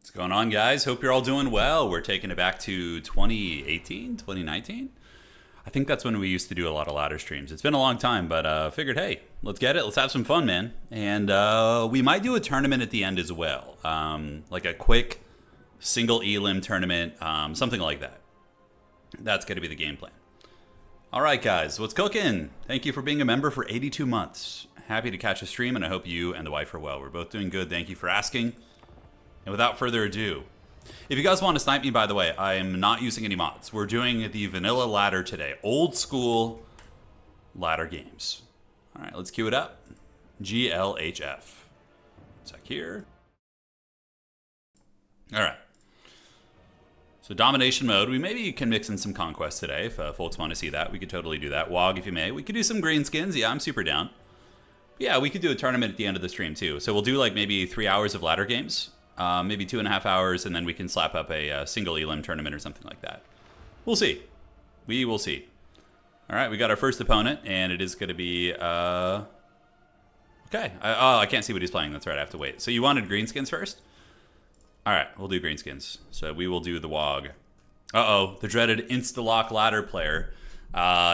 What's going on, guys? Hope you're all doing well. We're taking it back to 2018, 2019. I think that's when we used to do a lot of ladder streams. It's been a long time, but figured, hey, let's get it. Let's have some fun, man. And we might do a tournament at the end as well. Like a quick single elim tournament, something like that. That's going to be the game plan. All right, guys, what's cooking? Thank you for being a member for 82 months. Happy to catch a stream, and I hope you and the wife are well. We're both doing good. Thank you for asking. And without further ado, if you guys want to snipe me, by the way, I am not using any mods. We're doing the vanilla ladder today. Old school ladder games. All right, let's queue it up. GLHF. Check here. All right. So domination mode. We maybe can mix in some conquest today. If folks want to see that, we could totally do that. WOG, if you may. We could do some green skins. Yeah, I'm super down. But yeah, we could do a tournament at the end of the stream too. So we'll do like maybe 3 hours of ladder games. Maybe 2.5 hours, and then we can slap up a single elim tournament or something like that. We'll see. We will see. All right, we got our first opponent, and it is going to be... Okay. I can't see what he's playing. That's right, I have to wait. So you wanted greenskins first? All right, we'll do greenskins. So we will do the WOG. Uh-oh, the dreaded insta-lock ladder player.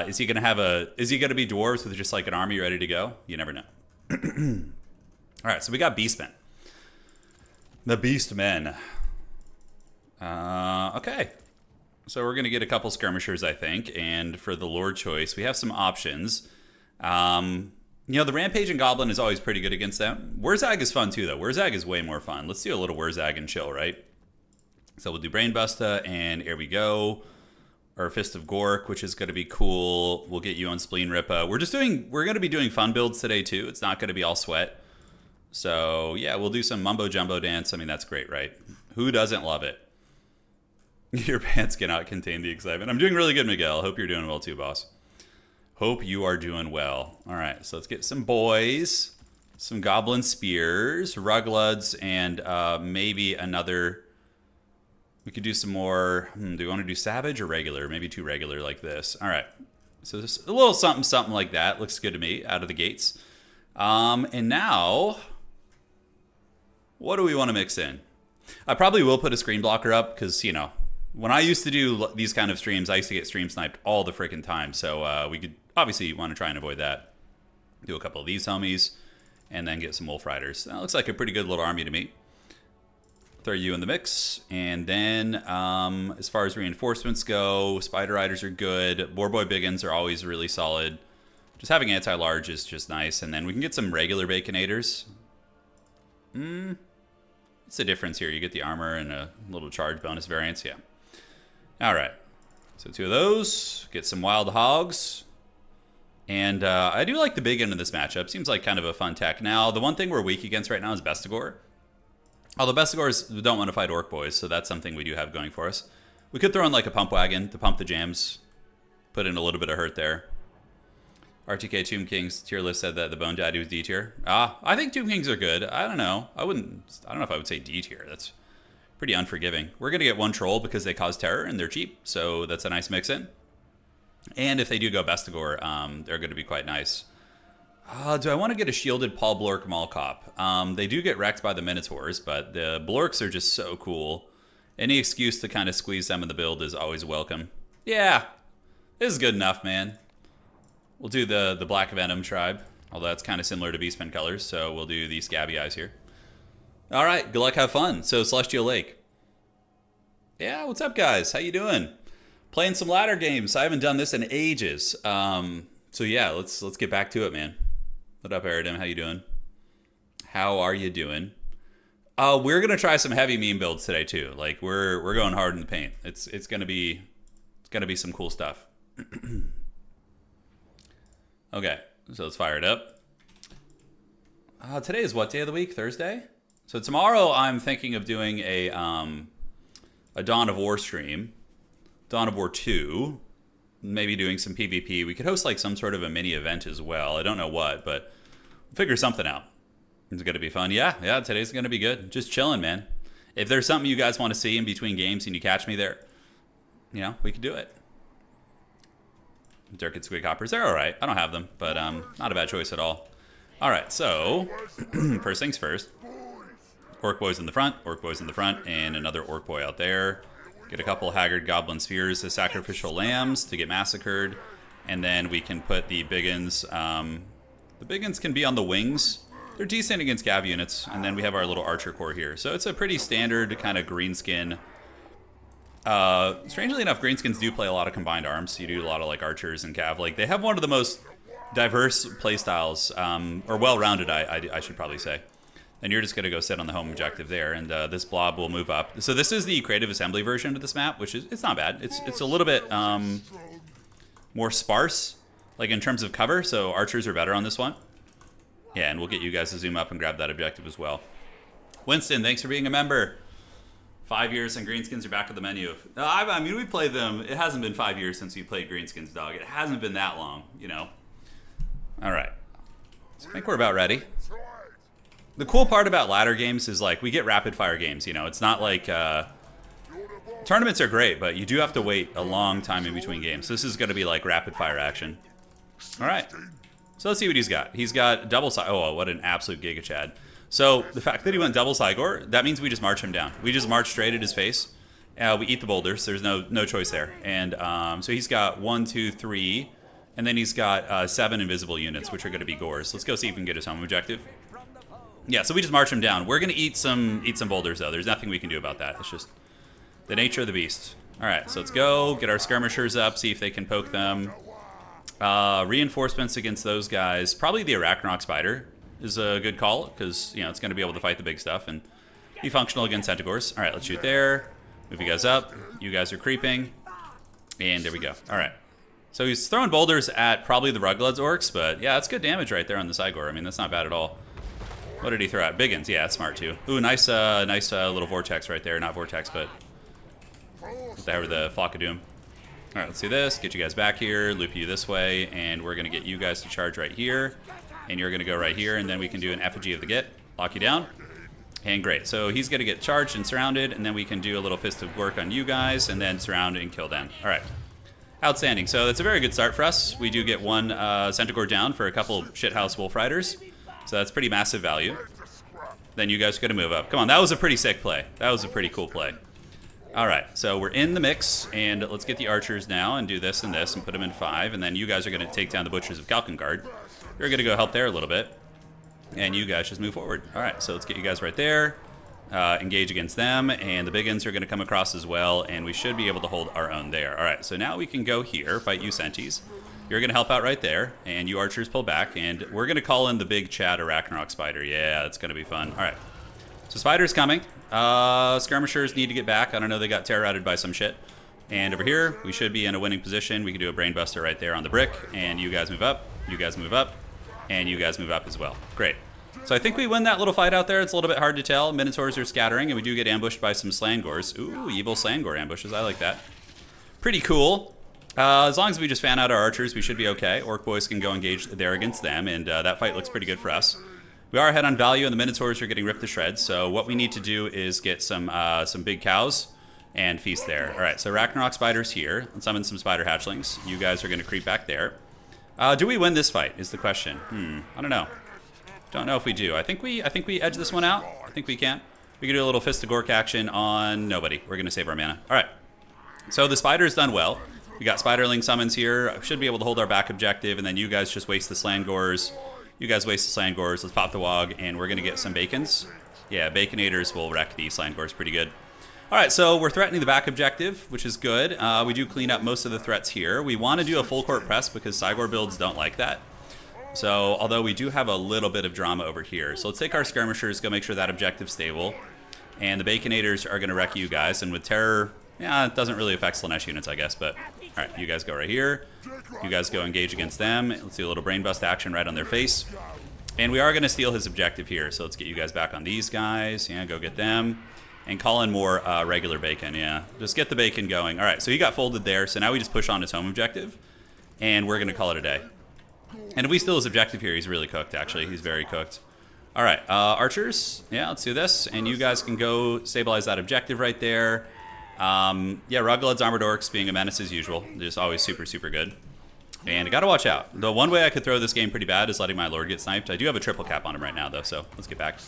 Is he going to have a... Is he going to be dwarves with just like an army ready to go? You never know. All right, so we got Beastmen. The Beastmen. Okay. So we're going to get a couple skirmishers, I think. And for the Lord choice, we have some options. You know, the Rampaging Goblin is always pretty good against them. Wurzag is fun, too, though. Wurzag is way more fun. Let's do a little Wurzag and chill, right? So we'll do Brainbuster, and here we go. Our Fist of Gork, which is going to be cool. We'll get you on Spleen Rippa. We're going to be doing fun builds today, too. It's not going to be all sweat. So, yeah, we'll do some mumbo-jumbo dance. I mean, that's great, right? Who doesn't love it? Your pants cannot contain the excitement. I'm doing really good, Miguel. Hope you're doing well, too, boss. Hope you are doing well. All right, so let's get some boys, some goblin spears, rugloods, and maybe another... We could do some more... do we want to do savage or regular? Maybe 2 regular like this. All right, so just a little something like that. Looks good to me out of the gates. And now... What do we want to mix in? I probably will put a screen blocker up because, you know, when I used to do these kind of streams, I used to get stream sniped all the freaking time. So we could obviously want to try and avoid that. Do a couple of these homies and then get some Wolf Riders. That looks like a pretty good little army to me. Throw you in the mix. And then as far as reinforcements go, Spider Riders are good. Boarboy Biggins are always really solid. Just having anti-large is just nice. And then we can get some regular Baconators. What's the difference here? You get the armor and a little charge bonus variance. Yeah. All right. So 2 of those. Get some Wild Hogs. And I do like the big end of this matchup. Seems like kind of a fun tech. Now, the one thing we're weak against right now is Bestigor. Although Bestigors don't want to fight Orc Boys, so that's something we do have going for us. We could throw in like a Pump Wagon to pump the jams. Put in a little bit of hurt there. RTK Tomb Kings tier list said that the Bone Daddy was D tier. I think Tomb Kings are good. I don't know. I don't know if I would say D tier. That's pretty unforgiving. We're going to get 1 troll because they cause terror and they're cheap. So that's a nice mix in. And if they do go Bestigor, they're going to be quite nice. Do I want to get a shielded Paul Blork Mallcop? They do get wrecked by the Minotaurs, but the Blorks are just so cool. Any excuse to kind of squeeze them in the build is always welcome. Yeah, this is good enough, man. We'll do the Black Venom tribe, although that's kind of similar to Beastmen colors, so we'll do the Scabby Eyes here. All right, good luck, have fun. So, Celestial Lake. Yeah, what's up, guys? How you doing? Playing some ladder games. I haven't done this in ages. So yeah, let's get back to it, man. What up, Eridim? How you doing? How are you doing? We're gonna try some heavy meme builds today too. Like we're going hard in the paint. It's gonna be some cool stuff. Okay, so let's fire it up. Today is what day of the week? Thursday. So tomorrow I'm thinking of doing a Dawn of War stream, Dawn of War 2. Maybe doing some PvP. We could host like some sort of a mini event as well. I don't know what, but we'll figure something out. It's going to be fun. Yeah, today's going to be good. Just chilling, man. If there's something you guys want to see in between games and you catch me there, you know, we could do it. Dirk and Squig Hoppers, they're all right. I don't have them, but not a bad choice at all. All right, so first things first. Orc boys in the front, and another orc boy out there. Get a couple Haggard Goblin Spheres as sacrificial lambs to get massacred. And then we can put the Biggins. The Biggins can be on the wings. They're decent against Gav units. And then we have our little Archer Corps here. So it's a pretty standard kind of greenskin. Strangely enough, greenskins do play a lot of combined arms. You do a lot of like Archers and Cav. Like they have one of the most diverse playstyles, or well-rounded, I should probably say. And you're just going to go sit on the home objective there, and this blob will move up. So this is the creative assembly version of this map, which is, it's not bad. It's a little bit more sparse, like in terms of cover, so archers are better on this one. Yeah, and we'll get you guys to zoom up and grab that objective as well. Winston, thanks for being a member. 5 years and greenskins are back on the menu. I mean, we played them. It hasn't been 5 years since we played greenskins, dog. It hasn't been that long, you know. All right. So I think we're about ready. The cool part about ladder games is like we get rapid fire games, you know. It's not like tournaments are great, but you do have to wait a long time in between games. This is going to be like rapid fire action. All right. So let's see what he's got. He's got double oh, what an absolute Giga Chad. So the fact that he went double Cygor, that means we just march him down. We just march straight at his face. We eat the boulders. There's no choice there. And so he's got 1, 2, 3, and then he's got 7 invisible units, which are going to be Gores. Let's go see if we can get his home objective. Yeah, so we just march him down. We're going to eat some boulders, though. There's nothing we can do about that. It's just the nature of the beast. All right, so let's go get our skirmishers up, see if they can poke them. Reinforcements against those guys. Probably the Arachnarok Spider is a good call, because you know it's going to be able to fight the big stuff and be functional against Centaurs. All right, let's shoot there. Move you guys up. You guys are creeping. And there we go. All right. So he's throwing boulders at probably the Ruglud's orcs, but yeah, that's good damage right there on the Cygor. I mean, that's not bad at all. What did he throw at? Biggins. Yeah, that's smart too. Ooh, nice little vortex right there. Not vortex, but the Flock of Doom. All right, let's do this. Get you guys back here. Loop you this way, and we're gonna get you guys to charge right here, and you're gonna go right here, and then we can do an effigy of the Git. Lock you down. And great. So he's gonna get charged and surrounded, and then we can do a little fist of work on you guys, and then surround and kill them. All right. Outstanding. So that's a very good start for us. We do get one Centaur down for a couple shithouse Wolf Riders. So that's pretty massive value. Then you guys are going to move up. Come on, that was a pretty sick play. That was a pretty cool play. All right, so we're in the mix, and let's get the archers now and do this and this and put them in 5. And then you guys are going to take down the Butchers of Kalkengard. You're going to go help there a little bit. And you guys just move forward. All right, so let's get you guys right there. Engage against them, and the Biggins are going to come across as well, and we should be able to hold our own there. All right, so now we can go here, fight you Centis. You're going to help out right there, and you archers pull back, and we're going to call in the big Chad Arachnarok Spider. Yeah, that's going to be fun. All right, so Spider's coming. Skirmishers need to get back. I don't know, they got terror-routed by some shit. And over here, we should be in a winning position. We can do a Brainbuster right there on the brick, and you guys move up, you guys move up, and you guys move up as well. Great. So I think we win that little fight out there. It's a little bit hard to tell. Minotaurs are scattering, and we do get ambushed by some Slangors. Ooh, evil Slangor ambushes. I like that. Pretty cool. As long as we just fan out our archers, we should be okay. Orc boys can go engage there against them, and that fight looks pretty good for us. We are ahead on value, and the Minotaurs are getting ripped to shreds. So what we need to do is get some big cows and feast there. All right, so Ragnarok Spider's here. Let's summon some Spider Hatchlings. You guys are going to creep back there. Do we win this fight is the question. I don't know. Don't know if we do. I think we edge this one out. I think we can. We can do a little Fist of Gork action on nobody. We're going to save our mana. All right. So the Spider's done well. We got Spiderling summons here. Should be able to hold our back objective, and then you guys just waste the Slangors. You guys waste the Slangors. Let's pop the Wog, and we're going to get some Bacons. Yeah, Baconators will wreck the Slangors pretty good. All right, so we're threatening the back objective, which is good. We do clean up most of the threats here. We want to do a full court press because Cygor builds don't like that. So, although we do have a little bit of drama over here. So let's take our skirmishers, go make sure that objective's stable. And the Baconators are going to wreck you guys. And with Terror, yeah, it doesn't really affect Slanesh units, I guess. But, all right, you guys go right here. You guys go engage against them. Let's do a little brain bust action right on their face. And we are going to steal his objective here. So let's get you guys back on these guys. Yeah, go get them. And call in more regular bacon, yeah. Just get the bacon going. All right, so he got folded there. So now we just push on his home objective. And we're going to call it a day. And if we steal his objective here, he's really cooked, actually. He's very cooked. All right, archers. Yeah, let's do this. And you guys can go stabilize that objective right there. Yeah, Ruglad's Armored Orcs being a menace as usual. They're just always super, super good. And I got to watch out. The one way I could throw this game pretty bad is letting my Lord get sniped. I do have a triple cap on him right now, though, so let's get back.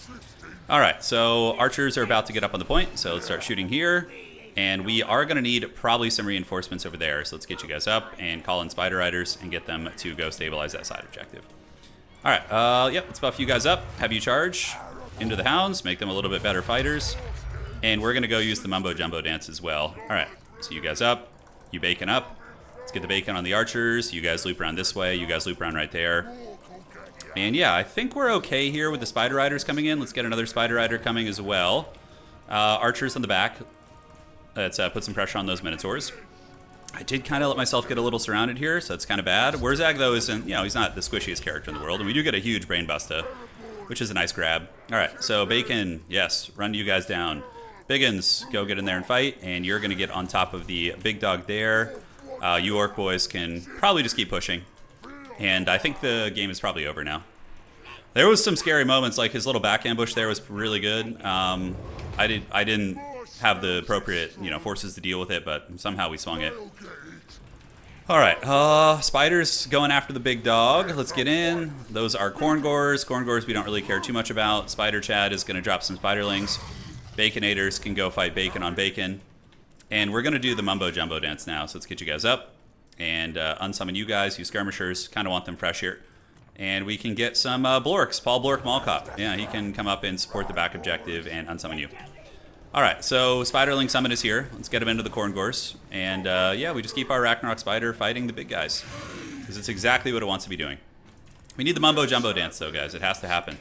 All right, so archers are about to get up on the point, so let's start shooting here. And we are going to need probably some reinforcements over there, so let's get you guys up and call in Spider Riders and get them to go stabilize that side objective. All right, yep, let's buff you guys up, have you charge into the Hounds, make them a little bit better fighters. And we're going to go use the Mumbo Jumbo Dance as well. All right, so you guys up, you bacon up. Let's get the bacon on the archers. You guys loop around this way, you guys loop around right there. And yeah, I think we're okay here with the Spider Riders coming in. Let's get another Spider Rider coming as well. Archers on the back. Let's put some pressure on those Minotaurs. I did kind of let myself get a little surrounded here, so it's kind of bad. Wurzag, though, isn't, you know, he's not the squishiest character in the world. And we do get a huge Brain Busta, which is a nice grab. All right, so Bacon, yes, run you guys down. Biggins, go get in there and fight. And you're going to get on top of the big dog there. You Orc boys can probably just keep pushing. And I think the game is probably over now. There was some scary moments, like his little back ambush there was really good. I didn't have the appropriate, you know, forces to deal with it, but somehow we swung it. All right, spiders going after the big dog. Let's get in. Those are Corngors. Corngors we don't really care too much about. Spider Chad is going to drop some spiderlings. Baconators can go fight bacon on bacon. And we're going to do the Mumbo Jumbo Dance now, so let's get you guys up. And unsummon you guys, you skirmishers. Kind of want them fresh here. And we can get some Blorks. Paul Blork Mallcop. Yeah, he can come up and support the back objective and unsummon you. All right, so Spiderling Summon is here. Let's get him into the Corngors. And yeah, we just keep our Ragnarok Spider fighting the big guys. Because it's exactly what it wants to be doing. We need the Mumbo Jumbo Dance, though, guys. It has to happen.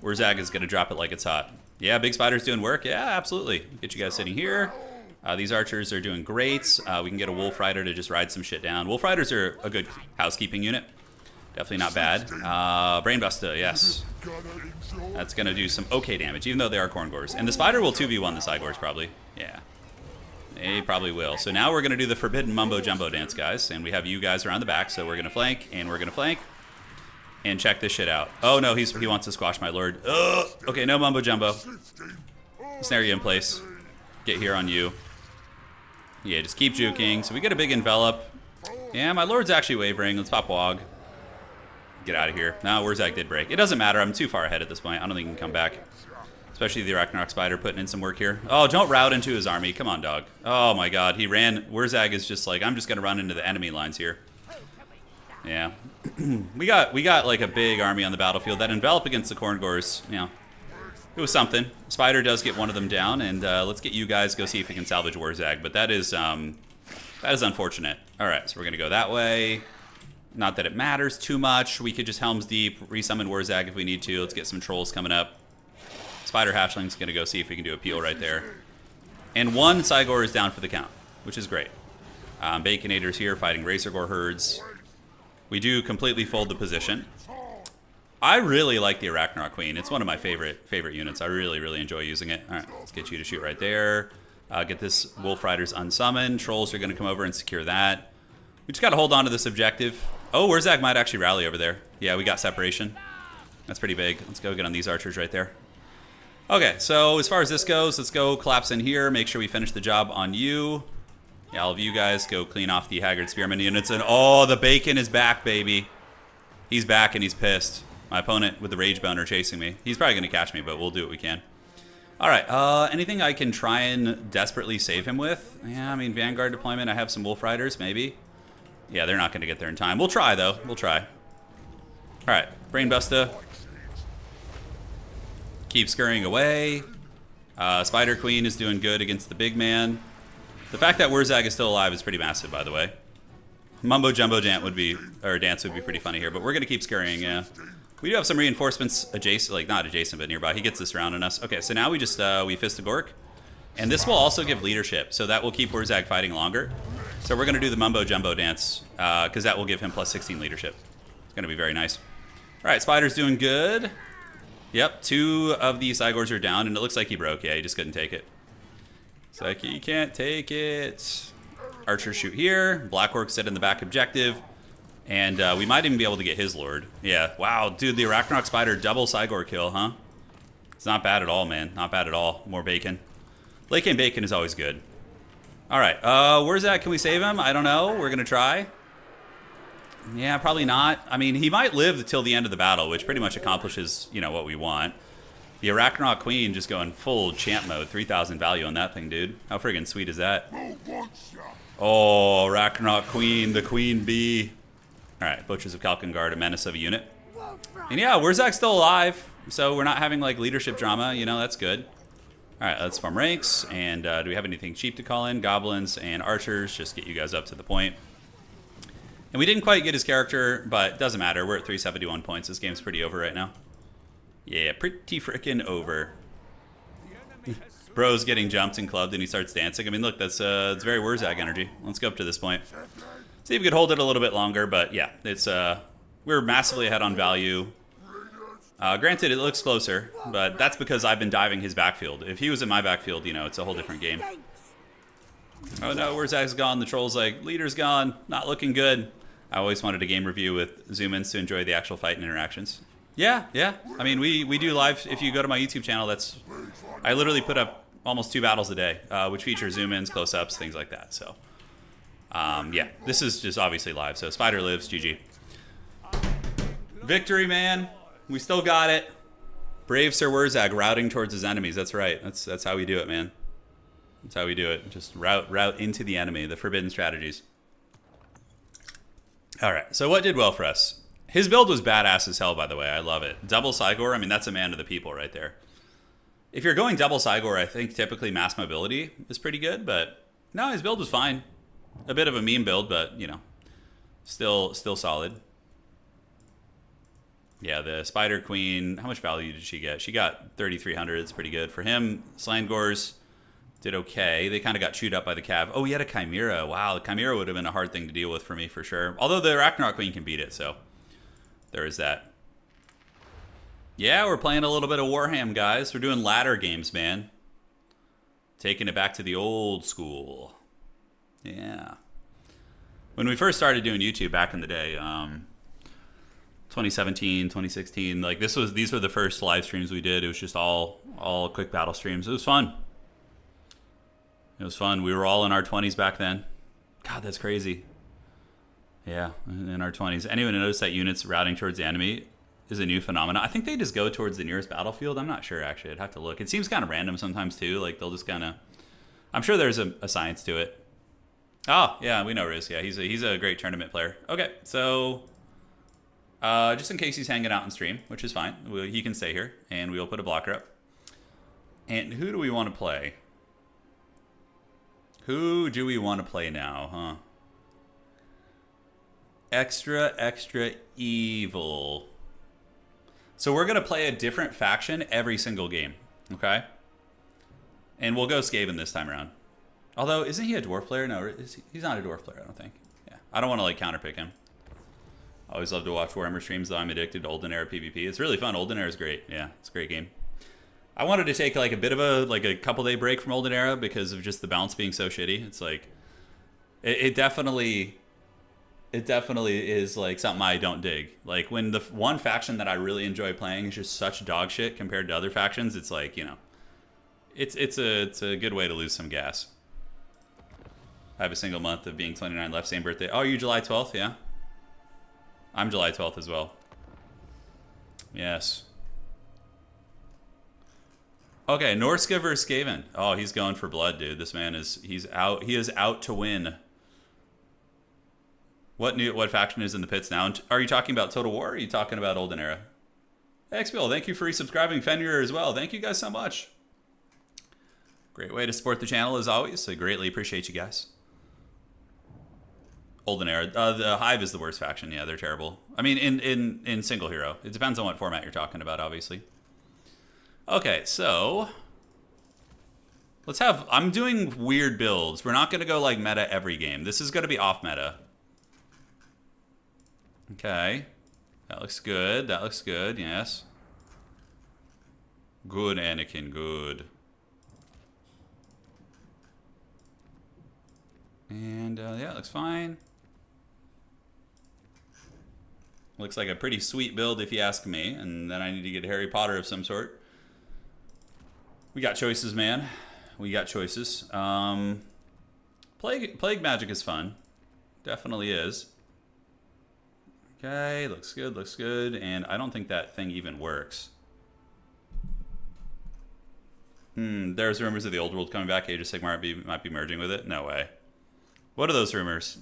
Wurzag is going to drop it like it's hot. Yeah, Big Spider's doing work. Yeah, absolutely. Get you guys sitting here. These archers are doing great. We can get a Wolf Rider to just ride some shit down. Wolf Riders are a good housekeeping unit. Definitely not bad. Brainbuster, yes. That's going to do some okay damage, even though they are Corngors. And the Spider will 2v1 the Cygors, probably. Yeah. They probably will. So now we're going to do the Forbidden Mumbo Jumbo Dance, guys. And we have you guys around the back, so we're going to flank, and we're going to flank. And check this shit out. Oh, no, he wants to squash my Lord. Ugh. Okay, no Mumbo Jumbo. Snare you in place. Get here on you. Yeah, just keep juking. So we get a big envelop. Yeah, my Lord's actually wavering. Let's pop Wog. Get out of here. No, Wurzag did break. It doesn't matter. I'm too far ahead at this point. I don't think he can come back. Especially the Ragnarok Spider putting in some work here. Oh, don't route into his army. Come on, dog. Oh, my God. He ran. Wurzag is just like, I'm just going to run into the enemy lines here. Yeah. we got like a big army on the battlefield. That envelop against the Corngors, you know, it was something. Spider does get one of them down, and let's get you guys go see if we can salvage Wurzag. But that is unfortunate. All right, so we're gonna go that way. Not that it matters too much. We could just Helm's Deep, resummon Wurzag if we need to. Let's get some trolls coming up. Spider Hatchling's gonna go see if we can do a peel right there. And one Cygor is down for the count, which is great. Baconators here fighting Racer Gore herds. We do completely fold the position. I really like the Arachnarok Queen. It's one of my favorite units. I really enjoy using it. All right, let's get you to shoot right there. Get this Wolf Riders unsummoned. Trolls are going to come over and secure that. We just got to hold on to this objective. Oh, Wurzag might actually rally over there. Yeah, we got separation. That's pretty big. Let's go get on these archers right there. Okay, so as far as this goes, let's go collapse in here. Make sure we finish the job on you. Yeah, all of you guys go clean off the Haggard Spearman units. And oh, the bacon is back, baby. He's back and he's pissed. My opponent with the Rage Boner chasing me. He's probably going to catch me, but we'll do what we can. All right, anything I can try and desperately save him with? Yeah, I mean, Vanguard deployment, I have some Wolf Riders, maybe. Yeah, they're not going to get there in time. We'll try, though. We'll try. All right, Brainbuster. Keep scurrying away. Spider Queen is doing good against the big man. The fact that Wurzag is still alive is pretty massive, by the way. Mumbo Jumbo Dance would be pretty funny here, but we're going to keep scurrying, yeah. We do have some reinforcements adjacent, like not adjacent, but nearby. He gets this round on us. Okay, so now we just, we Fist of Gork. And this will also give leadership, so that will keep Wurzag fighting longer. So we're going to do the Mumbo Jumbo Dance, because that will give him plus 16 leadership. It's going to be very nice. All right, Spider's doing good. Yep, 2 of the Cygors are down, and it looks like he broke. Yeah, he just couldn't take it. It's like, he can't take it. Archers shoot here. Black Orc set in the back objective. And we might even be able to get his Lord. Yeah, wow, dude, the Arachnarok Spider double Cygor kill, huh? It's not bad at all, man. Not bad at all. More bacon. Lake and bacon is always good. All right, where's that? Can we save him? I don't know. We're going to try. Yeah, probably not. I mean, he might live until the end of the battle, which pretty much accomplishes, you know, what we want. The Arachnarok Queen just going full champ mode. 3,000 value on that thing, dude. How friggin' sweet is that? Oh, Arachnarok Queen, the Queen Bee. All right, Butchers of Kalkengard, a menace of a unit. And yeah, Wurzag's still alive, so we're not having, like, leadership drama. You know, that's good. All right, let's farm ranks. And do we have anything cheap to call in? Goblins and archers, just get you guys up to the point. And we didn't quite get his character, but it doesn't matter. We're at 371 points. This game's pretty over right now. Yeah, pretty frickin' over. Bro's getting jumped and clubbed, and he starts dancing. I mean, look, that's it's very Wurzag energy. Let's go up to this point. See if we could hold it a little bit longer, but yeah, it's we're massively ahead on value. Granted, it looks closer, but that's because I've been diving his backfield. If he was in my backfield, you know, it's a whole different game. Oh no, Wurzag's gone. The troll's like, leader's gone. Not looking good. I always wanted a game review with zoom-ins to enjoy the actual fight and interactions. Yeah, yeah. I mean, we do live. If you go to my YouTube channel, I literally put up almost 2 battles a day, which feature zoom-ins, close-ups, things like that. So, yeah, this is just obviously live. So Spider lives, GG. Victory, man. We still got it. Brave Sir Wurzag routing towards his enemies. That's right. That's how we do it, man. That's how we do it. Just route into the enemy. The forbidden strategies. All right. So what did well for us? His build was badass as hell, by the way. I love it. Double Cygor. I mean, that's a man of the people right there. If you're going double Cygor, I think typically mass mobility is pretty good. But no, his build was fine. A bit of a meme build, but you know, still solid. Yeah, the Spider Queen, how much value did she get? She got 3,300. It's pretty good. For him, Slangors did okay. They kind of got chewed up by the Cav. Oh, he had a Chimera. Wow, the Chimera would have been a hard thing to deal with for me, for sure. Although the Arachnarok Queen can beat it, so there is that. Yeah, we're playing a little bit of Warhammer, guys. We're doing ladder games, man. Taking it back to the old school. Yeah. When we first started doing YouTube back in the day, 2017, 2016, like these were the first live streams we did. It was just all quick battle streams. It was fun. It was fun. We were all in our 20s back then. God, that's crazy. Yeah, in our 20s. Anyone notice that units routing towards the enemy is a new phenomenon? I think they just go towards the nearest battlefield. I'm not sure, actually. I'd have to look. It seems kind of random sometimes, too. Like, they'll just kind of... I'm sure there's a science to it. Oh, yeah, we know Riz. Yeah, he's a great tournament player. Okay, so... just in case he's hanging out on stream, which is fine. He can stay here, and we'll put a blocker up. And who do we want to play? Who do we want to play now, huh? Extra evil. So we're going to play a different faction every single game, okay? And we'll go Skaven this time around. Although, isn't he a dwarf player? No, he's not a dwarf player, I don't think. Yeah, I don't want to, like, counterpick him. I always love to watch Warhammer streams, though I'm addicted to Olden Era PvP. It's really fun. Olden Era is great. Yeah, it's a great game. I wanted to take like a bit of a couple day break from Olden Era because of just the balance being so shitty. It's like it definitely is like something I don't dig. Like when the one faction that I really enjoy playing is just such dog shit compared to other factions, it's like, you know, it's a good way to lose some gas. I have a single month of being 29 left, same birthday. Oh, you July 12th, yeah? I'm July 12th as well. Yes. Okay, Norska versus Skaven. Oh, he's going for blood, dude. This man he's out. He is out to win. What faction is in the pits now? Are you talking about Total War or are you talking about Olden Era? XBL, thank you for resubscribing. Fenrir as well. Thank you guys so much. Great way to support the channel as always. I greatly appreciate you guys. Olden Era. The Hive is the worst faction. Yeah, they're terrible. I mean, in single hero. It depends on what format you're talking about, obviously. Okay, so let's have... I'm doing weird builds. We're not going to go like meta every game. This is going to be off meta. Okay. That looks good. That looks good, yes. Good, Anakin, good. And, yeah, looks fine. Looks like a pretty sweet build if you ask me. And then I need to get Harry Potter of some sort. We got choices, man. We got choices. Plague Magic is fun. Definitely is. Okay, looks good, looks good. And I don't think that thing even works. There's rumors of the old world coming back. Age of Sigmar might be merging with it. No way. What are those rumors?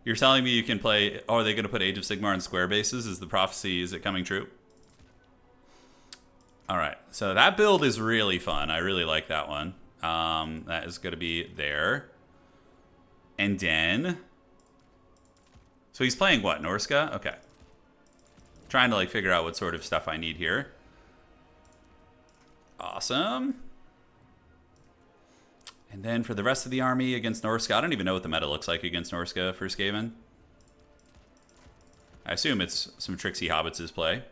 You're telling me you can play... Oh, are they going to put Age of Sigmar on square bases? Is the prophecy... Is it coming true? Alright, so that build is really fun. I really like that one. That is going to be there. And then... So he's playing what? Norska? Okay. Trying to like figure out what sort of stuff I need here. Awesome. And then for the rest of the army against Norska, I don't even know what the meta looks like against Norska for Skaven. I assume it's some tricksy hobbits' play.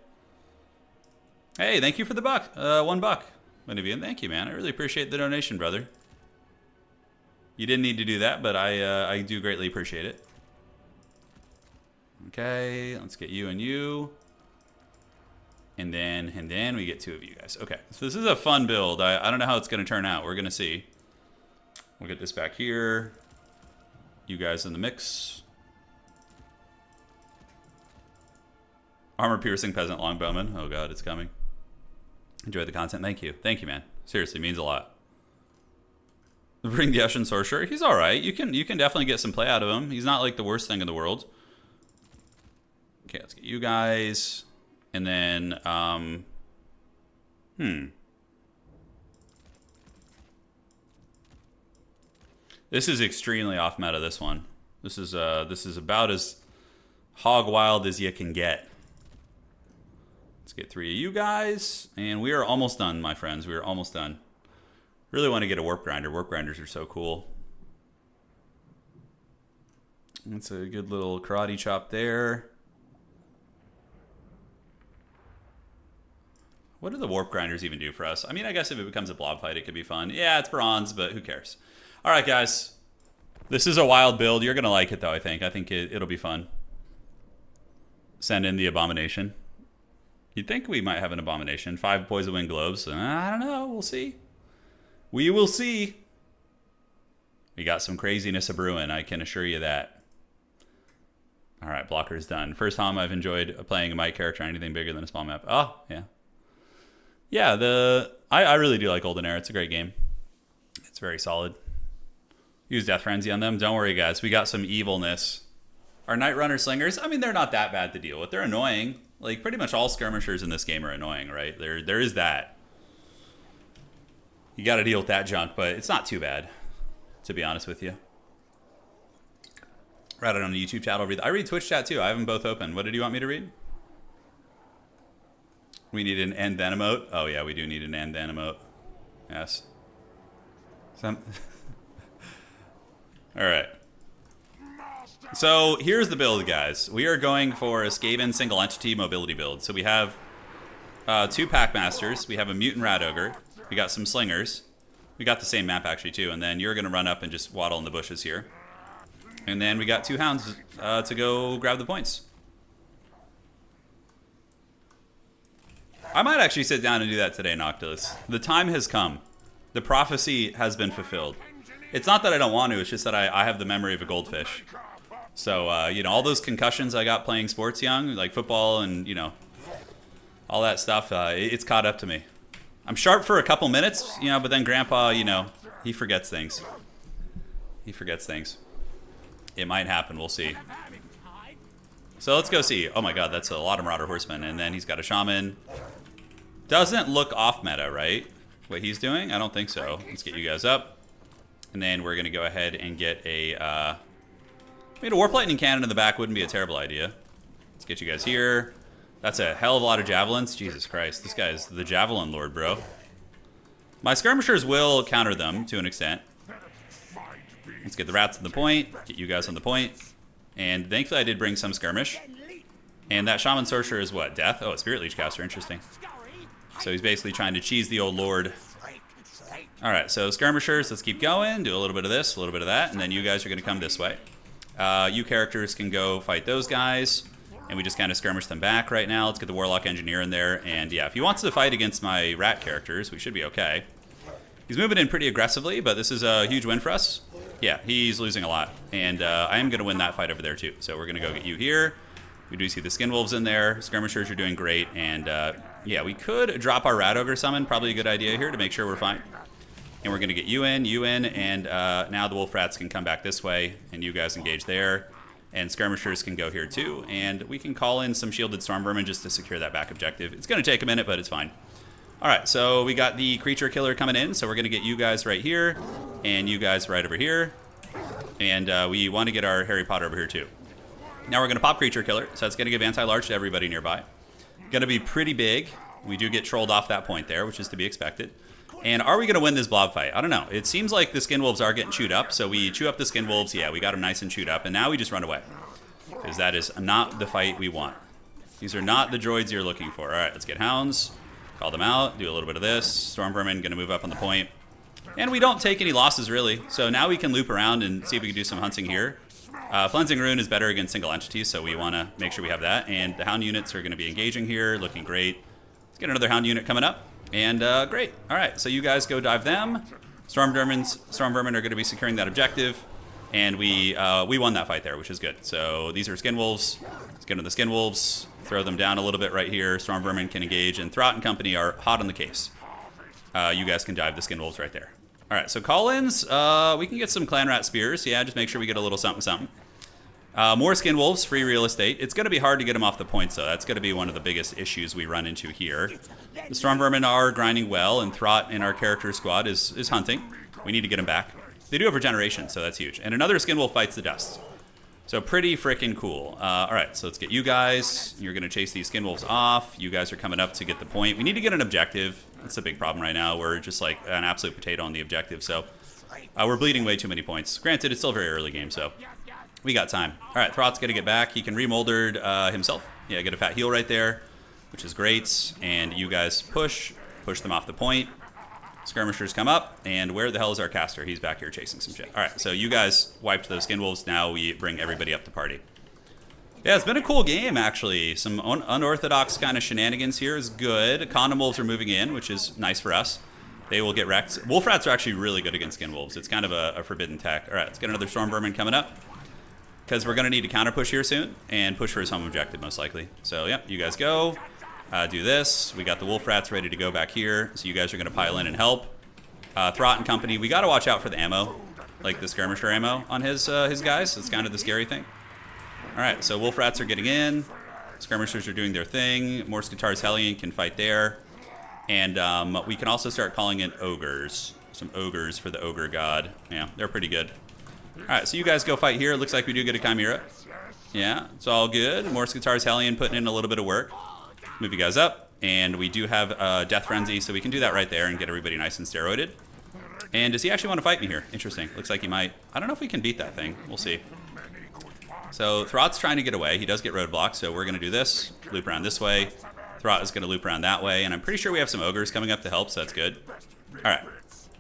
Hey, thank you for the buck. $1. Vivian, thank you, man. I really appreciate the donation, brother. You didn't need to do that, but I do greatly appreciate it. Okay, let's get you and you. And then we get 2 of you guys. Okay, so this is a fun build. I don't know how it's going to turn out. We're going to see. We'll get this back here. You guys in the mix. Armor-piercing peasant longbowman. Oh god, it's coming. Enjoy the content. Thank you. Thank you, man. Seriously, means a lot. Bring the Ashen Sorcerer. He's alright. You can definitely get some play out of him. He's not like the worst thing in the world. Okay, let's get you guys. And then, This is extremely off meta, this one. This is about as hog wild as you can get. Let's get 3 of you guys. And we are almost done, my friends. We are almost done. Really want to get a warp grinder. Warp grinders are so cool. That's a good little karate chop there. What do the warp grinders even do for us? I mean, I guess if it becomes a blob fight, it could be fun. Yeah, it's bronze, but who cares? All right, guys. This is a wild build. You're going to like it, though, I think. I think it'll be fun. Send in the abomination. You'd think we might have an abomination. 5 poison wind globes. I don't know. We'll see. We will see. We got some craziness of brewing. I can assure you that. All right, blocker's done. First time I've enjoyed playing my character on anything bigger than a small map. Oh, yeah. Yeah, I really do like Golden Era. It's a great game. It's very solid. Use Death Frenzy on them. Don't worry, guys. We got some evilness. Our Night Runner Slingers, I mean, they're not that bad to deal with. They're annoying. Like, pretty much all skirmishers in this game are annoying, right? There is that. You got to deal with that junk, but it's not too bad, to be honest with you. Read it on the YouTube chat. I read Twitch chat, too. I have them both open. What did you want me to read? We need an and then emote. Oh, yeah, we do need an and then emote. Yes. All right. So here's the build, guys. We are going for a Skaven single entity mobility build. So we have 2 Packmasters. We have a Mutant Rat Ogre. We got some Slingers. We got the same map, actually, too. And then you're going to run up and just waddle in the bushes here. And then we got 2 Hounds to go grab the points. I might actually sit down and do that today, Noctilus. The time has come. The prophecy has been fulfilled. It's not that I don't want to, it's just that I have the memory of a goldfish. So, you know, all those concussions I got playing sports young, like football and, you know, all that stuff, it's caught up to me. I'm sharp for a couple minutes, you know, but then Grandpa, you know, he forgets things. He forgets things. It might happen, we'll see. So let's go see. Oh my god, that's a lot of Marauder Horsemen. And then he's got a Shaman. Doesn't look off meta, right? what he's doing? I don't think so. Let's get you guys up. And then we're going to go ahead and get a... I mean, a Warp Lightning Cannon in the back wouldn't be a terrible idea. Let's get you guys here. That's a hell of a lot of javelins. Jesus Christ. This guy is the Javelin Lord, bro. My skirmishers will counter them to an extent. Let's get the rats on the point. Get you guys on the point. And thankfully I did bring some skirmish. And that Shaman Sorcerer is what? Death? Oh, a Spirit Leech caster. Interesting. So he's basically trying to cheese the old Lord. Alright, so skirmishers, let's keep going. Do a little bit of this, a little bit of that. And then you guys are going to come this way. You characters can go fight those guys. And we just kind of skirmish them back right now. Let's get the Warlock Engineer in there. And yeah, if he wants to fight against my rat characters, we should be okay. He's moving in pretty aggressively, but this is a huge win for us. Yeah, he's losing a lot. And I am going to win that fight over there too. So we're going to go get you here. We do see the Skin Wolves in there. Skirmishers are doing great. And yeah, we could drop our Rat Ogre Summon. Probably a good idea here to make sure we're fine. And we're going to get you in, and now the Wolf Rats can come back this way, and you guys engage there. And Skirmishers can go here too, and we can call in some Shielded Storm Vermin just to secure that back objective. It's going to take a minute, but it's fine. Alright, so we got the Creature Killer coming in, so we're going to get you guys right here, and you guys right over here. And we want to get our Harry Potter over here too. Now we're going to pop Creature Killer, so that's going to give anti-large to everybody nearby. Going to be pretty big. We do get trolled off that point there, which is to be expected. And are we going to win this blob fight? I don't know. It seems like the Skin Wolves are getting chewed up, so we chew up the Skin Wolves. Yeah, we got them nice and chewed up, and now we just run away. Because that is not the fight we want. These are not the droids you're looking for. Alright, let's get Hounds. Call them out. Do a little bit of this. Storm Vermin going to move up on the point. And we don't take any losses, really. So now we can loop around and see if we can do some hunting here. Flensing Rune is better against single entities, so we want to make sure we have that. And the Hound units are going to be engaging here, looking great. Let's get another Hound unit coming up. And great. All right, so you guys go dive them. Storm Vermin are going to be securing that objective. And we won that fight there, which is good. So these are Skin Wolves. Let's get into the Skin Wolves. Throw them down a little bit right here. Storm Vermin can engage. And Throt and company are hot on the case. You guys can dive the Skin Wolves right there. All right, so call-ins. We can get some Clan Rat Spears. Yeah, just make sure we get a little something, something. More Skin Wolves, free real estate. It's going to be hard to get them off the points, though. That's going to be one of the biggest issues we run into here. The Storm Vermin are grinding well, and Throt in our character squad is hunting. We need to get him back. They do have regeneration, so that's huge. And another Skin Wolf bites the dust. So pretty freaking cool. All right, so let's get you guys. You're going to chase these Skin Wolves off. You guys are coming up to get the point. We need to get an objective. That's a big problem right now. We're just like an absolute potato on the objective, so we're bleeding way too many points. Granted, it's still a very early game, so we got time. All right, Throt's going to get back. He can remoldered himself. Yeah, get a fat heal right there, which is great. And you guys push them off the point. Skirmishers come up, and where the hell is our caster? He's back here chasing some shit. All right, so you guys wiped those Skin Wolves. Now we bring everybody up to party. Yeah, it's been a cool game, actually. Some unorthodox kind of shenanigans here is good. Condom Wolves are moving in, which is nice for us. They will get wrecked. Wolf Rats are actually really good against Skin Wolves. It's kind of a forbidden tech. All right, let's get another Storm Vermin coming up. Because we're going to need to counter push here soon, and push for his home objective, most likely. So, yeah, you guys go. Do this. We got the Wolf Rats ready to go back here, so you guys are going to pile in and help. Throt and company, we got to watch out for the ammo, like the Skirmisher ammo on his guys. It's kind of the scary thing. All right, so Wolf Rats are getting in. Skirmishers are doing their thing. Morse Guitar's Hellion can fight there. And we can also start calling in Ogres. Some Ogres for the Ogre God. Yeah, they're pretty good. All right, so you guys go fight here. It looks like we do get a Chimera. Yeah, it's all good. Morse Guitar's Hellion putting in a little bit of work. Move you guys up. And we do have Death Frenzy, so we can do that right there and get everybody nice and steroided. And does he actually want to fight me here? Interesting. Looks like he might. I don't know if we can beat that thing. We'll see. So Throt's trying to get away. He does get roadblocked, so we're going to do this. Loop around this way. Throt is going to loop around that way. And I'm pretty sure we have some Ogres coming up to help, so that's good. All right.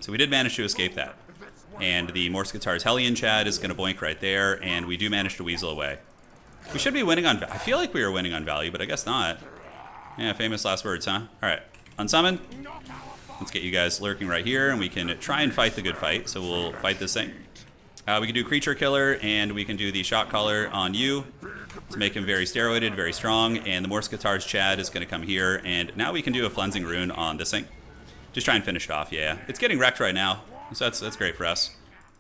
So we did manage to escape that. And the Morse Guitar's Hellion Chad is going to boink right there. And we do manage to weasel away. We should be winning on... I feel like we were winning on value, but I guess not. Yeah, famous last words, huh? All right. Unsummon. Let's get you guys lurking right here, and we can try and fight the good fight. So we'll fight this thing. We can do Creature Killer, and we can do the Shot Caller on you to make him very steroided, very strong. And the Morse Guitar's Chad is going to come here, and now we can do a Flensing Rune on this thing. Just try and finish it off, yeah. It's getting wrecked right now, so that's great for us.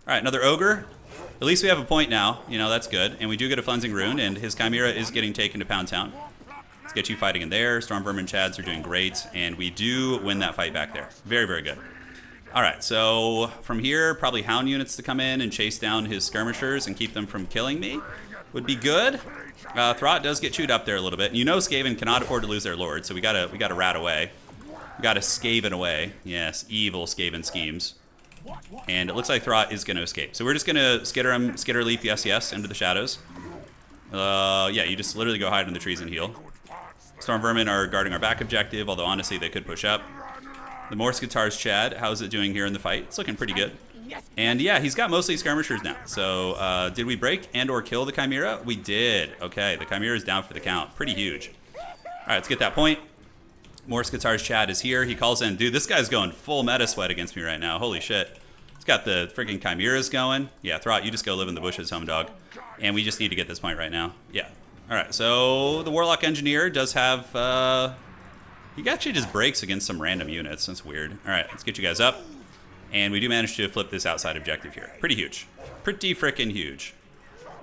All right, another Ogre. At least we have a point now. You know, that's good. And we do get a Flensing Rune, and his Chimera is getting taken to Pound Town. Let's get you fighting in there. Storm Vermin Chads are doing great, and we do win that fight back there. Very, very good. All right, so from here, probably Hound units to come in and chase down his skirmishers and keep them from killing me would be good. Throt does get chewed up there a little bit. And you know Skaven cannot afford to lose their lord, so we gotta rat away. We gotta Skaven away. Yes, evil Skaven schemes. And it looks like Throt is gonna escape. So we're just gonna skitter leap, yes, yes, into the shadows. Yeah, you just literally go hide in the trees and heal. Storm Vermin are guarding our back objective, although honestly they could push up. The Morse Guitars Chad, how's it doing here in the fight? It's looking pretty good. And yeah, he's got mostly skirmishers now. So did we break and or kill the Chimera? We did. Okay, the Chimera is down for the count. Pretty huge. All right, let's get that point. Morse Guitars Chad is here. He calls in. Dude, this guy's going full meta sweat against me right now. Holy shit. He's got the freaking Chimeras going. Yeah, Throt, you just go live in the bushes, home dog. And we just need to get this point right now. Yeah. All right, so the Warlock Engineer does have... he actually just breaks against some random units. That's weird. All right, let's get you guys up. And we do manage to flip this outside objective here. Pretty huge. Pretty freaking huge.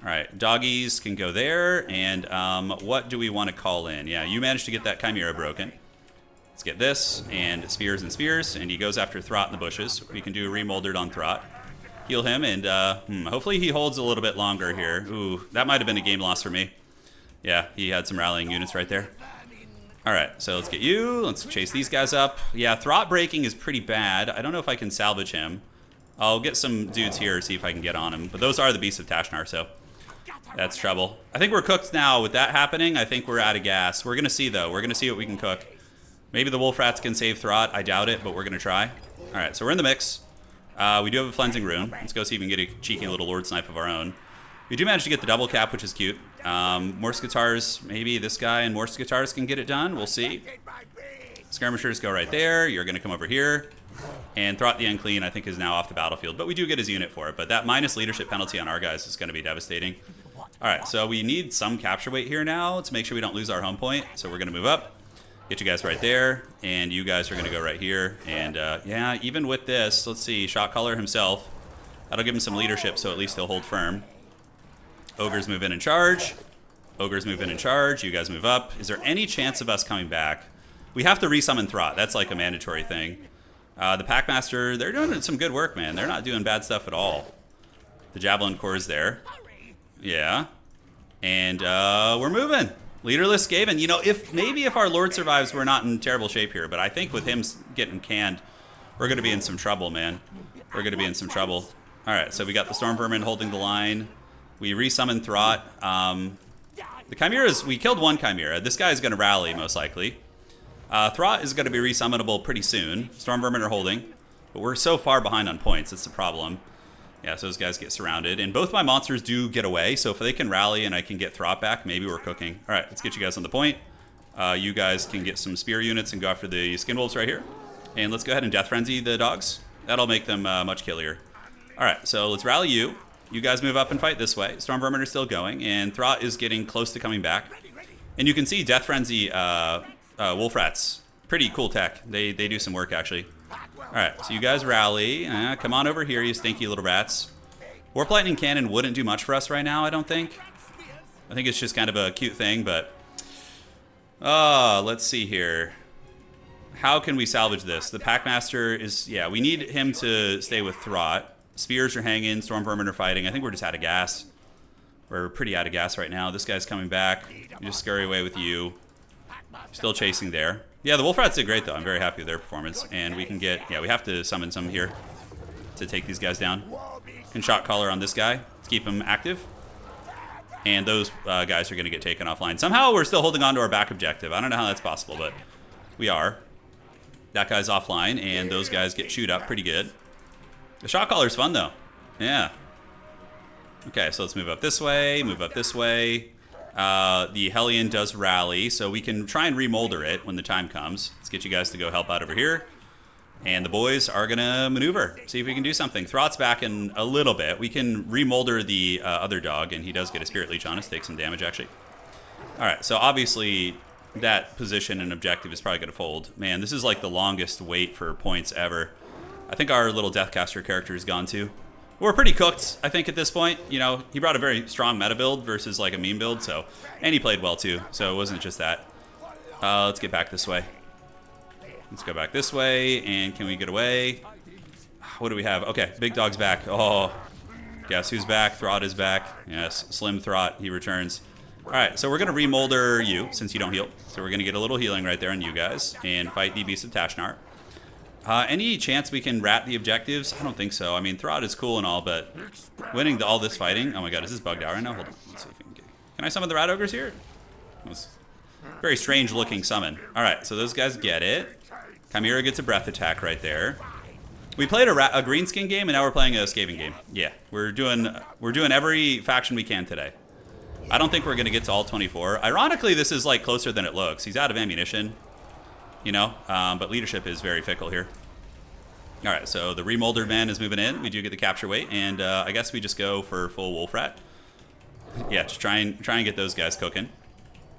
All right, doggies can go there. And what do we want to call in? Yeah, you managed to get that Chimera broken. Let's get this, and spears, and he goes after Throt in the bushes. We can do remoldered on Throt. Heal him, and hopefully he holds a little bit longer here. Ooh, that might have been a game loss for me. Yeah, he had some rallying units right there. All right, so let's get you. Let's chase these guys up. Yeah, Throt breaking is pretty bad. I don't know if I can salvage him. I'll get some dudes here, see if I can get on him. But those are the Beasts of Tashnar, so that's trouble. I think we're cooked now. With that happening, I think we're out of gas. We're going to see, though. We're going to see what we can cook. Maybe the Wolf Rats can save Throt. I doubt it, but we're going to try. All right, so we're in the mix. We do have a Flensing Rune. Let's go see if we can get a cheeky little Lord Snipe of our own. We do manage to get the double cap, which is cute. Morse Guitars, maybe this guy and Morse Guitars can get it done. We'll see. Skirmishers go right there. You're going to come over here. And Throt the Unclean, I think, is now off the battlefield. But we do get his unit for it. But that minus leadership penalty on our guys is going to be devastating. All right, so we need some capture weight here now to make sure we don't lose our home point. So we're going to move up. Get you guys right there. And you guys are going to go right here. And yeah, even with this, let's see. Shot caller himself. That'll give him some leadership, so at least he'll hold firm. Ogres move in and charge. Ogres move in and charge. You guys move up. Is there any chance of us coming back? We have to resummon Throt. That's like a mandatory thing. The Packmaster, they're doing some good work, man. They're not doing bad stuff at all. The Javelin Corps is there. Yeah. And we're moving. Leaderless Skaven. You know, maybe if our Lord survives, we're not in terrible shape here. But I think with him getting canned, we're going to be in some trouble, man. We're going to be in some trouble. All right, so we got the Storm Vermin holding the line. We resummon Throt. The Chimeras, we killed one Chimera. This guy is going to rally, most likely. Throt is going to be resummonable pretty soon. Storm Vermin are holding. But we're so far behind on points. That's the problem. Yeah, so those guys get surrounded. And both my monsters do get away. So if they can rally and I can get Throt back, maybe we're cooking. All right, let's get you guys on the point. You guys can get some spear units and go after the Skinwolves right here. And let's go ahead and Death Frenzy the dogs. That'll make them much killier. All right, so let's rally you. You guys move up and fight this way. Storm Vermin are still going, and Throt is getting close to coming back. And you can see Death Frenzy Wolf Rats. Pretty cool tech. They do some work, actually. All right, so you guys rally. Come on over here, you stinky little rats. Warp Lightning Cannon wouldn't do much for us right now, I don't think. I think it's just kind of a cute thing, but... let's see here. How can we salvage this? The Packmaster is... Yeah, we need him to stay with Throt. Spears are hanging, Storm Vermin are fighting. I think we're just out of gas. We're pretty out of gas right now. This guy's coming back. You just scurry away with you. Still chasing there. Yeah, the Wolf Rats did great, though. I'm very happy with their performance. And we can get... Yeah, we have to summon some here to take these guys down. And shot caller on this guy to keep him active. And those guys are going to get taken offline. Somehow we're still holding on to our back objective. I don't know how that's possible, but we are. That guy's offline, and those guys get chewed up pretty good. The shot caller's fun, though. Yeah. Okay, so let's move up this way, move up this way. The Hellion does rally, so we can try and remolder it when the time comes. Let's get you guys to go help out over here. And the boys are going to maneuver, see if we can do something. Throt's back in a little bit. We can remolder the other dog, and he does get a Spirit Leech on us, take some damage, actually. All right, so obviously that position and objective is probably going to fold. Man, this is like the longest wait for points ever. I think our little Deathcaster character is gone too. We're pretty cooked, I think, at this point. You know, he brought a very strong meta build versus like a meme build, so, and he played well too, so it wasn't just that. Let's get back this way. Let's go back this way, and can we get away? What do we have? Okay, big dog's back. Oh, guess who's back? Throt is back. Yes, Slim Throt, he returns. All right, so we're going to remolder you, since you don't heal. So we're going to get a little healing right there on you guys, and fight the Beast of Tashnar. Any chance we can rat the objectives? I don't think so. I mean, Throt is cool and all, but winning all this fighting... Oh my god, is this bugged out right now? Hold on, let's see if we can get... Can I summon the rat ogres here? That was a very strange looking summon. All right, so those guys get it. Chimera gets a breath attack right there. We played a green skin game, and now we're playing a Skaven game. Yeah, we're doing every faction we can today. I don't think we're going to get to all 24. Ironically, this is like closer than it looks. He's out of ammunition, you know, but leadership is very fickle here. All right, so the remoldered man is moving in. We do get the capture weight, and I guess we just go for full wolf rat. Yeah, just try and get those guys cooking.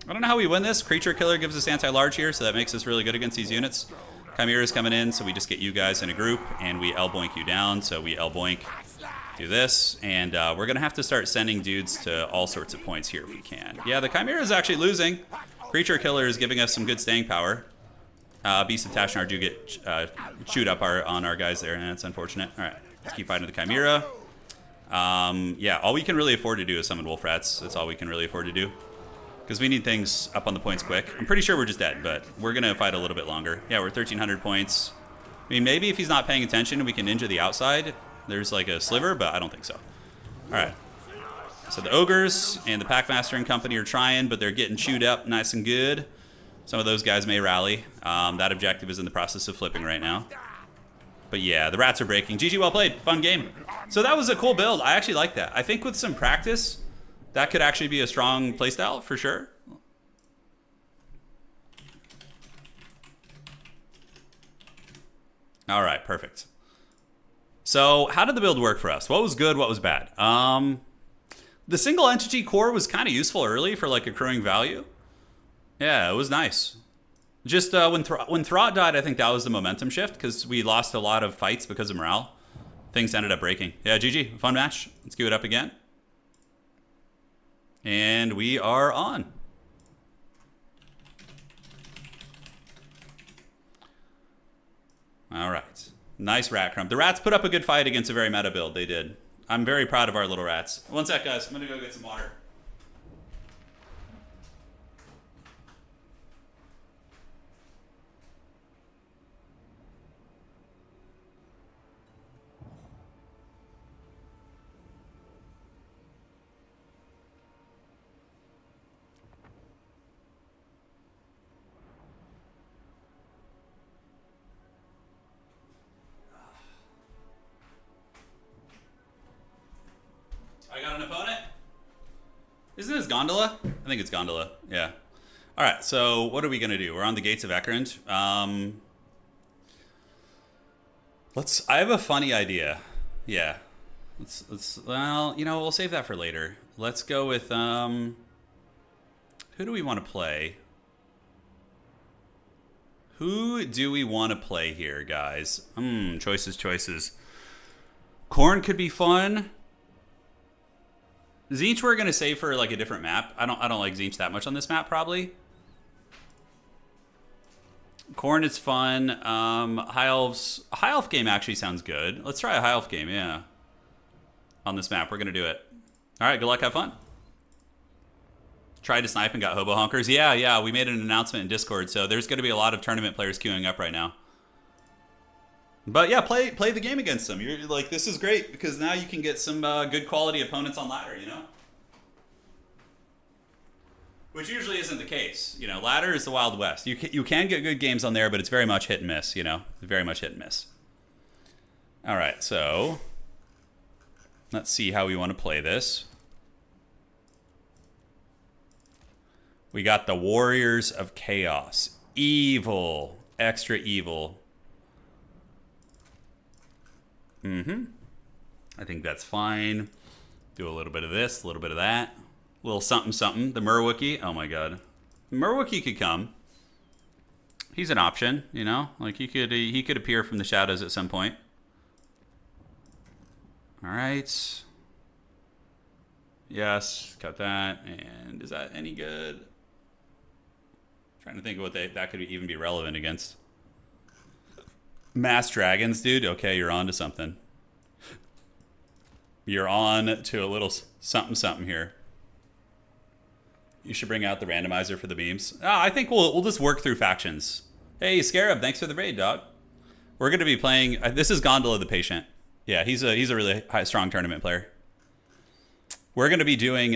I don't know how we win this. Creature Killer gives us anti-large here, so that makes us really good against these units. Chimera's coming in, so we just get you guys in a group, and we L-boink you down, so we L-boink, do this, and we're going to have to start sending dudes to all sorts of points here if we can. Yeah, the Chimera is actually losing. Creature Killer is giving us some good staying power. Beast of Tashnar do get chewed up on our guys there, and it's unfortunate. All right, let's keep fighting the Chimera. Yeah, all we can really afford to do is summon wolf rats. That's all we can really afford to do. Because we need things up on the points quick. I'm pretty sure we're just dead, but we're going to fight a little bit longer. Yeah, we're 1,300 points. I mean, maybe if he's not paying attention, we can ninja the outside. There's like a sliver, but I don't think so. All right. So the Ogres and the Packmaster and company are trying, but they're getting chewed up nice and good. Some of those guys may rally. That objective is in the process of flipping right now. But yeah, the rats are breaking. GG, well played. Fun game. So that was a cool build. I actually like that. I think with some practice... that could actually be a strong playstyle for sure. All right, perfect. So how did the build work for us? What was good, what was bad? The single entity core was kind of useful early for like accruing value. Yeah, it was nice. Just when Throt died, I think that was the momentum shift because we lost a lot of fights because of morale. Things ended up breaking. Yeah, GG, fun match. Let's queue it up again. And we are on. All right. Nice rat crump. The rats put up a good fight against a very meta build. They did. I'm very proud of our little rats. One sec, guys. I'm going to go get some water. I got an opponent. Isn't this Gondola? I think it's Gondola. Yeah. All right. So what are we gonna do? We're on the gates of Ekrund. I have a funny idea. Yeah. Well, you know, we'll save that for later. Let's go with who do we want to play? Who do we want to play here, guys? Choices. Khorne could be fun. Tzeentch we're gonna save for like a different map. I don't like Tzeentch that much on this map probably. Khorne is fun. High Elf game actually sounds good. Let's try a High Elf game, yeah. On this map, we're gonna do it. All right, good luck, have fun. Tried to snipe and got hobo honkers. Yeah, we made an announcement in Discord, so there's gonna be a lot of tournament players queuing up right now. But yeah, play the game against them. You're like, this is great because now you can get some good quality opponents on ladder, you know? Which usually isn't the case. You know, ladder is the Wild West. You can get good games on there, but it's very much hit and miss, you know? Very much hit and miss. All right, so let's see how we want to play this. We got the Warriors of Chaos. Evil. Extra evil. I think that's fine. Do a little bit of this, a little bit of that. A little something. The Murwookie. Oh my god. Murwookie could come. He's an option, you know? Like he could appear from the shadows at some point. Alright. Yes, cut that. And is that any good? Trying to think of what that could even be relevant against. Mass dragons, dude. Okay, you're on to something. You're on to a little something here. You should bring out the randomizer for the beams. I think we'll just work through factions. Hey, Scarab, thanks for the raid, dog. We're going to be playing. This is Gondola the Patient. Yeah, he's a really strong tournament player. We're going to be doing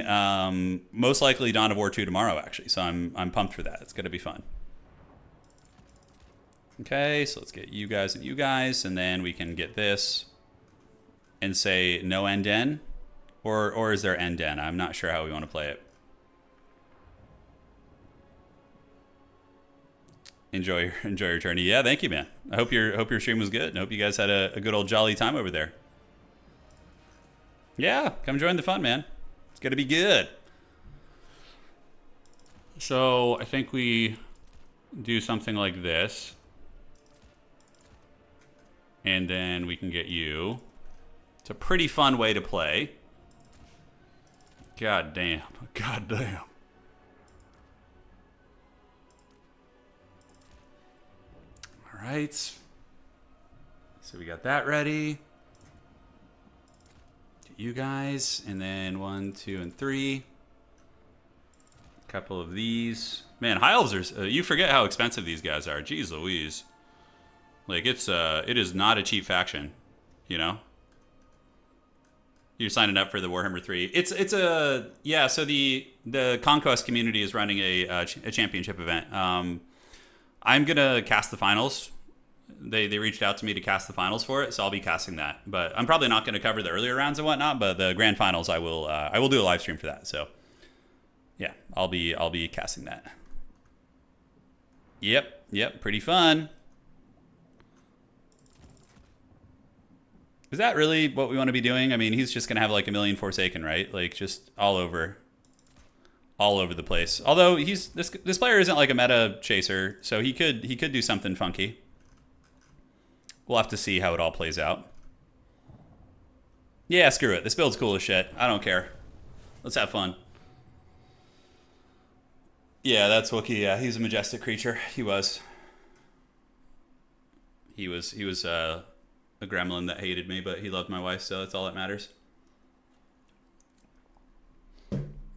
most likely Dawn of War 2 tomorrow, actually. So I'm pumped for that. It's going to be fun. Okay, so let's get you guys, and then we can get this and say no enden, or is there enden? I'm not sure how we want to play it. Enjoy your tourney. Yeah, thank you, man. I hope your stream was good. I hope you guys had a good old jolly time over there. Yeah, come join the fun, man. It's gonna be good. So I think we do something like this. And then we can get you. It's a pretty fun way to play. God damn. God damn. All right. So we got that ready. Get you guys. And then 1, 2, and 3. A couple of these. Man, High Elves are... you forget how expensive these guys are. Jeez Louise. Like, it is not a cheap faction, you know? You're signing up for the Warhammer 3. Yeah, so the Conquest community is running a championship event. I'm going to cast the finals. They reached out to me to cast the finals for it, so I'll be casting that. But I'm probably not going to cover the earlier rounds and whatnot, but the grand finals I will do a live stream for that. So, yeah, I'll be casting that. Yep, pretty fun. Is that really what we want to be doing? I mean, he's just going to have like 1,000,000 Forsaken, right? Like just all over the place. Although this player isn't like a meta chaser, so he could do something funky. We'll have to see how it all plays out. Yeah, screw it. This build's cool as shit. I don't care. Let's have fun. Yeah, that's Wookiee. Yeah, he's a majestic creature. He was a gremlin that hated me, but he loved my wife, so that's all that matters.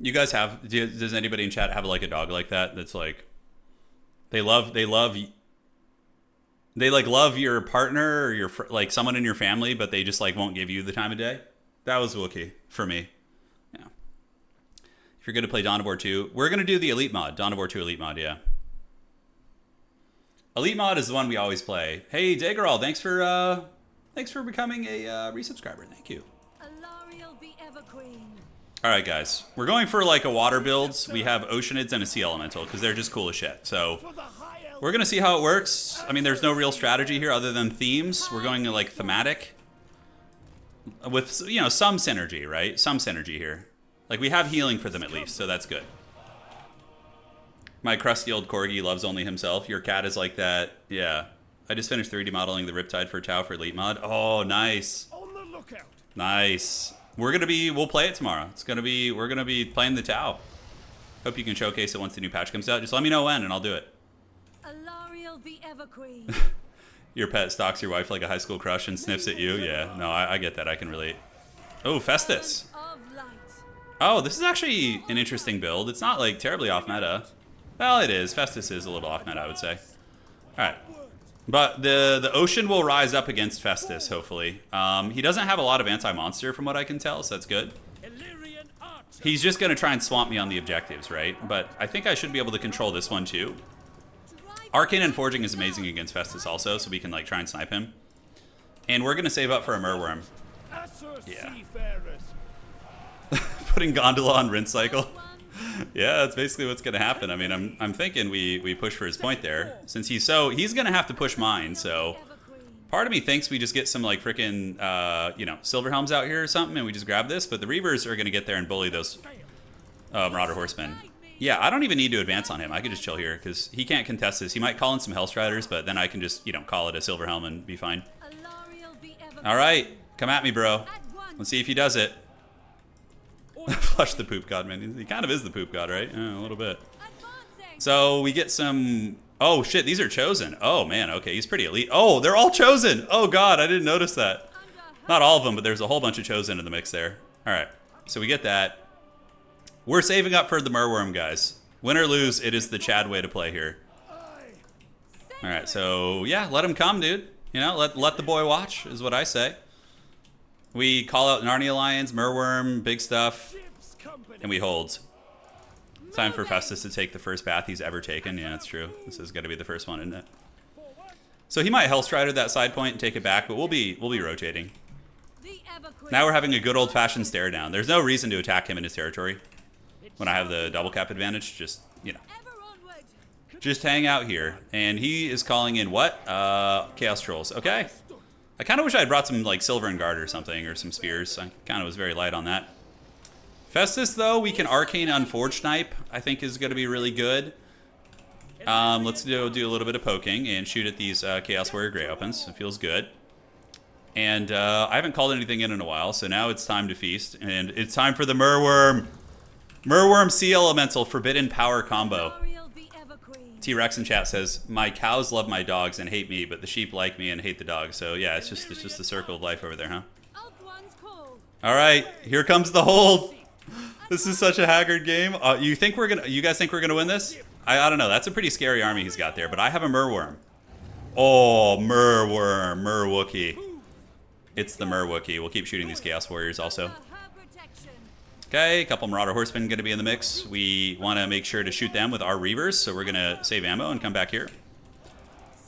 You guys does anybody in chat have like a dog like that? That's like, they love your partner or your like someone in your family, but they just like won't give you the time of day. That was Wookiee for me. Yeah. If you're going to play Dawn of War 2, we're going to do the Elite mod, Dawn of War 2 Elite mod. Yeah. Elite mod is the one we always play. Hey, Daggerall, thanks for becoming a resubscriber. Thank you. All right, guys. We're going for like a water builds. We have Oceanids and a Sea Elemental because they're just cool as shit. So we're going to see how it works. I mean, there's no real strategy here other than themes. We're going to like thematic with, you know, some synergy, right? Some synergy here. Like we have healing for them at least, so that's good. My crusty old corgi loves only himself. Your cat is like that. Yeah. I just finished 3D modeling the Riptide for Tau for Elite mod. Oh, nice. On the lookout. Nice. We'll play it tomorrow. We're gonna be playing the Tau. Hope you can showcase it once the new patch comes out. Just let me know when and I'll do it. Alariel the Everqueen. Your pet stalks your wife like a high school crush and sniffs at you. Yeah, no, I get that. I can relate. Oh, Festus. Oh, this is actually an interesting build. It's not like terribly off meta. Well, it is. Festus is a little off meta, I would say. All right. But the ocean will rise up against Festus, hopefully. He doesn't have a lot of anti-monster from what I can tell, so that's good. He's just going to try and swamp me on the objectives, right? But I think I should be able to control this one too. Arcane and Forging is amazing against Festus also, so we can like try and snipe him. And we're going to save up for a Merworm. Yeah. Putting Gondola on Rinse Cycle. Yeah, that's basically what's going to happen. I mean, I'm thinking we push for his point there. Since he's going to have to push mine, so... Part of me thinks we just get some, like, freaking, Silver Helms out here or something, and we just grab this, but the Reavers are going to get there and bully those Marauder Horsemen. Yeah, I don't even need to advance on him. I could just chill here, because he can't contest this. He might call in some Hellstriders, but then I can just, call it a Silver Helm and be fine. Alright, come at me, bro. Let's see if he does it. Flush the poop god, man. He kind of is the poop god, right? Yeah, a little bit. So we get some... Oh, shit, these are chosen. Oh, man, okay, he's pretty elite. Oh, they're all chosen. Oh, God, I didn't notice that. Not all of them, but there's a whole bunch of chosen in the mix there. All right, so we get that. We're saving up for the Merworm, guys. Win or lose, it is the Chad way to play here. All right, so, yeah, let him come, dude. You know, let the boy watch, is what I say. We call out Narnia Lions, Merworm, big stuff, and we hold. Time for Festus to take the first bath he's ever taken. Yeah, that's true. This is going to be the first one, isn't it? So he might Hellstrider that side point and take it back, but we'll be rotating. Now we're having a good old-fashioned stare down. There's no reason to attack him in his territory when I have the double cap advantage. Just, you know, just hang out here. And he is calling in what? Chaos Trolls. Okay. I kind of wish I had brought some like Silver and Guard or something, or some spears. I kind of was very light on that. Festus, though, we can Arcane Unforged Snipe, I think is going to be really good. Let's do a little bit of poking and shoot at these Chaos Warrior Grey Opens. It feels good. And I haven't called anything in a while, so now it's time to feast. And it's time for the Merworm. Merworm Sea Elemental Forbidden Power combo. T-Rex in chat says, my cows love my dogs and hate me, but the sheep like me and hate the dogs. So yeah, it's just the circle of life over there, huh? All right, here comes the hold. This is such a haggard game. You guys think we're gonna win this? I don't know. That's a pretty scary army he's got there, but I have a Merworm. Oh, Merworm, Merwookie. It's the Merwookie. We'll keep shooting these Chaos Warriors also. Okay, a couple Marauder Horsemen going to be in the mix. We want to make sure to shoot them with our Reavers, so we're going to save ammo and come back here.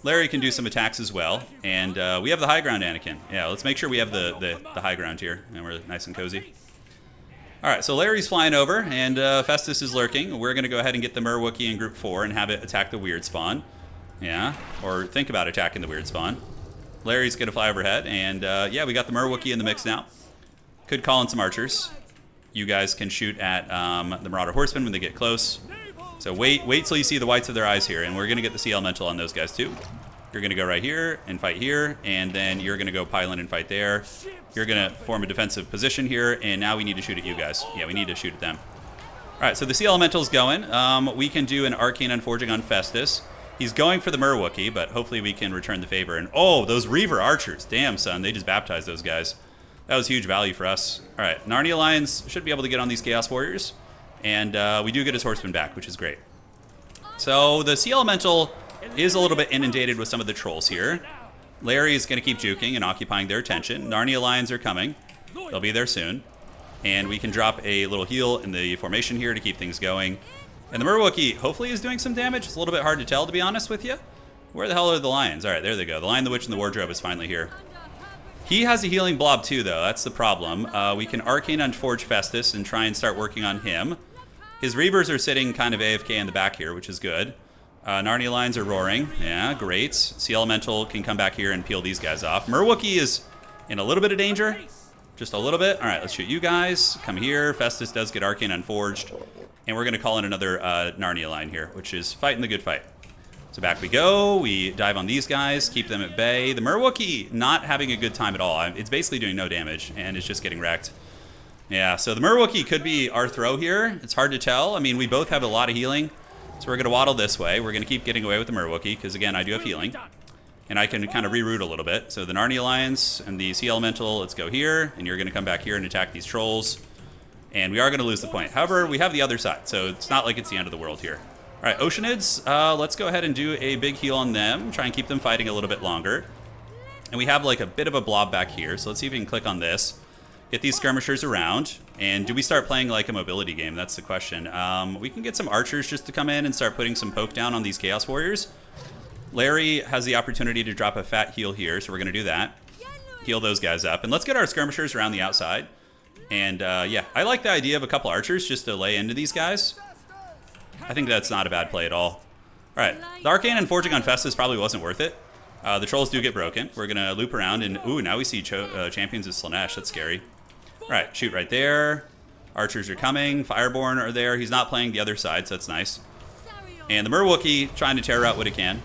Larry can do some attacks as well, and we have the high ground, Anakin. Yeah, let's make sure we have the high ground here, and we're nice and cozy. All right, so Larry's flying over, and Festus is lurking. We're going to go ahead and get the Merwookie in Group 4 and have it attack the weird spawn. Yeah, or think about attacking the weird spawn. Larry's going to fly overhead, and yeah, we got the Merwookie in the mix now. Could call in some archers. You guys can shoot at the Marauder Horsemen when they get close. So wait till you see the whites of their eyes here, and we're going to get the Sea Elemental on those guys too. You're going to go right here and fight here, and then you're going to go pile in and fight there. You're going to form a defensive position here, and now we need to shoot at you guys. Yeah, we need to shoot at them. All right, so the Sea Elemental's going. We can do an Arcane Unforging on Festus. He's going for the Merwookie, but hopefully we can return the favor. And oh, those Reaver Archers. Damn, son, they just baptized those guys. That was huge value for us. All right, Narnia Lions should be able to get on these Chaos Warriors. And we do get his Horseman back, which is great. So the Sea Elemental is a little bit inundated with some of the trolls here. Larry is going to keep juking and occupying their attention. Narnia Lions are coming. They'll be there soon. And we can drop a little heal in the formation here to keep things going. And the Merwookie hopefully is doing some damage. It's a little bit hard to tell, to be honest with you. Where the hell are the lions? All right, there they go. The Lion, the Witch, and the Wardrobe is finally here. He has a healing blob too, though. That's the problem. We can Arcane Unforge Festus and try and start working on him. His Reavers are sitting kind of AFK in the back here, which is good. Narnia Lions are roaring. Yeah, great. Sea Elemental can come back here and peel these guys off. Merwookie is in a little bit of danger. Just a little bit. All right, let's shoot you guys. Come here. Festus does get Arcane Unforged. And we're going to call in another Narnia line here, which is fighting the good fight. So back we go. We dive on these guys, keep them at bay. The Merwookie not having a good time at all. It's basically doing no damage, and it's just getting wrecked. Yeah, so the Merwookie could be our throw here. It's hard to tell. I mean, we both have a lot of healing, so we're going to waddle this way. We're going to keep getting away with the Merwookie, because, again, I do have healing. And I can kind of reroute a little bit. So the Narnia Lions and the Sea Elemental, let's go here, and you're going to come back here and attack these trolls. And we are going to lose the point. However, we have the other side, so it's not like it's the end of the world here. All right, Oceanids, let's go ahead and do a big heal on them. Try and keep them fighting a little bit longer. And we have like a bit of a blob back here, so let's see if we can click on this. Get these skirmishers around. And do we start playing like a mobility game? That's the question. We can get some archers just to come in and start putting some poke down on these Chaos Warriors. Larry has the opportunity to drop a fat heal here, so we're going to do that. Heal those guys up. And let's get our skirmishers around the outside. And yeah, I like the idea of a couple archers just to lay into these guys. I think that's not a bad play at all. All right, the Arcane Unforging on Festus probably wasn't worth it. The trolls do get broken. We're going to loop around, and ooh, now we see Champions of Slaanesh. That's scary. All right, shoot right there. Archers are coming. Fireborn are there. He's not playing the other side, so that's nice. And the Merwookie trying to tear out what it can.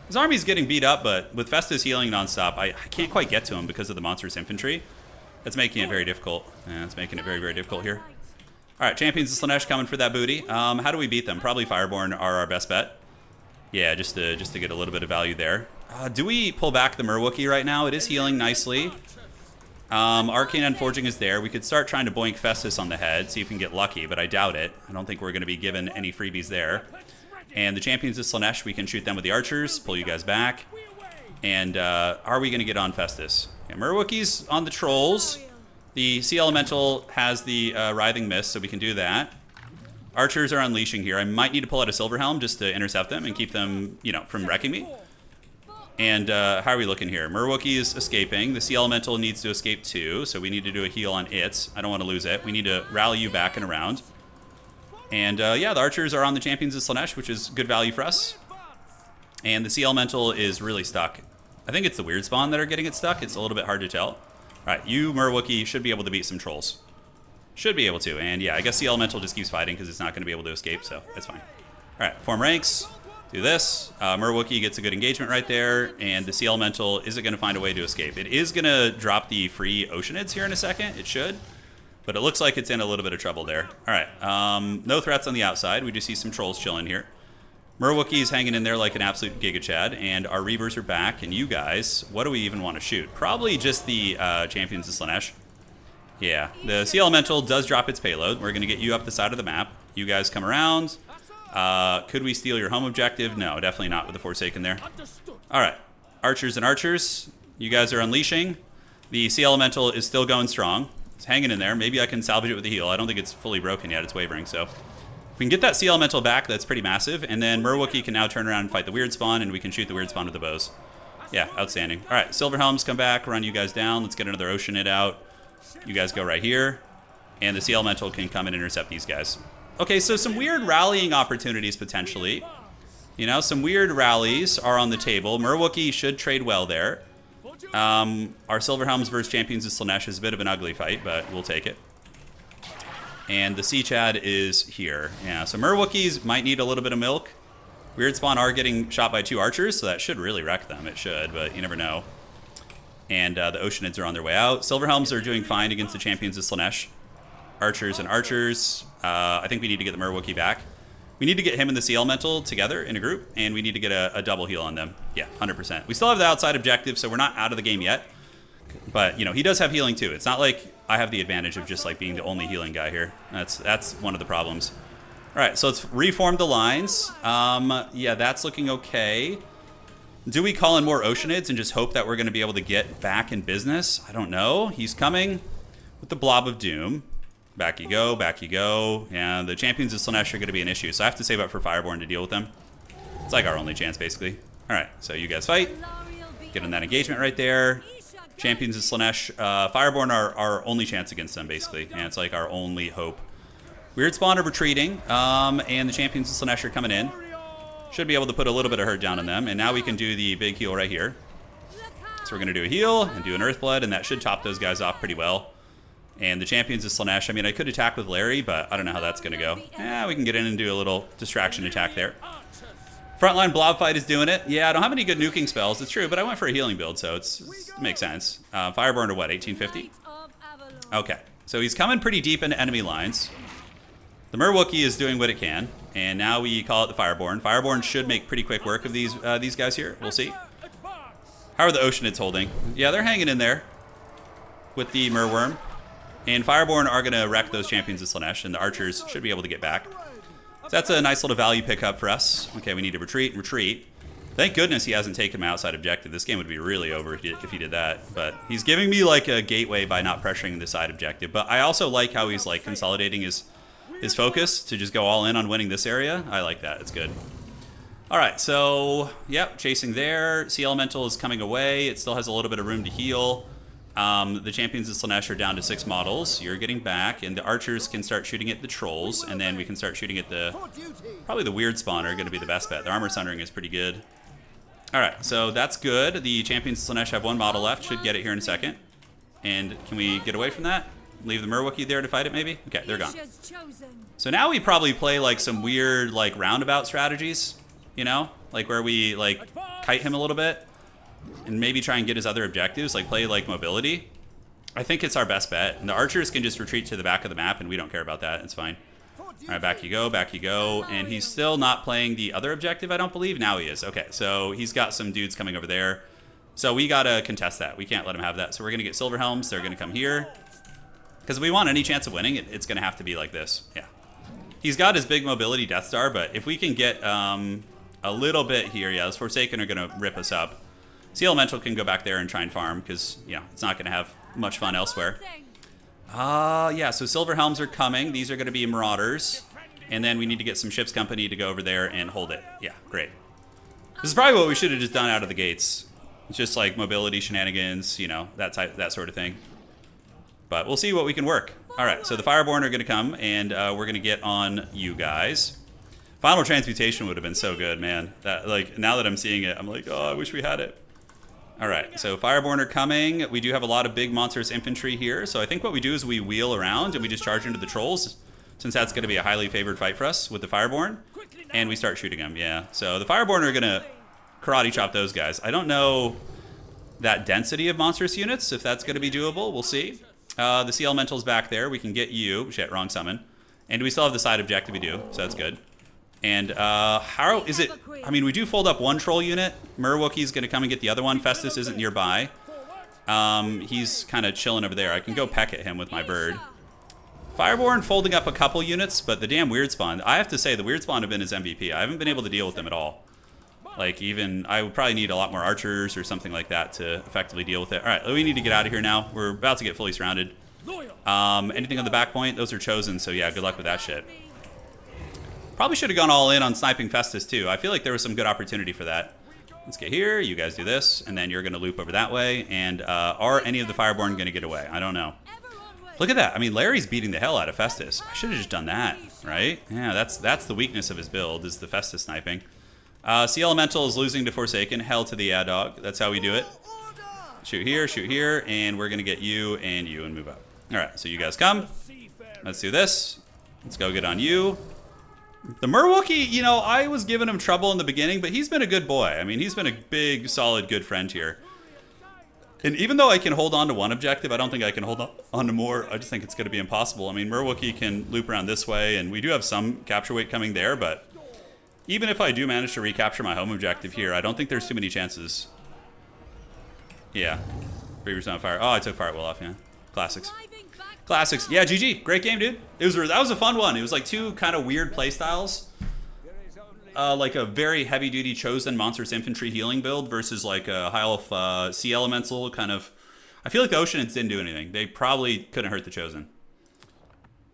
His army's getting beat up, but with Festus healing nonstop, I can't quite get to him because of the monstrous infantry. That's making it very difficult. Yeah, it's making it very, very difficult here. All right, Champions of Slanesh coming for that booty. How do we beat them? Probably Fireborn are our best bet. Yeah, just to get a little bit of value there. Do we pull back the Merwookie right now? It is healing nicely. Arcane Unforging is there. We could start trying to boink Festus on the head, see if we can get lucky, but I doubt it. I don't think we're going to be given any freebies there. And the Champions of Slanesh, we can shoot them with the archers, pull you guys back. And are we going to get on Festus? Yeah, Merwookie's on the trolls. The Sea Elemental has the Writhing Mist, so we can do that. Archers are unleashing here. I might need to pull out a Silverhelm just to intercept them and keep them, you know, from wrecking me. And how are we looking here? Merwookie is escaping. The Sea Elemental needs to escape too, so we need to do a heal on it. I don't want to lose it. We need to rally you back and around. And yeah, the archers are on the Champions of Slanesh, which is good value for us. And the Sea Elemental is really stuck. I think it's the weird spawn that are getting it stuck. It's a little bit hard to tell. All right, you, Merwookie, should be able to beat some trolls. Should be able to. And yeah, I guess the Elemental just keeps fighting because it's not going to be able to escape, so that's fine. All right, form ranks. Do this. Merwookie gets a good engagement right there, and the Sea Elemental isn't going to find a way to escape. It is going to drop the free Oceanids here in a second. It should. But it looks like it's in a little bit of trouble there. All right. No threats on the outside. We just see some trolls chilling here. Merwookie's hanging in there like an absolute Giga Chad, and our Reavers are back. And you guys, what do we even want to shoot? Probably just the Champions of Slanesh. Yeah, the Sea Elemental does drop its payload. We're going to get you up the side of the map. You guys come around. Could we steal your home objective? No, definitely not with the Forsaken there. All right, archers and archers. You guys are unleashing. The Sea Elemental is still going strong. It's hanging in there. Maybe I can salvage it with a heal. I don't think it's fully broken yet. It's wavering, so... If we can get that Sea Elemental back, that's pretty massive. And then Merwookie can now turn around and fight the Weird Spawn, and we can shoot the Weird Spawn with the bows. Yeah, outstanding. All right, Silverhelms come back, run you guys down. Let's get another Oceanid out. You guys go right here. And the Sea Elemental can come and intercept these guys. Okay, so some weird rallying opportunities, potentially. You know, some weird rallies are on the table. Merwookie should trade well there. Our Silverhelms versus Champions of Slanesh is a bit of an ugly fight, but we'll take it. And the Sea Chad is here. Yeah, so Merwookies might need a little bit of milk. Weird Spawn are getting shot by 2 archers, so that should really wreck them. It should, but you never know. And the Oceanids are on their way out. Silverhelms are doing fine against the Champions of Slanesh. Archers and archers. I think we need to get the Merwookie back. We need to get him and the Sea Elemental together in a group, and we need to get a double heal on them. Yeah, 100%. We still have the outside objective, so we're not out of the game yet. But, you know, he does have healing too. It's not like I have the advantage of just, like, being the only healing guy here. That's one of the problems. All right, so let's reform the lines. Yeah, that's looking okay. Do we call in more Oceanids and just hope that we're going to be able to get back in business? I don't know. He's coming with the Blob of Doom. Back you go, back you go. Yeah, the Champions of Slanesh are going to be an issue, so I have to save up for Fireborn to deal with them. It's like our only chance, basically. All right, so you guys fight. Get in that engagement right there. Champions of Slanesh. Fireborn are our only chance against them, basically. And it's like our only hope. Weird Spawn are retreating, and the Champions of Slanesh are coming in. Should be able to put a little bit of hurt down on them, and now we can do the big heal right here. So we're going to do a heal and do an Earthblood, and that should top those guys off pretty well. And the Champions of Slanesh, I mean, I could attack with Larry, but I don't know how that's going to go. Yeah, we can get in and do a little distraction attack there. Frontline Blob Fight is doing it. Yeah, I don't have any good nuking spells, it's true, but I went for a healing build, so it makes sense. Fireburn to what, 1850? Okay, so he's coming pretty deep into enemy lines. The Merwookie is doing what it can, and now we call it the Fireborn. Fireborn should make pretty quick work of these guys here. We'll see. How are the Oceanids holding? Yeah, they're hanging in there with the Merworm. And Fireborn are going to wreck those Champions of Slanesh, and the Archers should be able to get back. So that's a nice little value pickup for us. Okay, we need to retreat and retreat. Thank goodness he hasn't taken my outside objective. This game would be really over if he did that. But he's giving me like a gateway by not pressuring the side objective. But I also like how he's like consolidating his focus to just go all in on winning this area. I like that. It's good. All right, so, yep, chasing there. Sea Elemental is coming away. It still has a little bit of room to heal. The Champions of Slanesh are down to 6 models. You're getting back, and the Archers can start shooting at the Trolls, and then we can start shooting at the... Probably the Weird Spawn are going to be the best bet. The Armor Sundering is pretty good. All right, so that's good. The Champions of Slanesh have 1 model left. Should get it here in a second. And can we get away from that? Leave the Merwookie there to fight it, maybe? Okay, they're gone. So now we probably play, like, some weird, like, roundabout strategies, you know? Like, where we, like, kite him a little bit. And maybe try and get his other objectives, like play like mobility. I think it's our best bet. And the archers can just retreat to the back of the map, and we don't care about that. It's fine. All right, back you go, back you go. And he's still not playing the other objective, I don't believe. Now he is. Okay, so he's got some dudes coming over there. So we got to contest that. We can't let him have that. So we're going to get silver helms. They're going to come here. Because if we want any chance of winning, it's going to have to be like this. Yeah. He's got his big mobility Death Star, but if we can get a little bit here, yeah, those Forsaken are going to rip us up. Sea Elemental can go back there and try and farm because, you know, it's not going to have much fun elsewhere. Yeah, so Silver Helms are coming. These are going to be Marauders. And then we need to get some Ships Company to go over there and hold it. Yeah, great. This is probably what we should have just done out of the gates. It's just like mobility shenanigans, you know, that sort of thing. But we'll see what we can work. All right, so the Fireborn are going to come, and we're going to get on you guys. Final Transmutation would have been so good, man. That, like, now that I'm seeing it, I'm like, oh, I wish we had it. All right, so Fireborn are coming. We do have a lot of big monstrous infantry here, so I think what we do is we wheel around and we just charge into the trolls, since that's going to be a highly favored fight for us with the Fireborn, and we start shooting them, yeah. So the Fireborn are going to karate chop those guys. I don't know that density of monstrous units, if that's going to be doable. We'll see. The Sea Elemental's back there. We can get you. Shit, wrong summon. And we still have the side objective we do, so that's good. And how is it? I mean, we do fold up one troll unit. Murwookie's going to come and get the other one. Festus isn't nearby. He's kind of chilling over there. I can go peck at him with my bird. Fireborn folding up a couple units, but the damn Weird Spawn. I have to say, the Weird Spawn have been his MVP. I haven't been able to deal with them at all. Like, even, I would probably need a lot more archers or something like that to effectively deal with it. All right, we need to get out of here now. We're about to get fully surrounded. Anything on the back point? Those are chosen, so yeah, good luck with that shit. Probably should have gone all in on sniping Festus, too. I feel like there was some good opportunity for that. Let's get here. You guys do this, and then you're going to loop over that way. And are any of the Fireborn going to get away? I don't know. Look at that. I mean, Larry's beating the hell out of Festus. I should have just done that, right? Yeah, that's the weakness of his build, is the Festus sniping. Sea Elemental is losing to Forsaken. Hell to the Ad-Dog. That's how we do it. Shoot here, and we're going to get you and move up. All right, so you guys come. Let's do this. Let's go get on you. The Murwookie, you know, I was giving him trouble in the beginning, but he's been a good boy. I mean, he's been a big, solid, good friend here. And even though I can hold on to one objective, I don't think I can hold on to more. I just think it's going to be impossible. I mean, Murwookie can loop around this way, and we do have some capture weight coming there, but even if I do manage to recapture my home objective here, I don't think there's too many chances. Yeah. Reaver's on fire. Oh, I took Fire at Will off, yeah. Classics. Classics. Yeah, GG. Great game, dude. That was a fun one. It was like two kind of weird play styles. Like a very heavy-duty chosen monstrous infantry healing build versus like a high elf sea elemental kind of. I feel like the Oceanids didn't do anything. They probably couldn't hurt the chosen.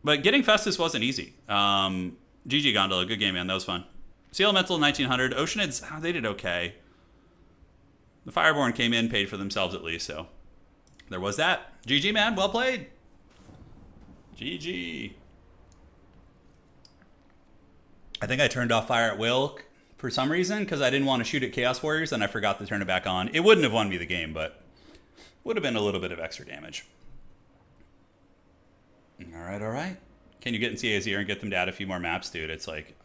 But getting Festus wasn't easy. GG Gondola. Good game, man. That was fun. Sea Elemental 1900. Oceanids, oh, they did okay. The Fireborn came in, paid for themselves at least, so there was that. GG, man. Well played. GG. I think I turned off Fire at Will for some reason because I didn't want to shoot at Chaos Warriors and I forgot to turn it back on. It wouldn't have won me the game, but would have been a little bit of extra damage. All right, all right. Can you get in CA's ear and get them to add a few more maps, dude? It's like,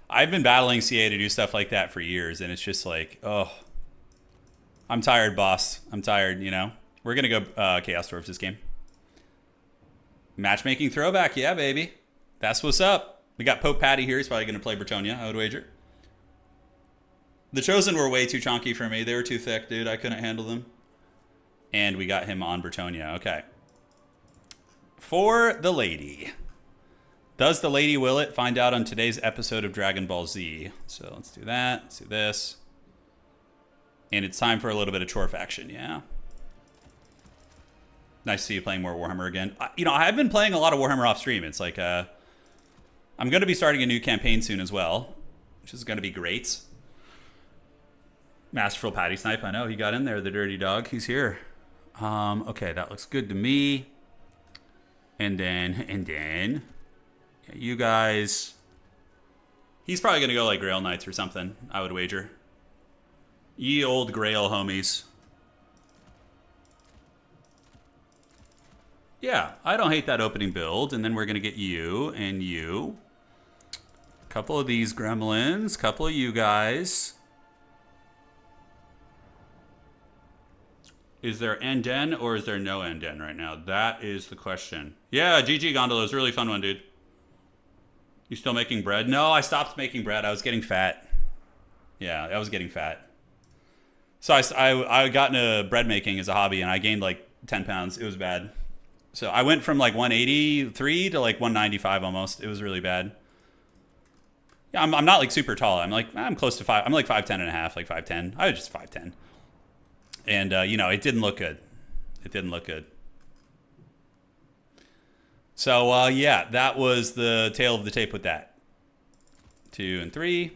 I've been battling CA to do stuff like that for years, and it's just like, oh, I'm tired, boss. I'm tired, you know? We're going to go Chaos Dwarfs this game. Matchmaking throwback, yeah, baby. That's what's up. We got Pope Patty here. He's probably going to play Bretonia, I would wager. The Chosen were way too chunky for me. They were too thick, dude. I couldn't handle them. And we got him on Bretonia. Okay. For the lady. Does the lady will it? Find out on today's episode of Dragon Ball Z. So let's do that. Let's do this. And it's time for a little bit of chore faction, yeah. Nice to see you playing more Warhammer again. You know, I've been playing a lot of Warhammer off stream. It's like, I'm going to be starting a new campaign soon as well, which is going to be great. Masterful Patty Snipe, I know. He got in there, the dirty dog. He's here. Okay, that looks good to me. And then, yeah, you guys. He's probably going to go like Grail Knights or something, I would wager. Ye old Grail homies. Yeah, I don't hate that opening build. And then we're going to get you and you. A couple of these gremlins. A couple of you guys. Is there Enden or is there no Enden right now? That is the question. Yeah, GG Gondola is a really fun one, dude. You still making bread? No, I stopped making bread. I was getting fat. Yeah, I was getting fat. So I got into bread making as a hobby, and I gained like 10 pounds. It was bad. So I went from like 183 to like 195 almost. It was really bad. Yeah, I'm not like super tall. I'm close to 5. I'm like 5'10 and a half, like 5'10. I was just 5'10. And, you know, it didn't look good. It didn't look good. So, yeah, that was the tail of the tape with that. 2 and 3.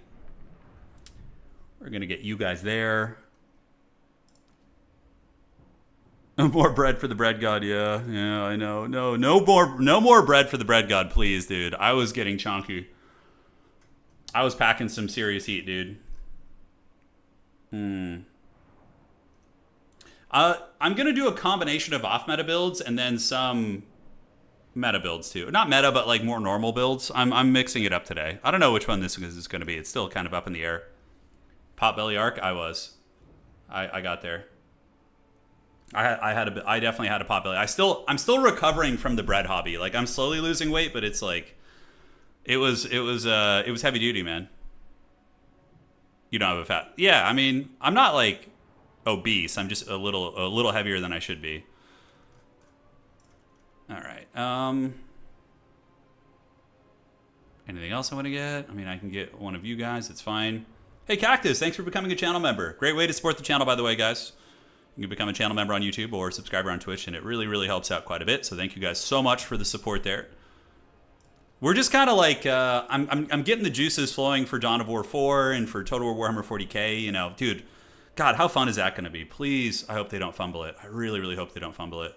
We're going to get you guys there. More bread for the bread god, yeah. Yeah, I know. No more bread for the bread god, please, dude. I was getting chonky. I was packing some serious heat, dude. I'm going to do a combination of off-meta builds and then some meta builds, too. Not meta, but like more normal builds. I'm mixing it up today. I don't know which one this is going to be. It's still kind of up in the air. Potbelly Arc? I was. I got there. I definitely had a potbelly. I'm still recovering from the bread hobby. Like, I'm slowly losing weight, but it's like it was heavy duty, man. You don't have a fat. Yeah, I mean, I'm not like obese. I'm just a little heavier than I should be. All right. Anything else I want to get? I mean, I can get one of you guys. It's fine. Hey, Cactus, thanks for becoming a channel member. Great way to support the channel, by the way, guys. You can become a channel member on YouTube or a subscriber on Twitch, and it really, really helps out quite a bit. So thank you guys so much for the support there. We're just kind of like, I'm getting the juices flowing for Dawn of War 4 and for Total War Warhammer 40k. You know, dude, God, how fun is that going to be? Please, I hope they don't fumble it. I really, really hope they don't fumble it.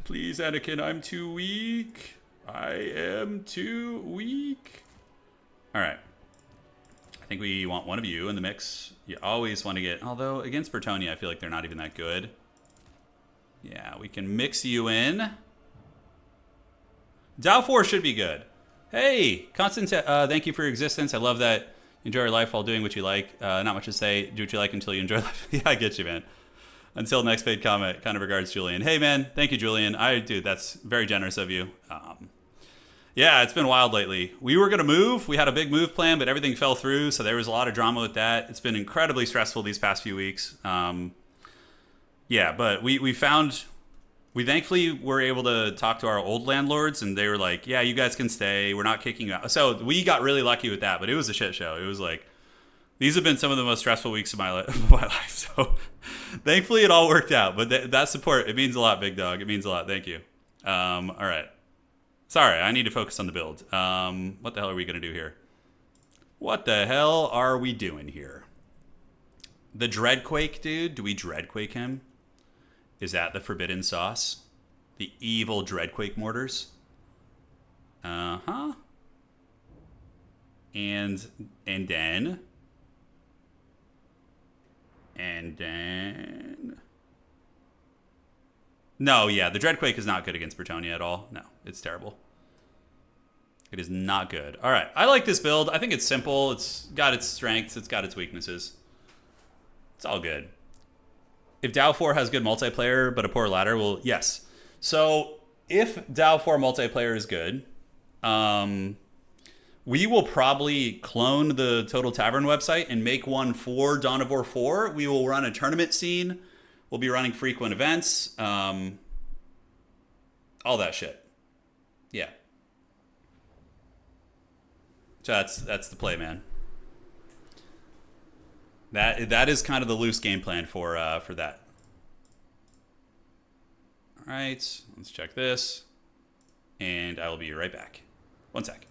Please, Anakin, I'm too weak. I am too weak. All right. I think we want one of you in the mix. You always want to get... Although, against Bretonnia, I feel like they're not even that good. Yeah, we can mix you in. Dow 4 should be good. Hey, Constant, thank you for your existence. I love that you enjoy your life while doing what you like. Not much to say. Do what you like until you enjoy life. Yeah, I get you, man. Until next paid comment. Kind of regards, Julian. Hey, man. Thank you, Julian. Dude, that's very generous of you. Yeah, it's been wild lately. We were going to move. We had a big move plan, but everything fell through, so there was a lot of drama with that. It's been incredibly stressful these past few weeks. Yeah, but we thankfully were able to talk to our old landlords, and they were like, yeah, you guys can stay. We're not kicking you out. So we got really lucky with that, but it was a shit show. It was like, these have been some of the most stressful weeks of my life. So thankfully it all worked out. But that support, it means a lot, big dog. It means a lot. Thank you. All right. Sorry, I need to focus on the build. What the hell are we going to do here? What the hell are we doing here? The Dreadquake, dude? Do we Dreadquake him? Is that the forbidden sauce? The evil Dreadquake mortars? Uh-huh. And then... No, yeah, the Dreadquake is not good against Bretonnia at all. No, it's terrible. It is not good. All right, I like this build. I think it's simple. It's got its strengths. It's got its weaknesses. It's all good. If Dow 4 has good multiplayer but a poor ladder, well, yes. So if Dow 4 multiplayer is good, we will probably clone the Total Tavern website and make one for Dawn of War 4. We will run a tournament scene. We'll be running frequent events. All that shit. Yeah. So that's the play, man. That is kind of the loose game plan for that. All right, let's check this, and I will be right back. One sec.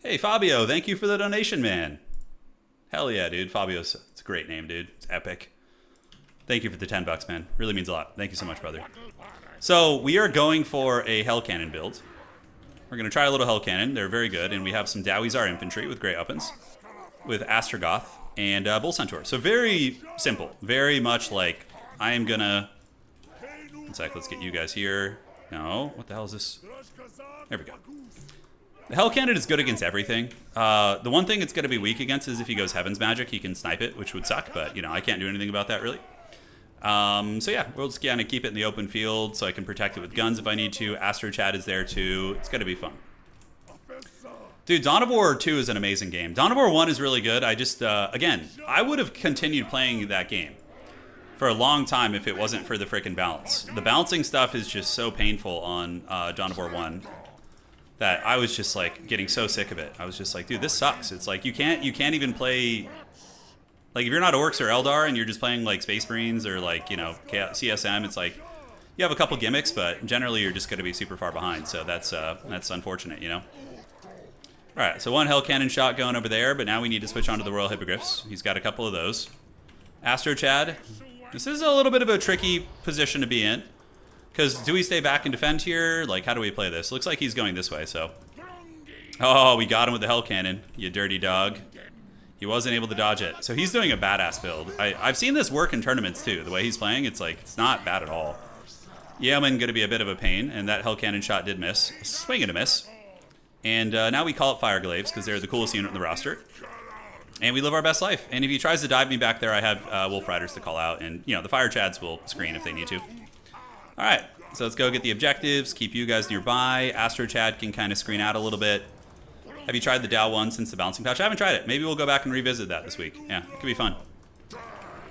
Hey, Fabio, thank you for the donation, man. Hell yeah, dude. Fabio's, it's a great name, dude. It's epic. Thank you for the $10, man. Really means a lot. Thank you so much, brother. So we are going for a Hell Cannon build. We're going to try a little Hell Cannon. They're very good, and we have some Dowie Czar infantry with great uppins, with Astrogoth. and Bull Centaur. So very simple. Very much like I am gonna... One sec, let's get you guys here. No, what the hell is this? There we go. The Hell Cannon is good against everything. The one thing it's going to be weak against is if he goes Heaven's Magic, he can snipe it, which would suck, but, you know, I can't do anything about that, really. So yeah, we'll just kind of keep it in the open field so I can protect it with guns if I need to. Astro Chad is there, too. It's going to be fun. Dude, Dawn of War 2 is an amazing game. Dawn of War 1 is really good. I just, again, I would have continued playing that game for a long time if it wasn't for the freaking balance. The balancing stuff is just so painful on Dawn of War 1. That I was just like getting so sick of it. I was just like, dude, this sucks. It's like you can't even play, like if you're not Orcs or Eldar and you're just playing like Space Marines or like, you know, CSM, it's like you have a couple gimmicks, but generally you're just going to be super far behind. So that's unfortunate, you know. All right, so one Hell Cannon shot going over there, but now we need to switch on to the Royal Hippogriffs. He's got a couple of those. Astro Chad. This is a little bit of a tricky position to be in. Because do we stay back and defend here? Like, how do we play this? Looks like he's going this way, so. Oh, we got him with the Hell Cannon, you dirty dog. He wasn't able to dodge it. So he's doing a badass build. I've seen this work in tournaments, too. The way he's playing, it's like, it's not bad at all. Yeoman going to be a bit of a pain, and that Hell Cannon shot did miss. A swing and a miss. And now we call it Fire Glaives, because they're the coolest unit in the roster. And we live our best life. And if he tries to dive me back there, I have Wolf Riders to call out. And, you know, the Fire Chads will screen if they need to. All right, so let's go get the objectives, keep you guys nearby. Astro Chad can kind of screen out a little bit. Have you tried the Dow one since the bouncing pouch? I haven't tried it. Maybe we'll go back and revisit that this week. Yeah, it could be fun.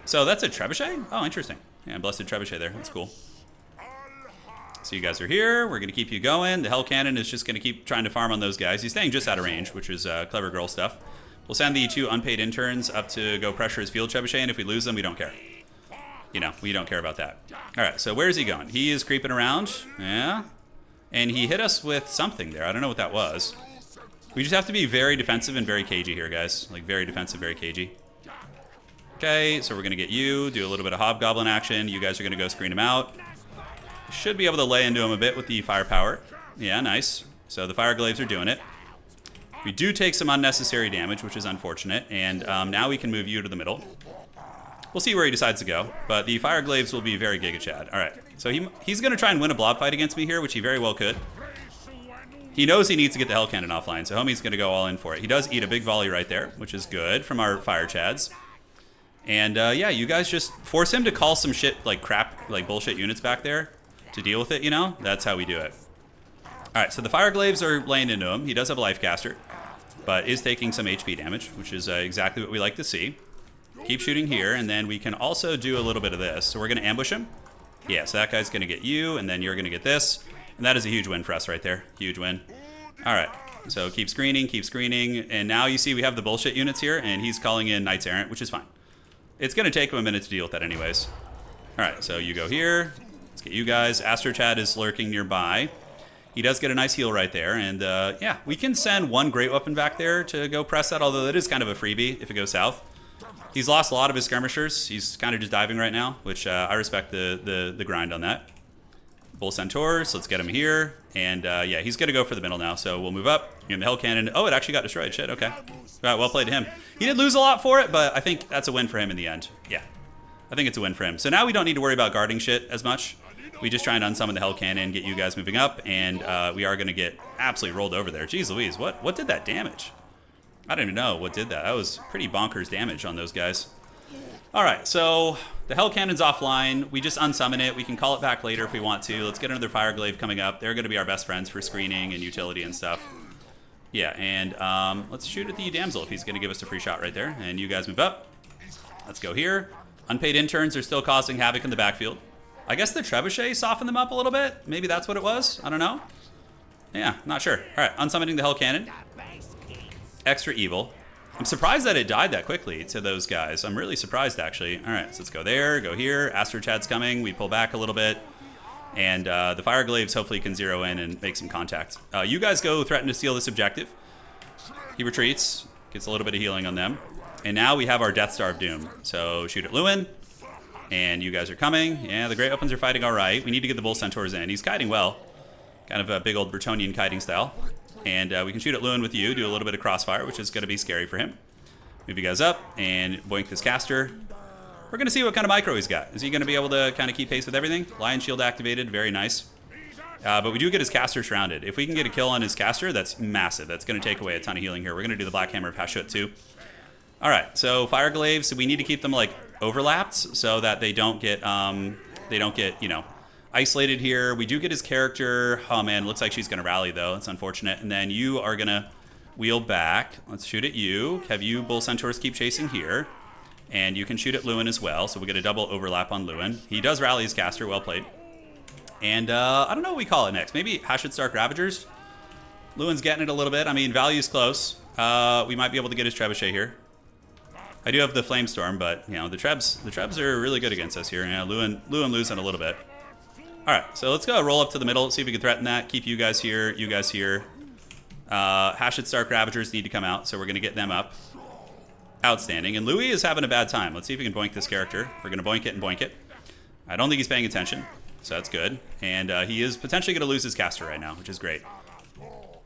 So that's a Trebuchet? Oh, interesting. Yeah, Blessed Trebuchet there. That's cool. So you guys are here. We're going to keep you going. The Hell Cannon is just going to keep trying to farm on those guys. He's staying just out of range, which is clever girl stuff. We'll send the 2 unpaid interns up to go pressure his field Trebuchet, and if we lose them, we don't care. You know, we don't care about that. All right, so where's he going? He is creeping around. Yeah. And he hit us with something there. I don't know what that was. We just have to be very defensive and very cagey here, guys. Like, very defensive, very cagey. Okay, so we're going to get you, do a little bit of Hobgoblin action. You guys are going to go screen him out. Should be able to lay into him a bit with the firepower. Yeah, nice. So the Fire Glaives are doing it. We do take some unnecessary damage, which is unfortunate. And now we can move you to the middle. We'll see where he decides to go, but the Fire Glaives will be very Giga Chad. All right, so he's going to try and win a blob fight against me here, which he very well could. He knows he needs to get the Hell Cannon offline, so homie's going to go all in for it. He does eat a big volley right there, which is good from our Fire Chads. And yeah, you guys just force him to call some shit like crap, like bullshit units back there to deal with it, you know? That's how we do it. All right, so the Fire Glaives are laying into him. He does have a Life Caster, but is taking some HP damage, which is exactly what we like to see. Keep shooting here, and then we can also do a little bit of this. So we're going to ambush him. Yeah, so that guy's going to get you, and then you're going to get this. And that is a huge win for us right there. Huge win. All right, so keep screening, and now you see we have the bullshit units here, and he's calling in Knights Errant, which is fine. It's going to take him a minute to deal with that anyways. All right, so you go here. Let's get you guys. Astro Chad is lurking nearby. He does get a nice heal right there, and yeah, we can send one Great Weapon back there to go press that, although that is kind of a freebie if it goes south. He's lost a lot of his skirmishers. He's kind of just diving right now, which I respect the grind on that. Bull Centaurs, let's get him here. And yeah, he's going to go for the middle now, so we'll move up. And the Hell Cannon, oh, it actually got destroyed. Shit, okay. All right, well played to him. He did lose a lot for it, but I think that's a win for him in the end. Yeah, I think it's a win for him. So now we don't need to worry about guarding shit as much. We just try and unsummon the Hell Cannon, get you guys moving up, and we are going to get absolutely rolled over there. Jeez Louise, what did that damage? I don't even know what did that. That was pretty bonkers damage on those guys. All right, so the Hell Cannon's offline. We just unsummon it. We can call it back later if we want to. Let's get another Fire Glaive coming up. They're going to be our best friends for screening and utility and stuff. Yeah, and let's shoot at the Damsel if he's going to give us a free shot right there. And you guys move up. Let's go here. Unpaid interns are still causing havoc in the backfield. I guess the Trebuchet softened them up a little bit. Maybe that's what it was. I don't know. Yeah, not sure. All right, unsummoning the Hell Cannon. Extra evil. I'm surprised that it died that quickly to those guys. I'm really surprised, actually. All right, so let's go there, go here. Astro Chad's coming. We pull back a little bit. And the Fire Glaives hopefully can zero in and make some contact. You guys go threaten to steal this objective. He retreats. Gets a little bit of healing on them. And now we have our Death Star of Doom. So shoot at Lewin. And you guys are coming. Yeah, the Great Weapons are fighting all right. We need to get the Bull Centaurs in. He's kiting well. Kind of a big old Bretonian kiting style. And we can shoot at Lewin with you, do a little bit of crossfire, which is going to be scary for him. Move you guys up and boink this caster. We're going to see what kind of micro he's got. Is he going to be able to kind of keep pace with everything? Lion Shield activated. Very nice. But we do get his caster surrounded. If we can get a kill on his caster, that's massive. That's going to take away a ton of healing here. We're going to do the Black Hammer of Hashut too. All right, so Fire Glaives, we need to keep them like overlapped so that they don't get, you know, isolated here. We do get his character. Oh man, looks like she's going to rally though. That's unfortunate. And then you are going to wheel back. Let's shoot at you. Have you Bull Centaurs keep chasing here. And you can shoot at Lewin as well. So we get a double overlap on Lewin. He does rally his caster. Well played. And I don't know what we call it next. Maybe Hashut Stark Ravagers. Lewin's getting it a little bit. I mean, value's close. We might be able to get his Trebuchet here. I do have the Flamestorm, but you know the Trebs are really good against us here. Yeah, Lewin losing a little bit. All right, so let's go roll up to the middle. See if we can threaten that. Keep you guys here. You guys here. Hashut Stark Ravagers need to come out, so we're gonna get them up. Outstanding. And Louis is having a bad time. Let's see if we can boink this character. We're gonna boink it and boink it. I don't think he's paying attention, so that's good. And he is potentially gonna lose his caster right now, which is great.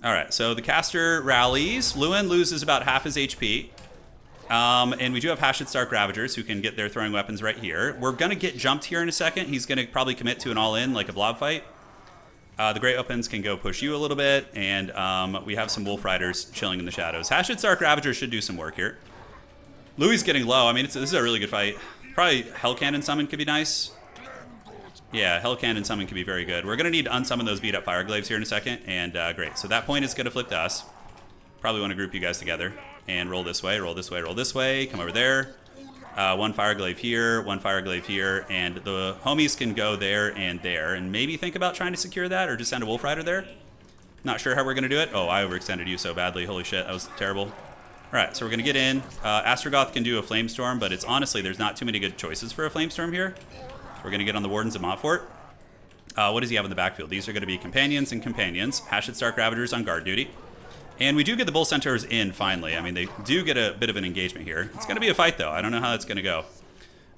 All right, so the caster rallies. Lewin loses about half his HP. And we do have Hashut Stark Ravagers who can get their throwing weapons right here. We're going to get jumped here in a second. He's going to probably commit to an all-in, like a blob fight. The Great Weapons can go push you a little bit, and we have some Wolf Riders chilling in the shadows. Hashut Stark Ravagers should do some work here. Louis getting low. I mean, this is a really good fight. Probably Hell Cannon Summon could be nice. Yeah, Hell Cannon Summon could be very good. We're going to need to unsummon those beat-up Fire Glaives here in a second, and great. So that point is going to flip to us. Probably want to group you guys together. And roll this way, roll this way, roll this way. Come over there. One Fire Glaive here, one Fire Glaive here. And the homies can go there and there. And maybe think about trying to secure that or just send a Wolf Rider there. Not sure how we're going to do it. Oh, I overextended you so badly. Holy shit, that was terrible. All right, so we're going to get in. Astrogoth can do a Flamestorm, but it's honestly, there's not too many good choices for a Flamestorm here. We're going to get on the Wardens of Montfort. What does he have in the backfield? These are going to be Companions and Companions. Hashut Stark Ravagers on guard duty. And we do get the Bull Centaurs in, finally. I mean, they do get a bit of an engagement here. It's going to be a fight, though. I don't know how that's going to go.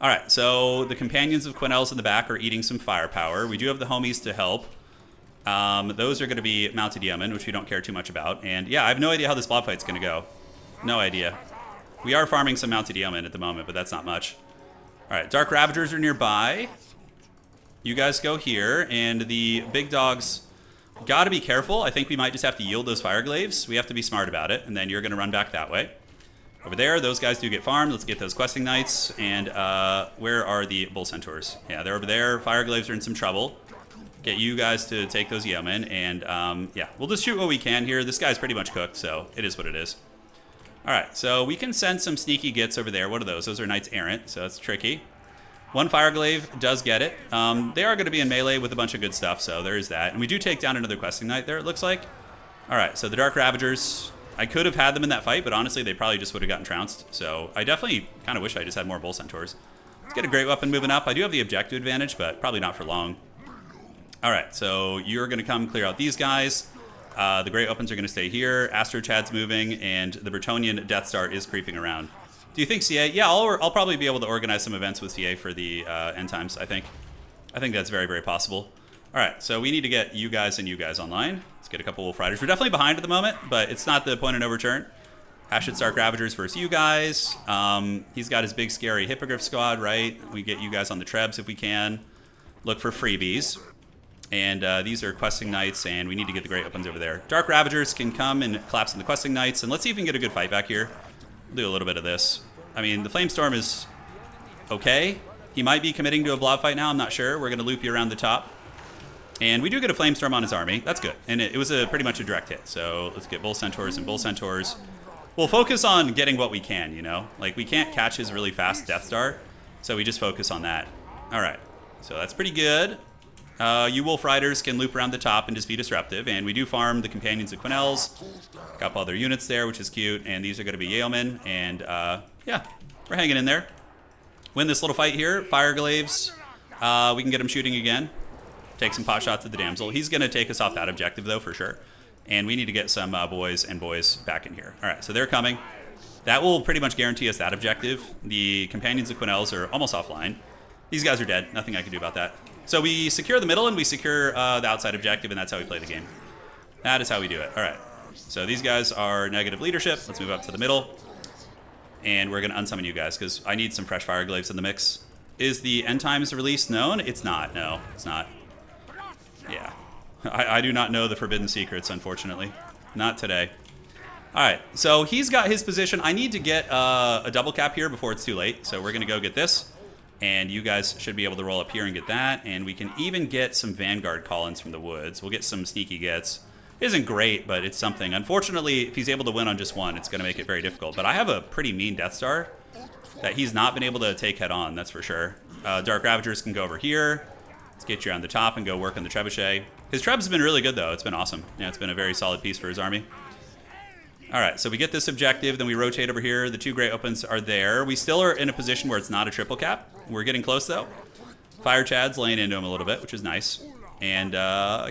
All right, so the Companions of Quinel's in the back are eating some firepower. We do have the homies to help. Those are going to be Mounted Yeomen, which we don't care too much about. And, yeah, I have no idea how this blob fight's going to go. No idea. We are farming some Mounted Yeomen at the moment, but that's not much. All right, Dark Ravagers are nearby. You guys go here, and the big dogs... Gotta be careful. I think we might just have to yield those Fire Glaives. We have to be smart about it, and then you're going to run back that way. Over there, those guys do get farmed. Let's get those Questing Knights. And where are the Bull Centaurs? Yeah, they're over there. Fire Glaives are in some trouble. Get you guys to take those Yeomen, and yeah, we'll just shoot what we can here. This guy's pretty much cooked, so it is what it is. All right, so we can send some sneaky gits over there. What are those? Those are Knights Errant, so that's tricky. One Fire Glaive does get it. They are going to be in melee with a bunch of good stuff, so there is that. And we do take down another Questing Knight there, it looks like. All right, so the Dark Ravagers, I could have had them in that fight, but honestly, they probably just would have gotten trounced. So I definitely kind of wish I just had more Bull Centaurs. Let's get a Great Weapon moving up. I do have the objective advantage, but probably not for long. All right, so you're going to come clear out these guys. The Great Weapons are going to stay here. Astro Chad's moving, and the Bretonnian Death Star is creeping around. Do you think CA? Yeah, I'll probably be able to organize some events with CA for the end times, I think. I think that's very, very possible. All right, so we need to get you guys and you guys online. Let's get a couple Wolf Riders. We're definitely behind at the moment, but it's not the point of no return. Hashut Stark Ravagers versus you guys. He's got his big, scary Hippogriff squad, right? We get you guys on the Trebs if we can. Look for freebies. And these are Questing Knights, and we need to get the Great Weapons over there. Dark Ravagers can come and collapse in the Questing Knights, and let's see if we can get a good fight back here. We'll do a little bit of this. I mean, the Flamestorm is okay. He might be committing to a blob fight now. I'm not sure. We're going to loop you around the top. And we do get a Flamestorm on his army. That's good. And it was pretty much a direct hit. So let's get Bull Centaurs and Bull Centaurs. We'll focus on getting what we can, you know? Like, we can't catch his really fast Death Star. So we just focus on that. All right. So that's pretty good. You Wolf Riders can loop around the top and just be disruptive. And we do farm the Companions of Quinel's. Got all their units there, which is cute. And these are going to be Yeomen. And, yeah, we're hanging in there. Win this little fight here. Fire Glaives. We can get him shooting again. Take some pot shots at the Damsel. He's going to take us off that objective, though, for sure. And we need to get some boys back in here. All right, so they're coming. That will pretty much guarantee us that objective. The Companions of Quinel's are almost offline. These guys are dead. Nothing I can do about that. So we secure the middle and we secure the outside objective, and that's how we play the game. That is how we do it. All right. So these guys are negative leadership. Let's move up to the middle. And we're going to unsummon you guys because I need some fresh Fireglaves in the mix. Is the end times release known? It's not. No, it's not. Yeah. I do not know the forbidden secrets, unfortunately. Not today. Alright, so he's got his position. I need to get a double cap here before it's too late. So we're going to go get this. And you guys should be able to roll up here and get that. And we can even get some Vanguard call-ins from the woods. We'll get some sneaky gets. Isn't great, but it's something. Unfortunately, if he's able to win on just one, it's going to make it very difficult. But I have a pretty mean Death Star that he's not been able to take head on, that's for sure. Dark Ravagers can go over here. Let's get you on the top and go work on the Trebuchet. His Treb's been really good, though. It's been awesome. Yeah, it's been a very solid piece for his army. All right, so we get this objective, then we rotate over here. The 2 Great Opens are there. We still are in a position where it's not a triple cap. We're getting close, though. Fire Chad's laying into him a little bit, which is nice. And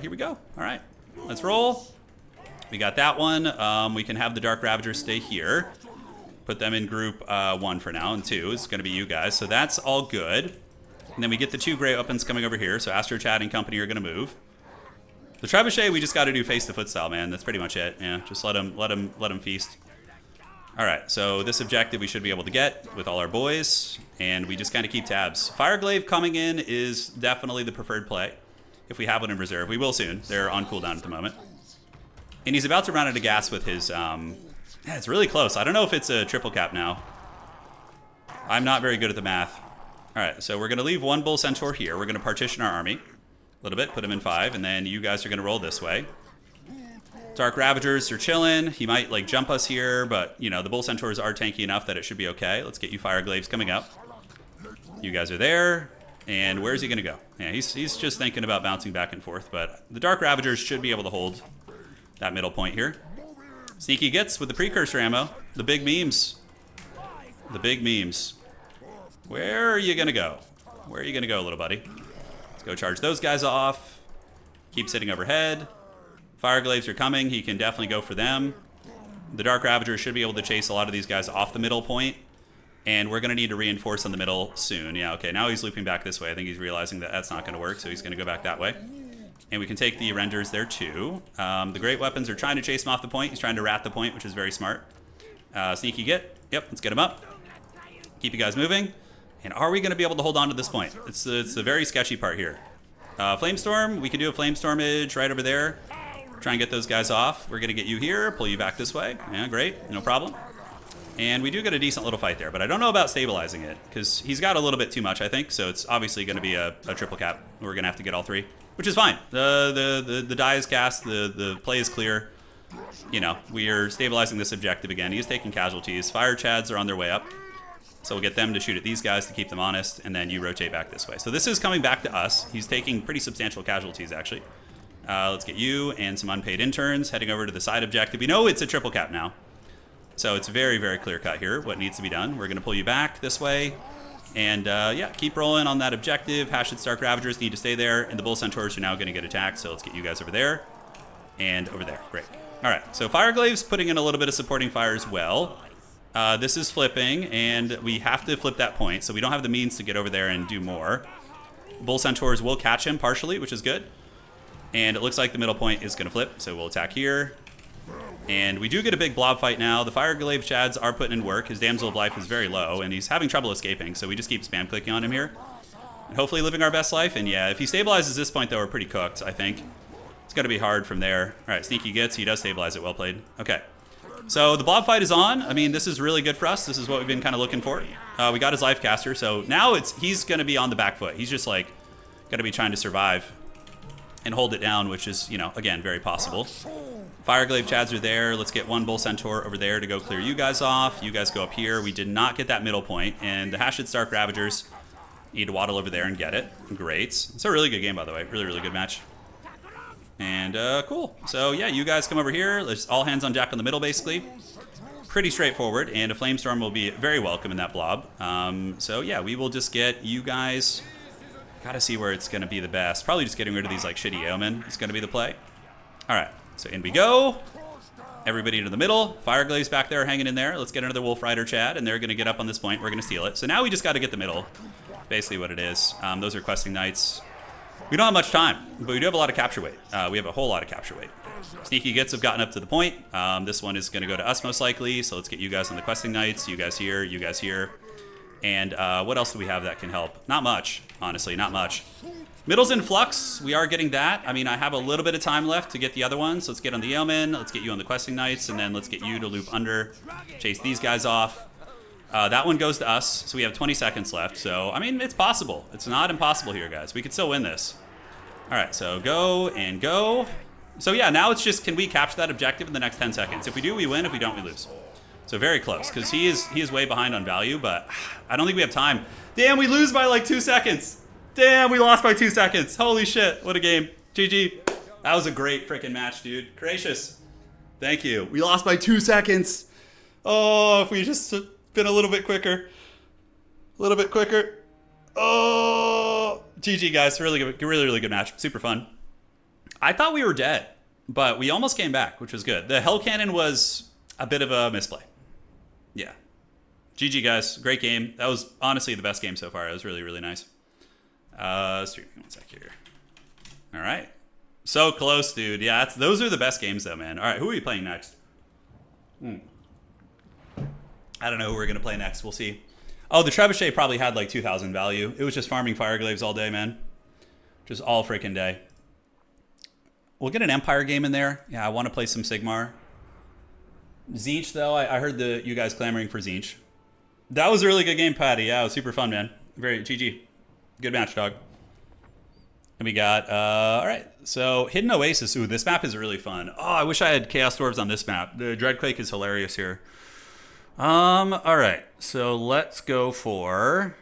here we go. All right, let's roll. We got that one. We can have the Dark Ravagers stay here. Put them in group 1 for now, and 2 is going to be you guys. So that's all good. And then we get the 2 Great Opens coming over here. So Astro Chad and company are going to move. The Trebuchet, we just got to do face-to-foot style, man. That's pretty much it. Yeah, just let him feast. All right, so this objective we should be able to get with all our boys, and we just kind of keep tabs. Fireglaive coming in is definitely the preferred play. If we have one in reserve, we will soon. They're on cooldown at the moment. And he's about to run out of gas with his... yeah, it's really close. I don't know if it's a triple cap now. I'm not very good at the math. All right, so we're going to leave 1 Bull Centaur here. We're going to partition our army a little bit, put him in 5, and then you guys are going to roll this way. Dark Ravagers are chilling. He might, like, jump us here, but, you know, the Bull Centaurs are tanky enough that it should be okay. Let's get you Fireglaves coming up. You guys are there. And where's he going to go? Yeah, he's just thinking about bouncing back and forth, but the Dark Ravagers should be able to hold that middle point here. Sneaky gets with the precursor ammo. The big memes. The big memes. Where are you going to go? Where are you going to go, little buddy? Let's go charge those guys off. Keep sitting overhead. Fireglaves are coming. He can definitely go for them. The Dark Ravagers should be able to chase a lot of these guys off the middle point. And we're going to need to reinforce on the middle soon. Yeah, okay, now he's looping back this way. I think he's realizing that that's not going to work, so he's going to go back that way. And we can take the renders there, too. The Great Weapons are trying to chase him off the point. He's trying to rat the point, which is very smart. Sneaky get. Yep, let's get him up. Keep you guys moving. And are we going to be able to hold on to this point? It's the very sketchy part here. Flamestorm, we can do a Flamestormage right over there. Try and get those guys off. We're going to get you here, pull you back this way. Yeah, great, no problem. And we do get a decent little fight there, but I don't know about stabilizing it, because he's got a little bit too much, I think, so it's obviously going to be a triple cap. We're going to have to get all 3, which is fine. The die is cast, the play is clear. You know, we are stabilizing this objective again. He is taking casualties. Fire Chads are on their way up, so we'll get them to shoot at these guys to keep them honest, and then you rotate back this way. So this is coming back to us. He's taking pretty substantial casualties, actually. Let's get you and some unpaid interns heading over to the side objective. We know it's a triple cap now. So it's very, very clear cut here what needs to be done. We're going to pull you back this way. And yeah, keep rolling on that objective. Hashid Stark Ravagers need to stay there. And the Bull Centaurs are now going to get attacked. So let's get you guys over there and over there. Great. All right. So Fireglave's putting in a little bit of supporting fire as well. This is flipping. And we have to flip that point. So we don't have the means to get over there and do more. Bull Centaurs will catch him partially, which is good. And it looks like the middle point is going to flip. So we'll attack here. And we do get a big blob fight now. The Fireglaive Chads are putting in work. His Damsel of Life is very low, and he's having trouble escaping, so we just keep spam clicking on him here. And hopefully living our best life. And yeah, if he stabilizes this point, though, we're pretty cooked, I think. It's going to be hard from there. All right, Sneaky gets. He does stabilize it. Well played. Okay. So the blob fight is on. I mean, this is really good for us. This is what we've been kind of looking for. We got his life caster, so now he's going to be on the back foot. He's just, like, going to be trying to survive and hold it down, which is, you know, again, very possible. Fireglaive Chads are there. Let's get 1 Bull Centaur over there to go clear you guys off. You guys go up here. We did not get that middle point, and the Hashid Stark Ravagers need to waddle over there and get it. Great. It's a really good game, by the way. Really, really good match. And cool. So yeah, you guys come over here. Let's all hands on deck on the middle, basically. Pretty straightforward, and a Flamestorm will be very welcome in that blob. So yeah, we will just get you guys. Gotta see where it's gonna be the best. Probably just getting rid of these like shitty omen is gonna be the play. All right. So in we go. Everybody to the middle. Fireglaves back there hanging in there. Let's get another Wolf Rider Chad, and they're going to get up on this point. We're going to steal it. So now we just got to get the middle. Basically what it is. Those are questing knights. We don't have much time, but we do have a lot of capture weight. We have a whole lot of capture weight. Sneaky Gits have gotten up to the point. This one is going to go to us most likely, so let's get you guys on the questing nights. You guys here, you guys here. And what else do we have that can help? Not much, honestly, not much. Middle's in flux. We are getting that. I mean, I have a little bit of time left to get the other ones. Let's get on the Yeoman. Let's get you on the questing nights, and then let's get you to loop under, chase these guys off. That one goes to us, so we have 20 seconds left. So, I mean, it's possible. It's not impossible here, guys. We could still win this. All right, so go and go. So, yeah, now it's just, can we capture that objective in the next 10 seconds? If we do, we win. If we don't, we lose. So very close, because he is way behind on value, but I don't think we have time. Damn, we lose by like 2 seconds. Damn, we lost by 2 seconds. Holy shit, what a game. GG. That was a great freaking match, dude. Gracious. Thank you. We lost by 2 seconds. Oh, if we just been a little bit quicker. A little bit quicker. Oh, GG, guys. Really good, really good match. Super fun. I thought we were dead, but we almost came back, which was good. The Hell Cannon was a bit of a misplay. Yeah. GG, guys. Great game. That was honestly the best game so far. It was really, really nice. Streaming 1 sec here. All right. So close, dude. Yeah, those are the best games, though, man. All right, who are we playing next? I don't know who we're going to play next. We'll see. Oh, the Trebuchet probably had like 2,000 value. It was just farming Fireglaves all day, man. Just all freaking day. We'll get an Empire game in there. Yeah, I want to play some Sigmar. Tzeentch, though, I heard you guys clamoring for Tzeentch. That was a really good game, Patty. Yeah, it was super fun, man. Very GG. Good match, dog. And we got, all right. So, Hidden Oasis. Ooh, this map is really fun. Oh, I wish I had Chaos Dwarves on this map. The Dreadquake is hilarious here. All right. So, let's go for...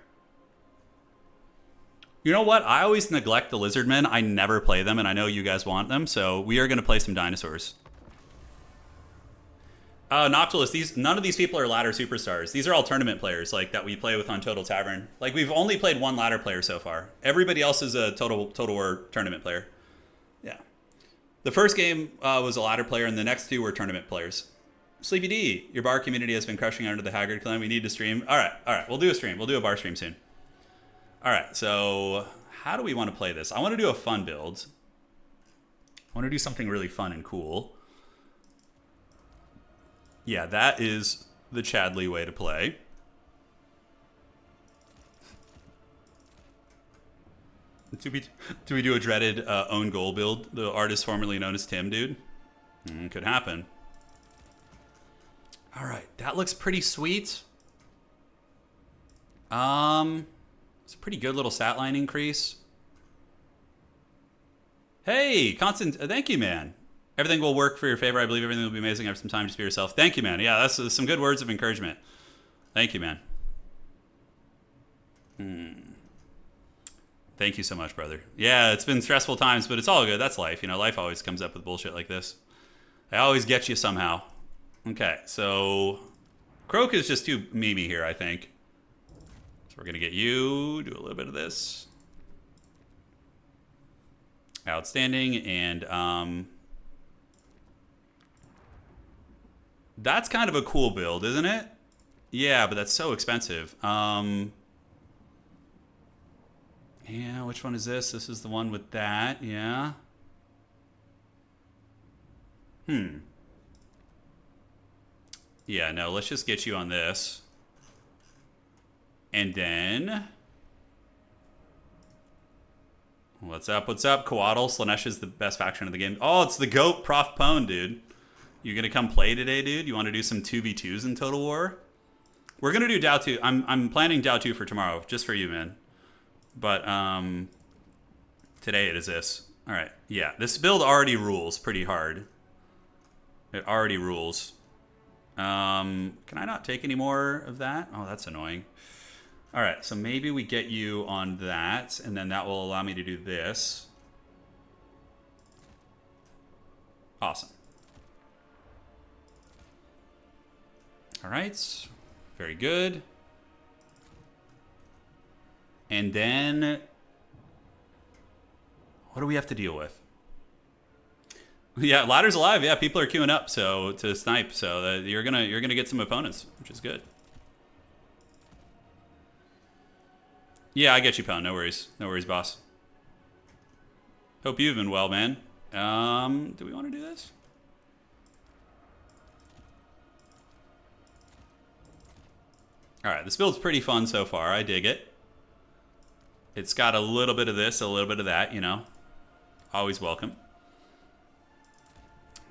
You know what? I always neglect the Lizardmen. I never play them, and I know you guys want them. So, we are going to play some dinosaurs. Noctilus, none of these people are ladder superstars. These are all tournament players like that we play with on Total Tavern. Like, we've only played one ladder player so far. Everybody else is a Total War tournament player. Yeah. The first game was a ladder player, and the next two were tournament players. Sleepy D, your bar community has been crushing under the Haggard clan. We need to stream. All right. We'll do a stream. We'll do a bar stream soon. All right, so how do we want to play this? I want to do a fun build. I want to do something really fun and cool. Yeah, that is the Chadley way to play. Do we do a dreaded own goal build? The artist formerly known as Tim, dude? Could happen. All right, that looks pretty sweet. It's a pretty good little stat line increase. Hey, Constant, thank you, man. Everything will work for your favor. I believe everything will be amazing. Have some time just be yourself. Thank you, man. Yeah, that's some good words of encouragement. Thank you, man. Thank you so much, brother. Yeah, it's been stressful times, but it's all good. That's life. You know, life always comes up with bullshit like this. I always get you somehow. Okay, so Croak is just too memey here, I think. So we're going to get you, do a little bit of this. Outstanding, and that's kind of a cool build, isn't it? Yeah, but that's so expensive. Yeah, which one is this? This is the one with that, yeah. Yeah, no, let's just get you on this. And then... What's up, what's up? Coatl, Slanesh is the best faction of the game. Oh, it's the GOAT Prof Pwn, dude. You gonna come play today, dude? You want to do some 2v2s in Total War? We're gonna do Dow 2. I'm planning Dow 2 for tomorrow, just for you, man. But today it is this. All right, yeah. This build already rules pretty hard. It already rules. Can I not take any more of that? Oh, that's annoying. All right, so maybe we get you on that, and then that will allow me to do this. Awesome. All right, very good. And then, what do we have to deal with? Yeah, ladder's alive. Yeah, people are queuing up so to snipe. So you're gonna get some opponents, which is good. Yeah, I get you, Pound. No worries, boss. Hope you've been well, man. Do we want to do this? All right, this build's pretty fun so far. I dig it. It's got a little bit of this, a little bit of that, you know. Always welcome.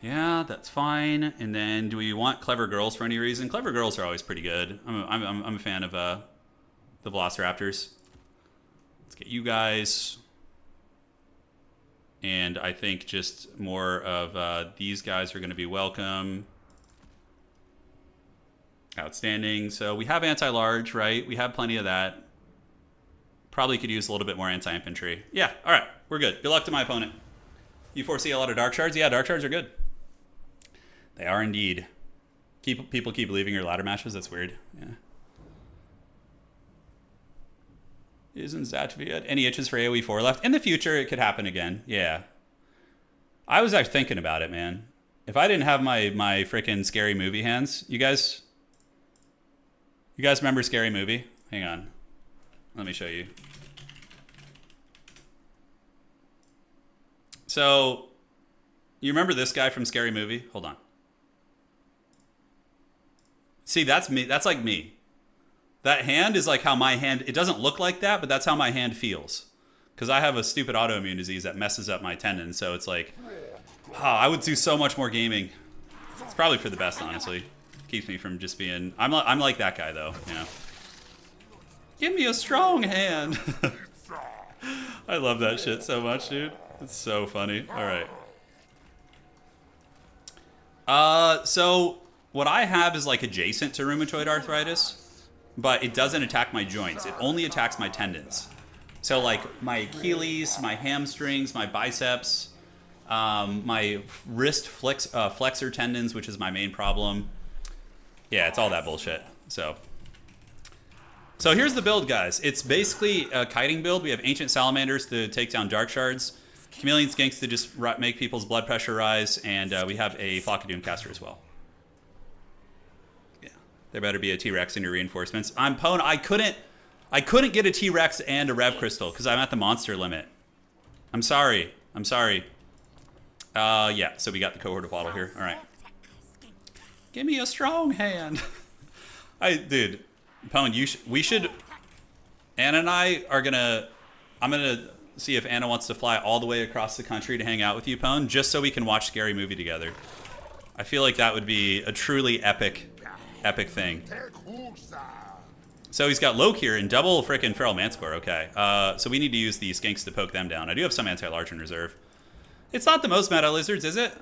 Yeah, that's fine. And then, do we want clever girls for any reason? Clever girls are always pretty good. I'm a fan of the Velociraptors. Let's get you guys. And I think just more of these guys are going to be welcome. Outstanding. So we have anti-large, right? We have plenty of that. Probably could use a little bit more anti-infantry. Yeah, all right. We're good. Good luck to my opponent. You foresee a lot of dark shards? Yeah, dark shards are good. They are indeed. People keep leaving your ladder matches. That's weird. Yeah. Isn't Zatvia any itches for AoE 4 left? In the future, it could happen again. Yeah. I was actually thinking about it, man. If I didn't have my freaking Scary Movie hands, you guys remember Scary Movie? Hang on. Let me show you. So, you remember this guy from Scary Movie? Hold on. See, that's me. That's like me. That hand is like how my hand, it doesn't look like that, but that's how my hand feels. Because I have a stupid autoimmune disease that messes up my tendons, so it's like, I would do so much more gaming. It's probably for the best, honestly. Keeps me from just being, I'm like that guy though, you know. Give me a strong hand. I love that shit so much, dude. It's so funny. All right. So what I have is like adjacent to rheumatoid arthritis, but it doesn't attack my joints. It only attacks my tendons. So like my Achilles, my hamstrings, my biceps, my wrist flexor tendons, which is my main problem. Yeah, it's all that bullshit. So here's the build, guys. It's basically a kiting build. We have Ancient Salamanders to take down Dark Shards, Chameleon Skinks to just make people's blood pressure rise, and we have a Flock of Doomcaster as well. Yeah, there better be a T-Rex in your reinforcements. I'm Pwn. I couldn't get a T-Rex and a Rev Crystal because I'm at the monster limit. I'm sorry. Yeah, so we got the cohort of Waddle here. All right. Give me a strong hand. Dude, Pwn, we should, Anna and I are I'm gonna see if Anna wants to fly all the way across the country to hang out with you, Pwn, just so we can watch Scary Movie together. I feel like that would be a truly epic thing. So he's got Loke here and double frickin' Feral Manticore, okay. So we need to use the Skinks to poke them down. I do have some anti-large in reserve. It's not the most meta lizards, is it?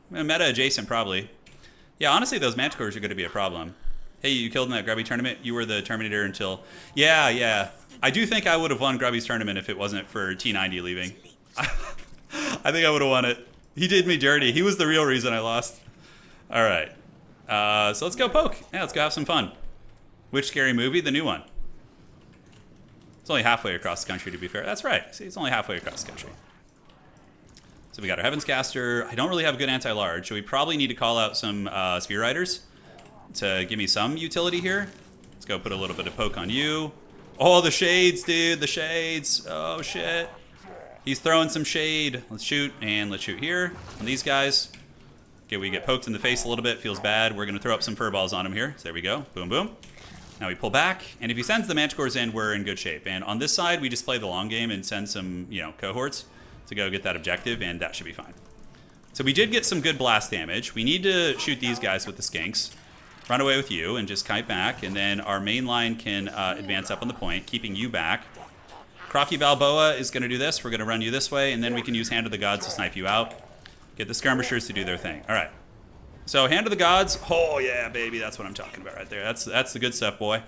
Meta adjacent, probably. Yeah, honestly, those Manticores are going to be a problem. Hey, you killed in that Grubby tournament? You were the Terminator until... Yeah. I do think I would have won Grubby's tournament if it wasn't for T90 leaving. I think I would have won it. He did me dirty. He was the real reason I lost. All right. So let's go poke. Yeah, let's go have some fun. Which Scary Movie? The new one. It's only halfway across the country, to be fair. That's right. See, it's only halfway across the country. So we got our Heaven's Caster. I don't really have good anti-large, so we probably need to call out some Spear Riders to give me some utility here. Let's go put a little bit of poke on you. Oh, the shades, dude. The shades. Oh, shit. He's throwing some shade. Let's shoot, and let's shoot here on these guys. Okay, we get poked in the face a little bit. Feels bad. We're going to throw up some furballs on him here. So there we go. Boom, boom. Now we pull back, and if he sends the Manticores in, we're in good shape. And on this side, we just play the long game and send some, cohorts to go get that objective, and that should be fine. So we did get some good blast damage. We need to shoot these guys with the Skinks. Run away with you and just kite back, and then our main line can advance up on the point, keeping you back. Crocky Balboa is going to do this. We're going to run you this way, and then we can use Hand of the Gods to snipe you out. Get the skirmishers to do their thing. All right. So Hand of the Gods. Oh, yeah, baby. That's what I'm talking about right there. That's the good stuff, boy.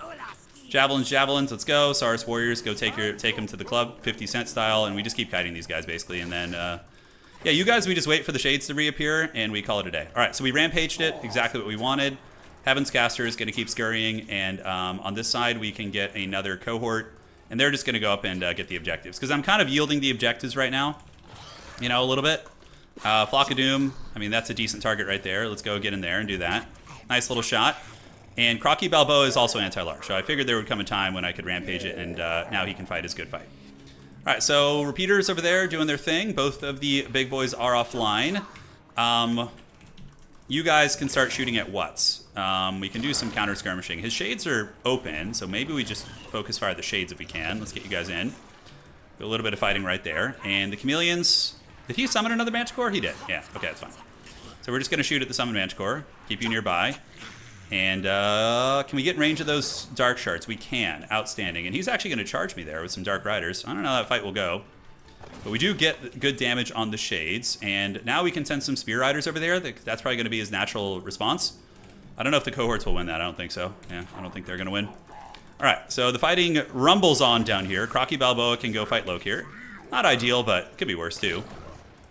Javelins. Let's go. Saurus Warriors, go take them to the club, 50 Cent style, and we just keep kiting these guys, basically. And then, yeah, you guys, we just wait for the shades to reappear, and we call it a day. All right, so we rampaged it, exactly what we wanted. Heaven's Caster is going to keep scurrying, and on this side, we can get another cohort, and they're just going to go up and get the objectives. Because I'm kind of yielding the objectives right now, a little bit. Flock of Doom, I mean, that's a decent target right there. Let's go get in there and do that. Nice little shot. And Crocky Balboa is also anti-large, so I figured there would come a time when I could rampage it, and now he can fight his good fight. All right, so repeaters over there doing their thing. Both of the big boys are offline. You guys can start shooting at what's. We can do some counter skirmishing. His shades are open, so maybe we just focus fire the shades if we can. Let's get you guys in. Do a little bit of fighting right there. And the chameleons, did he summon another Manticore? He did. Yeah, okay, that's fine. So we're just going to shoot at the summoned Manticore. Keep you nearby. And can we get in range of those dark shards? We can. Outstanding. And he's actually going to charge me there with some dark riders. I don't know how that fight will go. But we do get good damage on the shades. And now we can send some spear riders over there. That's probably going to be his natural response. I don't know if the cohorts will win that. I don't think so. Yeah, I don't think they're going to win. All right, so the fighting rumbles on down here. Crocky Balboa can go fight Loke here. Not ideal, but could be worse too.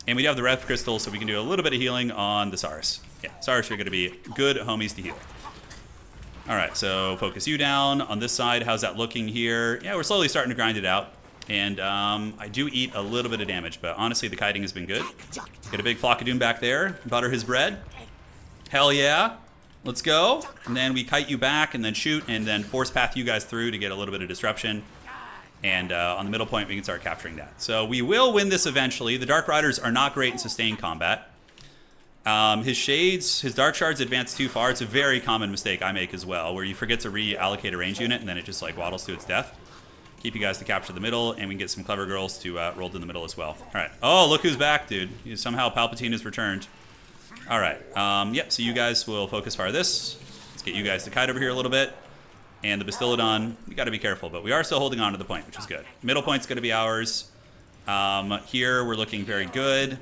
And we have the Rev Crystal, so we can do a little bit of healing on the Saurus. Yeah, Saurus are going to be good homies to heal. All right, so focus you down on this side. How's that looking here? Yeah, we're slowly starting to grind it out. And I do eat a little bit of damage, but honestly, the kiting has been good. Get a big flock of doom back there. Butter his bread. Hell yeah. Let's go. And then we kite you back and then shoot and then force path you guys through to get a little bit of disruption. And on the middle point, we can start capturing that. So we will win this eventually. The Dark Riders are not great in sustained combat. His shades, his Dark Shards advance too far. It's a very common mistake I make as well, where you forget to reallocate a range unit and then it just like waddles to its death. Keep you guys to capture the middle, and we can get some clever girls to roll to the middle as well. All right. Oh, look who's back, dude. Somehow Palpatine has returned. All right. Yep, so you guys will focus fire this. Let's get you guys to kite over here a little bit. And the Bastiladon, we got to be careful, but we are still holding on to the point, which is good. Middle point's going to be ours. Here, we're looking very good.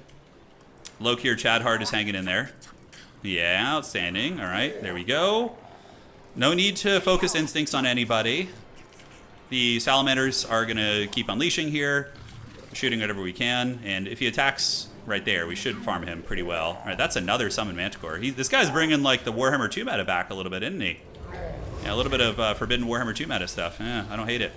Loke here, Chadhard is hanging in there. Yeah, outstanding. All right, there we go. No need to focus instincts on anybody. The Salamanders are going to keep unleashing here, shooting whatever we can. And if he attacks right there, we should farm him pretty well. All right, that's another Summoned Manticore. This guy's bringing like the Warhammer 2 meta back a little bit, isn't he? Yeah, a little bit of Forbidden Warhammer 2 meta stuff. Yeah, I don't hate it.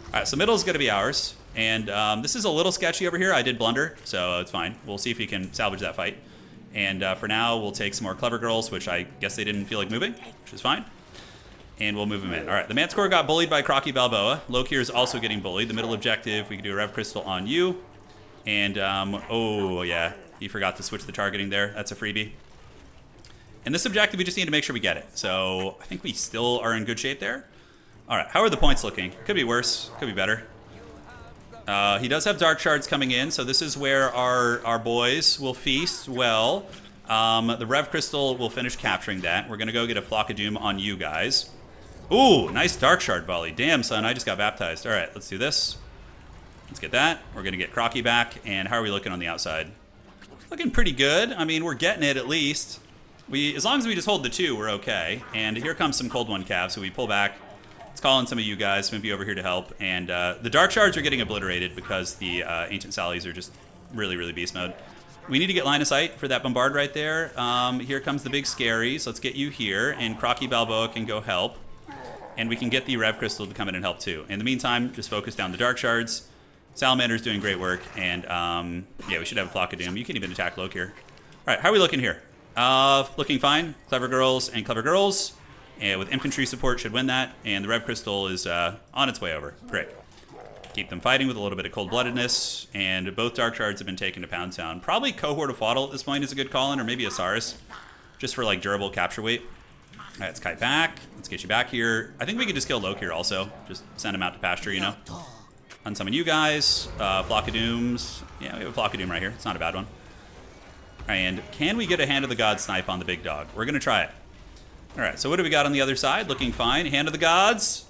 All right, so middle's going to be ours. And this is a little sketchy over here. I did blunder, so it's fine. We'll see if we can salvage that fight. And for now, we'll take some more Clever Girls, which I guess they didn't feel like moving, which is fine. And we'll move him in. All right, the Manticore got bullied by Crocky Balboa. Loke here is also getting bullied. The middle objective, we can do a Rev Crystal on you. And, oh, yeah, he forgot to switch the targeting there. That's a freebie. And this objective, we just need to make sure we get it. So I think we still are in good shape there. All right, how are the points looking? Could be worse, could be better. He does have Dark Shards coming in, so this is where our boys will feast well. The Rev Crystal will finish capturing that. We're going to go get a Flock of Doom on you guys. Ooh, nice Dark Shard volley. Damn, son, I just got baptized. All right, let's do this. Let's get that. We're going to get Crocky back. And how are we looking on the outside? Looking pretty good. I mean, we're getting it at least. As long as we just hold the 2, we're okay. And here comes some Cold One Cav, so we pull back. Let's call in some of you guys, maybe over here to help. And the Dark Shards are getting obliterated because the Ancient Sallies are just really, really beast mode. We need to get line of sight for that bombard right there. Here comes the big scary, so let's get you here. And Crocky Balboa can go help. And we can get the Rev Crystal to come in and help too. In the meantime, just focus down the Dark Shards. Salamander's doing great work. And yeah, we should have a Flock of Doom. You can even attack Loke here. All right, how are we looking here? Looking fine. Clever Girls and Clever Girls. And with infantry support should win that. And the Rev Crystal is on its way over. Great. Keep them fighting with a little bit of cold-bloodedness. And both Dark Shards have been taken to Pound Town. Probably Cohort of Waddle at this point is a good call-in, or maybe a Saurus. Just for like durable capture weight. All right, let's kite back. Let's get you back here. I think we could just kill Loke here also. Just send him out to pasture, you know. Unsummon you guys. Flock of Dooms. Yeah, we have a Flock of Doom right here. It's not a bad one. And can we get a Hand of the Gods snipe on the big dog? We're going to try it. All right, so what do we got on the other side? Looking fine. Hand of the Gods.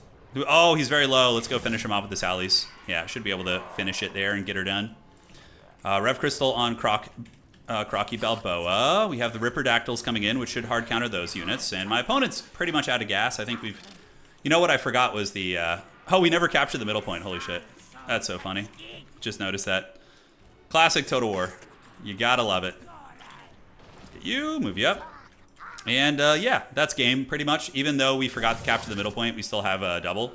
Oh, he's very low. Let's go finish him off with the Sallies. Yeah, should be able to finish it there and get her done. Rev Crystal on Crocky Balboa. We have the Ripper Dactyls coming in, which should hard counter those units. And my opponent's pretty much out of gas. I think we've... You know what I forgot was the... Oh, we never captured the middle point. Holy shit. That's so funny. Just noticed that. Classic Total War. You gotta love it. Get you, move you up. And yeah, that's game pretty much. Even though we forgot to capture the middle point, we still have a double.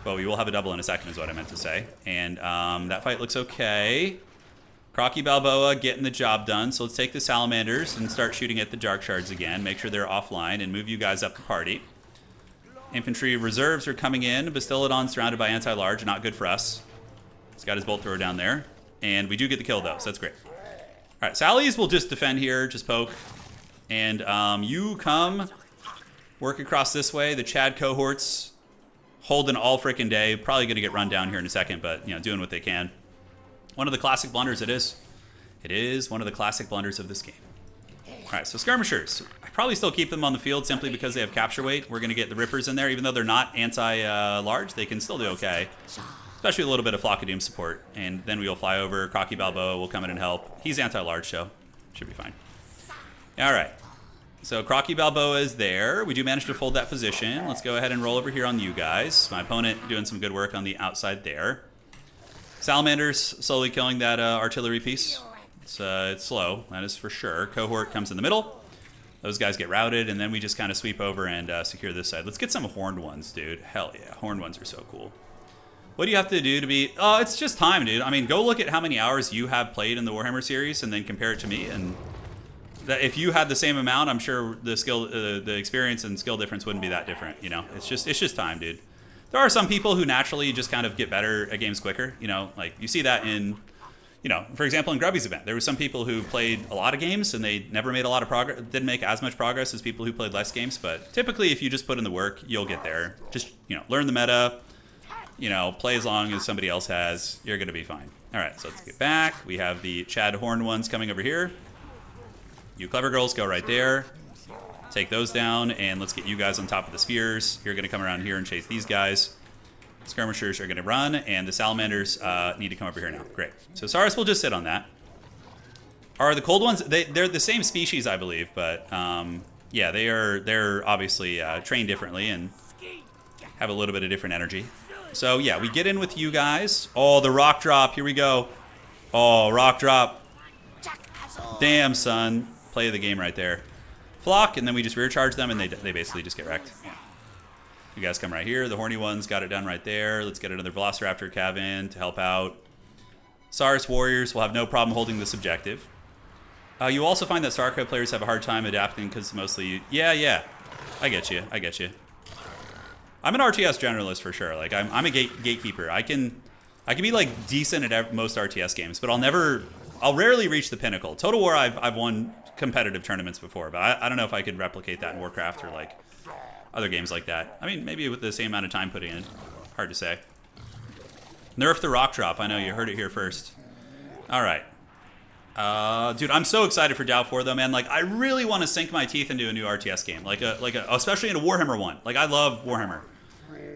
Well, we will have a double in a second is what I meant to say. And that fight looks okay. Crocky Balboa getting the job done. So let's take the Salamanders and start shooting at the Dark Shards again. Make sure they're offline and move you guys up the party. Infantry reserves are coming in. Bastiladon surrounded by anti-large. Not good for us. He's got his bolt thrower down there. And we do get the kill, though, so that's great. All right, Sally's will just defend here, just poke. And you come, work across this way. The Chad cohorts holding all freaking day. Probably going to get run down here in a second, but, you know, doing what they can. One of the classic blunders it is. It is one of the classic blunders of this game. All right, so skirmishers. I probably still keep them on the field simply because they have capture weight. We're going to get the Rippers in there. Even though they're not anti-large, they can still do okay. Especially a little bit of Flock of Doom support. And then we'll fly over. Crocky Balboa will come in and help. He's anti-large, so should be fine. All right. So Crocky Balboa is there. We do manage to fold that position. Let's go ahead and roll over here on you guys. My opponent doing some good work on the outside there. Salamanders slowly killing that artillery piece. It's slow, that is for sure. Cohort comes in the middle. Those guys get routed, and then we just kind of sweep over and secure this side. Let's get some horned ones, dude. Hell yeah, horned ones are so cool. What do you have to do to be... Oh, it's just time, dude. I mean, go look at how many hours you have played in the Warhammer series and then compare it to me. And if you had the same amount, I'm sure the skill, the experience and skill difference wouldn't be that different, you know? It's just time, dude. There are some people who naturally just kind of get better at games quicker, you know? Like, you see that in... You know, for example, in Grubby's event, there were some people who played a lot of games and they never made a lot of progress, didn't make as much progress as people who played less games. But typically, if you just put in the work, you'll get there. Just, you know, learn the meta, you know, play as long as somebody else has. You're going to be fine. All right, so let's get back. We have the Chad Horn ones coming over here. You clever girls go right there. Take those down, and let's get you guys on top of the spears. You're going to come around here and chase these guys. Skirmishers are going to run, and the Salamanders need to come over here now. Great. So Saurus will just sit on that. Are the cold ones? They're the same species, I believe, but yeah, they're obviously trained differently and have a little bit of different energy. So yeah, we get in with you guys. Oh, the rock drop. Here we go. Oh, rock drop. Damn, son. Play of the game right there. Flock, and then we just rear charge them, and they basically just get wrecked. Yeah. You guys come right here. The horny ones got it done right there. Let's get another Velociraptor cav in to help out. Saurus Warriors will have no problem holding this objective. You also find that StarCraft players have a hard time adapting because mostly... Yeah. I get you. I'm an RTS generalist for sure. Like, I'm a gatekeeper. I can be, like, decent at most RTS games, but I'll rarely reach the pinnacle. Total War, I've won competitive tournaments before, but I don't know if I could replicate that in Warcraft or, like... other games like that. I mean, maybe with the same amount of time putting in. Hard to say. Nerf the rock drop. I know you heard it here first. All right. Dude, I'm so excited for Dow 4 though, man. Like, I really want to sink my teeth into a new RTS game. Especially in a Warhammer one. Like, I love Warhammer.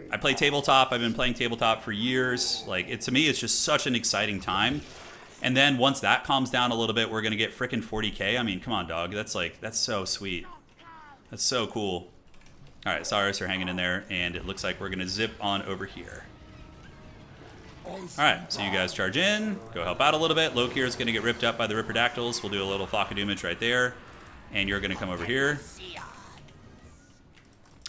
I play tabletop. I've been playing tabletop for years. Like, to me, it's just such an exciting time. And then once that calms down a little bit, we're going to get frickin' 40K. I mean, come on, dog. That's so sweet. That's so cool. All right, Saurus are hanging in there, and it looks like we're going to zip on over here. All right, so you guys charge in, go help out a little bit. Lokir is going to get ripped up by the Ripperdactyls. We'll do a little Flock of Doomage right there, and you're going to come over here.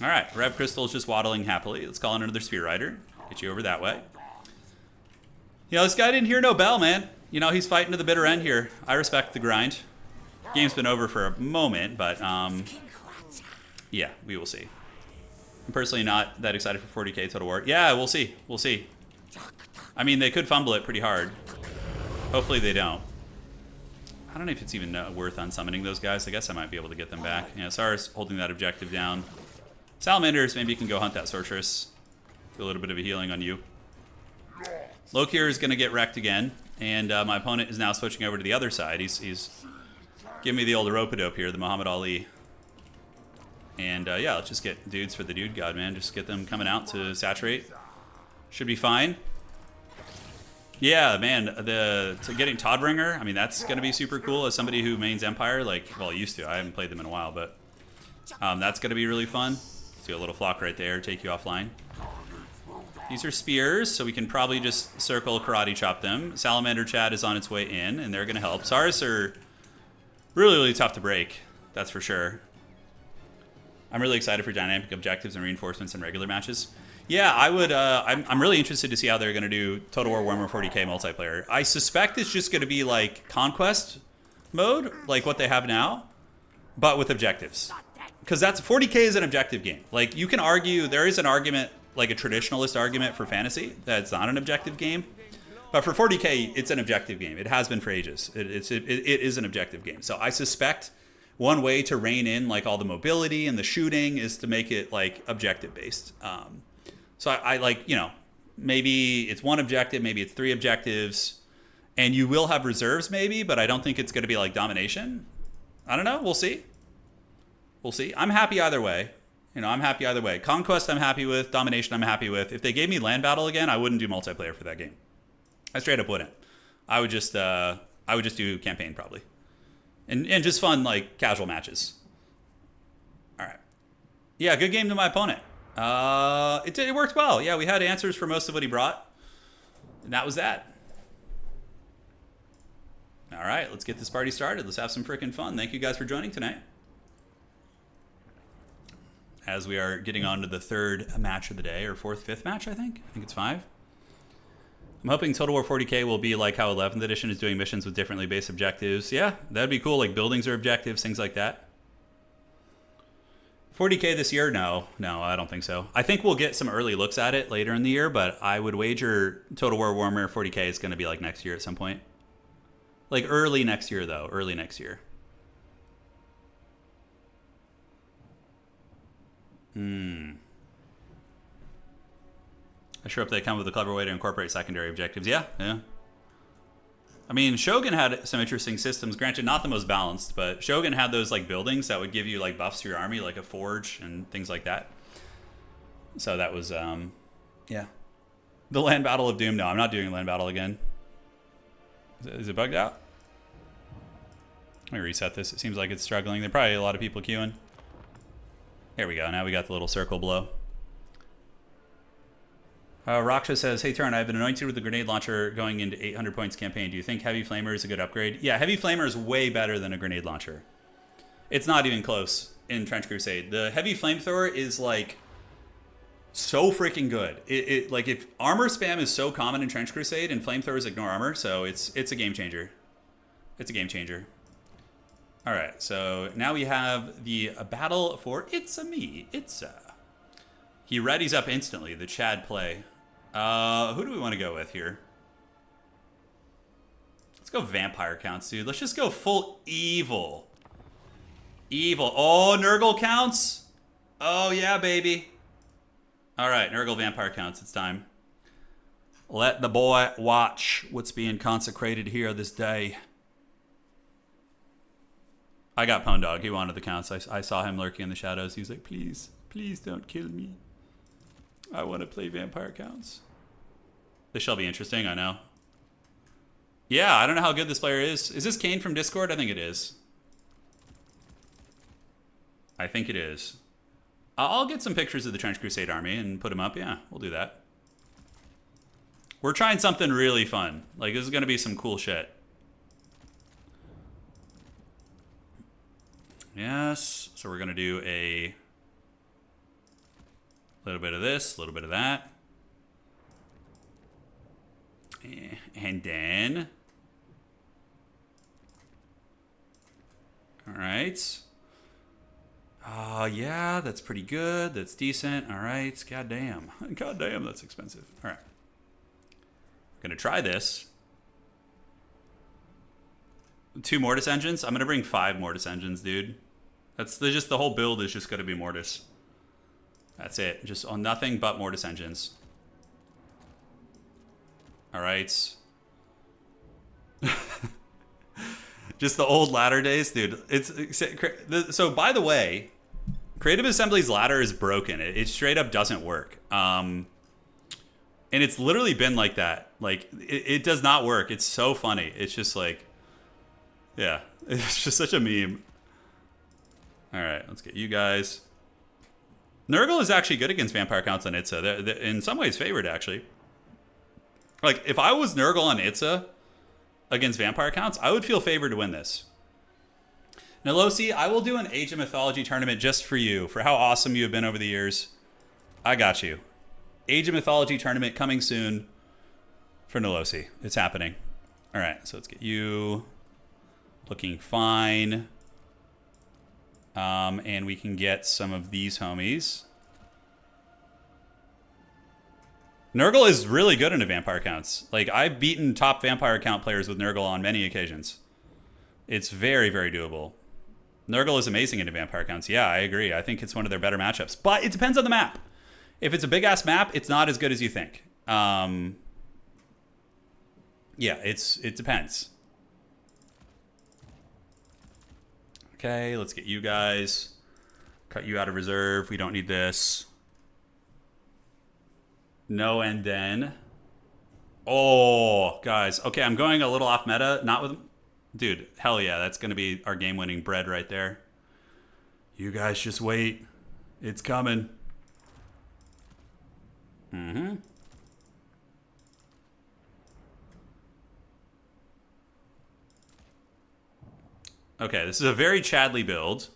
All right, Rev Crystal is just waddling happily. Let's call in another Spear Rider. Get you over that way. You know, this guy didn't hear no bell, man. You know, he's fighting to the bitter end here. I respect the grind. Game's been over for a moment, but yeah, we will see. I'm personally not that excited for 40K Total War. Yeah, we'll see. We'll see. I mean, they could fumble it pretty hard. Hopefully they don't. I don't know if it's even worth unsummoning those guys. I guess I might be able to get them back. Yeah, Saurus holding that objective down. Salamanders, maybe you can go hunt that Sorceress. Do a little bit of a healing on you. Lokir is going to get wrecked again. And my opponent is now switching over to the other side. He's giving me the old rope-a-dope here, the Muhammad Ali. And yeah, let's just get dudes for the dude god, man. Just get them coming out to saturate. Should be fine. Yeah, man, getting Toddbringer, I mean, that's going to be super cool as somebody who mains Empire. Like, well, I used to. I haven't played them in a while, but that's going to be really fun. Let's do a little flock right there, take you offline. These are spears, so we can probably just circle karate chop them. Salamander Chad is on its way in, and they're going to help. Saurus are really, really tough to break. That's for sure. I'm really excited for dynamic objectives and reinforcements in regular matches. Yeah, I would. I'm really interested to see how they're going to do Total War Warhammer 40K multiplayer. I suspect it's just going to be like Conquest mode, like what they have now, but with objectives. Because 40K is an objective game. Like, you can argue, there is an argument, like a traditionalist argument for fantasy, that it's not an objective game. But for 40K, it's an objective game. It has been for ages. It is an objective game. So I suspect one way to rein in like all the mobility and the shooting is to make it like objective based. So I like, you know, maybe it's one objective, maybe it's 3 objectives, and you will have reserves maybe, but I don't think it's going to be like domination. I don't know. We'll see. We'll see. I'm happy either way. You know, I'm happy either way. Conquest, I'm happy with. Domination, I'm happy with. If they gave me land battle again, I wouldn't do multiplayer for that game. I straight up wouldn't. I would just do campaign probably, and just fun like casual matches. All right. Yeah, good game to my opponent. It worked well. Yeah, we had answers for most of what he brought, and that was that. All right, let's get this party started. Let's have some freaking fun. Thank you guys for joining tonight. As we are getting on to the 3rd match of the day, or 4th, 5th match, I think. I think it's 5. I'm hoping Total War 40K will be like how 11th edition is doing missions with differently based objectives. Yeah, that'd be cool. Like buildings are objectives, things like that. 40K this year? No, I don't think so. I think we'll get some early looks at it later in the year, but I would wager Total War Warhammer 40K is going to be like next year at some point. Like early next year, though. Early next year. I sure hope they come with a clever way to incorporate secondary objectives. Yeah. I mean, Shogun had some interesting systems. Granted, not the most balanced, but Shogun had those like buildings that would give you like buffs to your army, like a forge and things like that. So that was, yeah. The Land Battle of Doom. No, I'm not doing Land Battle again. Is it bugged out? Let me reset this. It seems like it's struggling. There are probably a lot of people queuing. There we go. Now we got the little circle below. Raksha says, hey, Turin, I've been anointed with the grenade launcher going into 800 points campaign. Do you think Heavy Flamer is a good upgrade? Yeah, Heavy Flamer is way better than a grenade launcher. It's not even close in Trench Crusade. The Heavy Flamethrower is like so freaking good. It like if armor spam is so common in Trench Crusade and flamethrowers ignore armor, so it's a game changer. It's a game changer. All right, so now we have the battle for It's-a-Me. He readies up instantly, the Chad play. Who do we want to go with here? Let's go vampire counts, dude. Let's just go full evil. Evil. Oh, Nurgle counts? Oh, yeah, baby. All right, Nurgle vampire counts. It's time. Let the boy watch what's being consecrated here this day. I got Pwn Dog. He wanted the counts. I saw him lurking in the shadows. He was like, please, please don't kill me. I want to play vampire counts. This shall be interesting, I know. Yeah, I don't know how good this player is. Is this Kane from Discord? I think it is. I think it is. I'll get some pictures of the Trench Crusade army and put them up. Yeah, we'll do that. We're trying something really fun. Like, this is going to be some cool shit. Yes, so we're going to do a little bit of this, a little bit of that. And then... All right. Yeah, that's pretty good. That's decent. All right. Goddamn. Goddamn, that's expensive. All right. I'm going to try this. 2 Mortis engines. I'm going to bring 5 Mortis engines, dude. That's just the whole build is just going to be Mortis. That's it. Just on nothing but Mortis engines. All right. Just the old ladder days, dude. So by the way, Creative Assembly's ladder is broken. It straight up doesn't work. And it's literally been like that. Like it does not work. It's so funny. It's just like, yeah, it's just such a meme. All right, let's get you guys. Nurgle is actually good against vampire counts on Itza. They're in some ways favored, actually. Like, if I was Nurgle on Itza against vampire counts, I would feel favored to win this. Nilosi, I will do an Age of Mythology tournament just for you, for how awesome you have been over the years. I got you. Age of Mythology tournament coming soon for Nilosi. It's happening. All right, so let's get you looking fine. And we can get some of these homies. Nurgle is really good into vampire counts. Like, I've beaten top vampire count players with Nurgle on many occasions. It's very, very doable. Nurgle is amazing into vampire counts. Yeah, I agree. I think it's one of their better matchups. But it depends on the map. If it's a big-ass map, it's not as good as you think. Yeah, it depends. Okay, let's get you guys. Cut you out of reserve. We don't need this. No, and then. Oh, guys. Okay, I'm going a little off meta. Not with... Dude, hell yeah. That's going to be our game-winning bread right there. You guys just wait. It's coming. Mm-hmm. Okay, this is a very Chadly build.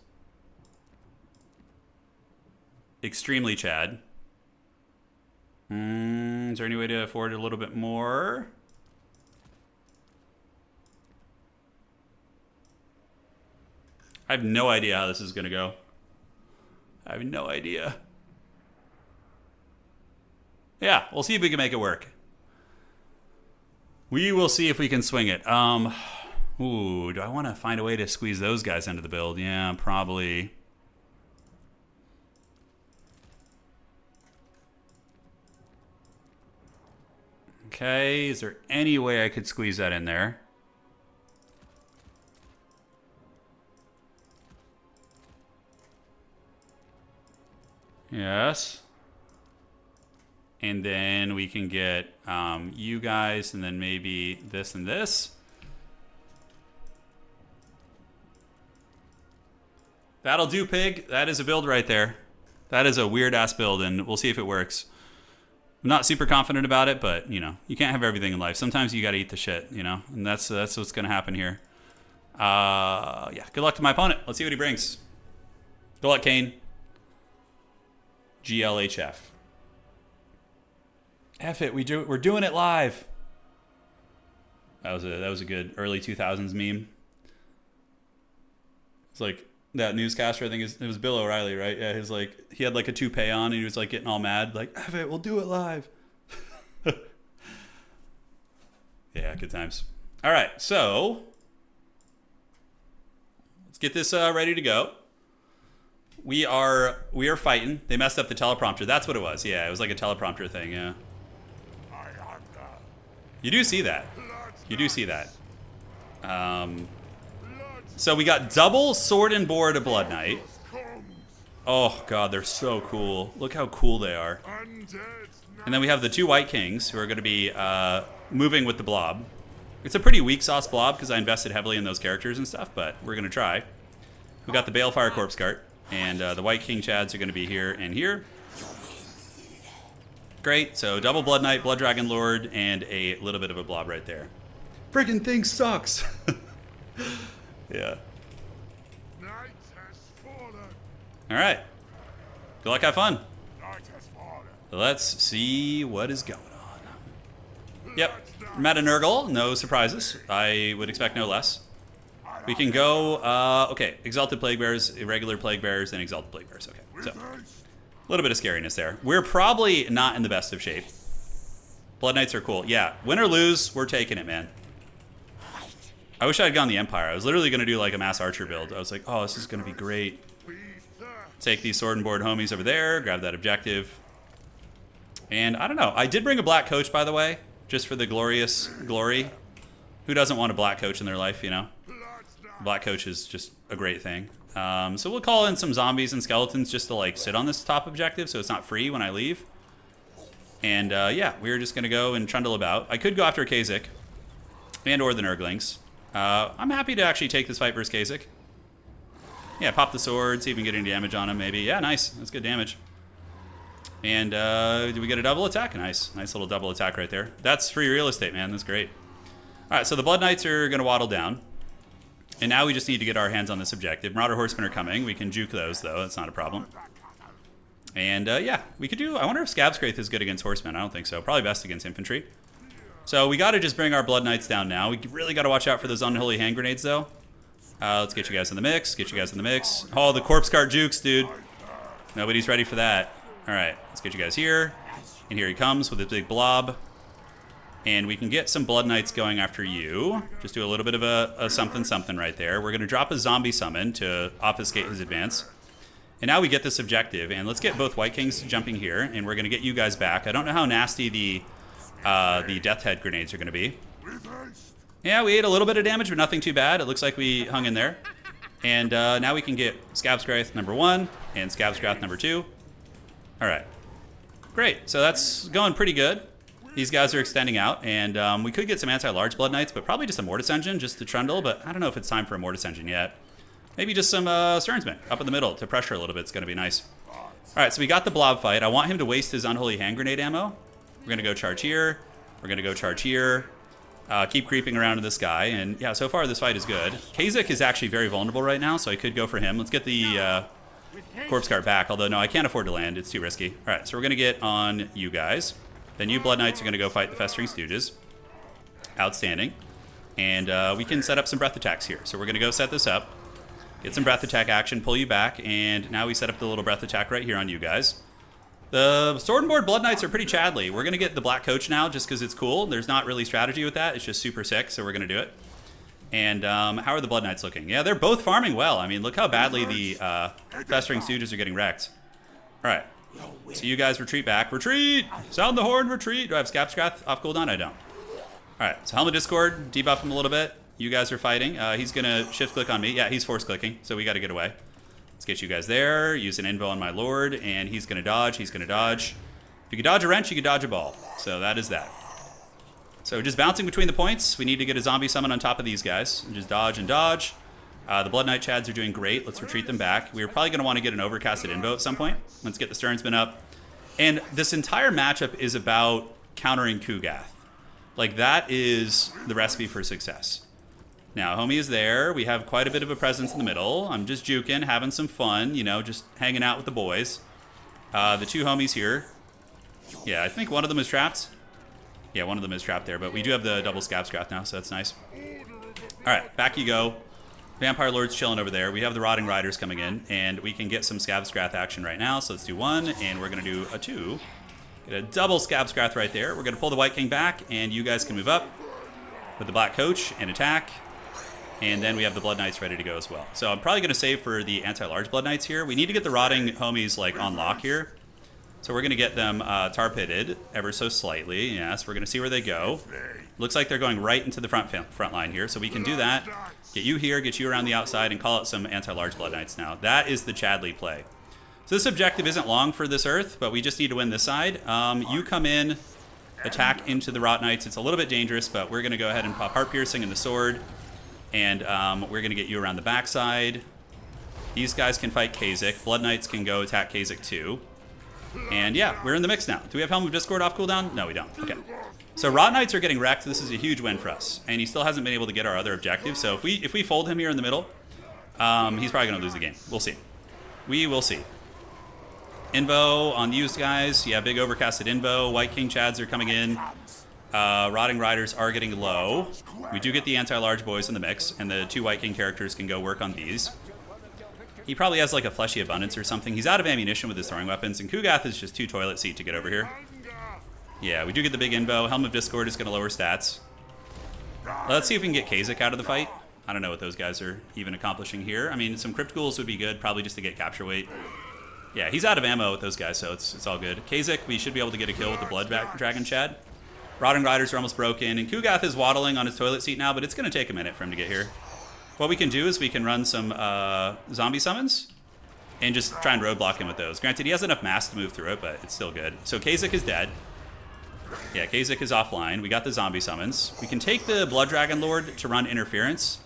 Extremely Chad. Is there any way to afford a little bit more? I have no idea how this is going to go. I have no idea. Yeah, we'll see if we can make it work. We will see if we can swing it. Ooh, do I want to find a way to squeeze those guys into the build? Yeah, probably. Okay, is there any way I could squeeze that in there? Yes. And then we can get you guys, and then maybe this and this. That'll do, pig. That is a build right there. That is a weird-ass build, and we'll see if it works. I'm not super confident about it, but, you know, you can't have everything in life. Sometimes you gotta eat the shit, you know? And that's what's gonna happen here. Yeah, good luck to my opponent. Let's see what he brings. Good luck, Kane. GLHF. F it, we're doing it live. That was a good early 2000s meme. It's like that newscaster, I think it was Bill O'Reilly, right? Yeah, he had like a toupee on and he was like getting all mad, like, F it, we'll do it live. Yeah, good times. All right, so let's get this ready to go. We are fighting. They messed up the teleprompter. That's what it was. Yeah, it was like a teleprompter thing. Yeah. You do see that. You do see that. So we got double sword and board of Blood Knight. Oh god, they're so cool. Look how cool they are. And then we have the two White Kings who are going to be moving with the blob. It's a pretty weak sauce blob because I invested heavily in those characters and stuff, but we're going to try. We got the Balefire Corpse Cart, and the White King Chads are going to be here and here. Great, so double Blood Knight, Blood Dragon Lord, and a little bit of a blob right there. Friggin' thing sucks! Yeah. Alright. Good luck, have fun. Let's see what is going on. Yep, Meta Nurgle, no surprises. I would expect no less. We can go, okay, Exalted Plague Bears, Irregular Plague Bears, and Exalted Plague Bears. Okay, so a little bit of scariness there. We're probably not in the best of shape. Blood Knights are cool. Yeah, win or lose, we're taking it, man. I wish I had gone the Empire. I was literally going to do like a mass archer build. I was like, oh, this is going to be great. Take these sword and board homies over there, grab that objective. And I don't know. I did bring a black coach, by the way, just for the glorious glory. Who doesn't want a black coach in their life, you know? Black coach is just a great thing. So we'll call in some zombies and skeletons just to like sit on this top objective so it's not free when I leave. And yeah, we're just going to go and trundle about. I could go after Kha'Zix and or the Nurglings. I'm happy to actually take this fight versus Kha'Zix. Yeah, pop the sword, see if we can get any damage on him maybe. Yeah, nice. That's good damage. And do we get a double attack? Nice. Nice little double attack right there. That's free real estate, man. That's great. All right, so the Blood Knights are going to waddle down. And now we just need to get our hands on this objective. Marauder Horsemen are coming. We can juke those, though. That's not a problem. And yeah, we could do... I wonder if Scab Scraith is good against Horsemen. I don't think so. Probably best against Infantry. So we got to just bring our Blood Knights down now. We really got to watch out for those unholy hand grenades, though. Let's get you guys in the mix. Get you guys in the mix. Oh, the Corpse Cart jukes, dude. Nobody's ready for that. All right, let's get you guys here. And here he comes with his big blob. And we can get some Blood Knights going after you. Just do a little bit of a something right there. We're going to drop a zombie summon to obfuscate his advance. And now we get this objective. And let's get both White Kings jumping here. And we're going to get you guys back. I don't know how nasty the Death Head grenades are going to be. Yeah, we ate a little bit of damage, but nothing too bad. It looks like we hung in there. And now we can get Scabscrath number 1 and Scabscrath number 2. All right. Great. So that's going pretty good. These guys are extending out, and we could get some anti-large Blood Knights, but probably just a Mortis Engine just to trundle, but I don't know if it's time for a Mortis Engine yet. Maybe just some Sternsmen up in the middle to pressure a little bit. It's going to be nice. All right, so we got the blob fight. I want him to waste his Unholy Hand Grenade ammo. We're going to go charge here. We're going to go charge here. Keep creeping around to this guy, and yeah, so far this fight is good. Kazik is actually very vulnerable right now, so I could go for him. Let's get the Corpse Cart back, although no, I can't afford to land. It's too risky. All right, so we're going to get on you guys. Then you Blood Knights are going to go fight the Festering Stooges. Outstanding. And we can set up some breath attacks here. So we're going to go set this up. Get some breath attack action, pull you back, and now we set up the little breath attack right here on you guys. The Sword and Board Blood Knights are pretty chadly. We're going to get the Black Coach now just because it's cool. There's not really strategy with that. It's just super sick, so we're going to do it. And how are the Blood Knights looking? Yeah, they're both farming well. I mean, look how badly the Festering Stooges are getting wrecked. All right. So you guys retreat back. Retreat! Sound the horn, retreat! Do I have Scabscrath off cooldown? I don't. Alright, so Helm of Discord, debuff him a little bit. You guys are fighting. He's going to shift click on me. Yeah, he's force clicking, so we got to get away. Let's get you guys there. Use an invo on my lord, and he's going to dodge. He's going to dodge. If you can dodge a wrench, you can dodge a ball. So that is that. So just bouncing between the points. We need to get a zombie summon on top of these guys. And just dodge and dodge. The Blood Knight Chads are doing great. Let's retreat them back. We're probably going to want to get an overcasted invo at some point. Let's get the Sternsman up. And this entire matchup is about countering Kugath. Like, that is the recipe for success. Now, homie is there. We have quite a bit of a presence in the middle. I'm just juking, having some fun, you know, just hanging out with the boys. The two homies here. Yeah, I think one of them is trapped. Yeah, one of them is trapped there, but we do have the double Scabscrath now, so that's nice. All right, back you go. Vampire Lord's chilling over there. We have the Rotting Riders coming in, and we can get some Scabscrath action right now. So let's do 1, and we're going to do a 2. Get a double Scabscrath right there. We're going to pull the White King back, and you guys can move up with the Black Coach and attack. And then we have the Blood Knights ready to go as well. So I'm probably going to save for the anti-large Blood Knights here. We need to get the Rotting homies like on lock here. So we're going to get them tar pitted ever so slightly. Yes, we're going to see where they go. Looks like they're going right into the front line here. So we can do that. Get you here, get you around the outside, and call out some anti-large Blood Knights now. That is the Chadley play. So this objective isn't long for this Earth, but we just need to win this side. You come in, attack into the Rot Knights. It's a little bit dangerous, but we're going to go ahead and pop Heart Piercing and the Sword. And we're going to get you around the backside. These guys can fight Kazik. Blood Knights can go attack Kazik too. And yeah, we're in the mix now. Do we have Helm of Discord off cooldown? No, we don't. Okay. So Rot Knights are getting wrecked. This is a huge win for us. And he still hasn't been able to get our other objective. So if we fold him here in the middle, he's probably going to lose the game. We'll see. We will see. Invo on these guys. Yeah, big overcasted Invo. White King Chads are coming in. Rotting Riders are getting low. We do get the anti-large boys in the mix, and the two White King characters can go work on these. He probably has like a Fleshy Abundance or something. He's out of ammunition with his throwing weapons, and Kugath is just too toilet seat to get over here. Yeah, we do get the big Invo. Helm of Discord is going to lower stats. Let's see if we can get Kazik out of the fight. I don't know what those guys are even accomplishing here. I mean, some Crypt Ghouls would be good, probably just to get capture weight. Yeah, he's out of ammo with those guys, so it's all good. Kazik, we should be able to get a kill with the Blood Dragon Chad. Rotting Riders are almost broken, and Kugath is waddling on his toilet seat now, but it's going to take a minute for him to get here. What we can do is we can run some zombie summons and just try and roadblock him with those. Granted, he has enough mass to move through it, but it's still good. So Kazik is dead. Yeah, Kazik is offline. We got the zombie summons. We can take the Blood Dragon Lord to run interference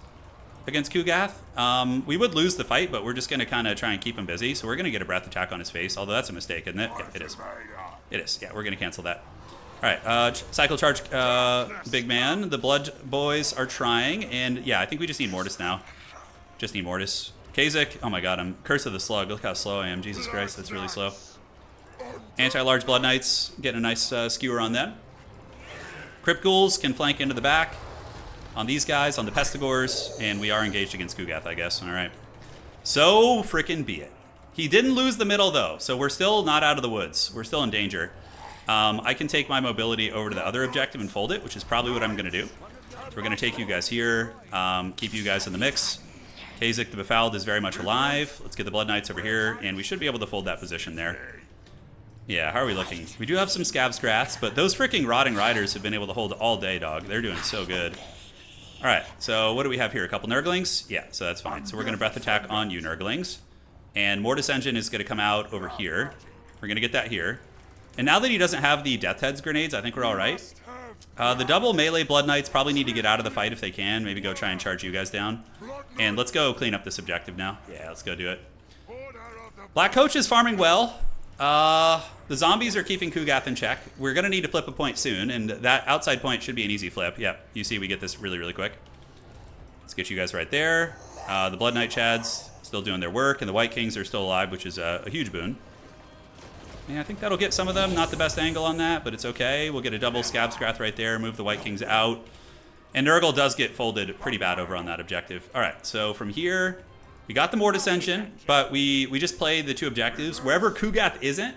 against Kugath. We would lose the fight, but we're just going to kind of try and keep him busy. So we're going to get a breath attack on his face, although that's a mistake, isn't it? Yeah, it is. It is. Yeah, we're going to cancel that. All right, Cycle Charge, big man. The Blood Boys are trying, and yeah, I think we just need Mortis now. Just need Mortis. Kazik, oh my god, I'm Curse of the Slug. Look how slow I am. Jesus Christ, that's really slow. Anti-Large Blood Knights, getting a nice skewer on them. Crypt Ghouls can flank into the back on these guys, on the Pestigors, and we are engaged against Kugath, I guess. All right. So frickin' be it. He didn't lose the middle, though, so we're still not out of the woods. We're still in danger. I can take my mobility over to the other objective and fold it, which is probably what I'm going to do. So we're going to take you guys here, keep you guys in the mix. Kazak the Befouled is very much alive. Let's get the Blood Knights over here, and we should be able to fold that position there. Yeah, how are we looking? We do have some Scab Scraths, but those freaking Rotting Riders have been able to hold all day, dog. They're doing so good. All right, so what do we have here? A couple Nurglings? Yeah, so that's fine. So we're going to Breath Attack on you, Nurglings. And Mortis Engine is going to come out over here. We're going to get that here. And now that he doesn't have the Death Heads grenades, I think we're all right. The double melee Blood Knights probably need to get out of the fight if they can. Maybe go try and charge you guys down. And let's go clean up this objective now. Yeah, let's go do it. Black Coach is farming well. The zombies are keeping Kugath in check. We're going to need to flip a point soon, and that outside point should be an easy flip. Yep, you see we get this really, really quick. Let's get you guys right there. The Blood Knight Chads still doing their work, and the White Kings are still alive, which is a huge boon. Yeah, I think that'll get some of them. Not the best angle on that, but it's okay. We'll get a double Scab Scrath right there, move the White Kings out. And Nurgle does get folded pretty bad over on that objective. All right, so from here, we got the Mortis Engine, but we just play the two objectives. Wherever Kugath isn't,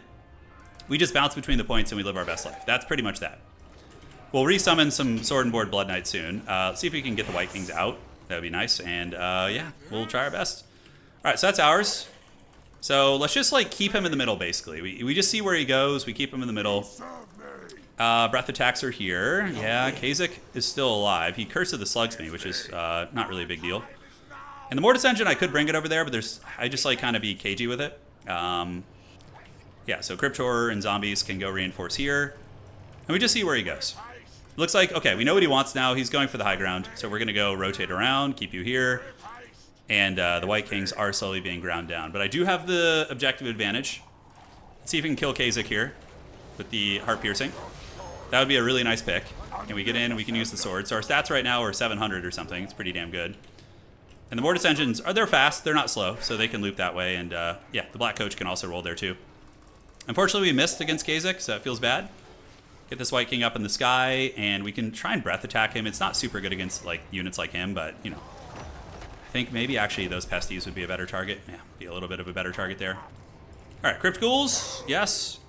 we just bounce between the points and we live our best life. That's pretty much that. We'll resummon some Sword and Board Blood Knights soon. See if we can get the White Kings out. That would be nice. And yeah, we'll try our best. All right, so that's ours. So let's just like keep him in the middle, basically. We just see where he goes. We keep him in the middle. Breath Attacks are here. Yeah, Kazak is still alive. He Curse of the Slugs me, which is not really a big deal. And the Mortis Engine, I could bring it over there, but I just like kind of be cagey with it. Yeah, so Crypt Horror and Zombies can go reinforce here. And we just see where he goes. Looks like, okay, we know what he wants now. He's going for the high ground. So we're going to go rotate around, keep you here. And the White Kings are slowly being ground down. But I do have the objective advantage. Let's see if we can kill Kazak here with the Heart Piercing. That would be a really nice pick. And we get in and we can use the sword. So our stats right now are 700 or something. It's pretty damn good. And the Mortis Engines, they're fast. They're not slow, so they can loop that way. And yeah, the Black Coach can also roll there too. Unfortunately, we missed against Kazak, so it feels bad. Get this White King up in the sky, and we can try and Breath Attack him. It's not super good against like units like him, but you know, I think maybe actually those Pesties would be a better target. Yeah, be a little bit of a better target there. All right, Crypt Ghouls, yes.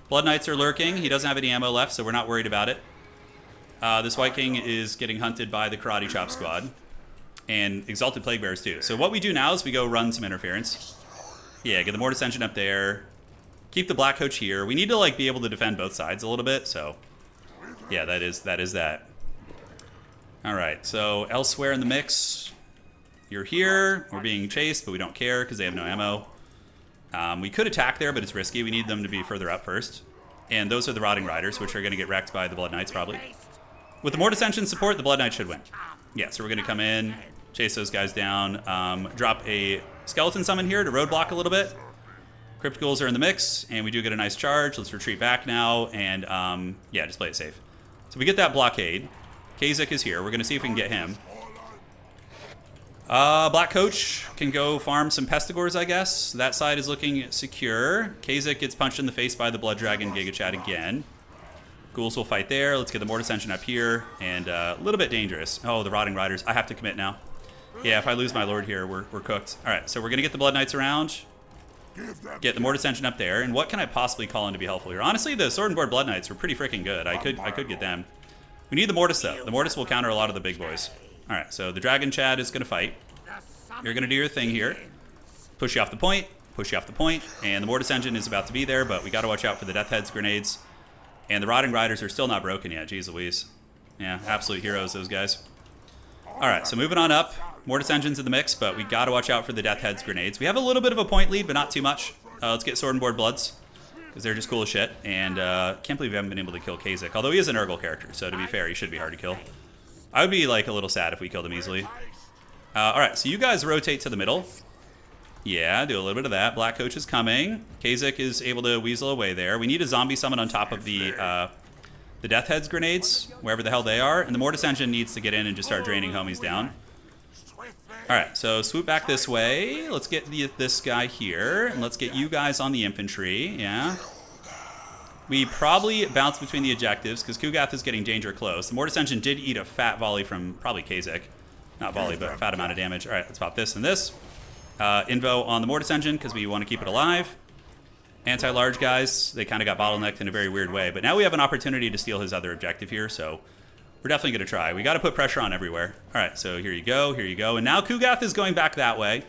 Blood Knights are lurking. He doesn't have any ammo left, so we're not worried about it. This White King is getting hunted by the Karate Chop Squad. And Exalted Plague Bearers too. So what we do now is we go run some interference. Yeah, get the Mortis Engine up there. Keep the Black Coach here. We need to like be able to defend both sides a little bit, so yeah, that is that. All right, so elsewhere in the mix, you're here. We're being chased, but we don't care because they have no ammo. We could attack there, but it's risky. We need them to be further up first. And those are the Rotting Riders, which are going to get wrecked by the Blood Knights probably. With the Mortis Engine support, the Blood Knights should win. Yeah, so we're going to come in, chase those guys down, drop a Skeleton Summon here to roadblock a little bit. Crypt Ghouls are in the mix, and we do get a nice charge. Let's retreat back now, and yeah, just play it safe. So we get that blockade. Kazak is here. We're going to see if we can get him. Black Coach can go farm some Pestigors, I guess. That side is looking secure. Kazak gets punched in the face by the Blood Dragon Giga Chad again. Ghouls will fight there. Let's get the Mortis Engine up here, and a little bit dangerous. Oh, the Rotting Riders. I have to commit now. Yeah, if I lose my Lord here, we're cooked. All right, so we're going to get the Blood Knights around. Get the Mortis Engine up there, and what can I possibly call in to be helpful here? Honestly, the Sword and Board Blood Knights were pretty freaking good. I could get them. We need the Mortis, though. The Mortis will counter a lot of the big boys. All right, so the Dragon Chad is going to fight. You're going to do your thing here. Push you off the point, and the Mortis Engine is about to be there, but we got to watch out for the Death Heads grenades. And the Rotting Riders are still not broken yet. Jeez Louise. Yeah, absolute heroes, those guys. All right, so moving on up. Mortis Engine's in the mix, but we got to watch out for the Death Heads grenades. We have a little bit of a point lead, but not too much. Let's get Sword and Board Bloods, because they're just cool as shit. And can't believe we haven't been able to kill Kazak, although he is an Nurgle character, so to be fair, he should be hard to kill. I would be like a little sad if we killed him easily. All right, so you guys rotate to the middle. Yeah, do a little bit of that. Black Coach is coming. Kazak is able to weasel away there. We need a zombie summon on top of the Death Heads grenades, wherever the hell they are. And the Mortis Engine needs to get in and just start draining homies down. All right, so swoop back this way. Let's get this guy here, and let's get you guys on the infantry, yeah. We probably bounce between the objectives, because Kugath is getting danger close. The Mortis Engine did eat a fat volley from probably Kazak. Not volley, but a fat amount of damage. All right, let's pop this and this. Invo on the Mortis Engine, because we want to keep it alive. Anti-large guys, they kind of got bottlenecked in a very weird way. But now we have an opportunity to steal his other objective here, so we're definitely going to try. We got to put pressure on everywhere. All right, so here you go, here you go. And now Kugath is going back that way.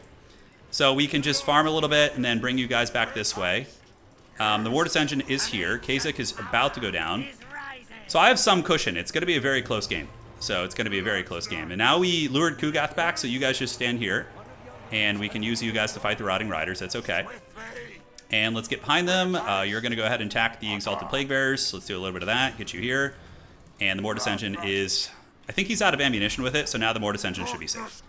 So we can just farm a little bit and then bring you guys back this way. The Mortis engine is here. Kazak is about to go down. So I have some cushion. It's going to be a very close game. So it's going to be a very close game. And now we lured Kugath back, so you guys just stand here. And we can use you guys to fight the Rotting Riders. That's okay. And let's get behind them. You're going to go ahead and attack the Exalted Plague Bearers. Let's do a little bit of that. Get you here. And the Mortis engine is... I think he's out of ammunition with it, so now the Mortis engine should be safe.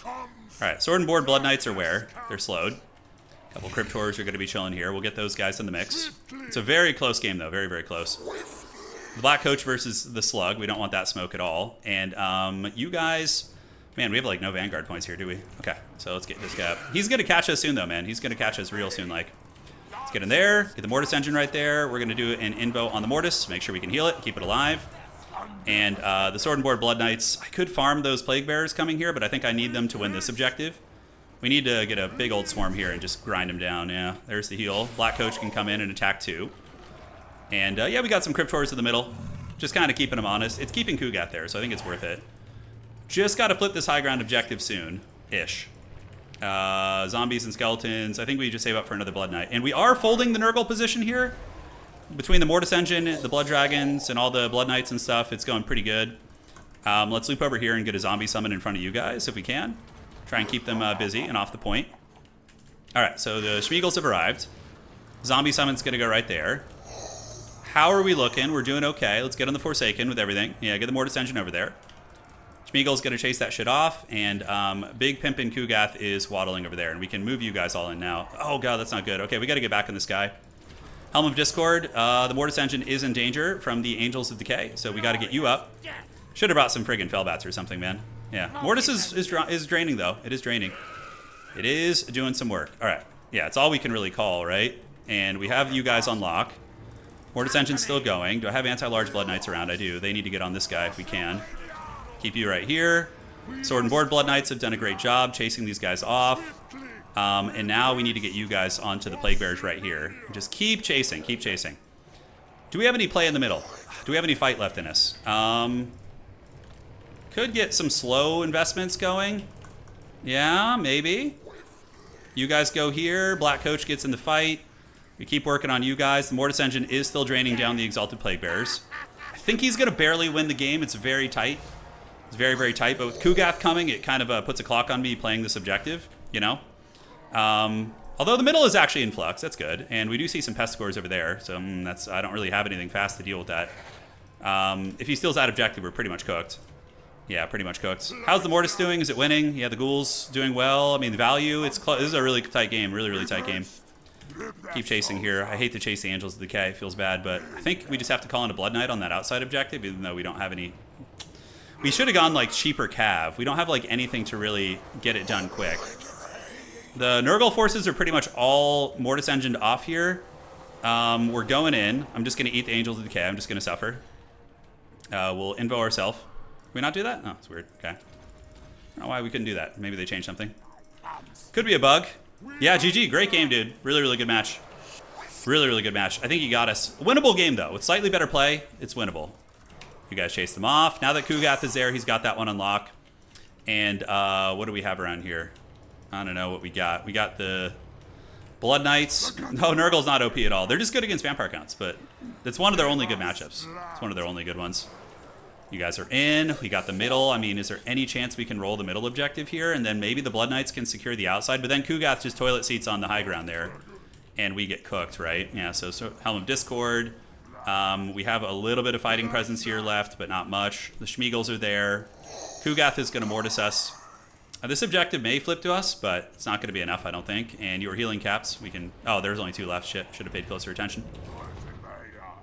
Alright, Sword and Board Blood Knights are where? They're slowed. A couple Cryptors are going to be chilling here. We'll get those guys in the mix. It's a very close game, though. Very, very close. The Black Coach versus the Slug. We don't want that smoke at all. And you guys... Man, we have, like, no Vanguard points here, do we? Okay, so let's get this guy up. He's going to catch us soon, though, man. He's going to catch us real soon, like. Let's get in there. Get the Mortis engine right there. We're going to do an invo on the Mortis. Make sure we can heal it. Keep it alive. And the Sword and Board Blood Knights. I could farm those Plague Bearers coming here, but I think I need them to win this objective. We need to get a big old swarm here and just grind them down. Yeah, there's the heal. Black Coach can come in and attack too. And yeah, we got some Cryptors in the middle. Just kind of keeping them honest. It's keeping Kugath there, so I think it's worth it. Just got to flip this high ground objective soon-ish. Zombies and skeletons. I think we just save up for another Blood Knight. And we are folding the Nurgle position here. Between the Mortis engine, the Blood Dragons, and all the Blood Knights and stuff, it's going pretty good. Let's loop over here and get a zombie summon in front of you guys if we can. Try and keep them busy and off the point. All right, so the Schmeagles have arrived. Zombie summon's going to go right there. How are we looking? We're doing okay. Let's get on the Forsaken with everything. Yeah, get the Mortis engine over there. Schmeagle's going to chase that shit off, and Big Pimpin' Kugath is waddling over there, and we can move you guys all in now. Oh, God, that's not good. Okay, we got to get back on this guy. Helm of Discord, the Mortis engine is in danger from the Angels of Decay, so we got to get you up. Should have brought some friggin' Fellbats or something, man. Yeah, Mortis is draining, though. It is draining. It is doing some work. All right. Yeah, it's all we can really call, right? And we have you guys on lock. Mortis engine's still going. Do I have anti-large Blood Knights around? I do. They need to get on this guy if we can. Keep you right here. Sword and Board Blood Knights have done a great job chasing these guys off. And now we need to get you guys onto the Plague Bears right here. Just keep chasing, keep chasing. Do we have any play in the middle? Do we have any fight left in us? Could get some slow investments going. Yeah, maybe. You guys go here. Black Coach gets in the fight. We keep working on you guys. The Mortis engine is still draining down the Exalted Plague Bearers. I think he's going to barely win the game. It's very tight. It's very, very tight. But with Kugath coming, it kind of puts a clock on me playing this objective, you know? Although the middle is actually in flux. That's good. And we do see some pest scores over there. So I don't really have anything fast to deal with that. If he steals that objective, we're pretty much cooked. Yeah, pretty much cooked. How's the Mortis doing? Is it winning? Yeah, the Ghouls doing well. I mean, the value, it's close. This is a really tight game. Really, really tight game. Keep chasing here. I hate to chase the Angels of Decay. It feels bad, but I think we just have to call in a Blood Knight on that outside objective, even though we don't have any... We should have gone, like, cheaper Cav. We don't have, like, anything to really get it done quick. The Nurgle forces are pretty much all Mortis engined off here. We're going in. I'm just going to eat the Angels of Decay. I'm just going to suffer. We'll invo ourselves. Can we not do that? Oh, it's weird. Okay. I don't know why we couldn't do that. Maybe they changed something. Could be a bug. Yeah, GG. Great game, dude. Really, really good match. Really, really good match. I think you got us. Winnable game, though. With slightly better play, it's winnable. You guys chase them off. Now that Kugath is there, he's got that one on lock. And what do we have around here? I don't know what we got. We got the Blood Knights. No, Nurgle's not OP at all. They're just good against vampire counts, but it's one of their only good matchups. It's one of their only good ones. You guys are in. We got the middle. I mean, is there any chance we can roll the middle objective here? And then maybe the Blood Knights can secure the outside. But then Kugath just toilet seats on the high ground there. And we get cooked, right? Yeah, so Helm of Discord. We have a little bit of fighting presence here left, but not much. The Schmeagles are there. Kugath is going to Mortis us. This objective may flip to us, but it's not going to be enough, I don't think. And you were healing caps. We can... Oh, there's only 2 left. Shit. Should have paid closer attention.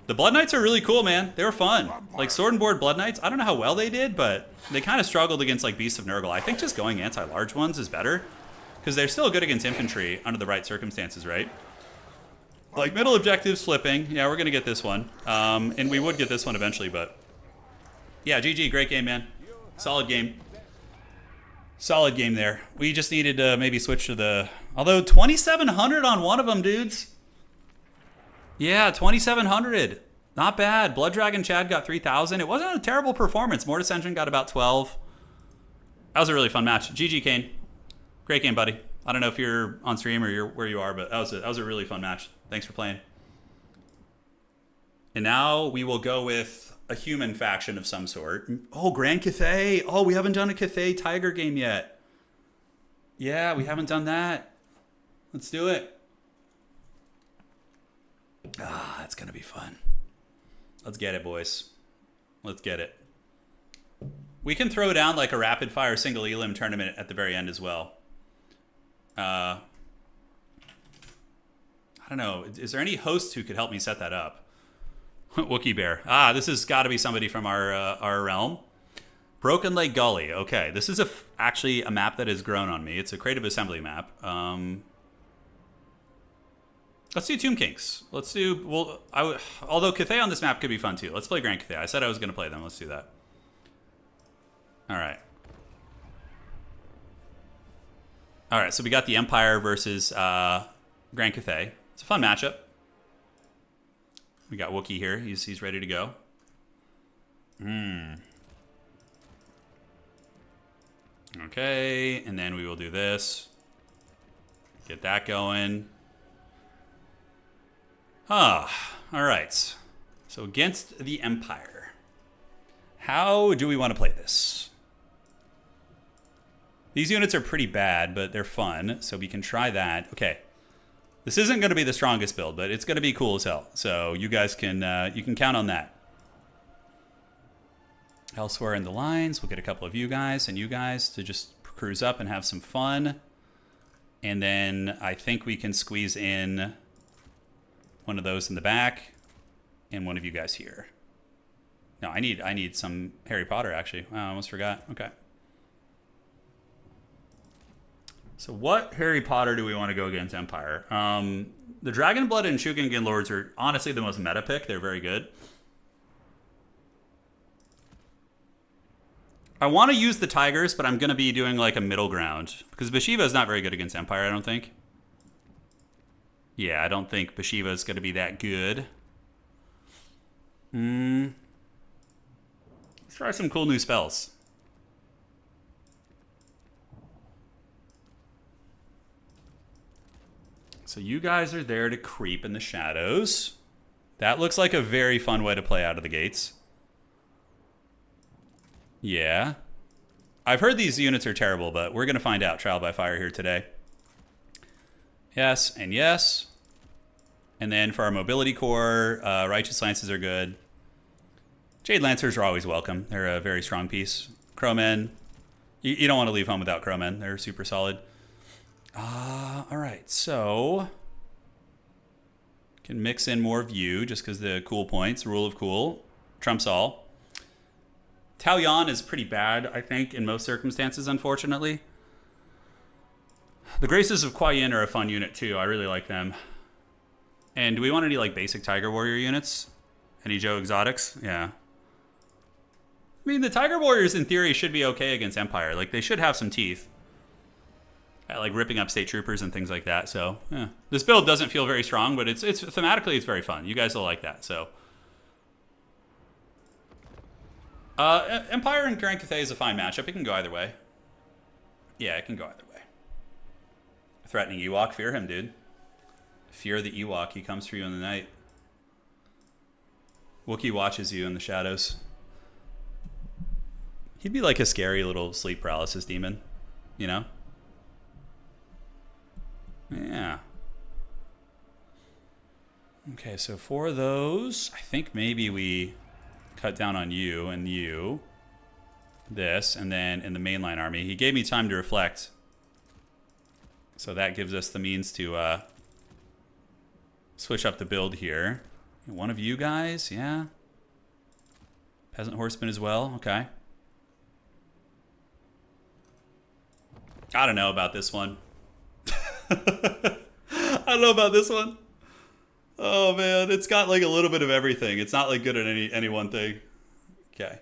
The Blood Knights are really cool, man. They were fun. Like, Sword and Board Blood Knights, I don't know how well they did, but they kind of struggled against, like, Beasts of Nurgle. I think just going anti-large ones is better, because they're still good against infantry under the right circumstances, right? Like, middle objectives flipping. Yeah, we're going to get this one. And we would get this one eventually, but... Yeah, GG. Great game, man. Solid game. Solid game there. We just needed to maybe switch to the... Although, 2,700 on one of them, dudes. Yeah, 2,700. Not bad. Blood Dragon Chad got 3,000. It wasn't a terrible performance. Mortis Engine got about 12. That was a really fun match. GG, Kane. Great game, buddy. I don't know if you're on stream or you're where you are, but that was a really fun match. Thanks for playing. And now we will go with a human faction of some sort. Oh, Grand Cathay. Oh, we haven't done a Cathay Tiger game yet. Yeah, we haven't done that. Let's do it. Ah, that's going to be fun. Let's get it, boys. Let's get it. We can throw down like a rapid fire single elim tournament at the very end as well. I don't know. Is there any host who could help me set that up? Wookie Bear. Ah, this has got to be somebody from our realm. Broken Lake Gully. Okay, this is actually a map that has grown on me. It's a creative assembly map. Let's do Tomb Kinks. Let's do... Well, although Cathay on this map could be fun too. Let's play Grand Cathay. I said I was going to play them. Let's do that. All right. All right, so we got the Empire versus Grand Cathay. It's a fun matchup. We got Wookie here. He's ready to go. Okay, and then we will do this. Get that going. Ah, all right. So against the Empire. How do we want to play this? These units are pretty bad, but they're fun, so we can try that. Okay. This isn't going to be the strongest build, but it's going to be cool as hell. So you guys can you can count on that. Elsewhere in the lines, we'll get a couple of you guys and you guys to just cruise up and have some fun. And then I think we can squeeze in one of those in the back and one of you guys here. No, I need some Harry Potter, actually. Oh, I almost forgot. Okay. So what Harry Potter do we want to go against Empire? The Dragonblood and Shugingen Lords are honestly the most meta pick. They're very good. I want to use the Tigers, but I'm going to be doing like a middle ground. Because Bashiva is not very good against Empire, I don't think. Yeah, I don't think Bashiva is going to be that good. Let's try some cool new spells. So you guys are there to creep in the shadows. That looks like a very fun way to play out of the gates. Yeah. I've heard these units are terrible, but we're going to find out trial by fire here today. Yes and yes. And then for our mobility core, Righteous Lances are good. Jade Lancers are always welcome. They're a very strong piece. Crowmen. You don't want to leave home without Crowmen. They're super solid. All right, so can mix in more view just because the cool points, rule of cool, trumps all. Tao Yan is pretty bad, I think, in most circumstances, unfortunately. The Graces of Kuai Yin are a fun unit, too. I really like them. And do we want any, like, basic Tiger Warrior units? Any Joe Exotics? Yeah. I mean, the Tiger Warriors, in theory, should be okay against Empire. Like, they should have some teeth. Like, ripping up State Troopers and things like that. So, yeah. This build doesn't feel very strong, but it's thematically, it's very fun. You guys will like that, so... Empire and Grand Cathay is a fine matchup. It can go either way. Yeah, it can go either way. Threatening Ewok. Fear him, dude. Fear the Ewok. He comes for you in the night. Wookiee watches you in the shadows. He'd be like a scary little sleep paralysis demon. You know? Yeah. Okay, so for those, I think maybe we... cut down on you and you. This, and then in the mainline army. He gave me time to reflect. So that gives us the means to switch up the build here. One of you guys, yeah. Peasant Horseman as well, okay. I don't know about this one. I don't know about this one. Oh man, it's got like a little bit of everything. It's not like good at any one thing. Okay.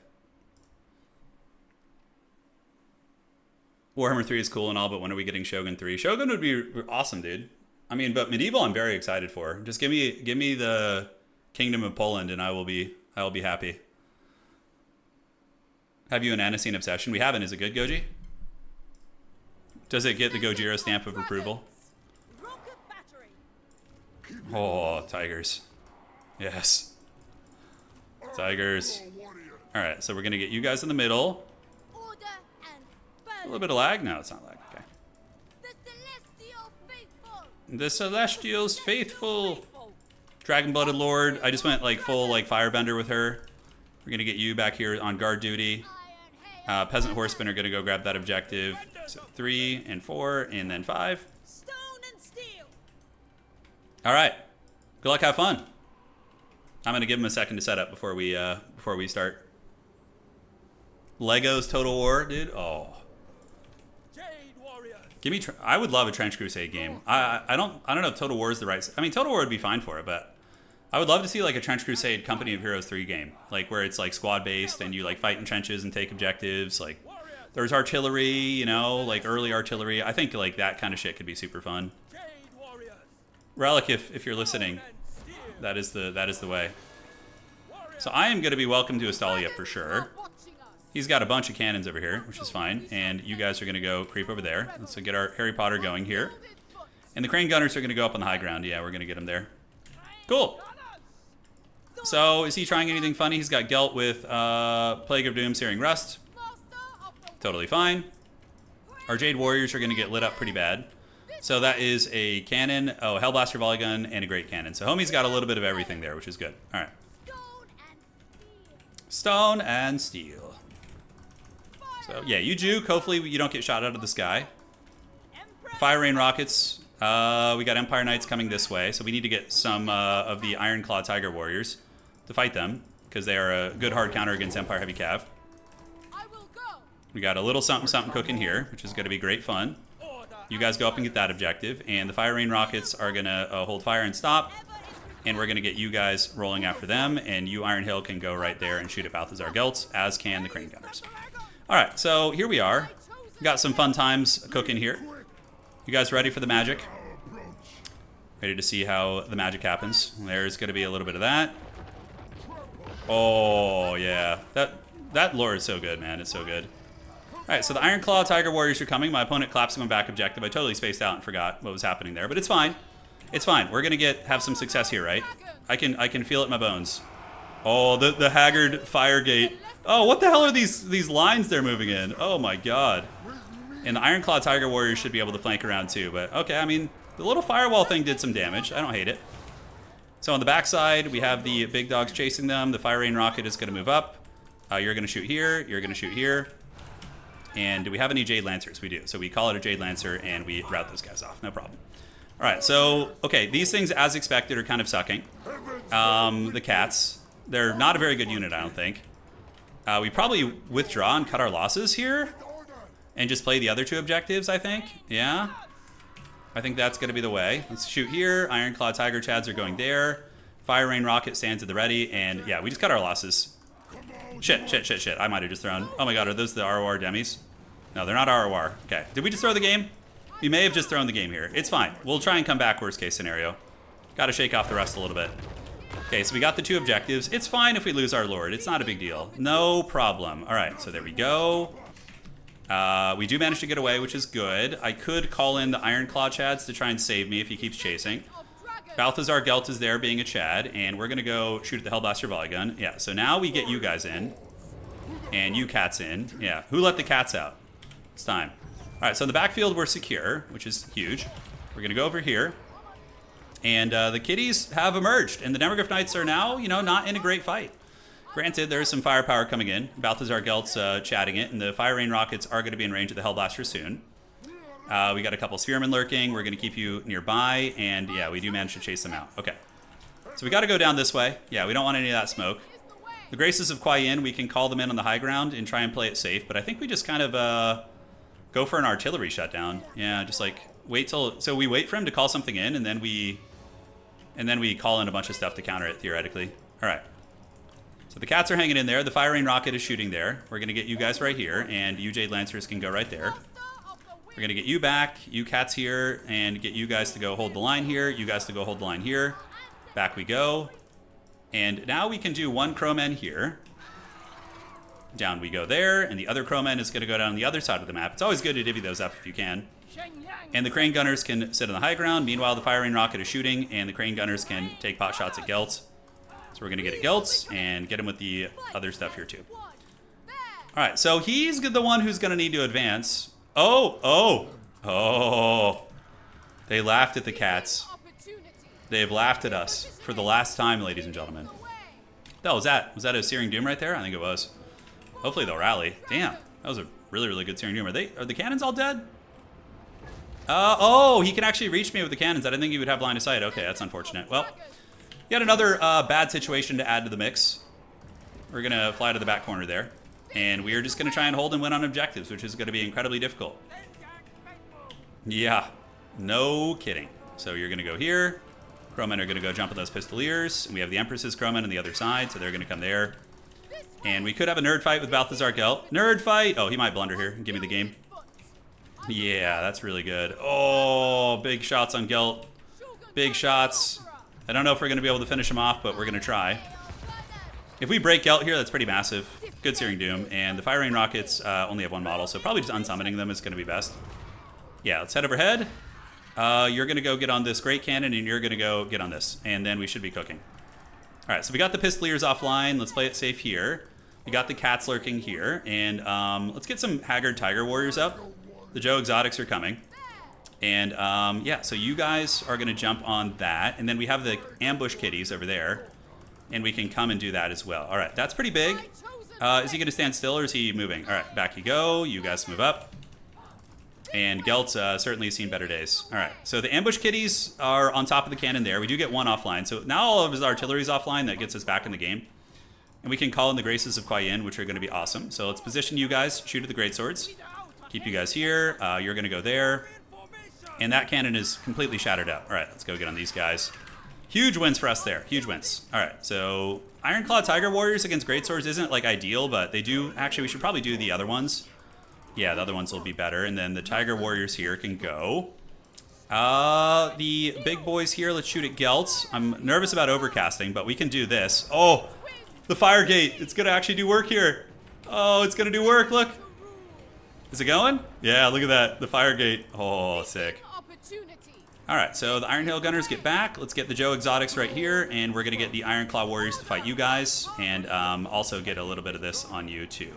Warhammer 3 is cool and all, but when are we getting Shogun 3? Shogun would be awesome, dude. I mean, but medieval I'm very excited for. Just give me the Kingdom of Poland and I will be happy. Have you an Anacene obsession? We haven't. Is it good, Goji? Does it get the Gojira stamp of approval? Oh, tigers. Yes. Tigers. Alright, so we're going to get you guys in the middle. A little bit of lag? No, it's not lag. Okay. The Celestials faithful. Dragon-blooded Lord. I just went like full like firebender with her. We're going to get you back here on guard duty. Peasant horsemen are going to go grab that objective. So 3 and 4 and then 5. Alright. Good luck, have fun. I'm going to give him a second to set up before we start. Legos Total War, dude. Oh. Give me. I would love a Trench Crusade game. I don't know if Total War is the right. I mean, Total War would be fine for it, but I would love to see like a Trench Crusade Company of Heroes 3 game, like where it's like squad based and you like fight in trenches and take objectives. Like there's artillery, you know, like early artillery. I think like that kind of shit could be super fun. Relic, if you're listening, that is the way. So I am going to be welcome to Astalia for sure. He's got a bunch of cannons over here, which is fine. And you guys are going to go creep over there. So get our Harry Potter going here. And the crane gunners are going to go up on the high ground. Yeah, we're going to get them there. Cool. So is he trying anything funny? He's got Gelt with Plague of Doom, Searing Rust. Totally fine. Our Jade Warriors are going to get lit up pretty bad. So that is a cannon, Hellblaster Volley Gun, and a Great Cannon. So homie's got a little bit of everything there, which is good. All right. Stone and Steel. So, yeah, you juke. Hopefully you don't get shot out of the sky. Fire Rain Rockets. We got Empire Knights coming this way, so we need to get some of the Ironclaw Tiger Warriors to fight them, because they are a good hard counter against Empire Heavy Cav. We got a little something cooking here, which is going to be great fun. You guys go up and get that objective, and the Fire Rain Rockets are going to hold fire and stop, and we're going to get you guys rolling after them, and you Iron Hill can go right there and shoot at Balthazar Gelts, as can the Crane Gunners. Alright, so here we are. We got some fun times cooking here. You guys ready for the magic? Ready to see how the magic happens? There's going to be a little bit of that. Oh, yeah. That lore is so good, man. It's so good. Alright, so the Ironclaw Tiger Warriors are coming. My opponent collapsed my back objective. I totally spaced out and forgot what was happening there, but it's fine. It's fine. We're going to have some success here, right? I can feel it in my bones. Oh, the Haggard Firegate. Oh, what the hell are these lines they're moving in? Oh my god. And the Ironclaw Tiger Warriors should be able to flank around too, but okay, I mean, the little firewall thing did some damage. I don't hate it. So on the backside, we have the big dogs chasing them. The Fire Rain Rocket is going to move up. You're going to shoot here. You're going to shoot here. And do we have any Jade Lancers? We do. So we call it a Jade Lancer and we route those guys off. No problem. All right, so, okay, these things, as expected, are kind of sucking. The cats, they're not a very good unit, I don't think. We probably withdraw and cut our losses here and just play the other two objectives, I think. Yeah. I think that's going to be the way. Let's shoot here. Ironclaw Tiger Chads are going there. Fire Rain Rocket stands at the ready. And, yeah, we just cut our losses. Shit. I might have just thrown... Oh, my God, are those the ROR demis? No, they're not ROR. Okay. Did we just throw the game? We may have just thrown the game here. It's fine. We'll try and come back worst case scenario. Got to shake off the rust a little bit. Okay, so we got the two objectives. It's fine if we lose our Lord. It's not a big deal. No problem. All right, so there we go. We do manage to get away, which is good. I could call in the Ironclaw Chads to try and save me if he keeps chasing. Balthazar Gelt is there being a Chad, and we're going to go shoot at the Hellblaster Volley Gun. Yeah, so now we get you guys in, and you cats in. Yeah, who let the cats out? It's time. All right, so in the backfield, we're secure, which is huge. We're going to go over here. And the kitties have emerged. And the Demogryph Knights are now, you know, not in a great fight. Granted, there's some firepower coming in. Balthazar Gelt's chatting it. And the Fire Rain Rockets are going to be in range of the Hellblaster soon. We got a couple Spearmen lurking. We're going to keep you nearby. And, yeah, we do manage to chase them out. Okay. So we got to go down this way. Yeah, we don't want any of that smoke. The Graces of Kuai Yin, we can call them in on the high ground and try and play it safe. But I think we just kind of... go for an artillery shutdown. Yeah, just like wait till... So we wait for him to call something in, and then we call in a bunch of stuff to counter it, theoretically. All right. So the cats are hanging in there. The Fire Rain Rocket is shooting there. We're going to get you guys right here, and you Jade Lancers can go right there. We're going to get you back, you cats here, and get you guys to go hold the line here, you guys to go hold the line here. Back we go. And now we can do one crowman here. Down we go there, and the other crowman is going to go down the other side of the map. It's always good to divvy those up if you can. And the crane gunners can sit on the high ground. Meanwhile, the firing rocket is shooting, and the crane gunners can take pot shots at Gelt. So we're going to get at Gelt and get him with the other stuff here too. All right, so he's the one who's going to need to advance. Oh. They laughed at the cats. They've laughed at us for the last time, ladies and gentlemen. What the hell was that? Was that a Searing Doom right there? I think it was. Hopefully they'll rally. Damn, that was a really, really good Searing Doom. Are the cannons all dead? Oh, he can actually reach me with the cannons. I didn't think he would have line of sight. Okay, that's unfortunate. Well, yet another bad situation to add to the mix. We're going to fly to the back corner there. And we are just going to try and hold and win on objectives, which is going to be incredibly difficult. Yeah, no kidding. So you're going to go here. Crowmen are going to go jump at those Pistoliers. And we have the Empress's Crowmen on the other side, so they're going to come there. And we could have a nerd fight with Balthazar Gelt. Nerd fight! Oh, he might blunder here and give me the game. Yeah, that's really good. Oh, big shots on Gelt. Big shots. I don't know if we're going to be able to finish him off, but we're going to try. If we break Gelt here, that's pretty massive. Good Searing Doom. And the Fire Rain Rockets only have one model, so probably just unsummoning them is going to be best. Yeah, let's head overhead. You're going to go get on this Great Cannon, and you're going to go get on this. And then we should be cooking. All right, so we got the Pistoliers offline. Let's play it safe here. We got the cats lurking here. And let's get some Haggard Tiger Warriors up. The Joe Exotics are coming. And yeah, so you guys are going to jump on that. And then we have the Ambush Kitties over there. And we can come and do that as well. All right, that's pretty big. Is he going to stand still or is he moving? All right, back you go. You guys move up. And Gelt certainly has seen better days. All right, so the Ambush Kitties are on top of the cannon there. We do get one offline. So now all of his artillery is offline. That gets us back in the game. And we can call in the Graces of Kuai Yin, which are going to be awesome. So let's position you guys. Shoot at the Greatswords. Keep you guys here. You're going to go there. And that cannon is completely shattered out. All right, let's go get on these guys. Huge wins for us there. Huge wins. All right, so Ironclaw Tiger Warriors against Greatswords isn't like ideal, but they do... Actually, we should probably do the other ones. Yeah, the other ones will be better. And then the Tiger Warriors here can go. The big boys here, let's shoot at Gelt. I'm nervous about overcasting, but we can do this. Oh, the Fire Gate. It's going to actually do work here. Oh, it's going to do work. Look. Is it going? Yeah, look at that. The Fire Gate. Oh, sick. All right, so the Iron Hail Gunners get back. Let's get the Joe Exotics right here, and we're going to get the Iron Claw Warriors to fight you guys, and also get a little bit of this on you, too.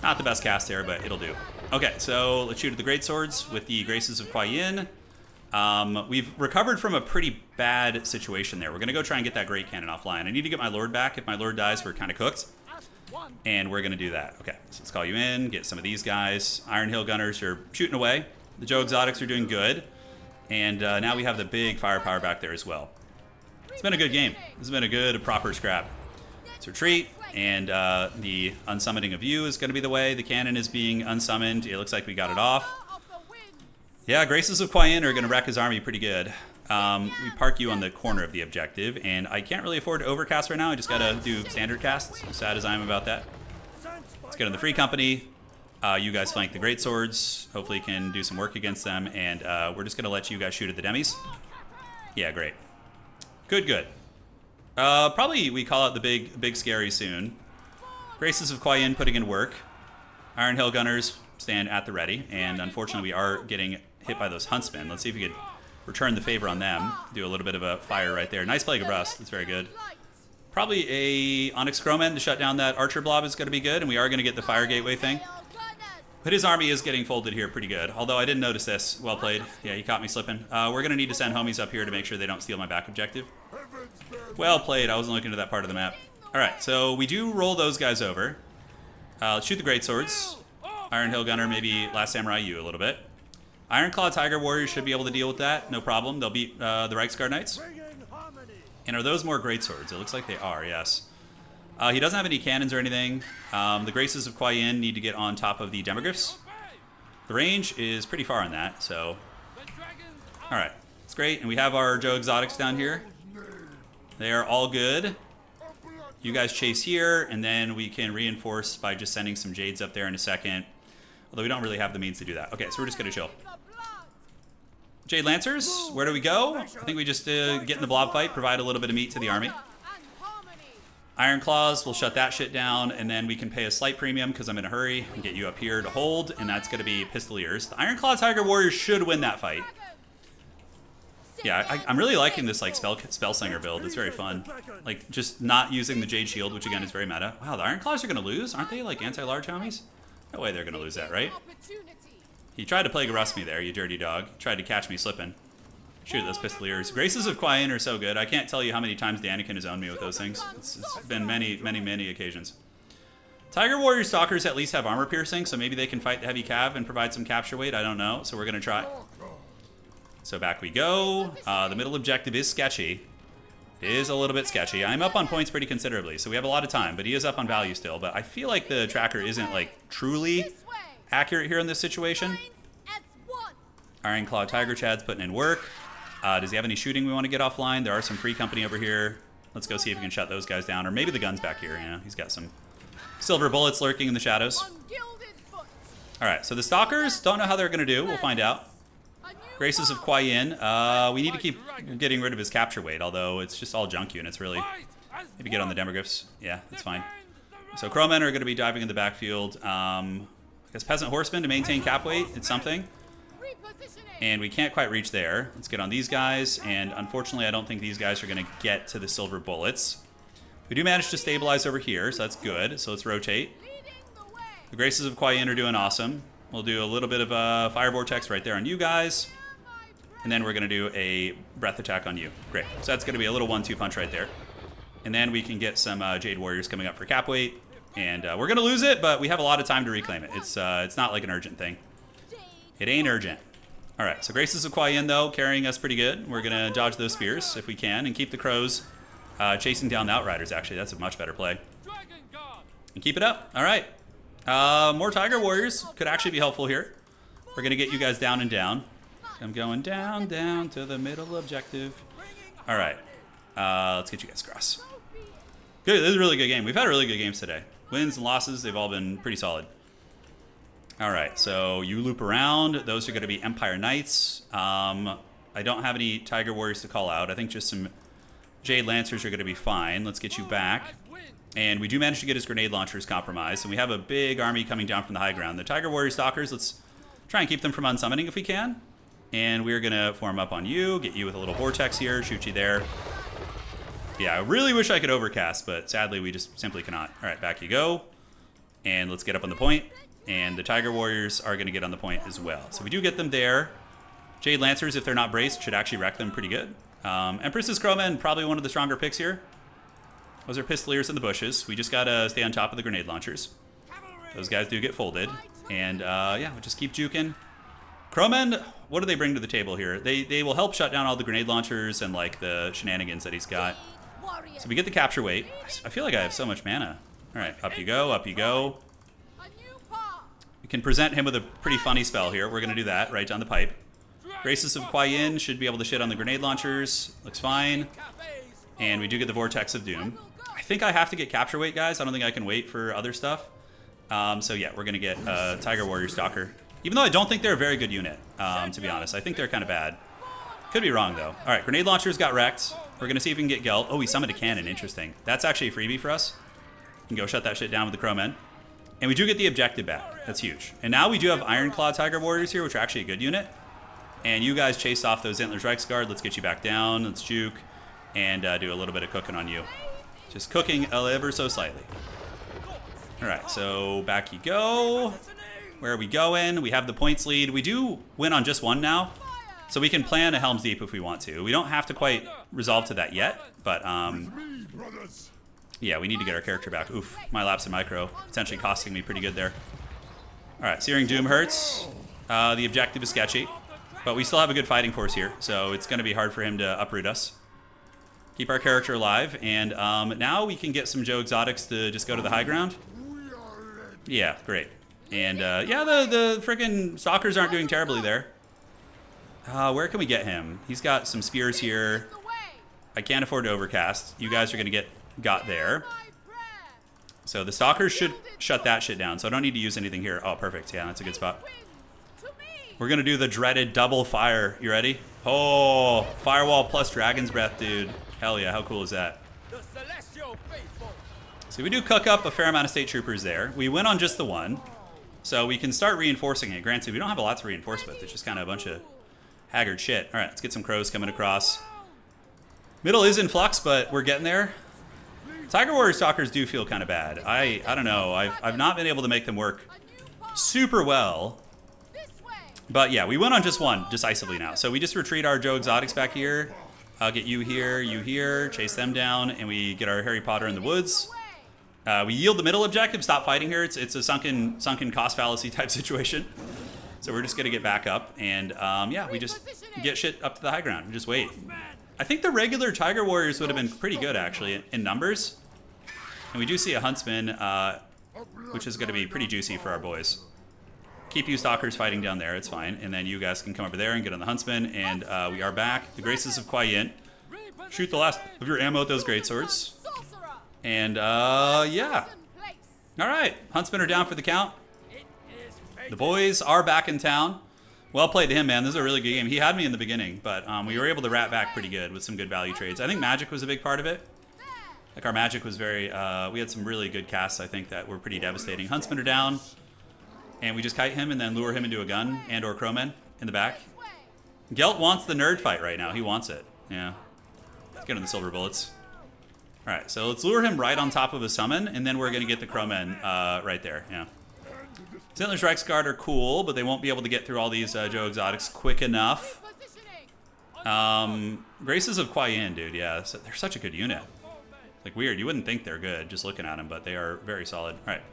Not the best cast there, but it'll do. Okay, so let's shoot at the Greatswords with the Graces of Kuai Yin. We've recovered from a pretty bad situation there. We're going to go try and get that Great Cannon offline. I need to get my Lord back. If my Lord dies, we're kind of cooked. And we're going to do that. Okay, so let's call you in, get some of these guys. Iron Hill Gunners are shooting away. The Joe Exotics are doing good. And now we have the big firepower back there as well. It's been a good game. This has been a good, proper scrap. Let's retreat. And the unsummoning of you is going to be the way. The cannon is being unsummoned. It looks like we got it off. Yeah, Graces of Kuai Yin are going to wreck his army pretty good. We park you on the corner of the objective, and I can't really afford to overcast right now. I just got to do standard casts, sad as I am about that. Let's get on the Free Company. You guys flank the Greatswords. Hopefully can do some work against them, and we're just going to let you guys shoot at the Demis. Yeah, great. Good, good. Probably we call out the big scary soon. Graces of Kuai Yin putting in work. Iron Hill Gunners stand at the ready, and unfortunately we are getting hit by those Huntsmen. Let's see if we could return the favor on them. Do a little bit of a fire right there. Nice Plague of Rust. That's very good. Probably a Onyx Crowman to shut down that Archer Blob is going to be good, and we are going to get the Fire Gateway thing. But his army is getting folded here pretty good. Although I didn't notice this. Well played. Yeah, he caught me slipping. We're going to need to send homies up here to make sure they don't steal my back objective. Well played. I wasn't looking at that part of the map. Alright, so we do roll those guys over. Let's shoot the Greatswords. Iron Hill Gunner, maybe Last Samurai you a little bit. Ironclaw Tiger Warriors should be able to deal with that. No problem. They'll beat the Reiksguard Knights. And are those more Greatswords? It looks like they are, yes. He doesn't have any cannons or anything. The Graces of Kuai Yin need to get on top of the Demogryphs. The range is pretty far on that, so... Alright, it's great. And we have our Joe Exotics down here. They are all good. You guys chase here, and then we can reinforce by just sending some Jades up there in a second. Although we don't really have the means to do that. Okay, so we're just going to chill. Jade Lancers, where do we go? I think we just get in the blob fight, provide a little bit of meat to the army. Iron Claws, we'll shut that shit down, and then we can pay a slight premium because I'm in a hurry and get you up here to hold, and that's going to be Pistoliers. The Iron Claw Tiger Warriors should win that fight. Yeah, I'm really liking this like Spellslinger build. It's very fun. Like, just not using the Jade Shield, which again is very meta. Wow, the Iron Claws are going to lose? Aren't they like anti-large homies? No way they're going to lose that, right? He tried to plague rust me there, you dirty dog. Tried to catch me slipping. Shoot those Pistoliers. Graces of Quyen are so good. I can't tell you how many times Daniken has owned me with those things. It's been many, many, many occasions. Tiger Warrior Stalkers at least have armor piercing, so maybe they can fight the heavy cav and provide some capture weight. I don't know, so we're going to try. So back we go. The middle objective is sketchy. It is a little bit sketchy. I'm up on points pretty considerably, so we have a lot of time, but he is up on value still. But I feel like the tracker isn't like truly accurate here in this situation. Iron Claw Tiger Chad's putting in work. Does he have any shooting we want to get offline? There are some free company over here. Let's go see if we can shut those guys down. Or maybe the gun's back here. Yeah, he's got some silver bullets lurking in the shadows. Alright, so the Stalkers, don't know how they're going to do. We'll find out. Graces of Quyen. We need to keep getting rid of his capture weight, although it's just all junk units, really. Maybe get on the Demogryphs. Yeah, that's fine. So Crowmen are going to be diving in the backfield. I guess Peasant Horsemen to maintain cap weight. It's something. And we can't quite reach there. Let's get on these guys, and unfortunately I don't think these guys are going to get to the silver bullets. We do manage to stabilize over here, so that's good. So let's rotate. The Graces of Quyen are doing awesome. We'll do a little bit of a Fire Vortex right there on you guys. And then we're going to do a Breath Attack on you. Great. So that's going to be a little 1-2 punch right there. And then we can get some Jade Warriors coming up for cap weight. And we're going to lose it, but we have a lot of time to reclaim it. It's not like an urgent thing. It ain't urgent. Alright, so Graces of Quyen, though, carrying us pretty good. We're going to dodge those spears if we can and keep the crows chasing down the Outriders, actually. That's a much better play. And keep it up. Alright. More Tiger Warriors could actually be helpful here. We're going to get you guys down and down. I'm going down, down to the middle objective. Alright. Let's get you guys across. Good, this is a really good game. We've had really good games today. Wins and losses, they've all been pretty solid. Alright, so you loop around. Those are going to be Empire Knights. I don't have any Tiger Warriors to call out. I think just some Jade Lancers are going to be fine. Let's get you back. And we do manage to get his grenade launchers compromised. And we have a big army coming down from the high ground. The Tiger Warrior Stalkers, let's try and keep them from unsummoning if we can. And we're going to form up on you, get you with a little vortex here, shoot you there. Yeah, I really wish I could overcast, but sadly we just simply cannot. Alright, back you go. And let's get up on the point. And the Tiger Warriors are going to get on the point as well. So we do get them there. Jade Lancers, if they're not braced, should actually wreck them pretty good. Empress's Crowmen, probably one of the stronger picks here. Those are Pistoliers in the bushes. We just got to stay on top of the grenade launchers. Those guys do get folded. And yeah, we'll just keep juking. Crowmen, what do they bring to the table here? They will help shut down all the grenade launchers and like the shenanigans that he's got. So we get the capture weight. I feel like I have so much mana. All right, up you go, up you go. We can present him with a pretty funny spell here. We're going to do that right down the pipe. Graces of Quyen should be able to shit on the grenade launchers. Looks fine. And we do get the Vortex of Doom. I think I have to get capture weight, guys. I don't think I can wait for other stuff. So yeah, we're going to get Tiger Warrior Stalker. Even though I don't think they're a very good unit, to be honest. I think they're kind of bad. Could be wrong, though. All right, grenade launchers got wrecked. We're going to see if we can get Gelt. Oh, he summoned a cannon. Interesting. That's actually a freebie for us. We can go shut that shit down with the Crowmen. And we do get the objective back. That's huge. And now we do have Iron Claw Tiger Warriors here, which are actually a good unit. And you guys chased off those Antlers Reichsguard. Let's get you back down. Let's juke. And do a little bit of cooking on you. Just cooking ever so slightly. Alright, so back you go. Where are we going? We have the points lead. We do win on just one now. So we can plan a Helm's Deep if we want to. We don't have to quite resolve to that yet. But, yeah, we need to get our character back. Oof, my lapse in micro. Potentially costing me pretty good there. Alright, Searing Doom hurts. The objective is sketchy. But we still have a good fighting force here. So it's going to be hard for him to uproot us. Keep our character alive. And now we can get some Joe Exotics to just go to the high ground. Yeah, great. And yeah, the freaking Stalkers aren't doing terribly there. Where can we get him? He's got some spears here. I can't afford to overcast. You guys are going to get got there. So the stalkers should shut that shit down. So I don't need to use anything here. Oh, perfect. Yeah, that's a good spot. We're going to do the dreaded double fire. You ready? Oh, firewall plus dragon's breath, dude. Hell yeah, how cool is that? So we do cook up a fair amount of state troopers there. We went on just the one. So we can start reinforcing it. Granted, we don't have a lot to reinforce with. It's just kind of a bunch of haggard shit. All right, let's get some crows coming across. Middle is in flux, but we're getting there. Tiger Warrior Stalkers do feel kind of bad. I don't know. I've not been able to make them work super well. But yeah, we went on just one decisively now. So we just retreat our Joe Exotics back here. I'll get you here, chase them down, and we get our Harry Potter in the woods. We yield the middle objective, stop fighting here. It's a sunken cost fallacy type situation. So we're just going to get back up, and yeah, we just get shit up to the high ground. We just wait. I think the regular Tiger Warriors would have been pretty good, actually, in numbers. And we do see a Huntsman, which is going to be pretty juicy for our boys. Keep you Stalkers fighting down there, it's fine. And then you guys can come over there and get on the Huntsman, and we are back. The Graces of Quiet. Shoot the last of your ammo at those greatswords. And, yeah. All right, Huntsmen are down for the count. The boys are back in town. Well played to him, man. This is a really good game. He had me in the beginning, but we were able to rat back pretty good with some good value trades. I think magic was a big part of it. Like, our magic was very... we had some really good casts, I think, that were pretty devastating. Huntsmen are down, and we just kite him and then lure him into a gun and or crowmen in the back. Gelt wants the nerd fight right now. He wants it. Yeah. Let's get him the silver bullets. All right, so let's lure him right on top of a summon, and then we're going to get the crowmen right there. Yeah. Zintler's Reichsguard are cool, but they won't be able to get through all these Joe Exotics quick enough. Graces of Quiet, dude. Yeah, they're such a good unit. Like, weird. You wouldn't think they're good just looking at them, but they are very solid. All right.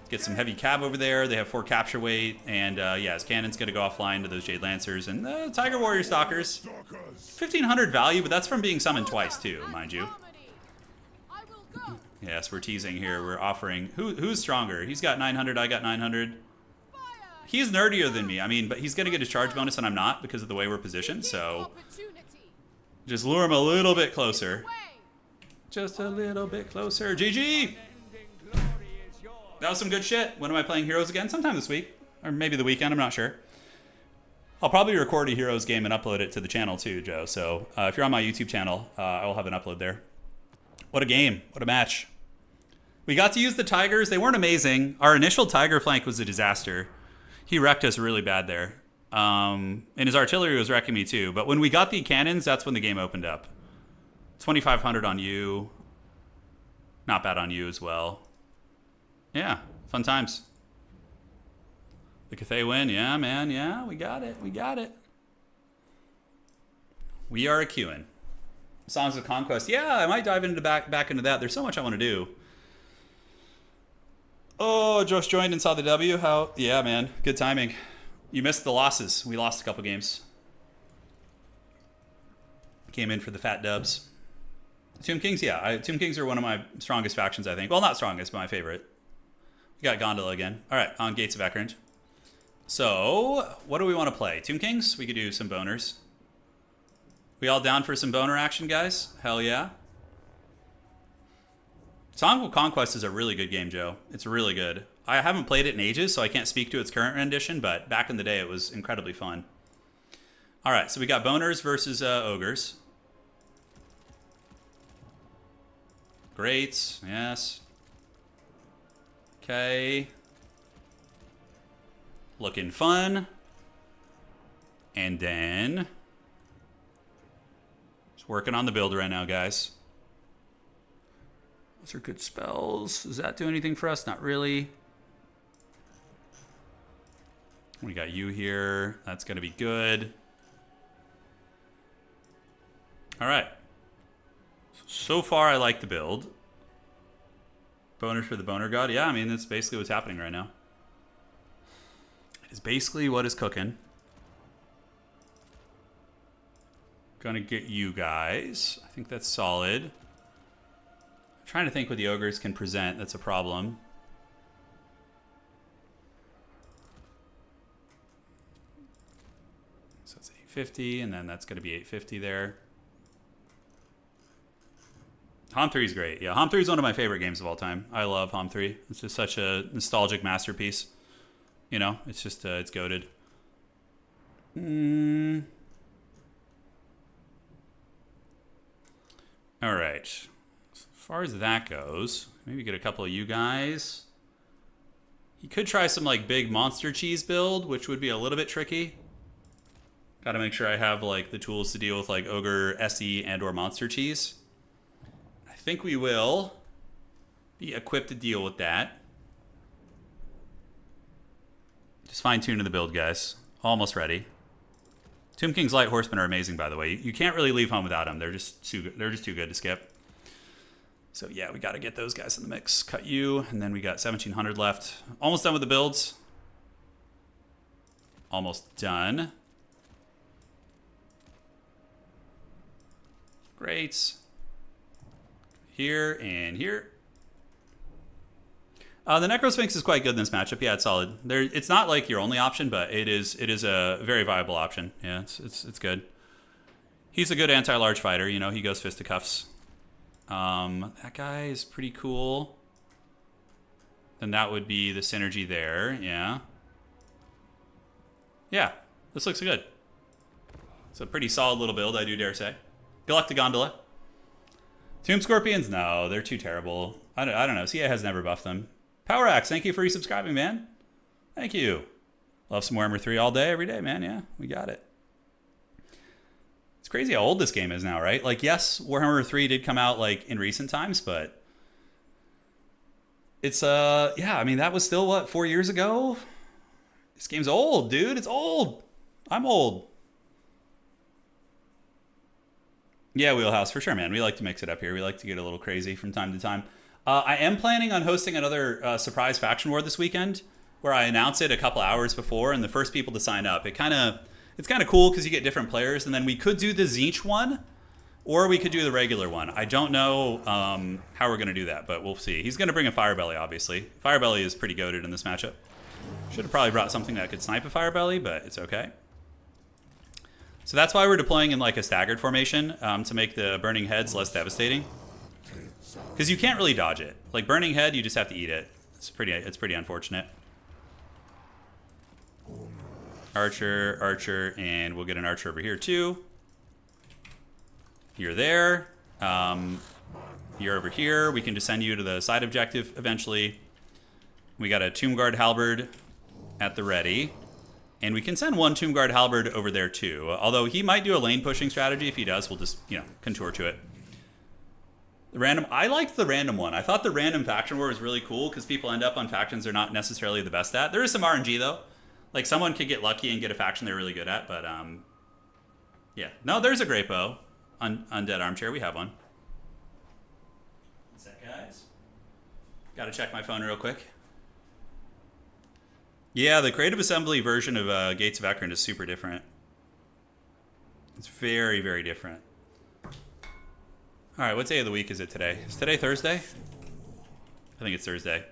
Get some heavy cab over there. They have 4 capture weight. And, yeah, his cannon's going to go offline to those Jade Lancers. And Tiger Warrior Stalkers. 1,500 value, but that's from being summoned twice, too, mind you. Yes, we're teasing here. We're offering... Who's stronger? He's got 900. I got 900. He's nerdier than me. I mean, but he's going to get his charge bonus, and I'm not because of the way we're positioned. So just lure him a little bit closer. Just a little bit closer. GG! That was some good shit. When am I playing Heroes again? Sometime this week. Or maybe the weekend. I'm not sure. I'll probably record a Heroes game and upload it to the channel too, Joe. So if you're on my YouTube channel, I will have an upload there. What a game. What a match. We got to use the Tigers. They weren't amazing. Our initial Tiger flank was a disaster. He wrecked us really bad there. And his artillery was wrecking me too. But when we got the cannons, that's when the game opened up. 2,500 on you. Not bad on you as well. Yeah, fun times. The Cathay win. Yeah, man. Yeah, we got it. We got it. We are a queuing. Songs of Conquest. Yeah, I might dive into back into that. There's so much I want to do. Oh, Josh joined and saw the W. How? Yeah, man. Good timing. You missed the losses. We lost a couple games. Came in for the fat dubs. Tomb Kings, yeah. Tomb Kings are one of my strongest factions, I think. Well, not strongest, but my favorite. We got Gondola again. All right, on Gates of Ekrange. So, what do we want to play? Tomb Kings? We could do some boners. We all down for some boner action, guys? Hell yeah. Song of Conquest is a really good game, Joe. It's really good. I haven't played it in ages, so I can't speak to its current rendition, but back in the day, it was incredibly fun. All right, so we got boners versus ogres. Great, yes. Okay. Looking fun. And then... just working on the build right now, guys. Those are good spells. Does that do anything for us? Not really. We got you here. That's going to be good. All right. So far, I like the build. Boners for the Boner God. Yeah, I mean, that's basically what's happening right now. It's basically what is cooking. Gonna get you guys. I think that's solid. I'm trying to think what the ogres can present. That's a problem. So it's 850, and then that's going to be 850 there. Hom 3 is great. Yeah, Hom 3 is one of my favorite games of all time. I love Hom 3. It's just such a nostalgic masterpiece. You know, it's just, it's goated. All right. As far as that goes, maybe get a couple of you guys. He could try some, like, big monster cheese build, which would be a little bit tricky. Got to make sure I have, like, the tools to deal with, like, Ogre, SE, and or monster cheese. I think we will be equipped to deal with that. Just fine-tuning the build, guys. Almost ready. Tomb King's Light Horsemen are amazing, by the way. You can't really leave home without them. They're just too good. They're just too good to skip. So yeah, we got to get those guys in the mix. Cut you, and then we got 1,700 left. Almost done with the builds. Almost done. Great. Here and here. The Necrosphinx is quite good in this matchup. Yeah, it's solid. It's not like your only option, but it is a very viable option. Yeah, it's good. He's a good anti-large fighter. You know, he goes fisticuffs. That guy is pretty cool. Then that would be the synergy there. Yeah. Yeah, this looks good. It's a pretty solid little build, I do dare say. Galactic Gondola. Tomb Scorpions? No, they're too terrible. I don't know. CA has never buffed them. Power Axe, thank you for resubscribing, man. Thank you. Love some Warhammer 3 all day, every day, man. Yeah, we got it. It's crazy how old this game is now, right? Like, yes, Warhammer 3 did come out, like, in recent times, but it's, yeah, I mean, that was still, what, 4 years ago? This game's old, dude. It's old. I'm old. Yeah, Wheelhouse, for sure, man. We like to mix it up here. We like to get a little crazy from time to time. I am planning on hosting another surprise faction war this weekend, where I announce it a couple hours before, and the first people to sign up. It's kind of cool because you get different players, and then we could do the Tzeentch one, or we could do the regular one. I don't know how we're going to do that, but we'll see. He's going to bring a Firebelly, obviously. Firebelly is pretty goated in this matchup. Should have probably brought something that could snipe a Firebelly, but it's okay. So that's why we're deploying in like a staggered formation to make the Burning Heads less devastating. Because you can't really dodge it. Like Burning Head, you just have to eat it. It's pretty unfortunate. Archer, Archer, and we'll get an Archer over here too. You're there. You're over here. We can just send you to the side objective eventually. We got a Tomb Guard Halberd at the ready. And we can send one Tomb Guard Halberd over there too. Although he might do a lane pushing strategy. If he does, we'll just, you know, contour to it. I liked the random one. I thought the random faction war was really cool because people end up on factions they're not necessarily the best at. There is some RNG though. Like someone could get lucky and get a faction they're really good at, but yeah. No, there's a Great Bow. Undead Armchair, we have one. What's that, guys? Gotta check my phone real quick. Yeah, the Creative Assembly version of Gates of Ekron is super different. It's very, very different. All right, what day of the week is it today? Is today Thursday? I think it's Thursday.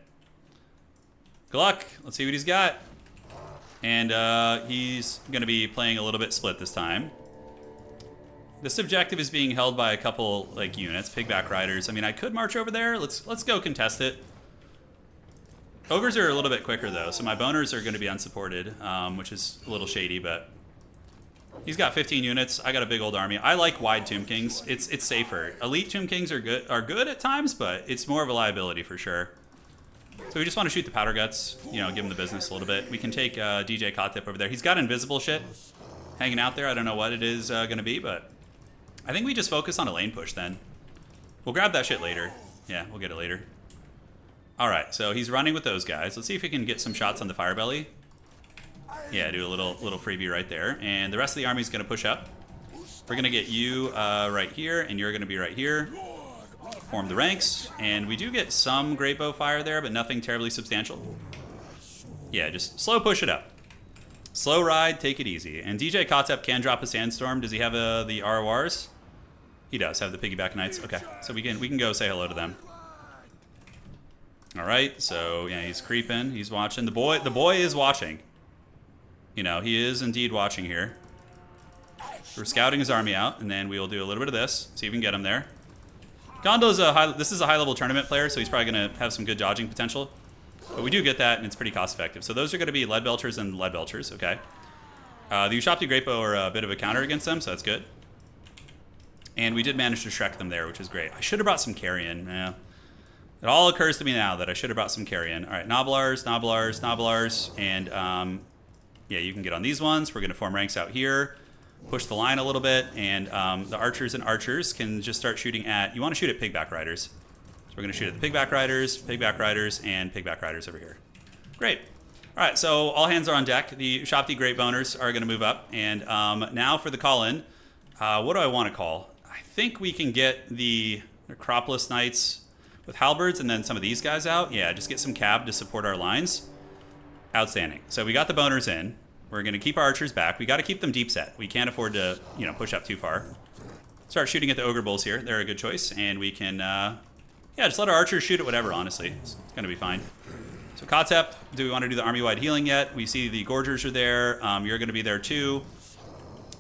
Good luck. Let's see what he's got. And he's going to be playing a little bit split this time. This objective is being held by a couple like units, Pigback Riders. I mean, I could march over there. Let's go contest it. Ogres are a little bit quicker though, so my boners are going to be unsupported, which is a little shady, but he's got 15 units. I got a big old army. I like wide Tomb Kings. It's safer. Elite Tomb Kings are good at times, but it's more of a liability for sure. So we just want to shoot the Powder Guts, you know, give him the business a little bit. We can take DJ Kotip over there. He's got invisible shit hanging out there. I don't know what it is going to be, but I think we just focus on a lane push then. We'll grab that shit later. Yeah, we'll get it later. All right, so he's running with those guys. Let's see if we can get some shots on the Firebelly. Yeah, do a little freebie right there. And the rest of the army is going to push up. We're going to get you right here, and you're going to be right here. Form the ranks. And we do get some Great Bow fire there, but nothing terribly substantial. Yeah, just slow push it up. Slow ride, take it easy. And DJ Kotep can drop a Sandstorm. Does he have the RORs? He does have the Piggyback Knights. Okay, so we can go say hello to them. All right, so yeah, he's creeping. He's watching. The boy is watching. You know, he is indeed watching here. We're scouting his army out, and then we will do a little bit of this. See if we can get him there. Gondo's this is a high-level tournament player, so he's probably going to have some good dodging potential. But we do get that, and it's pretty cost-effective. So those are going to be lead belchers and lead belchers, okay. The Ushopti Great Bow are a bit of a counter against them, so that's good. And we did manage to Shrek them there, which is great. I should have brought some carrion. Yeah. It all occurs to me now that I should have brought some carrion. All right, Noblars, Noblars, Noblars, and yeah, you can get on these ones. We're going to form ranks out here, push the line a little bit, and the archers and archers can just start shooting at... You want to shoot at pigback riders. So we're going to shoot at the pigback riders, and pigback riders over here. Great. All right, so all hands are on deck. The Ushopti Great Boners are going to move up, and now for the call-in. What do I want to call? I think we can get the Necropolis Knights with halberds and then some of these guys out. Yeah, just get some cab to support our lines. Outstanding. So we got the boners in. We're going to keep our archers back. We got to keep them deep set. We can't afford to, you know, push up too far. Start shooting at the ogre bulls here. They're a good choice, and we can, yeah, just let our archers shoot at whatever. Honestly, it's going to be fine. So Kotep, do we want to do the army-wide healing yet? We see the gorgers are there. You're going to be there too,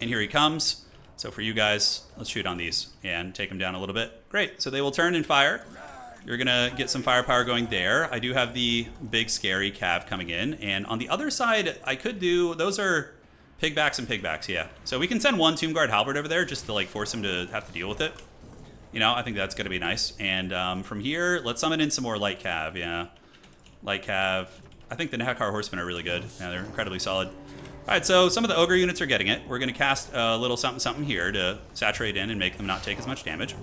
and here he comes. So for you guys, let's shoot on these and take them down a little bit. Great. So they will turn and fire. You're going to get some firepower going there. I do have the big, scary cav coming in. And on the other side, I could do... Those are pigbacks and pigbacks, yeah. So we can send one Tomb Guard halberd over there just to, like, force him to have to deal with it. You know, I think that's going to be nice. And from here, let's summon in some more light cav, yeah. Light cav. I think the Nehekar horsemen are really good. Yeah, they're incredibly solid. All right, so some of the ogre units are getting it. We're going to cast a little something here to saturate in and make them not take as much damage.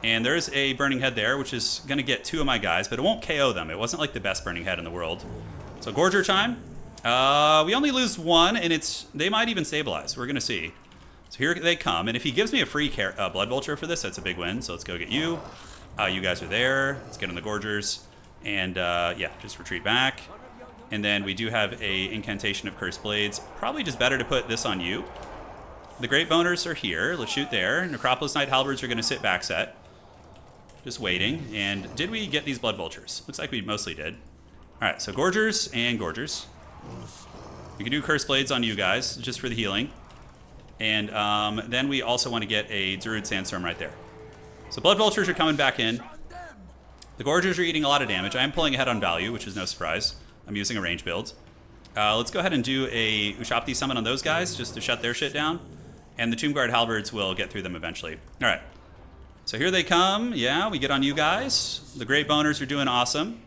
And there's a Burning Head there, which is going to get 2 of my guys, but it won't KO them. It wasn't like the best Burning Head in the world. So Gorger time. We only lose 1, and they might even stabilize. We're going to see. So here they come, and if he gives me a free Blood Vulture for this, that's a big win. So let's go get you. You guys are there. Let's get on the Gorgers. And yeah, just retreat back. And then we do have a Incantation of Cursed Blades. Probably just better to put this on you. The Great Boners are here. Let's shoot there. Necropolis Knight Halberds are going to sit back set. Just waiting. And did we get these Blood Vultures? Looks like we mostly did. All right, so Gorgers and Gorgers. We can do Cursed Blades on you guys, just for the healing. And then we also want to get a Druid Sandstorm right there. So Blood Vultures are coming back in. The Gorgers are eating a lot of damage. I am pulling ahead on value, which is no surprise. I'm using a range build. Let's go ahead and do a Ushopti summon on those guys, just to shut their shit down. And the Tomb Guard Halberds will get through them eventually. All right. So here they come. Yeah, we get on you guys. The Great Boners are doing awesome.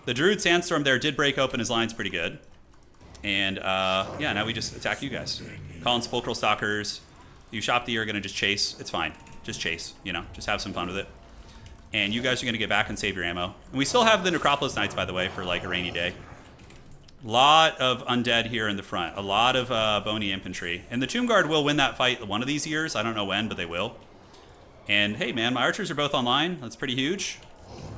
The Druid Sandstorm there did break open his lines pretty good. And yeah, now we just attack you guys. Calling Sepulchral Stalkers. The Ushopti are going to just chase. It's fine. Just chase, you know. Just have some fun with it. And you guys are going to get back and save your ammo. And we still have the Necropolis Knights, by the way, for like a rainy day. Lot of undead here in the front. A lot of bony infantry. And the Tomb Guard will win that fight one of these years. I don't know when, but they will. And hey, man, my archers are both online. That's pretty huge.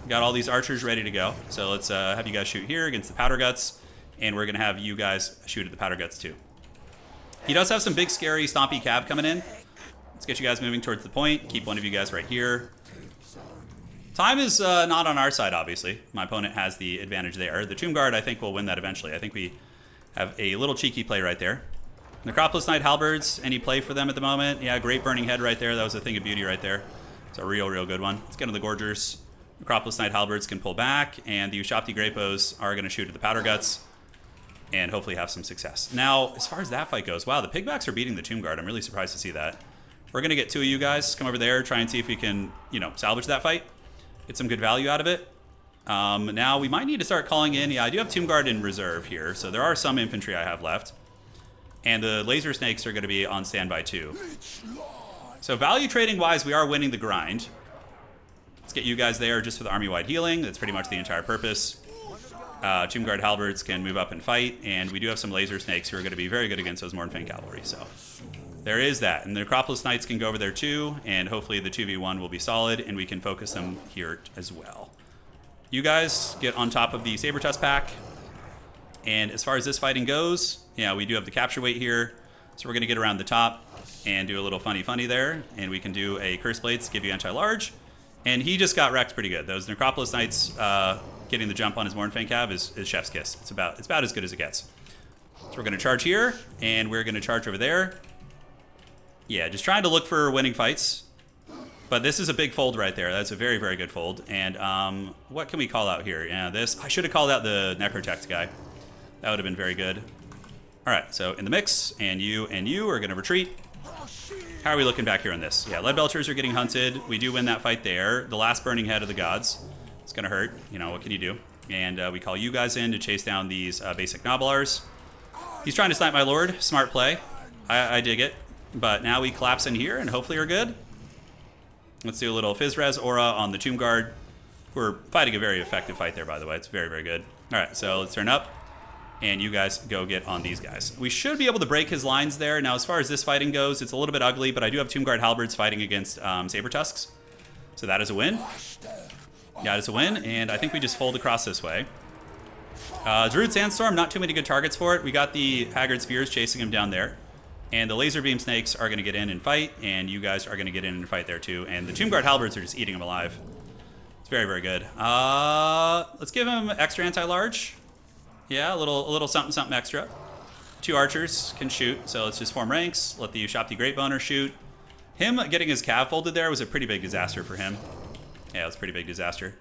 Got all these archers ready to go. So let's have you guys shoot here against the Powder Guts. And we're going to have you guys shoot at the Powder Guts too. He does have some big, scary, stompy cav coming in. Let's get you guys moving towards the point. Keep one of you guys right here. Time is not on our side, obviously. My opponent has the advantage there. The Tomb Guard, I think, will win that eventually. I think we have a little cheeky play right there. Necropolis Knight Halberds, any play for them at the moment? Yeah, great Burning Head right there. That was a thing of beauty right there. It's a real, real good one. Let's get into the Gorgers. Necropolis Knight Halberds can pull back, and the Ushopti Great Bows are going to shoot at the Powder Guts and hopefully have some success. Now, as far as that fight goes, wow, the Pigbacks are beating the Tomb Guard. I'm really surprised to see that. We're going to get 2 of you guys. Come over there, try and see if we can, you know, salvage that fight. Get some good value out of it. Now, we might need to start calling in. Yeah, I do have Tomb Guard in reserve here, so there are some infantry I have left. And the Laser Snakes are going to be on standby too. So value trading-wise, we are winning the grind. Let's get you guys there just for the army-wide healing. That's pretty much the entire purpose. Tomb Guard Halberds can move up and fight, and we do have some Laser Snakes who are going to be very good against those Mornfang Cavalry, so... There is that. And the Necropolis Knights can go over there too, and hopefully the 2v1 will be solid, and we can focus them here as well. You guys get on top of the Sabertusk pack. And as far as this fighting goes, yeah, we do have the capture weight here. So we're going to get around the top and do a little funny there. And we can do a Curse Blades to give you anti-large. And he just got wrecked pretty good. Those Necropolis Knights getting the jump on his Mornfang Cav is chef's kiss. It's about as good as it gets. So we're going to charge here, and we're going to charge over there. Yeah, just trying to look for winning fights. But this is a big fold right there. That's a very, very good fold. And what can we call out here? Yeah, this. I should have called out the Necrotext guy. That would have been very good. All right, so in the mix, and you are going to retreat. How are we looking back here on this? Yeah, Lead Belchers are getting hunted. We do win that fight there. The last Burning Head of the Gods. It's going to hurt. You know, what can you do? And we call you guys in to chase down these basic Gnoblars. He's trying to snipe my Lord. Smart play. I dig it. But now we collapse in here and hopefully are good. Let's do a little Phys-Res Aura on the Tomb Guard. We're fighting a very effective fight there, by the way. It's very, very good. All right, so let's turn up. And you guys go get on these guys. We should be able to break his lines there. Now, as far as this fighting goes, it's a little bit ugly, but I do have Tomb Guard Halberds fighting against Saber Tusks. So that is a win. That is a win, and I think we just fold across this way. Druid Sandstorm, not too many good targets for it. We got the Haggard Spears chasing him down there. And the Laser Beam Snakes are going to get in and fight, and you guys are going to get in and fight there too. And the Tomb Guard Halberds are just eating him alive. It's very, very good. Let's give him extra anti-large. Yeah, a little something, something extra. 2 archers can shoot, so let's just form ranks. Let the Ushapti Great Boner shoot. Him getting his cav folded there was a pretty big disaster for him. Yeah, it was a pretty big disaster.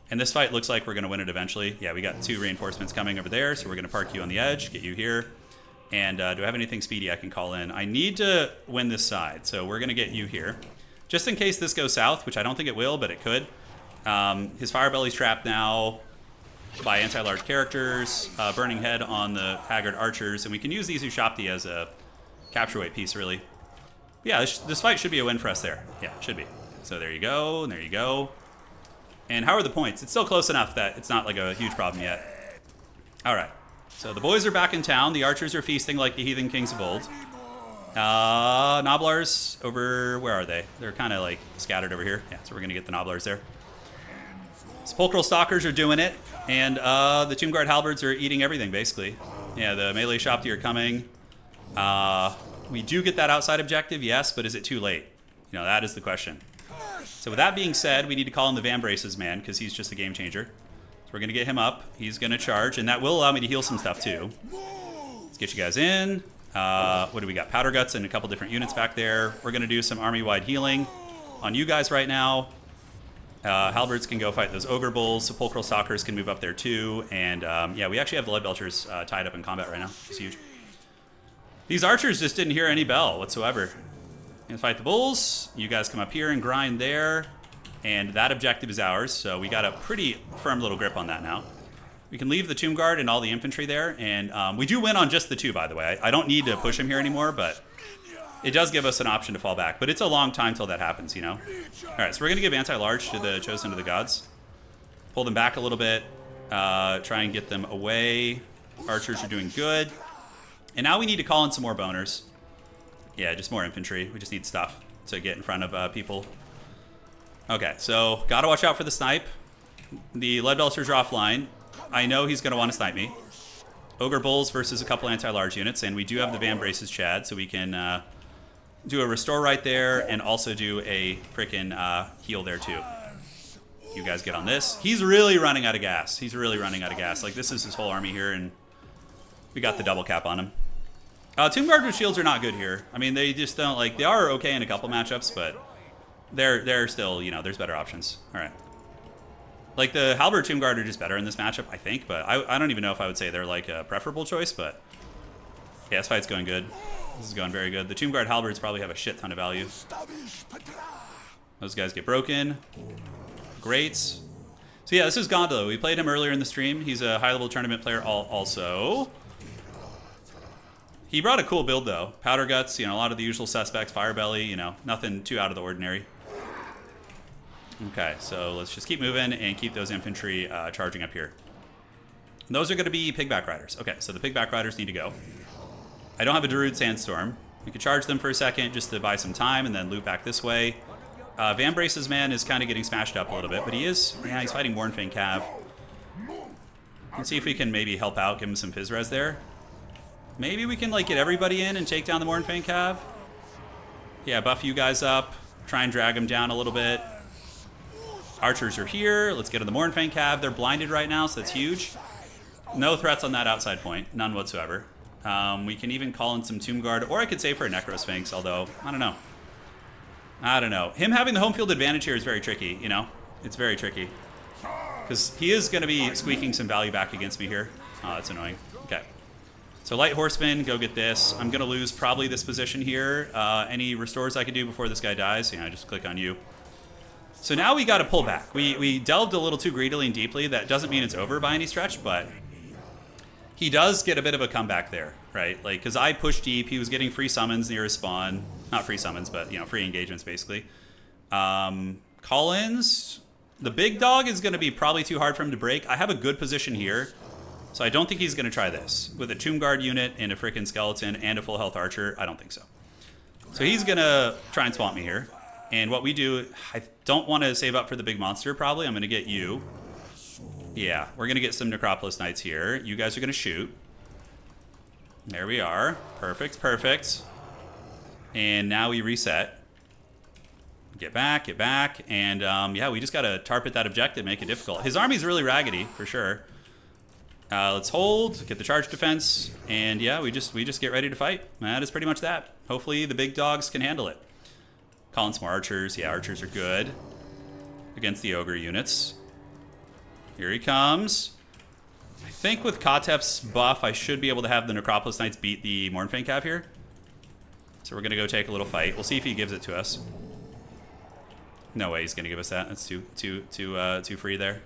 And this fight looks like we're going to win it eventually. Yeah, we got 2 reinforcements coming over there, so we're going to park you on the edge, get you here. And do I have anything speedy I can call in? I need to win this side, so we're going to get you here. Just in case this goes south, which I don't think it will, but it could. His Firebelly's trapped now by anti-large characters, Burning Head on the Haggard Archers, and we can use these Ushapti as a capture weight piece, really. Yeah, this fight should be a win for us there. Yeah, it should be. So there you go, and there you go. And how are the points? It's still close enough that it's not like a huge problem yet. All right. So the boys are back in town. The archers are feasting like the heathen kings of old. Gnoblars over... Where are they? They're kind of like scattered over here. Yeah, so we're going to get the Gnoblars there. Sepulchral Stalkers are doing it. And the Tomb Guard Halberds are eating everything, basically. Yeah, the melee Shopti are coming. We do get that outside objective, yes, but is it too late? You know, that is the question. So with that being said, we need to call in the Van Braces man, because he's just a game changer. So we're going to get him up. He's going to charge, and that will allow me to heal some stuff, too. Let's get you guys in. What do we got? Powder Guts and a couple different units back there. We're going to do some army-wide healing on you guys right now. Halberds can go fight those Ogre Bulls. Sepulchral Stalkers can move up there, too. And, yeah, we actually have the Lead Belchers tied up in combat right now. It's huge. These archers just didn't hear any bell whatsoever. Gonna fight the bulls. You guys come up here and grind there. And that objective is ours, so we got a pretty firm little grip on that now. We can leave the Tomb Guard and all the infantry there, and we do win on just the 2, by the way. I don't need to push him here anymore, but it does give us an option to fall back. But it's a long time till that happens, you know? All right, so we're going to give anti-large to the Chosen of the Gods. Pull them back a little bit. Try and get them away. Archers are doing good. And now we need to call in some more boners. Yeah, just more infantry. We just need stuff to get in front of people. Okay, so gotta watch out for the snipe. The Lead Belchers are offline. I know he's gonna want to snipe me. Ogre Bulls versus a couple anti-large units, and we do have the Van Braces Chad, so we can do a restore right there and also do a freaking heal there too. You guys get on this. He's really running out of gas. He's really running out of gas. Like, this is his whole army here, and we got the double cap on him. Tomb Guard with shields are not good here. I mean, they just don't, like, they are okay in a couple matchups, but they're still, you know, there's better options. All right. Like, the Halberd Tomb Guard are just better in this matchup, I think, but I don't even know if I would say they're, like, a preferable choice, but yeah, this fight's going good. This is going very good. The Tomb Guard Halberds probably have a shit ton of value. Those guys get broken. Great. So yeah, this is Gondola. We played him earlier in the stream. He's a high-level tournament player also. He brought a cool build, though. Powder Guts, you know, a lot of the usual suspects. Firebelly, you know, nothing too out of the ordinary. Okay, so let's just keep moving and keep those infantry charging up here. Those are going to be Pigback Riders. Okay, so the Pigback Riders need to go. I don't have a Darude Sandstorm. We could charge them for a second just to buy some time and then loop back this way. Van Brace's man is kind of getting smashed up a little bit, but he is, yeah, he's fighting Warnfang Cav. Let's see if we can maybe help out, give him some Phys-Res there. Maybe we can, like, get everybody in and take down the Warnfang Cav. Yeah, buff you guys up. Try and drag them down a little bit. Archers are here. Let's get on the Warnfang Cav. They're blinded right now, so that's huge. No threats on that outside point. None whatsoever. We can even call in some Tomb Guard, or I could save for a Necrosphinx, although, I don't know. I don't know. Him having the home field advantage here is very tricky, you know? It's very tricky. Because he is going to be squeaking some value back against me here. Oh, that's annoying. Okay. So light horseman, go get this. I'm going to lose probably this position here. Any restores I can do before this guy dies? Yeah, just click on you. So now we got to pull back. We delved a little too greedily and deeply. That doesn't mean it's over by any stretch, but he does get a bit of a comeback there, right? Like, because I pushed deep. He was getting free summons near his spawn. Not free summons, but, you know, free engagements, basically. Call-ins. The big dog is going to be probably too hard for him to break. I have a good position here, so I don't think he's going to try this. With a Tomb Guard unit and a freaking skeleton and a full health archer, I don't think so. So he's going to try and swamp me here. And what we do, I don't want to save up for the big monster, probably. I'm going to get you. Yeah, we're going to get some Necropolis Knights here. You guys are going to shoot. There we are. Perfect, perfect. And now we reset. Get back, and yeah, we just gotta tarp at that objective, make it difficult. His army's really raggedy, for sure. Let's hold, get the charge defense, and yeah, we just get ready to fight. That is pretty much that. Hopefully the big dogs can handle it. Calling some archers. Yeah, archers are good against the ogre units. Here he comes. I think with Kotep's buff, I should be able to have the Necropolis Knights beat the Mournfang Cav here. So we're gonna go take a little fight. We'll see if he gives it to us. No way he's going to give us that. That's too free there.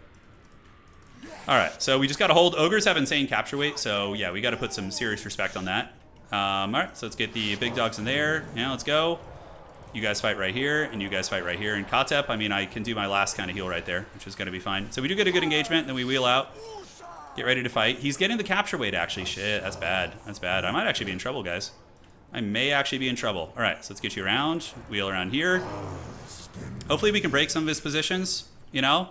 All right, so we just got to hold. Ogres have insane capture weight, so yeah, we got to put some serious respect on that. All right, so let's get the big dogs in there. Yeah, let's go. You guys fight right here, and you guys fight right here. And Kotep, I mean, I can do my last kind of heal right there, which is going to be fine. So we do get a good engagement, then we wheel out. Get ready to fight. He's getting the capture weight, actually. Shit, that's bad. That's bad. I might actually be in trouble, guys. I may actually be in trouble. All right, so let's get you around. Wheel around here. Hopefully we can break some of his positions, you know?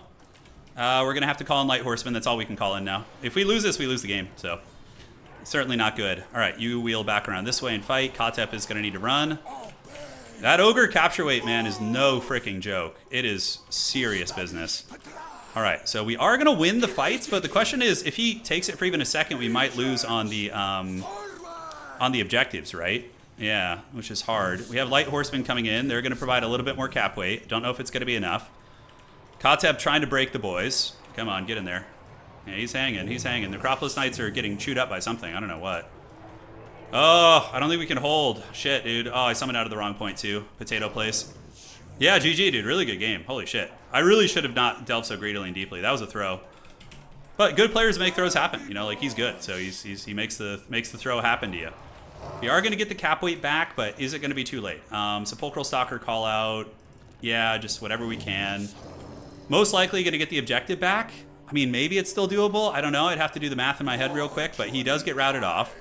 We're going to have to call in Light Horseman. That's all we can call in now. If we lose this, we lose the game, so certainly not good. All right, you wheel back around this way and fight. Kotep is going to need to run. That ogre capture weight, man, is no freaking joke. It is serious business. All right, so we are going to win the fights, but the question is, if he takes it for even a second, we might lose on the objectives, right? Yeah, which is hard. We have Light Horsemen coming in. They're going to provide a little bit more cap weight. Don't know if it's going to be enough. Kotep trying to break the boys. Come on, get in there. Yeah, he's hanging. He's hanging. The Necropolis Knights are getting chewed up by something. I don't know what. Oh, I don't think we can hold. Shit, dude. Oh, I summoned out of the wrong point, too. Potato place. Yeah, GG, dude. Really good game. Holy shit. I really should have not delved so greedily and deeply. That was a throw. But good players make throws happen. You know, like, he's good. So he makes the throw happen to you. We are going to get the cap weight back, but is it going to be too late? Sepulchral Stalker call out. Yeah, just whatever we can. Most likely going to get the objective back. I mean, maybe it's still doable. I don't know. I'd have to do the math in my head real quick, but he does get routed off.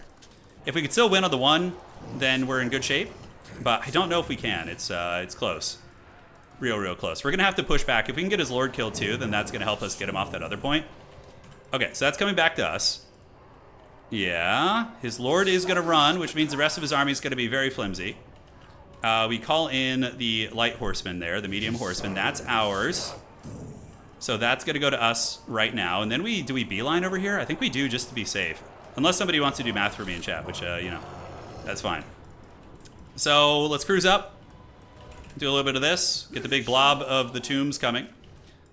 If we could still win on the one, then we're in good shape. But I don't know if we can. It's close. Real close. We're going to have to push back. If we can get his Lord killed too, then that's going to help us get him off that other point. Okay, so that's coming back to us. Yeah, his Lord is going to run, which means the rest of his army is going to be very flimsy. We call in the Light Horseman there, the Medium Horseman. That's ours. So that's going to go to us right now. And then do we beeline over here? I think we do, just to be safe. Unless somebody wants to do math for me in chat, which, you know, that's fine. So let's cruise up. Do a little bit of this. Get the big blob of the tombs coming.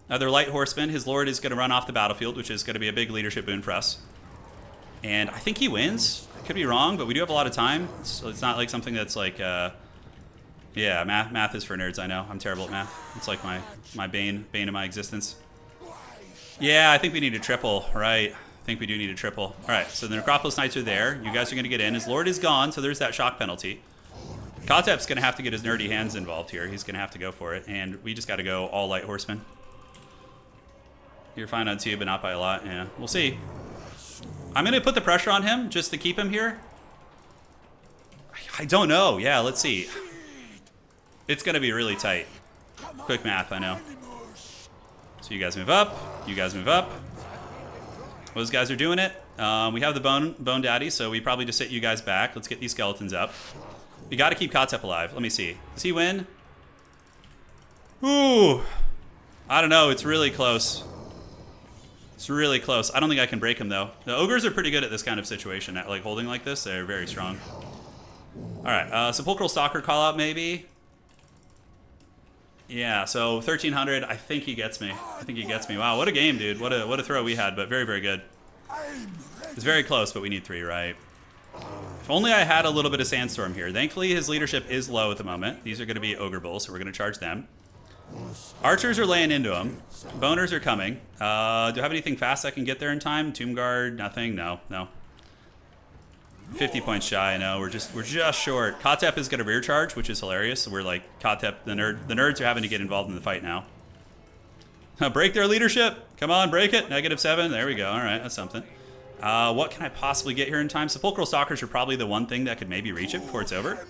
Another Light Horseman. His Lord is going to run off the battlefield, which is going to be a big leadership boon for us. And I think he wins. I could be wrong, but we do have a lot of time. So it's not like something that's like, yeah, math is for nerds, I know. I'm terrible at math. It's like my bane of my existence. Yeah, I think we need a triple, right? I think we do need a triple. All right, so the Necropolis Knights are there. You guys are going to get in. His Lord is gone, so there's that shock penalty. Kotep's going to have to get his nerdy hands involved here. He's going to have to go for it, and we just got to go all Light Horsemen. You're fine on two, but not by a lot. Yeah, we'll see. I'm going to put the pressure on him just to keep him here. I don't know. Yeah, let's see. It's going to be really tight. Quick math, I know. So you guys move up. You guys move up. Those guys are doing it. We have the bone daddy, so we probably just sit you guys back. Let's get these skeletons up. We got to keep Kotep alive. Let me see. Does he win? Ooh. I don't know. It's really close. It's really close. I don't think I can break him, though. The ogres are pretty good at this kind of situation, at like holding like this. They're very strong. All right. Sepulchral Stalker call out, maybe. Yeah, so 1300. I think he gets me. I think he gets me. Wow, what a game, dude. What a throw we had, but very, very good. It's very close, but we need 3, right? If only I had a little bit of Sandstorm here. Thankfully, his leadership is low at the moment. These are going to be Ogre Bulls, so we're going to charge them. Archers are laying into him. Boners are coming. Do I have anything fast I can get there in time? Tomb Guard, nothing. No. 50 points shy. No, we're just short. Kotep is going to rear charge, which is hilarious. So we're like Kotep. The nerds are having to get involved in the fight now. Break their leadership. Come on, break it. -7. There we go. All right, that's something. What can I possibly get here in time? Sepulchral Stalkers are probably the one thing that could maybe reach it before it's over.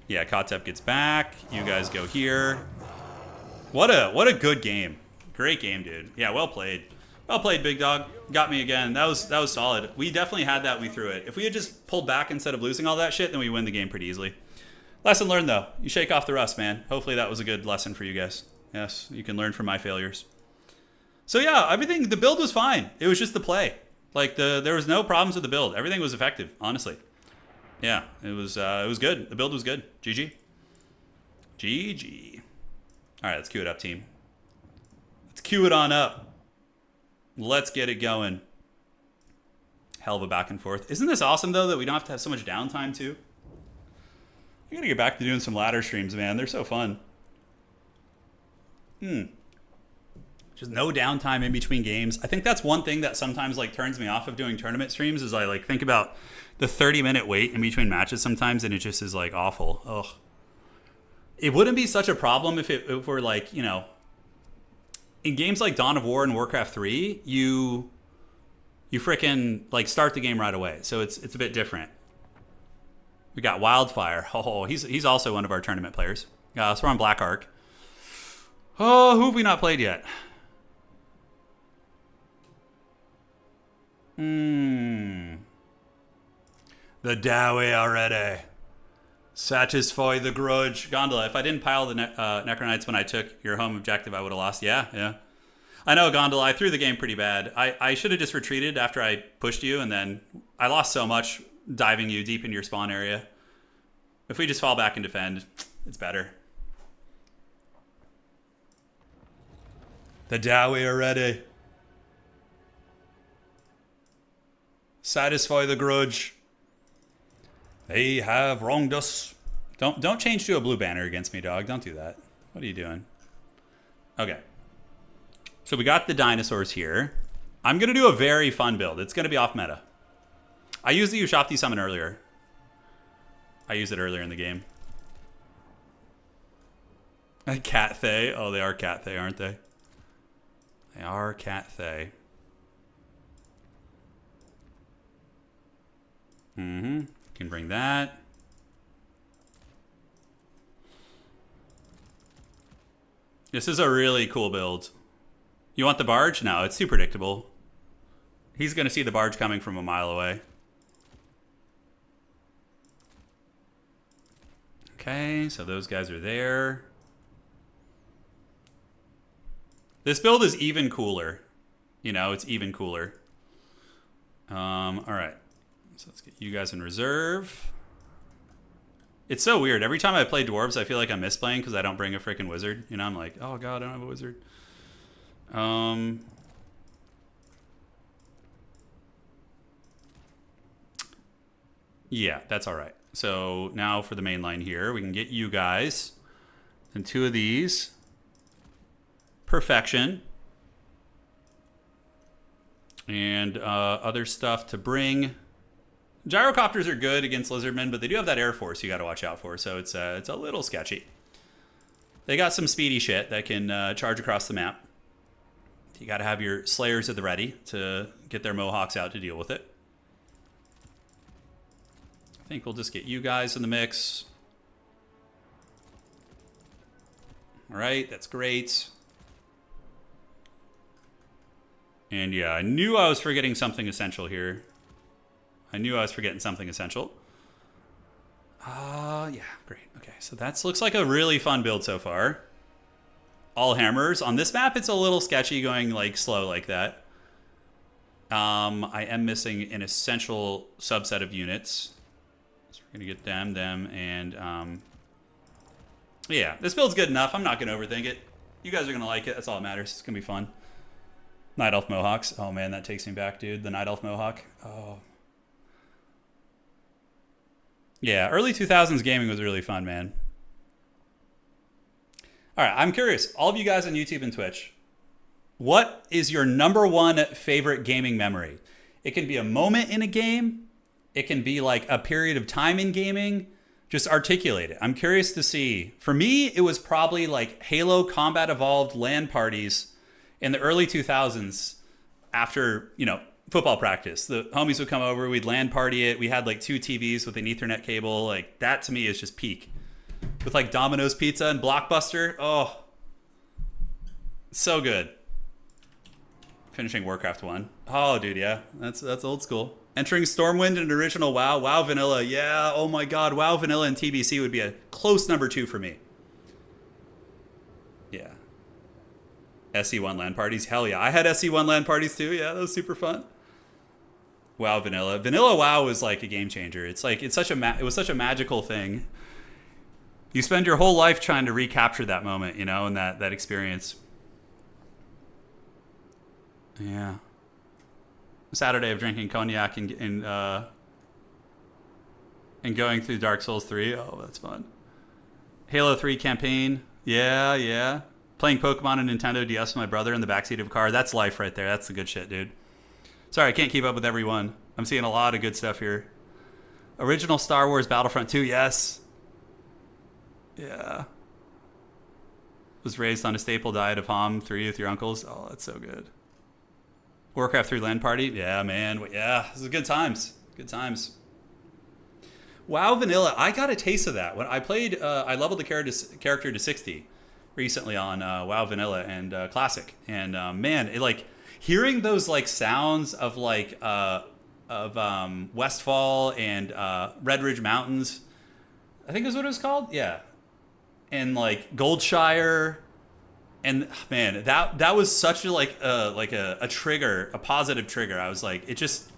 Yeah, Kotep gets back. You guys go here. What a good game. Great game, dude. Yeah, well played. Well played, big dog. Got me again. That was solid. We definitely had that. We threw it. If we had just pulled back instead of losing all that shit, then we win the game pretty easily. Lesson learned, though. You shake off the rust, man. Hopefully that was a good lesson for you guys. Yes, you can learn from my failures. So yeah, everything, the build was fine. It was just the play. Like there was no problems with the build. Everything was effective, honestly. Yeah, it was good. The build was good. GG. GG. All right, let's queue it up, team. Let's queue it on up. Let's get it going. Hell of a back and forth. Isn't this awesome, though, that we don't have to have so much downtime, too? I gotta get back to doing some ladder streams, man. They're so fun. Just no downtime in between games. I think that's one thing that sometimes like turns me off of doing tournament streams is I like think about the 30-minute wait in between matches sometimes, and it just is like awful. Ugh. It wouldn't be such a problem if we're like, you know, in games like Dawn of War and Warcraft 3, you frickin' like start the game right away. So it's a bit different. We got Wildfire. Oh, he's also one of our tournament players. So we're on Black Ark. Oh, who have we not played yet? The Dowie already. Satisfy the grudge. Gondola, if I didn't pile the Necronites when I took your home objective, I would have lost. Yeah. I know, Gondola, I threw the game pretty bad. I should have just retreated after I pushed you, and then I lost so much diving you deep into your spawn area. If we just fall back and defend, it's better. The Dowie are ready. Satisfy the grudge. They have wronged us. Don't change to a blue banner against me, dog. Don't do that. What are you doing? Okay. So we got the dinosaurs here. I'm going to do a very fun build. It's going to be off meta. I used the Ushopti summon earlier. I used it earlier in the game. Cat Thay. Oh, they are Cat Thay, aren't they? They are Cat Thay. Can bring that. This is a really cool build. You want the barge? No, it's too predictable. He's going to see the barge coming from a mile away. Okay, so those guys are there. This build is even cooler. You know, it's even cooler. All right. So let's get you guys in reserve. It's so weird. Every time I play dwarves, I feel like I'm misplaying because I don't bring a freaking wizard. You know, I'm like, oh god, I don't have a wizard. Yeah, that's all right. So now for the main line here, we can get you guys and 2 of these. Perfection. And other stuff to bring. Gyrocopters are good against lizardmen, but they do have that air force you got to watch out for, so it's a little sketchy. They got some speedy shit that can charge across the map. You got to have your slayers at the ready to get their mohawks out to deal with it. I think we'll just get you guys in the mix. All right, that's great. And yeah, I knew I was forgetting something essential here. I knew I was forgetting something essential. Yeah, great. Okay, so that looks like a really fun build so far. All hammers. On this map, it's a little sketchy going like slow like that. I am missing an essential subset of units. So we're gonna get them, and Yeah, this build's good enough. I'm not going to overthink it. You guys are going to like it. That's all that matters. It's going to be fun. Night Elf Mohawks. Oh, man, that takes me back, dude. The Night Elf Mohawk. Oh. Yeah, early 2000s gaming was really fun, man. All right, I'm curious. All of you guys on YouTube and Twitch, what is your number one favorite gaming memory? It can be a moment in a game. It can be like a period of time in gaming. Just articulate it. I'm curious to see. For me, it was probably like Halo Combat Evolved LAN parties in the early 2000s after, you know, football practice. The homies would come over, we'd LAN party it. We had like 2 TVs with an Ethernet cable. Like that to me is just peak. With like Domino's Pizza and Blockbuster. Oh, so good. Finishing Warcraft 1. Oh, dude, yeah. That's old school. Entering Stormwind and original WoW. WoW Vanilla, yeah. Oh my god, WoW Vanilla and TBC would be a close number 2 for me. Yeah. SE1 LAN parties, hell yeah. I had SE1 LAN parties too, yeah, that was super fun. WoW Vanilla. Vanilla WoW was like a game changer. It's like, it was such a magical thing. You spend your whole life trying to recapture that moment, you know, and that experience. Yeah. Saturday of drinking cognac and going through Dark Souls 3. Oh, that's fun. Halo 3 campaign. Yeah, yeah. Playing Pokemon and Nintendo DS with my brother in the backseat of a car. That's life right there. That's the good shit, dude. Sorry, I can't keep up with everyone. I'm seeing a lot of good stuff here. Original Star Wars Battlefront 2. Yes. Yeah. Was raised on a staple diet of Ham 3 with your uncles. Oh, that's so good. Warcraft 3 LAN party. Yeah, man. Yeah, this is good times. Good times. WoW Vanilla. I got a taste of that when I played. I leveled the character to 60 recently on WoW Vanilla and Classic, and man, it like hearing those like sounds of like Westfall and Red Ridge Mountains. I think is what it was called. Yeah, and like Goldshire. And man, that was such a trigger, a positive trigger. I was like, it just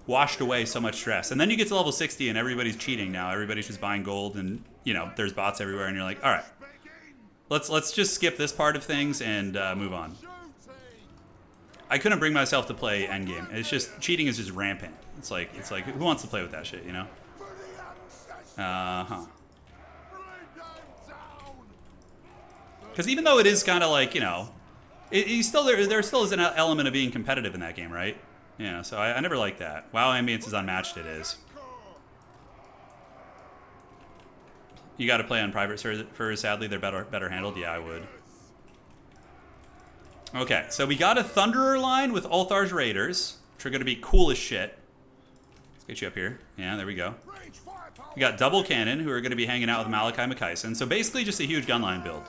washed away so much stress. And then you get to level 60 and everybody's cheating now. Everybody's just buying gold and, you know, there's bots everywhere and you're like, all right, let's just skip this part of things and move on. I couldn't bring myself to play endgame. It's just, cheating is just rampant. It's like who wants to play with that shit, you know? Because even though it is kind of like, you know, there still is an element of being competitive in that game, right? Yeah, so I never liked that. WoW Ambience is unmatched, it is. You got to play on private servers, sadly. They're better handled. Yeah, I would. Okay, so we got a Thunderer line with Ulthar's Raiders, which are going to be cool as shit. Let's get you up here. Yeah, there we go. We got Double Cannon, who are going to be hanging out with Malachi McKyson. So basically just a huge gunline build.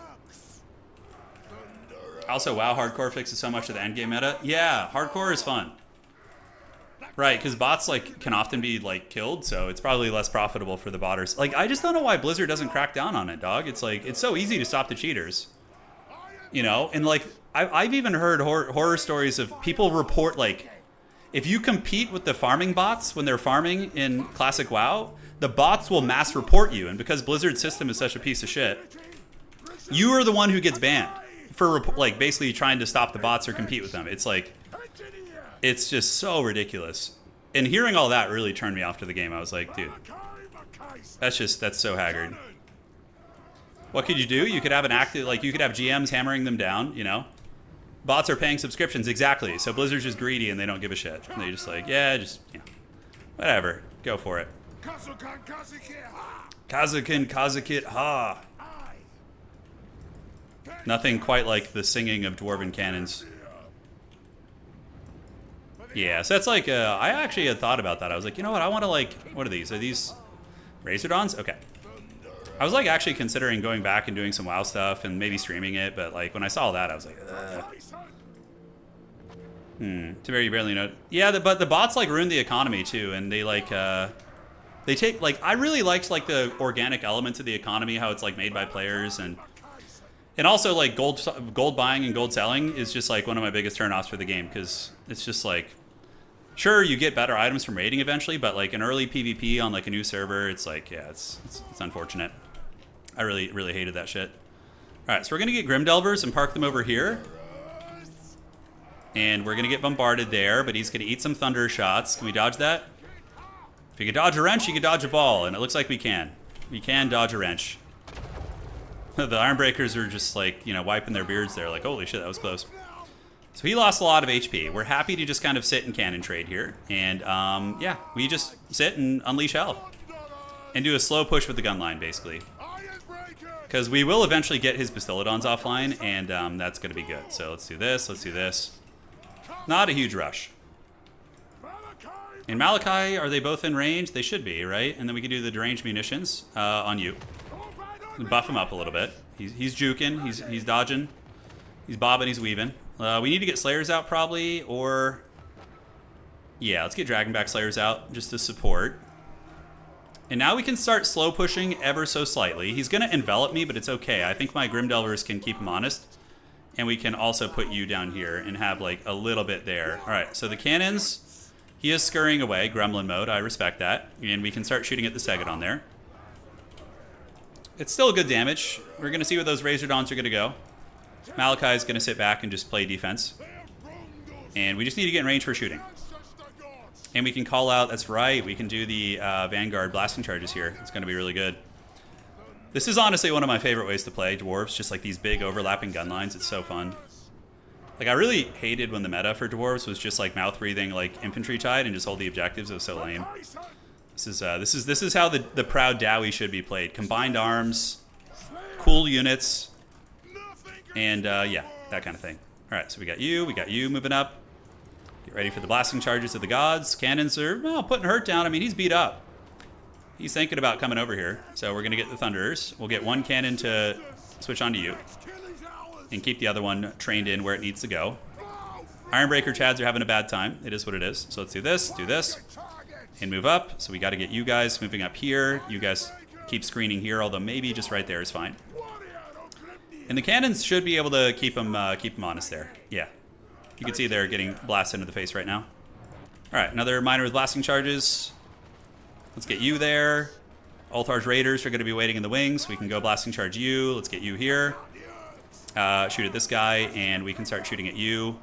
Also, WoW Hardcore fixes so much of the endgame meta. Yeah, Hardcore is fun. Right, because bots like can often be like killed, so it's probably less profitable for the botters. Like, I just don't know why Blizzard doesn't crack down on it, dog. It's like, it's so easy to stop the cheaters. You know? And like, I've even heard horror stories of people report, like, if you compete with the farming bots when they're farming in Classic WoW, the bots will mass report you. And because Blizzard's system is such a piece of shit, you are the one who gets banned for like basically trying to stop the bots or compete with them. It's like, it's just so ridiculous. And hearing all that really turned me off to the game. I was like, dude, that's so haggard. What could you do? You could have an active, like you could have GMs hammering them down, you know? Bots are paying subscriptions, exactly. So Blizzard's just greedy and they don't give a shit. They just like, yeah, just, you know, whatever. Go for it. Kazukin Kazakit Ha. Nothing quite like the singing of dwarven cannons. Yeah, so that's like, I actually had thought about that. I was like, you know what, I want to like, what are these? Are these Razordons? Okay. I was like actually considering going back and doing some WoW stuff and maybe streaming it, but like when I saw that, I was like, to very barely know. Yeah, but the bots like ruined the economy too, and they like, they take, like, I really liked like the organic elements of the economy, how it's like made by players, and also like gold buying and gold selling is just like one of my biggest turnoffs for the game, because it's just like, sure, you get better items from raiding eventually, but like an early PvP on like a new server, it's like, yeah, it's unfortunate. I really, really hated that shit. All right, so we're going to get Grimdelvers and park them over here. And we're going to get bombarded there, but he's going to eat some thunder shots. Can we dodge that? If you can dodge a wrench, you can dodge a ball, and it looks like we can. We can dodge a wrench. The Ironbreakers are just like, you know, wiping their beards there, like, holy shit, that was close. So he lost a lot of HP. We're happy to just kind of sit and cannon trade here. And, yeah, we just sit and unleash hell. And do a slow push with the gun line, basically. Because we will eventually get his Bastiladons offline, and that's going to be good. So let's do this, let's do this. Not a huge rush. And Malachi, are they both in range? They should be, right? And then we can do the deranged munitions on you. Buff him up a little bit. He's juking, he's dodging, he's bobbing, he's weaving. We need to get Slayers out probably, or... Yeah, let's get Dragonback Slayers out just to support. And now we can start slow pushing ever so slightly. He's going to envelop me, but it's okay. I think my Grimdelvers can keep him honest. And we can also put you down here and have like a little bit there. All right, so the cannons, he is scurrying away, gremlin mode. I respect that. And we can start shooting at the Stegodon there. It's still good damage. We're going to see where those Razordons are going to go. Malachi is going to sit back and just play defense. And we just need to get in range for shooting. And we can call out, that's right, we can do the Vanguard blasting charges here. It's going to be really good. This is honestly one of my favorite ways to play Dwarves, just like these big overlapping gun lines. It's so fun. Like, I really hated when the meta for Dwarves was just like mouth-breathing, like infantry tide and just hold the objectives. It was so lame. This is how the proud Dowie should be played. Combined arms, cool units, and yeah, that kind of thing. All right, so we got you moving up. Get ready for the blasting charges of the gods. Cannons are, well, putting Hurt down. I mean, he's beat up. He's thinking about coming over here. So we're going to get the Thunderers. We'll get one cannon to switch onto you. And keep the other one trained in where it needs to go. Ironbreaker Chads are having a bad time. It is what it is. So let's do this, and move up. So we got to get you guys moving up here. You guys keep screening here, although maybe just right there is fine. And the cannons should be able to keep them honest there. Yeah. You can see they're getting blasted into the face right now. All right, another miner with blasting charges. Let's get you there. Ulthar's Raiders are going to be waiting in the wings. We can go blasting charge you. Let's get you here. Shoot at this guy, and we can start shooting at you.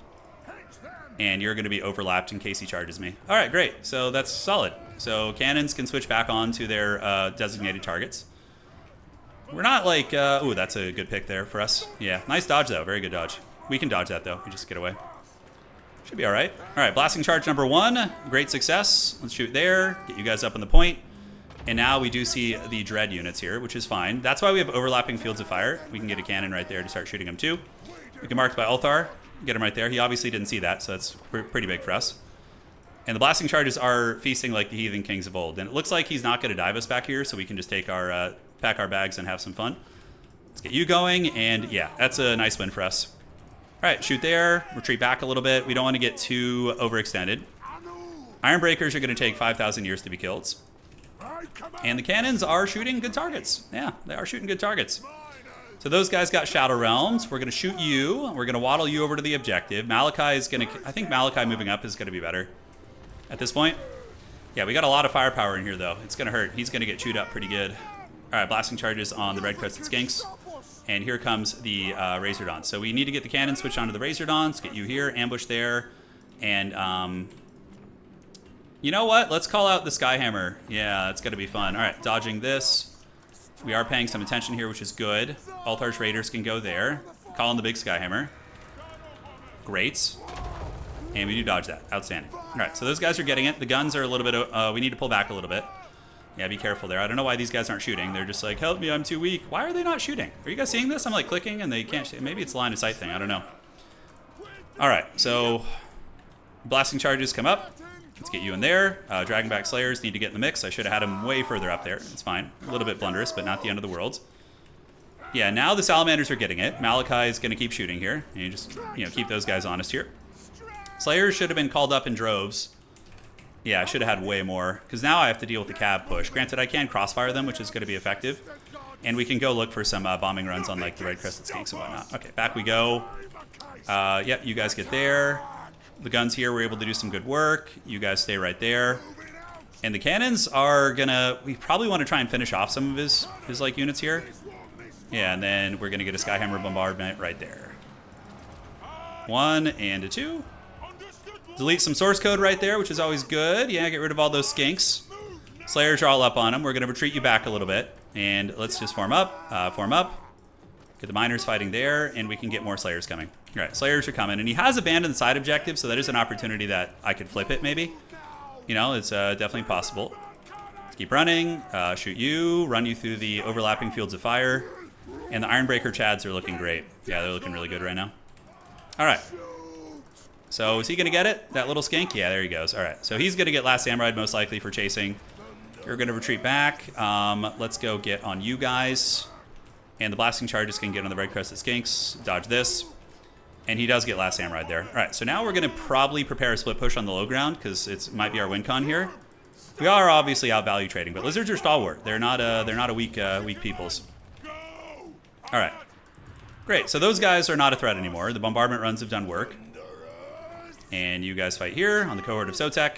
And you're going to be overlapped in case he charges me. All right, great. So that's solid. So cannons can switch back on to their designated targets. We're not like... ooh, that's a good pick there for us. Yeah, nice dodge, though. Very good dodge. We can dodge that, though. We just get away. Should be all right. All right, blasting charge number 1. Great success. Let's shoot there. Get you guys up on the point. And now we do see the Dread units here, which is fine. That's why we have overlapping fields of fire. We can get a cannon right there to start shooting them, too. We can mark by Ulthar. Get him right there. He obviously didn't see that, so that's pretty big for us. And the blasting charges are feasting like the heathen kings of old. And it looks like he's not going to dive us back here, so we can just take our pack our bags and have some fun. Let's get you going, and yeah, that's a nice win for us. All right, shoot there. Retreat back a little bit. We don't want to get too overextended. Ironbreakers are going to take 5,000 years to be killed. And the cannons are shooting good targets. Yeah, they are shooting good targets. So those guys got Shadow Realms. We're going to shoot you. We're going to waddle you over to the objective. Malachi is going to... I think Malachi moving up is going to be better at this point. Yeah, we got a lot of firepower in here, though. It's going to hurt. He's going to get chewed up pretty good. All right, blasting charges on the red-crested skinks. And here comes the Razordons. So we need to get the cannon switched onto the Razordons. Get you here, ambush there. And, you know what? Let's call out the Skyhammer. Yeah, that's going to be fun. All right, dodging this. We are paying some attention here, which is good. Ulthar's Raiders can go there. Call in the big Skyhammer. Great. And we do dodge that. Outstanding. All right, so those guys are getting it. The guns are a little bit... we need to pull back a little bit. Yeah, be careful there. I don't know why these guys aren't shooting. They're just like, help me, I'm too weak. Why are they not shooting? Are you guys seeing this? I'm like clicking and they can't shoot. Maybe it's a line of sight thing. I don't know. All right, so blasting charges come up. Let's get you in there. Dragonback Slayers need to get in the mix. I should have had him way further up there. It's fine. A little bit blunderous, but not the end of the world. Yeah, now the Salamanders are getting it. Malachi is going to keep shooting here. And you just, keep those guys honest here. Slayers should have been called up in droves. Yeah, I should have had way more, because now I have to deal with the cab push. Granted, I can crossfire them, which is going to be effective. And we can go look for some bombing runs on like the red-crested skinks and whatnot. Okay, back we go. Yep, you guys get there. The guns here were able to do some good work. You guys stay right there. And the cannons are gonna... We probably want to try and finish off some of his like units here. Yeah, and then we're going to get a Skyhammer bombardment right there. 1 and a 2. Delete some source code right there, which is always good. Yeah, get rid of all those skinks. Slayers are all up on them. We're going to retreat you back a little bit. And let's just form up. Form up. Get the miners fighting there, and we can get more Slayers coming. All right, Slayers are coming. And he has abandoned side objective, so that is an opportunity that I could flip it, maybe. You know, it's definitely possible. Let's keep running. Shoot you. Run you through the overlapping fields of fire. And the Ironbreaker Chads are looking great. Yeah, they're looking really good right now. All right. So is he going to get it? That little skink? Yeah, there he goes. All right. So he's going to get Last Samurai most likely for chasing. You're going to retreat back. Let's go get on you guys. And the blasting charges can get on the red crested skinks. Dodge this. And he does get Last Samurai there. All right. So now we're going to probably prepare a split push on the low ground because it might be our win con here. We are obviously out value trading, but lizards are stalwart. They're not a weak peoples. All right. Great. So those guys are not a threat anymore. The bombardment runs have done work. And you guys fight here on the cohort of Sotek.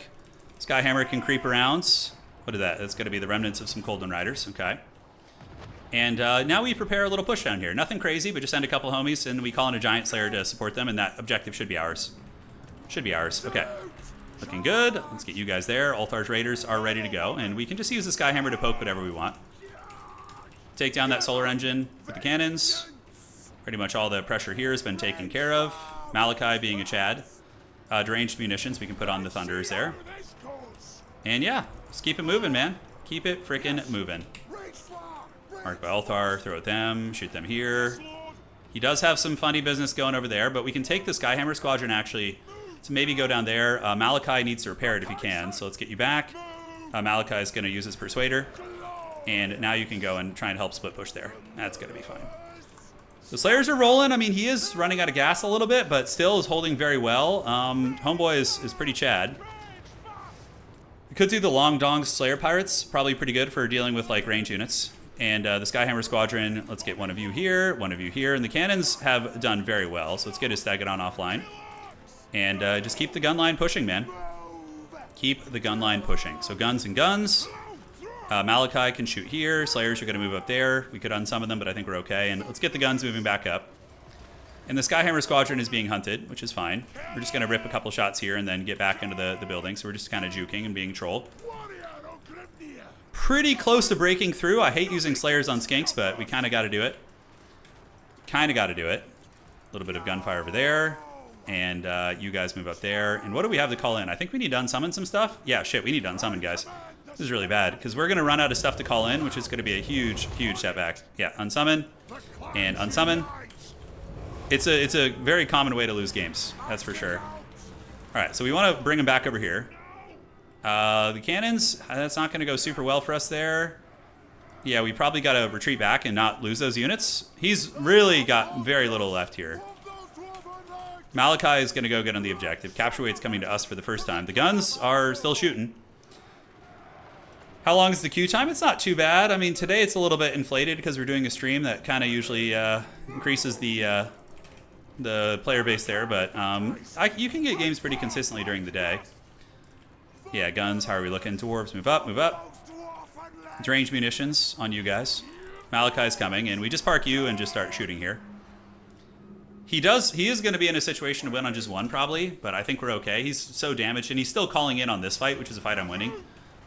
Skyhammer can creep around. What is that? That's going to be the remnants of some Coldon Riders. Okay. And now we prepare a little push down here. Nothing crazy, but just send a couple homies, and we call in a Giant Slayer to support them, and that objective should be ours. Should be ours. Okay. Looking good. Let's get you guys there. Ulthar's Raiders are ready to go, and we can just use the Skyhammer to poke whatever we want. Take down that solar engine with the cannons. Pretty much all the pressure here has been taken care of. Malachi being a Chad. Deranged munitions we can put on the Thunderers there. And yeah, just keep it moving, man. Keep it freaking moving. Mark by Ulthar, throw at them, shoot them here. He does have some funny business going over there, but we can take the Skyhammer Squadron actually to maybe go down there. Malachi needs to repair it if he can, so let's get you back. Malachi is going to use his Persuader. And now you can go and try and help split push there. That's going to be fine. The Slayers are rolling. I mean, he is running out of gas a little bit, but still is holding very well. Homeboy is pretty Chad. We could do the Long Dong Slayer Pirates. Probably pretty good for dealing with, like, range units. And the Skyhammer Squadron, let's get one of you here, and the cannons have done very well, so let's get his Stegodon offline. And just keep the gun line pushing, man. Keep the gun line pushing. So guns and guns. Malachi can shoot here. Slayers are going to move up there. We could unsummon them, but I think we're okay. And let's get the guns moving back up. And the Skyhammer Squadron is being hunted, which is fine. We're just going to rip a couple shots here and then get back into the building. So we're just kind of juking and being a troll. Pretty close to breaking through. I hate using Slayers on skinks, but we kind of got to do it. Kind of got to do it. A little bit of gunfire over there. And you guys move up there. And what do we have to call in? I think we need to unsummon some stuff. Yeah, shit, we need to unsummon, guys. This is really bad, because we're going to run out of stuff to call in, which is going to be a huge, huge setback. Yeah, unsummon and unsummon. It's a very common way to lose games, that's for sure. All right, so we want to bring him back over here. The cannons, that's not going to go super well for us there. Yeah, we probably got to retreat back and not lose those units. He's really got very little left here. Malachi is going to go get on the objective. Capture weight's coming to us for the first time. The guns are still shooting. How long is the queue time? It's not too bad. I mean, today it's a little bit inflated because we're doing a stream that kind of usually increases the player base there. But you can get games pretty consistently during the day. Yeah, guns. How are we looking? Dwarves, move up, move up. Deranged munitions on you guys. Malachi's coming, and we just park you and just start shooting here. He is going to be in a situation to win on just one probably, but I think we're okay. He's so damaged, and he's still calling in on this fight, which is a fight I'm winning.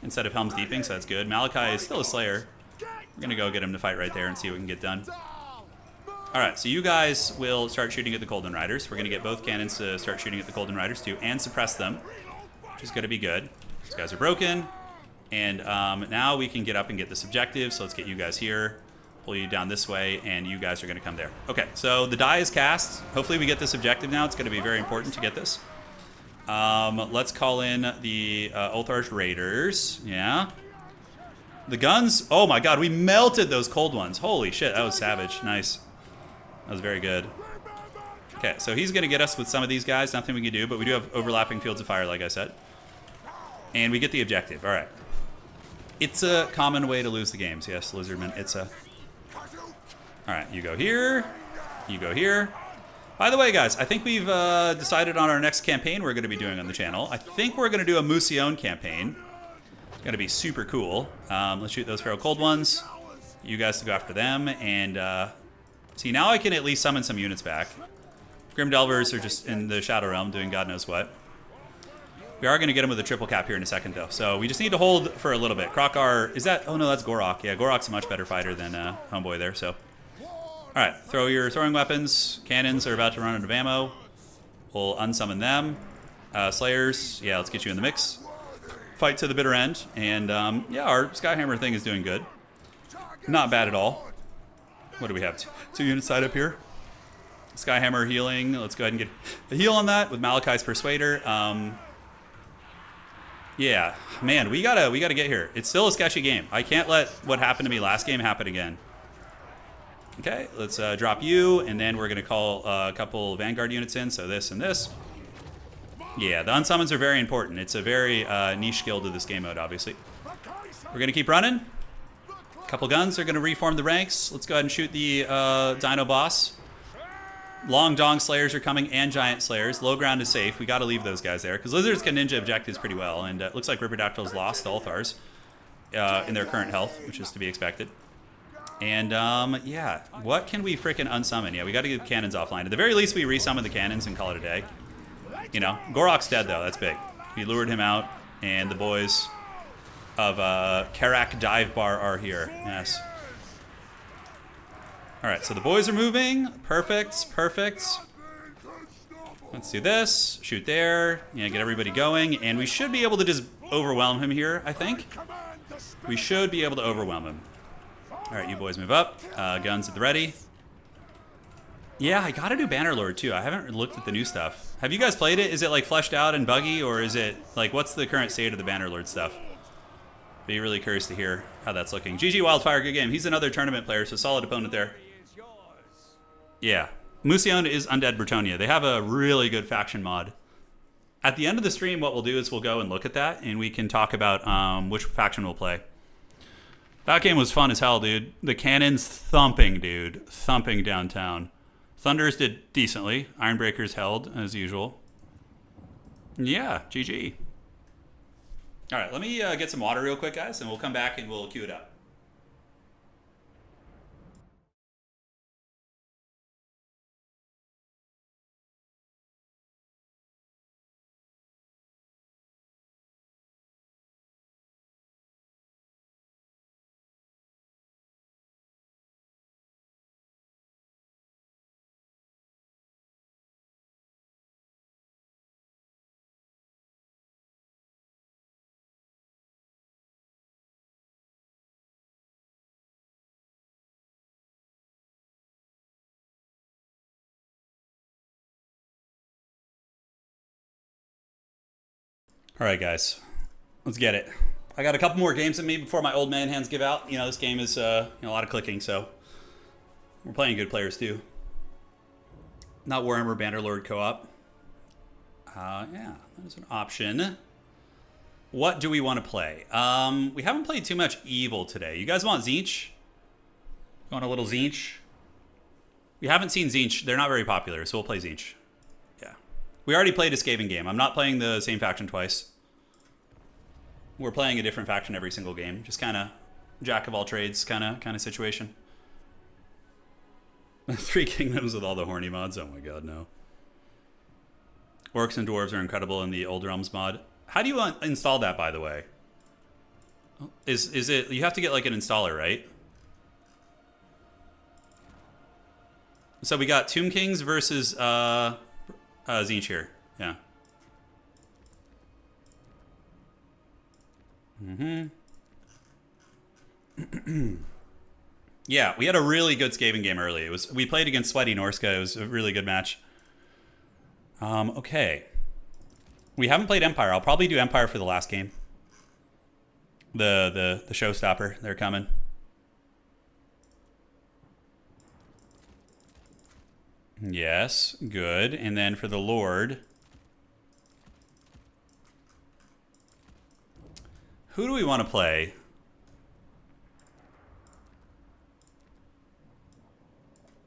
Instead of Helm's Deeping, so that's good. Malachi is still a Slayer. We're going to go get him to fight right there and see what we can get done. Alright, so you guys will start shooting at the Coldon Riders. We're going to get both cannons to start shooting at the Coldon Riders too, and suppress them, which is going to be good. These guys are broken. And now we can get up and get this objective, so let's get you guys here. Pull you down this way, and you guys are going to come there. Okay, so the die is cast. Hopefully we get this objective now. It's going to be very important to get this. Let's call in the Ulthar's Raiders. Yeah. The guns. Oh my god, we melted those cold ones. Holy shit, that was savage. Nice. That was very good. Okay, so he's going to get us with some of these guys. Nothing we can do, but we do have overlapping fields of fire, like I said. And we get the objective. All right. It's a common way to lose the games. Yes, Lizardman, it's a... All right, you go here. You go here. By the way, guys, I think we've decided on our next campaign we're going to be doing on the channel. I think we're going to do a Musion campaign. It's going to be super cool. Let's shoot those Feral Cold ones. you guys to go after them. And see, now I can at least summon some units back. Grim Delvers are just in the Shadow Realm doing God knows what. We are going to get him with a triple cap here in a second, though. So we just need to hold for a little bit. Krokar, is that... Oh, no, that's Gorok. Yeah, Gorok's a much better fighter than Homeboy there, so... All right, throw your throwing weapons. Cannons are about to run out of ammo. We'll unsummon them. Slayers, yeah, let's get you in the mix. Fight to the bitter end. And, yeah, our Skyhammer thing is doing good. Not bad at all. What do we have? Two units side up here. Skyhammer healing. Let's go ahead and get a heal on that with Malachi's Persuader. Yeah, man, we gotta get here. It's still a sketchy game. I can't let what happened to me last game happen again. Okay, let's drop you, and then we're gonna call a couple Vanguard units in, so this and this. Yeah, the unsummons are very important. It's a very niche skill to this game mode, obviously. We're gonna keep running. Couple guns are gonna reform the ranks. Let's go ahead and shoot the Dino boss. Long Dong Slayers are coming, and Giant Slayers. Low ground is safe. We got to leave those guys there, because Lizards can ninja objectives pretty well, and it looks like Ripperdactyl's lost to Ulthars in their current health, which is to be expected. And, yeah, what can we frickin' unsummon? Yeah, we got to get cannons offline. At the very least, we resummon the cannons and call it a day. You know, Gorok's dead, though. That's big. We lured him out, and the boys of Karak Dive Bar are here. Yes. All right, so the boys are moving. Perfect, perfect. Let's do this. Shoot there. Yeah, get everybody going. And we should be able to just overwhelm him here, I think. We should be able to overwhelm him. All right, you boys move up. Guns at the ready. Yeah, I gotta do Bannerlord too. I haven't looked at the new stuff. Have you guys played it? Is it like fleshed out and buggy, or is it like, what's the current state of the Bannerlord stuff? Be really curious to hear how that's looking. GG Wildfire, good game. He's another tournament player, so solid opponent there. Yeah, Mucion is Undead Bretonia. They have a really good faction mod. At the end of the stream, what we'll do is we'll go and look at that, and we can talk about which faction we'll play. That game was fun as hell, dude. The cannons thumping, dude. Thumping downtown. Thunders did decently. Ironbreakers held, as usual. Yeah, GG. All right, let me get some water real quick, guys, and we'll come back and we'll queue it up. All right, guys, let's get it. I got a couple more games in me before my old man hands give out. You know, this game is a lot of clicking, so we're playing good players too. Not Warhammer Bannerlord co-op. Yeah, that is an option. What do we want to play? We haven't played too much Evil today. You guys want Tzeentch? You want a little Tzeentch? We haven't seen Tzeentch. They're not very popular, so we'll play Tzeentch. Yeah. We already played a Skaven game. I'm not playing the same faction twice. We're playing a different faction every single game. Just kind of jack of all trades kind of situation. 3 kingdoms with all the horny mods. Oh my god, no. Orcs and dwarves are incredible in the Old Realms mod. How do you install that, by the way? Is it... You have to get like an installer, right? So we got Tomb Kings versus Tzeentch here. Yeah. Yeah, we had a really good Skaven game early. We played against Sweaty Norska. It was a really good match. Okay. We haven't played Empire. I'll probably do Empire for the last game. The showstopper. They're coming. Yes, good. And then for the Lord, who do we want to play?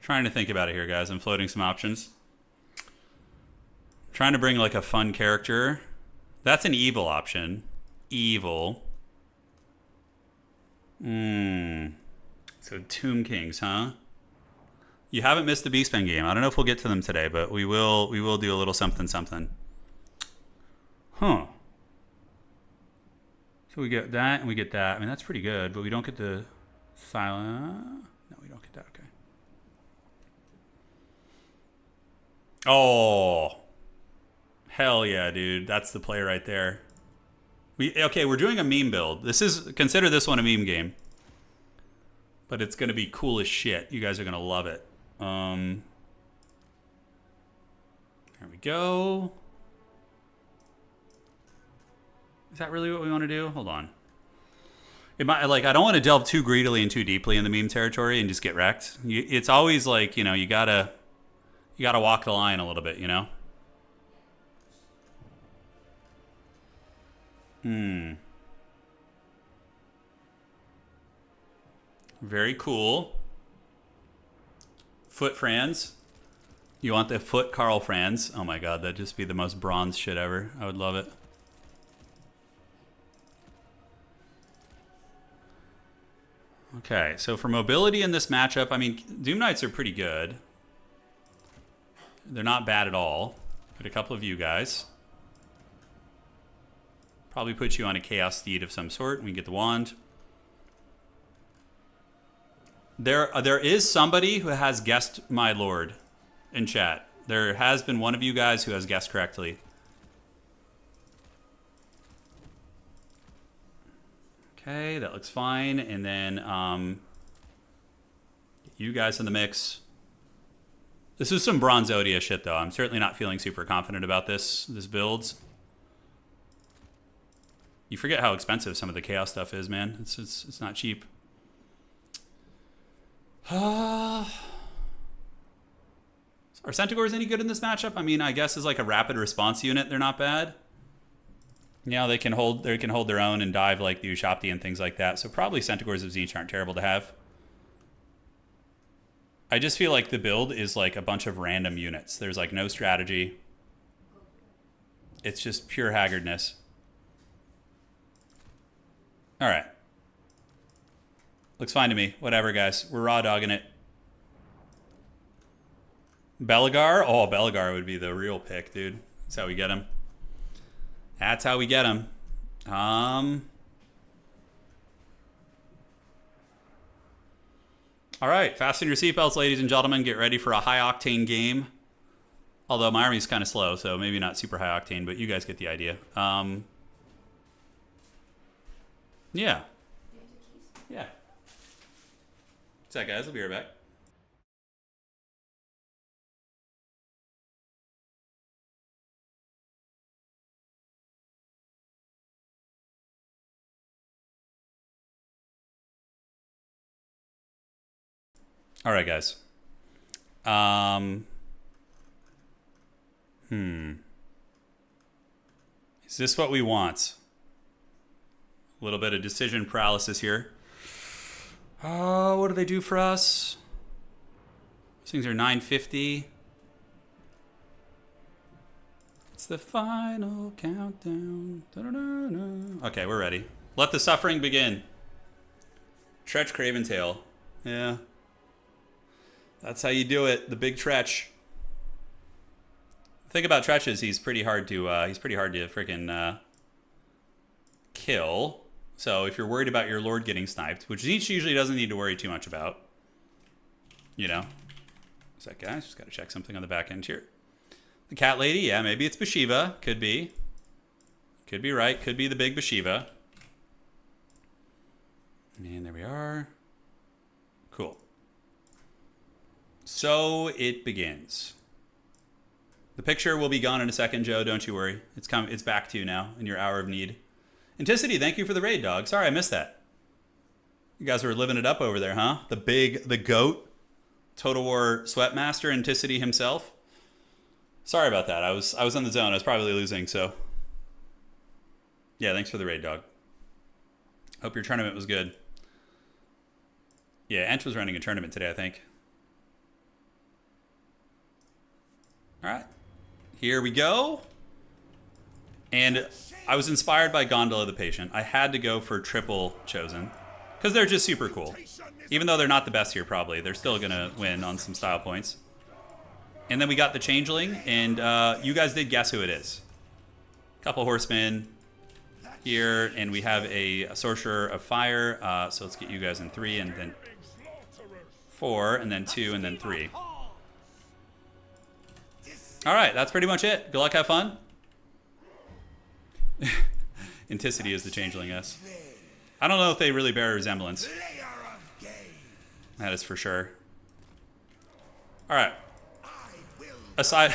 Trying to think about it here, guys. I'm floating some options. Trying to bring like a fun character. That's an evil option. Evil. So Tomb Kings, huh? You haven't missed the Beastmen game. I don't know if we'll get to them today, but we will do a little something something. Huh. So we get that and we get that. I mean, that's pretty good, but we don't get the silent. No, we don't get that. Okay. Oh. Hell yeah, dude. That's the play right there. Okay, we're doing a meme build. Consider this one a meme game. But it's going to be cool as shit. You guys are going to love it. There we go. Is that really what we want to do? Hold on. I don't want to delve too greedily and too deeply in the meme territory and just get wrecked. It's always like, you know, you gotta walk the line a little bit, you know? Very cool. Foot Franz. You want the foot Carl Franz? Oh my god, that'd just be the most bronze shit ever. I would love it. Okay, so for mobility in this matchup, I mean, Doom Knights are pretty good. They're not bad at all. Put a couple of you guys. Probably put you on a Chaos Steed of some sort. We can get the wand. There is somebody who has guessed my lord in chat. There has been one of you guys who has guessed correctly. Okay, that looks fine. And then you guys in the mix. This is some Bronze Odia shit, though. I'm certainly not feeling super confident about this build. You forget how expensive some of the Chaos stuff is, man. It's not cheap. Are Centaurs any good in this matchup? I mean, I guess as like a rapid response unit, they're not bad. Yeah, they can hold their own and dive like the Ushabti and things like that. So probably Centaurs of Tzeentch aren't terrible to have. I just feel like the build is like a bunch of random units. There's like no strategy. It's just pure haggardness. All right. Looks fine to me. Whatever, guys. We're raw dogging it. Belagar? Oh, Belagar would be the real pick, dude. That's how we get him. That's how we get him. All right. Fasten your seatbelts, ladies and gentlemen. Get ready for a high-octane game. Although my army's kind of slow, so maybe not super high-octane, but you guys get the idea. Yeah. Yeah. What's that, guys? I'll be right back. All right, guys. Is this what we want? A little bit of decision paralysis here. What do they do for us? These things are 950. It's the final countdown. Da-da-da-da. Okay, we're ready. Let the suffering begin. Tretch Craventail. Yeah. That's how you do it. The big Tretch. The thing about Tretch is he's pretty hard to freaking kill. So if you're worried about your Lord getting sniped, which Tzeentch usually doesn't need to worry too much about, you know. What's that, guys? Just got to check something on the back end here. The cat lady, yeah, maybe it's Bashiva. Could be. Could be right. Could be the big Bashiva. And there we are. Cool. So it begins. The picture will be gone in a second, Joe. Don't you worry. It's back to you now in your hour of need. Anticity, thank you for the raid, dog. Sorry, I missed that. You guys were living it up over there, huh? The GOAT, Total War Sweatmaster, Anticity himself. Sorry about that. I was on the zone. I was probably losing, so. Yeah, thanks for the raid, dog. Hope your tournament was good. Yeah, Ent was running a tournament today, I think. All right. Here we go. And I was inspired by Gondola the Patient. I had to go for triple Chosen. Because they're just super cool. Even though they're not the best here, probably. They're still going to win on some style points. And then we got the Changeling, and you guys did guess who it is. Couple horsemen here, and we have a Sorcerer of Fire. So let's get you guys in 3, and then 4, and then 2, and then 3. All right, that's pretty much it. Good luck, have fun. Inticity is the Changeling, yes. I don't know if they really bear a resemblance. That is for sure. All right. Aside,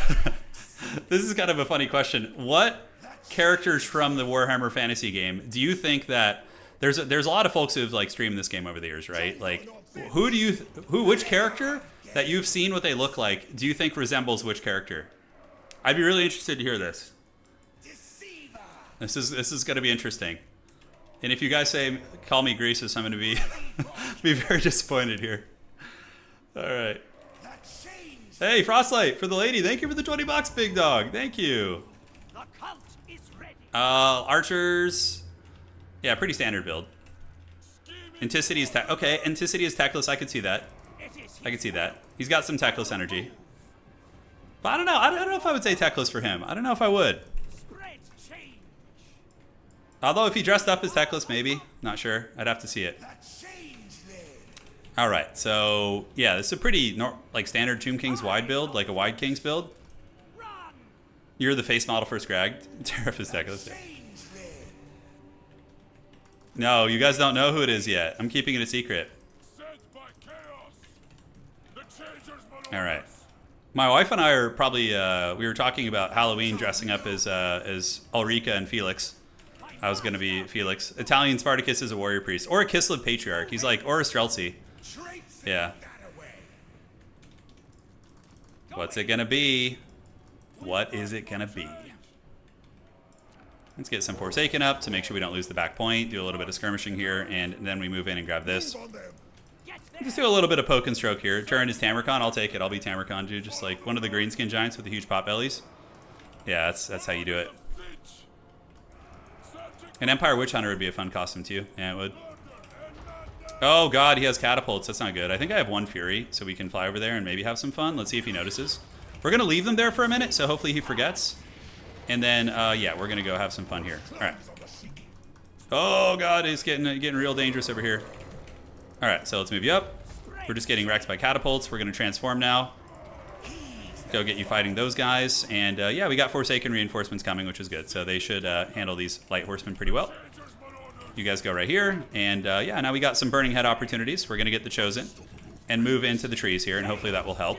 this is kind of a funny question. What characters from the Warhammer Fantasy game do you think that there's a lot of folks who've like streamed this game over the years, right? Like, which character that you've seen what they look like do you think resembles which character? I'd be really interested to hear this. This is going to be interesting. And if you guys say call me Greasus, I'm going to be be very disappointed here. All right. Hey, Frostlight for the lady. Thank you for the 20 bucks, big dog. Thank you. Archers. Yeah, pretty standard build. Anticity is okay. Anticity is techless. I could see that. I could see that. He's got some techless energy. But I don't know. I don't know if I would say techless for him. I don't know if I would. Although if he dressed up as techless, maybe. Not sure. I'd have to see it. All right. So yeah, this is a pretty like standard Tomb King's wide build, like a wide King's build. You're the face model for Scrag. Tariff is techless. No, you guys don't know who it is yet. I'm keeping it a secret. All right. My wife and I are probably, we were talking about Halloween dressing up as Ulrika and Felix. I was going to be Felix. Italian Spartacus is a warrior priest. Or a Kislev Patriarch. He's like, or a Streltsy. Yeah. What's it going to be? What is it going to be? Let's get some Forsaken up to make sure we don't lose the back point. Do a little bit of skirmishing here, and then we move in and grab this. Just do a little bit of poke and stroke here. Turin is Tamarcon. I'll take it. I'll be Tamarcon, dude. Just like one of the greenskin giants with the huge pot bellies. Yeah, that's how you do it. An Empire Witch Hunter would be a fun costume too. Yeah, it would. Oh god, he has catapults. That's not good. I think I have one Fury, so we can fly over there and maybe have some fun. Let's see if he notices. We're going to leave them there for a minute, so hopefully he forgets. And then, yeah, we're going to go have some fun here. All right. Oh, God, it's getting real dangerous over here. All right, so let's move you up. We're just getting wrecked by catapults. We're going to transform now. Go get you fighting those guys. And, yeah, we got Forsaken reinforcements coming, which is good. So they should handle these light horsemen pretty well. You guys go right here. And, yeah, now we got some Burning Head opportunities. We're going to get the Chosen and move into the trees here, and hopefully that will help.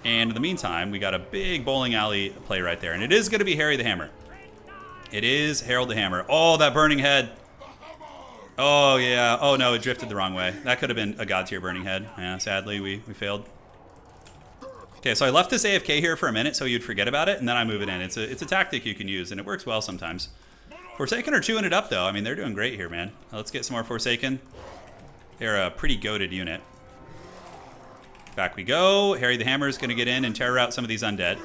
And in the meantime, we got a big bowling alley play right there. And it is going to be Harry the Hammer. It is Harold the Hammer. Oh, that Burning Head. Oh, yeah. Oh, no, it drifted the wrong way. That could have been a God tier Burning Head. Yeah, sadly, we failed. Okay, so I left this AFK here for a minute so you'd forget about it, and then I move it in. It's a tactic you can use, and it works well sometimes. Forsaken are chewing it up, though. I mean, they're doing great here, man. Let's get some more Forsaken. They're a pretty goated unit. Back we go. Harry the Hammer is going to get in and terror out some of these undead,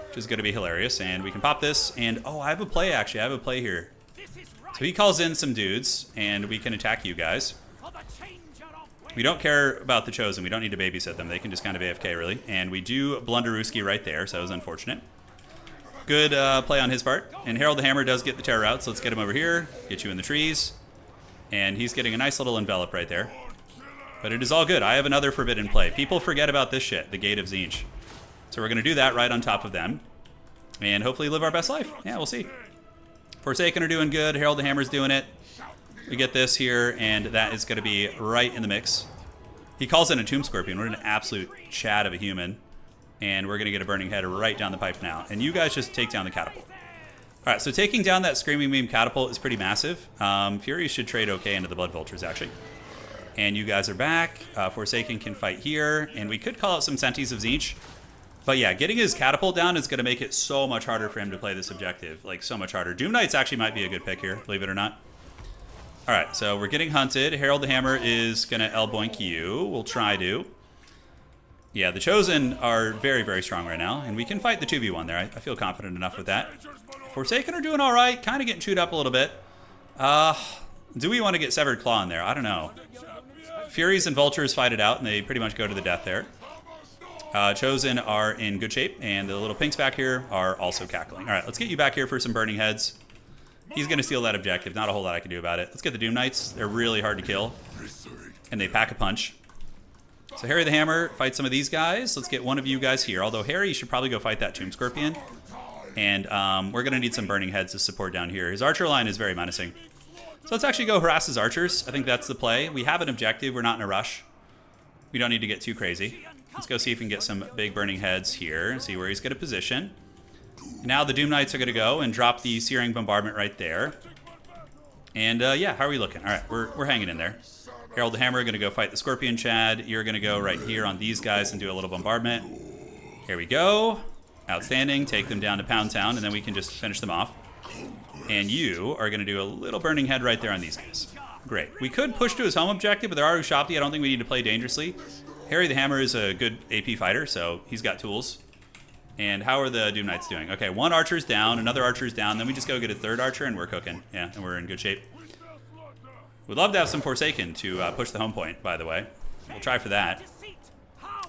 which is going to be hilarious. And we can pop this. And, oh, I have a play, actually. I have a play here. So he calls in some dudes, and we can attack you guys. We don't care about the Chosen. We don't need to babysit them. They can just kind of AFK, really. And we do Blunderooski right there, so that was unfortunate. Good play on his part. And Harold the Hammer does get the terror out, so let's get him over here. Get you in the trees. And he's getting a nice little envelop right there. But it is all good. I have another forbidden play. People forget about this shit, the Gate of Tzeentch. So we're going to do that right on top of them. And hopefully live our best life. Yeah, we'll see. Forsaken are doing good. Harold the Hammer's doing it. We get this here, and that is going to be right in the mix. He calls in a Tomb Scorpion. What an absolute chad of a human. And we're going to get a Burning Head right down the pipe now. And you guys just take down the catapult. All right, so taking down that Screaming Beam catapult is pretty massive. Fury should trade okay into the Blood Vultures, actually. And you guys are back. Forsaken can fight here. And we could call out some Senties of Tzeentch. But yeah, getting his catapult down is going to make it so much harder for him to play this objective. Like, so much harder. Doom Knights actually might be a good pick here, believe it or not. All right, so we're getting hunted. Harold the Hammer is going to L-boink you. We'll try to. Yeah, the Chosen are very, very strong right now. And we can fight the 2v1 there. I feel confident enough with that. Forsaken are doing all right. Kind of getting chewed up a little bit. Do we want to get Severed Claw in there? I don't know. Furies and Vultures fight it out, and they pretty much go to the death there. Chosen are in good shape, and the little pinks back here are also cackling. All right, let's get you back here for some Burning Heads. He's going to steal that objective. Not a whole lot I can do about it. Let's get the Doom Knights. They're really hard to kill, and they pack a punch. So Harry the Hammer fights some of these guys. Let's get one of you guys here, although Harry should probably go fight that Tomb Scorpion. And we're going to need some Burning Heads to support down here. His archer line is very menacing. So let's actually go harass his archers. I think that's the play. We have an objective. We're not in a rush. We don't need to get too crazy. Let's go see if we can get some big Burning Heads here and see where he's going to position. Now the Doom Knights are going to go and drop the Searing Bombardment right there. And yeah, how are we looking? All right, we're hanging in there. Herald the Hammer going to go fight the Scorpion Chad. You're going to go right here on these guys and do a little bombardment. Here we go. Outstanding. Take them down to Pound Town, and then we can just finish them off. And you are going to do a little Burning Head right there on these guys. Great. We could push to his home objective, but they're already Shopti. I don't think we need to play dangerously. Harry the Hammer is a good AP fighter, so he's got tools. And how are the Doom Knights doing? Okay, one archer's down, another archer's down, then we just go get a third archer, and we're cooking. Yeah, and we're in good shape. We'd love to have some Forsaken to push the home point, by the way. We'll try for that.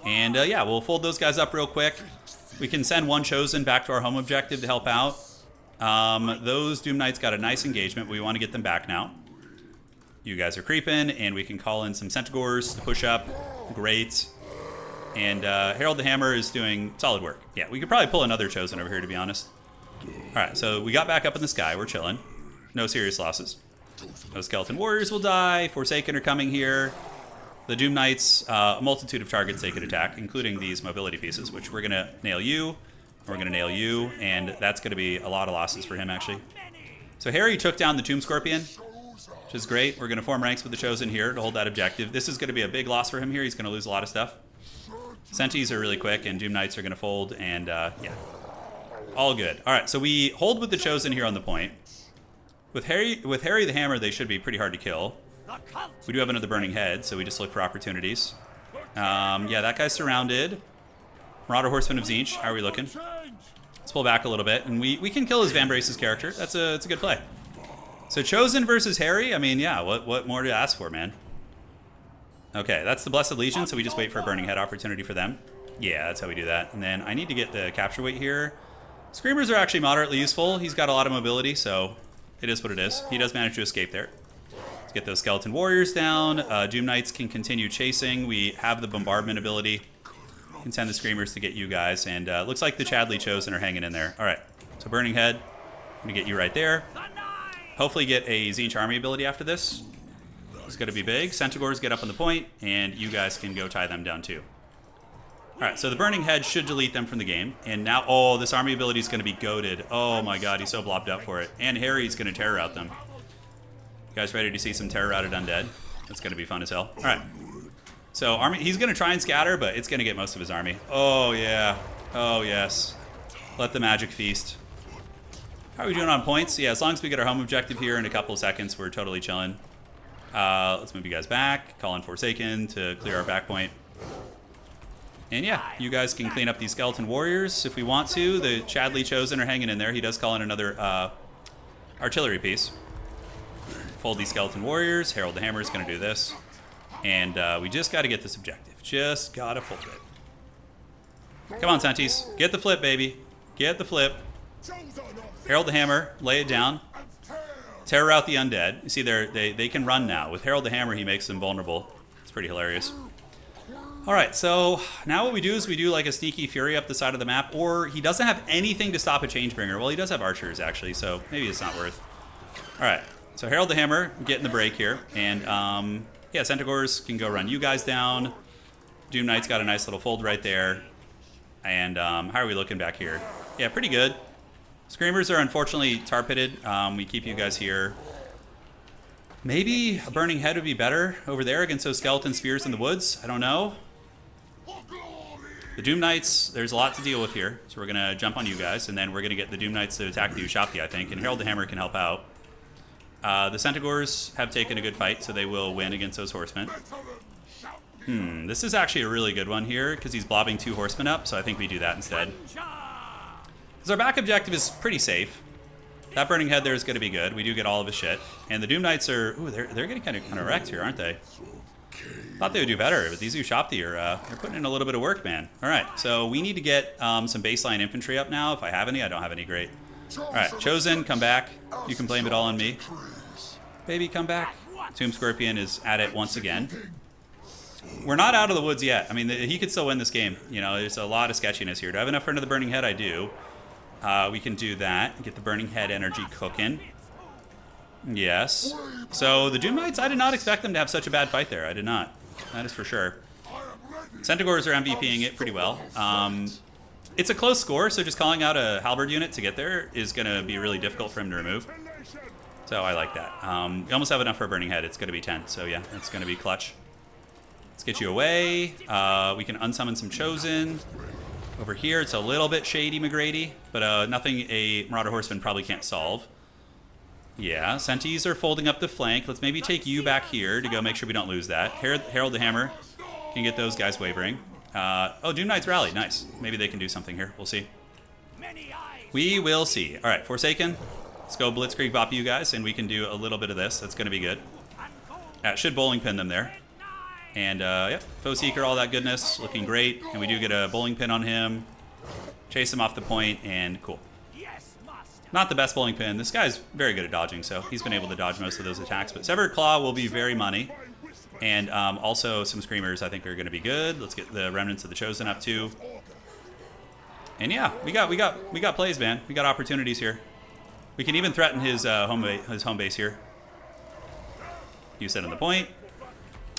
And yeah, we'll fold those guys up real quick. We can send one Chosen back to our home objective to help out. Those Doom Knights got a nice engagement. We want to get them back now. You guys are creeping, and we can call in some Centaurs to push up. Great. And Herald the Hammer is doing solid work. Yeah, we could probably pull another Chosen over here, to be honest. All right, so we got back up in the sky. We're chilling. No serious losses. No Skeleton Warriors will die. Forsaken are coming here. The Doom Knights, a multitude of targets they could attack, including these mobility pieces, which we're going to nail you. We're going to nail you, and that's going to be a lot of losses for him, actually. So Harry took down the Tomb Scorpion, which is great. We're going to form ranks with the Chosen here to hold that objective. This is going to be a big loss for him here. He's going to lose a lot of stuff. Sentis are really quick, and Doom Knights are going to fold, and yeah. All good. All right, so we hold with the Chosen here on the point. With Harry the Hammer, they should be pretty hard to kill. We do have another Burning Head, so we just look for opportunities. Yeah, that guy's surrounded. Marauder Horseman of Tzeentch, how are we looking? Let's pull back a little bit, and we can kill his Van Brace's character. It's a good play. So Chosen versus Harry, I mean, yeah, what more to ask for, man? Okay, that's the Blessed Legion, so we just wait for a Burning Head opportunity for them. Yeah, that's how we do that. And then I need to get the capture weight here. Screamers are actually moderately useful. He's got a lot of mobility, so it is what it is. He does manage to escape there. Let's get those Skeleton Warriors down. Doom Knights can continue chasing. We have the bombardment ability. We can send the Screamers to get you guys. And looks like the Chadley Chosen are hanging in there. All right, so Burning Head. I'm going to get you right there. Hopefully get a Tzeentch army ability after this. It's going to be big. Centaurs get up on the point, and you guys can go tie them down too. All right, so the Burning Head should delete them from the game. And now, oh, this army ability is going to be goated. Oh my god, he's so blobbed up for it. And Harry's going to terror out them. You guys ready to see some terror routed undead? That's going to be fun as hell. All right. So he's going to try and scatter, but it's going to get most of his army. Oh yeah. Oh yes. Let the magic feast. How are we doing on points? Yeah, as long as we get our home objective here in a couple of seconds, we're totally chilling. Let's move you guys back. Call in Forsaken to clear our back point. And yeah, you guys can clean up these Skeleton Warriors if we want to. The Chadley Chosen are hanging in there. He does call in another artillery piece. Fold these Skeleton Warriors. Herald the Hammer is going to do this. And we just got to get this objective. Just got to fold it. Come on, Sentis. Get the flip, baby. Get the flip. Herald the Hammer. Lay it down. Terror out the undead. You see, they can run now. With Herald the Hammer, he makes them vulnerable. It's pretty hilarious. All right, so now what we do is we do like a sneaky fury up the side of the map, or he doesn't have anything to stop a Changebringer. Well, he does have archers, actually, so maybe it's not worth. All right, so Herald the Hammer getting the break here, and yeah, Centaurs can go run you guys down. Doom Knight's got a nice little fold right there, and how are we looking back here? Yeah, pretty good. Screamers are unfortunately tar-pitted. We keep you guys here. Maybe a Burning Head would be better over there against those Skeleton Spears in the woods. I don't know. The Doom Knights, there's a lot to deal with here. So we're going to jump on you guys, and then we're going to get the Doom Knights to attack the Ushabti, I think. And Herald the Hammer can help out. The Centaurs have taken a good fight, so they will win against those Horsemen. This is actually a really good one here, because he's blobbing 2 Horsemen up, so I think we do that instead. Because our back objective is pretty safe. That Burning Head there is going to be good. We do get all of his shit. And the Doom Knights are... Ooh, they're getting kind of wrecked here, aren't they? Thought they would do better, but these Ushopti are they're putting in a little bit of work, man. All right, so we need to get some baseline infantry up now. If I have any, I don't have any. Great. All right, Chosen, come back. You can blame it all on me. Baby, come back. Tomb Scorpion is at it once again. We're not out of the woods yet. I mean, he could still win this game. You know, there's a lot of sketchiness here. Do I have enough for another Burning Head? I do. We can do that. Get the Burning Head energy cooking. Yes. So the Doom Knights, I did not expect them to have such a bad fight there. I did not. That is for sure. Centaurs are MVPing it pretty well. It's a close score, so just calling out a Halberd unit to get there is going to be really difficult for him to remove. So I like that. We almost have enough for a Burning Head. It's going to be 10, so yeah, it's going to be clutch. Let's get you away. We can unsummon some Chosen. Over here, it's a little bit shady, McGrady, but nothing a Marauder Horseman probably can't solve. Yeah, Sentis are folding up the flank. Let's maybe take you back here to go make sure we don't lose that. Herald the Hammer can get those guys wavering. Oh, Doom Knights rally. Nice. Maybe they can do something here. We'll see. We will see. All right, Forsaken. Let's go Blitzkrieg bop you guys, and we can do a little bit of this. That's going to be good. Should bowling pin them there. And, yep, Foe Seeker, all that goodness. Looking great. And we do get a bowling pin on him. Chase him off the point, and cool. Not the best bowling pin. This guy's very good at dodging, so he's been able to dodge most of those attacks. But Severed Claw will be very money. And also some Screamers I think are going to be good. Let's get the Remnants of the Chosen up too. And yeah, we got plays, man. We got opportunities here. We can even threaten his home base here. You set in the point.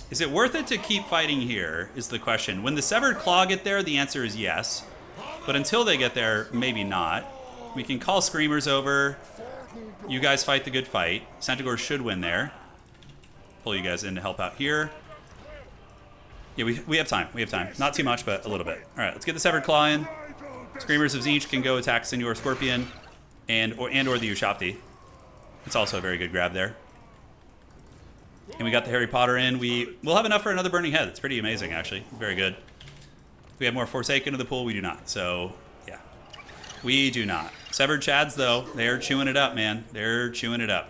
Is it worth it to keep fighting here is the question. When the Severed Claw get there, the answer is yes. But until they get there, maybe not. We can call Screamers over. You guys fight the good fight. Centaurs should win there. Pull you guys in to help out here. Yeah, we have time. We have time. Not too much, but a little bit. All right, let's get the Severed Claw in. Screamers of Tzeentch can go attack Senor Scorpion and or the Ushopti. It's also a very good grab there. And we got the Harry Potter in. We'll have enough for another Burning Head. It's pretty amazing, actually. Very good. We have more Forsaken in the pool. We do not. So, yeah. We do not. Severed Chads, though, they're chewing it up, man. They're chewing it up.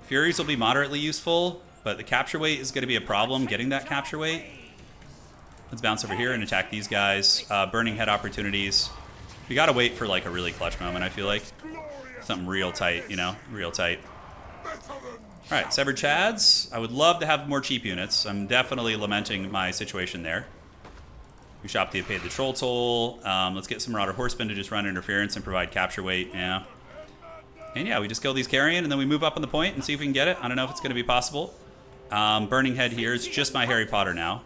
Furies will be moderately useful, but the capture weight is going to be a problem, getting that capture weight. Let's bounce over here and attack these guys. Burning Head opportunities. We got to wait for, like, a really clutch moment, I feel like. Something real tight, you know? Real tight. All right, Severed Chads. I would love to have more cheap units. I'm definitely lamenting my situation there. Ushopti paid the Troll Toll. Let's get some Marauder Horsemen to just run interference and provide capture weight. Yeah. And yeah, we just kill these Carrion, and then we move up on the point and see if we can get it. I don't know if it's going to be possible. Burning Head here. It's just my Harry Potter now.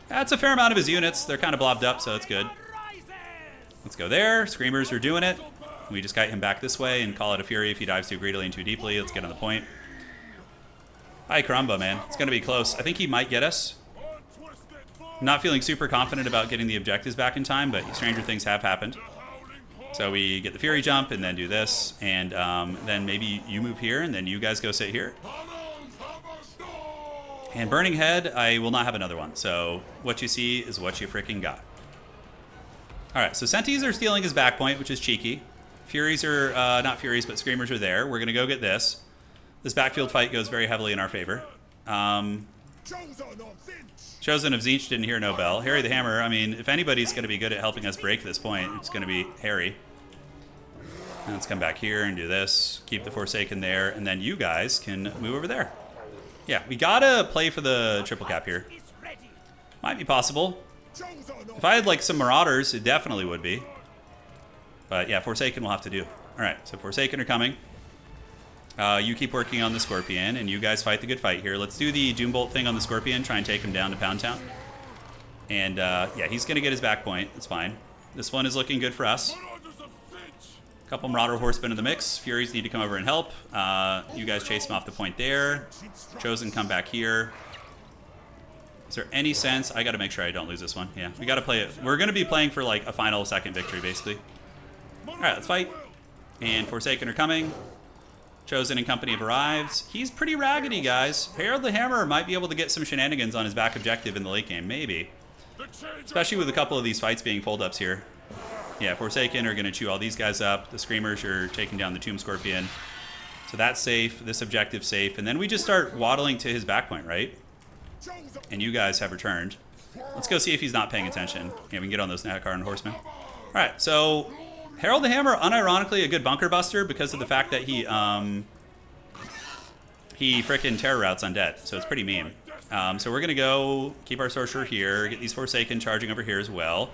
That's a fair amount of his units. They're kind of blobbed up, so that's good. Let's go there. Screamers are doing it. We just kite him back this way and call it a Fury if he dives too greedily and too deeply. Let's get on the point. Ay caramba, man. It's going to be close. I think he might get us. I'm not feeling super confident about getting the objectives back in time, but stranger things have happened. So we get the Fury jump and then do this, and then maybe you move here, and then you guys go sit here. And Burning Head, I will not have another one. So what you see is what you freaking got. All right, so Sentis are stealing his back point, which is cheeky. Furies are, not Furies, but Screamers are there. We're going to go get this. This backfield fight goes very heavily in our favor. Chosen of Tzeentch didn't hear no bell. Harry the Hammer, I mean, if anybody's going to be good at helping us break this point, it's going to be Harry. And let's come back here and do this. Keep the Forsaken there, and then you guys can move over there. Yeah, we got to play for the triple cap here. Might be possible. If I had, like, some Marauders, it definitely would be. But, yeah, Forsaken will have to do. All right, so Forsaken are coming. You keep working on the Scorpion, and you guys fight the good fight here. Let's do the Doombolt thing on the Scorpion, try and take him down to Pound Town. And, yeah, he's going to get his back point. It's fine. This one is looking good for us. A couple Marauder Horsemen in the mix. Furies need to come over and help. You guys chase him off the point there. Chosen come back here. Is there any sense? I got to make sure I don't lose this one. Yeah, we got to play it. We're going to be playing for, like, a final second victory, basically. All right, let's fight. And Forsaken are coming. Chosen and company have arrived. He's pretty raggedy, guys. Herald the Hammer might be able to get some shenanigans on his back objective in the late game, maybe. Especially with a couple of these fights being fold-ups here. Yeah, Forsaken are going to chew all these guys up. The Screamers are taking down the Tomb Scorpion. So that's safe. This objective's safe. And then we just start waddling to his back point, right? And you guys have returned. Let's go see if he's not paying attention. Yeah, we can get on those Nakar and Horsemen. All right, so Herald the Hammer, unironically, a good bunker buster because of the fact that he frickin' terror routes undead. So it's pretty meme. So we're going to go keep our Sorcerer here, get these Forsaken charging over here as well.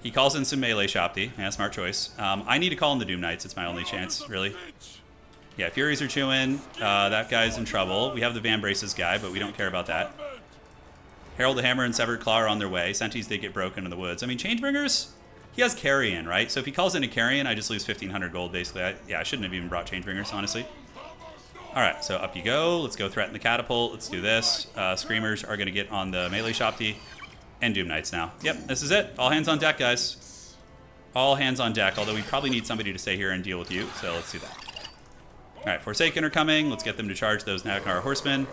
He calls in some melee Shopti. Yeah, smart choice. I need to call in the Doom Knights. It's my only chance, really. Yeah, Furies are chewing. That guy's in trouble. We have the Van Braces guy, but we don't care about that. Herald the Hammer and Severed Claw are on their way. Sentinels, they get broken in the woods. I mean, Changebringers, he has Carrion, right? So if he calls in a Carrion, I just lose 1,500 gold, basically. I shouldn't have even brought Changebringers, honestly. All right, so up you go. Let's go threaten the Catapult. Let's do this. Screamers are going to get on the melee Shopti. And Doom Knights now. Yep, this is it. All hands on deck, guys. All hands on deck, although we probably need somebody to stay here and deal with you, so let's do that. All right, Forsaken are coming. Let's get them to charge those Nakar Horsemen.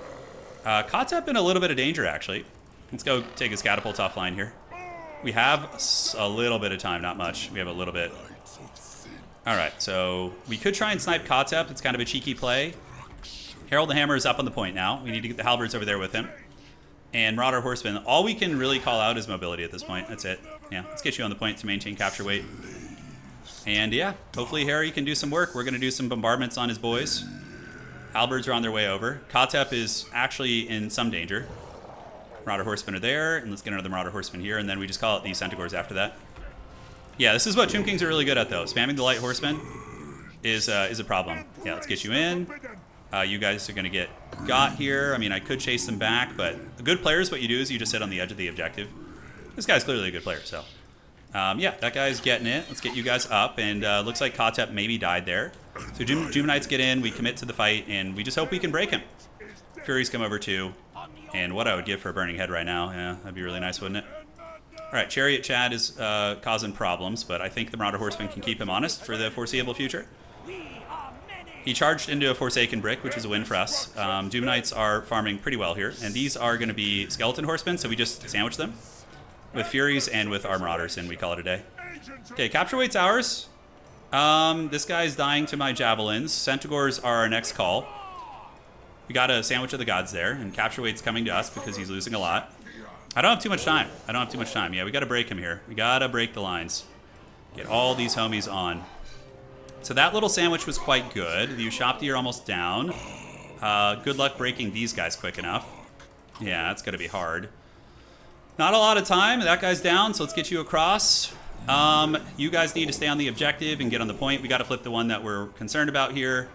Kotep in a little bit of danger, actually. Let's go take his Catapult offline here. We have a little bit of time, not much. We have a little bit. All right, so we could try and snipe Kotep. It's kind of a cheeky play. Herald the Hammer is up on the point now. We need to get the Halberds over there with him. And Marauder Horseman, all we can really call out is mobility at this point. That's it. Yeah, let's get you on the point to maintain capture weight. And yeah, hopefully Harry can do some work. We're going to do some bombardments on his boys. Halberds are on their way over. Kotep is actually in some danger. Marauder Horsemen are there, and let's get another Marauder Horseman here, and then we just call out these Centaurs after that. Yeah, this is what Tomb Kings are really good at, though. Spamming the Light Horsemen is a problem. Yeah, let's get you in. You guys are going to get got here. I mean, I could chase them back, but the good players, what you do is you just sit on the edge of the objective. This guy's clearly a good player, so. Yeah, that guy's getting it. Let's get you guys up, and looks like Kotep maybe died there. So Doom Knights get in, we commit to the fight, and we just hope we can break him. Furies come over too, and what I would give for a Burning Head right now. Yeah, that'd be really nice, wouldn't it? All right, Chariot Chad is causing problems, but I think the Marauder Horseman can keep him honest for the foreseeable future. He charged into a Forsaken Brick, which is a win for us. Doom Knights are farming pretty well here, and these are going to be Skeleton Horsemen, so we just sandwich them with Furies and with our Marauders, and we call it a day. Okay, capture weight's ours. This guy's dying to my Javelins. Centaurs are our next call. We got a Sandwich of the Gods there, and capture weight's coming to us because he's losing a lot. I don't have too much time. Yeah, we got to break him here. We got to break the lines. Get all these homies on. So that little sandwich was quite good. The Ushopti are almost down. Good luck breaking these guys quick enough. Yeah, that's going to be hard. Not a lot of time. That guy's down, so let's get you across. You guys need to stay on the objective and get on the point. We got to flip the one that we're concerned about here.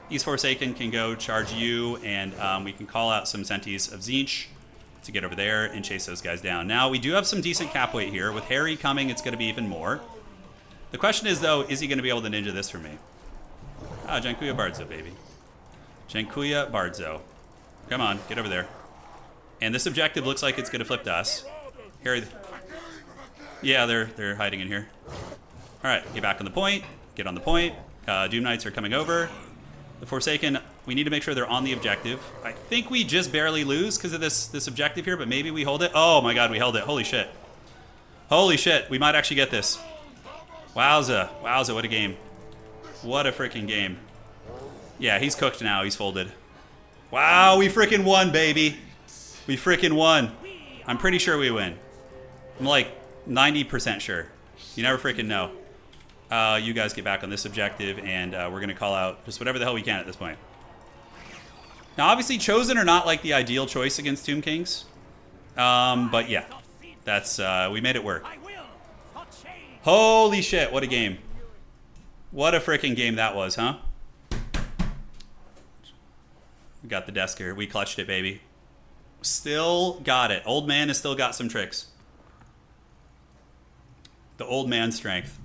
These Forsaken can go charge you, and we can call out some Sentinels of Tzeentch to get over there and chase those guys down. Now, we do have some decent cap weight here. With Harry coming, it's going to be even more. The question is, though, is he going to be able to ninja this for me? Ah, Jankuya Bardzo, baby. Jankuya Bardzo. Come on, get over there. And this objective looks like it's going to flip to us. Harry. Yeah, they're hiding in here. All right, get back on the point. Get on the point. Doom Knights are coming over. The Forsaken, we need to make sure they're on the objective. I think we just barely lose because of this objective here, but maybe we hold it. Oh my god, we held it. Holy shit. Holy shit, we might actually get this. Wowza. Wowza, what a game. What a freaking game. Yeah, he's cooked now. He's folded. Wow, we freaking won, baby. We freaking won. I'm pretty sure we win. I'm like 90% sure. You never freaking know. You guys get back on this objective, and we're going to call out just whatever the hell we can at this point. Now, obviously, Chosen are not like the ideal choice against Tomb Kings. But yeah, that's we made it work. Holy shit, what a game. What a freaking game that was, huh? We got the desk here. We clutched it, baby. Still got it. Old man has still got some tricks. The old man strength.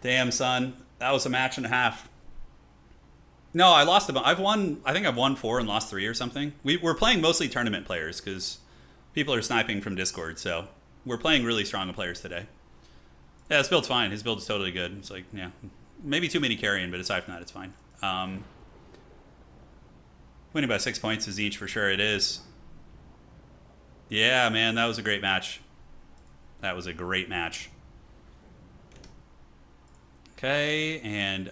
Damn, son. That was a match and a half. No, I lost I think I've won 4 and lost 3 or something. We're playing mostly tournament players because people are sniping from Discord, so we're playing really strong players today. Yeah, this build's fine. His build is totally good. It's like, yeah, maybe too many carrying, but aside from that, it's fine. Winning by 6 points is each for sure. It is. Yeah, man, that was a great match. That was a great match. Okay, and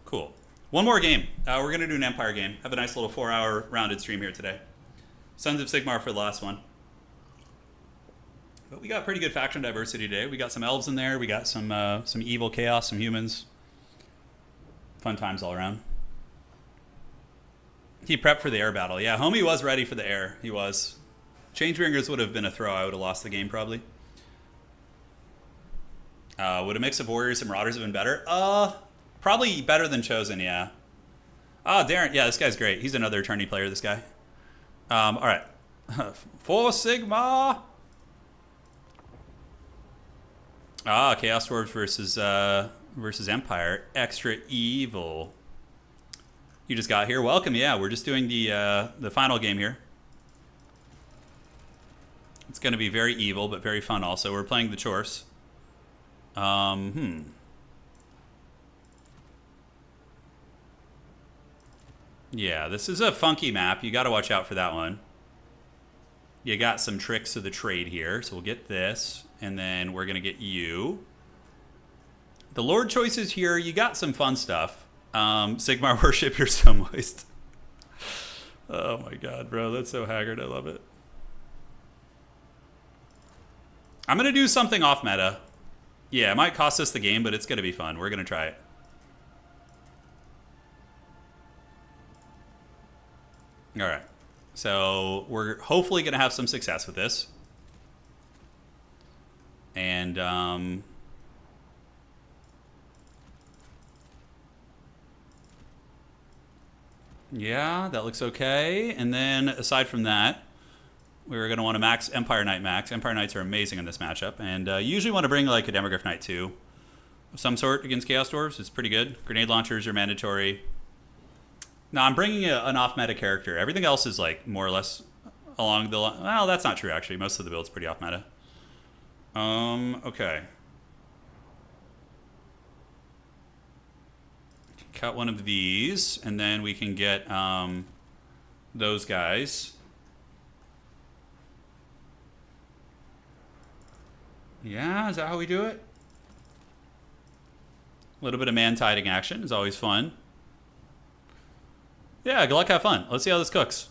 cool. One more game. We're going to do an Empire game. Have a nice little 4-hour rounded stream here today. Sons of Sigmar for the last one. But we got pretty good faction diversity today. We got some elves in there. We got some evil chaos, some humans. Fun times all around. He prepped for the air battle. Yeah, homie was ready for the air. He was. Changebringers would have been a throw. I would have lost the game probably. Would a mix of warriors and marauders have been better? Probably better than Chosen, yeah. Oh, Darren. Yeah, this guy's great. He's another tourney player, this guy. All right. 4 Sigma. Chaos Dwarves versus Empire. Extra evil. You just got here. Welcome. Yeah, we're just doing the final game here. It's going to be very evil, but very fun also. We're playing the Chorse. Yeah, this is a funky map. You got to watch out for that one. You got some tricks of the trade here. So we'll get this, and then we're going to get you. The Lord choices here, you got some fun stuff. Sigmar Worship, you're so moist. Oh my god, bro. That's so haggard. I love it. I'm going to do something off meta. Yeah, it might cost us the game, but it's going to be fun. We're going to try it. All right. So we're hopefully going to have some success with this. And yeah, that looks okay. And then aside from that, we're going to want to max Empire Knight max. Empire Knights are amazing in this matchup. And you usually want to bring like a Demogryph Knight too. Of some sort against Chaos Dwarves. It's pretty good. Grenade launchers are mandatory. No, I'm bringing an off-meta character. Everything else is like more or less along the line. Well, that's not true actually. Most of the build's pretty off-meta. Okay. Cut one of these, and then we can get those guys. Yeah, is that how we do it? A little bit of man-tiding action is always fun. Yeah, good luck, have fun. Let's see how this cooks.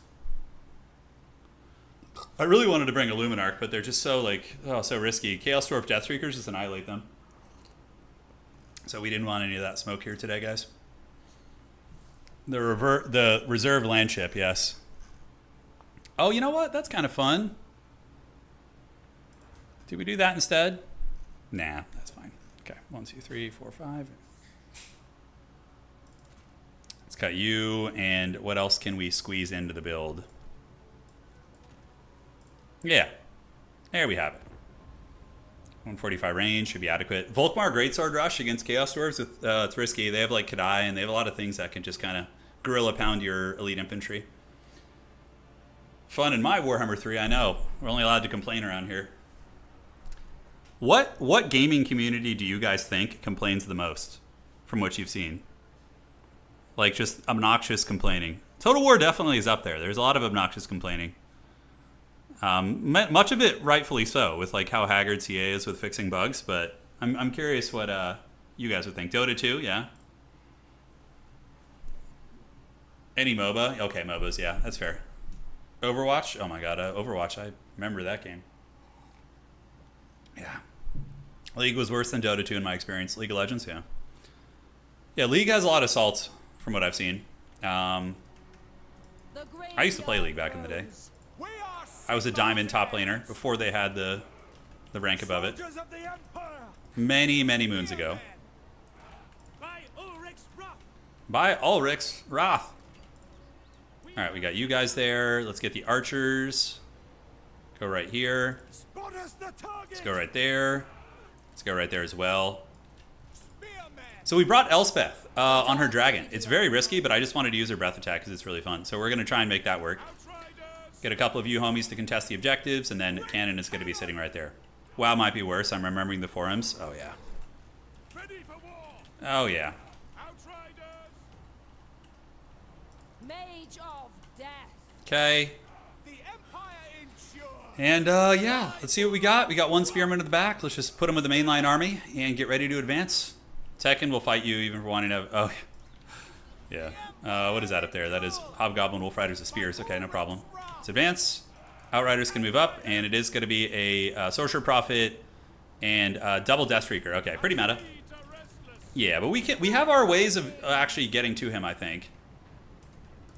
I really wanted to bring a Luminarch, but they're just so like, oh, so risky. Chaos Dwarf Deathstreakers just annihilate them. So we didn't want any of that smoke here today, guys. The reserve land ship, yes. Oh, you know what? That's kind of fun. Did we do that instead? Nah, that's fine. Okay, 1, 2, 3, 4, 5. Let's cut you, and what else can we squeeze into the build? Yeah, there we have it. 145 range should be adequate. Volkmar Greatsword Rush against Chaos Dwarves, it's risky. They have like Kadai, and they have a lot of things that can just kind of gorilla pound your elite infantry. Fun in my Warhammer 3, I know. We're only allowed to complain around here. What gaming community do you guys think complains the most from what you've seen? Like just obnoxious complaining. Total War definitely is up there. There's a lot of obnoxious complaining. Much of it rightfully so, with like how haggard CA is with fixing bugs, but I'm curious what you guys would think. Dota 2, yeah. Any MOBA? Okay, MOBAs, yeah, that's fair. Overwatch? Oh my god, Overwatch, I remember that game. Yeah. League was worse than Dota 2 in my experience. League of Legends, yeah. Yeah, League has a lot of salt, from what I've seen. I used to play League back in the day. I was a diamond top laner before they had the rank above it. Many, many moons ago. By Ulrich's Wrath. Alright, we got you guys there. Let's get the archers. Go right here. Let's go right there. Let's go right there as well. So we brought Elspeth on her dragon. It's very risky, but I just wanted to use her breath attack because it's really fun. So we're going to try and make that work. Get a couple of you homies to contest the objectives, and then Cannon is going to be sitting right there. WoW might be worse. I'm remembering the forums. Oh, yeah. Oh, yeah. Okay. And yeah, let's see what we got. We got one spearman at the back. Let's just put him with the mainline army and get ready to advance. Tekken will fight you even for wanting to... Oh, yeah. What is that up there? That is Hobgoblin Wolf Riders with Spears. Okay, no problem. Let's advance. Outriders can move up, and it is going to be a Sorcerer Prophet and double Deathstreaker. Okay, pretty meta. Yeah, but we have our ways of actually getting to him, I think.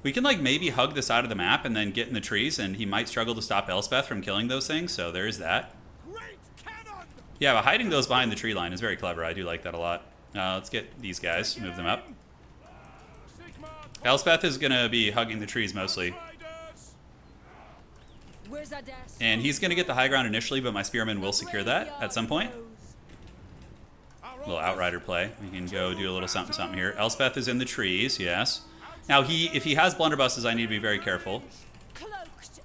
We can, like, maybe hug the side of the map and then get in the trees, and he might struggle to stop Elspeth from killing those things, so there's that. Yeah, but hiding those behind the tree line is very clever. I do like that a lot. Let's get these guys, move them up. Elspeth is going to be hugging the trees mostly. And he's going to get the high ground initially, but my spearmen will secure that at some point. A little outrider play. We can go do a little something here. Elspeth is in the trees, yes. Now, if he has blunderbusses, I need to be very careful.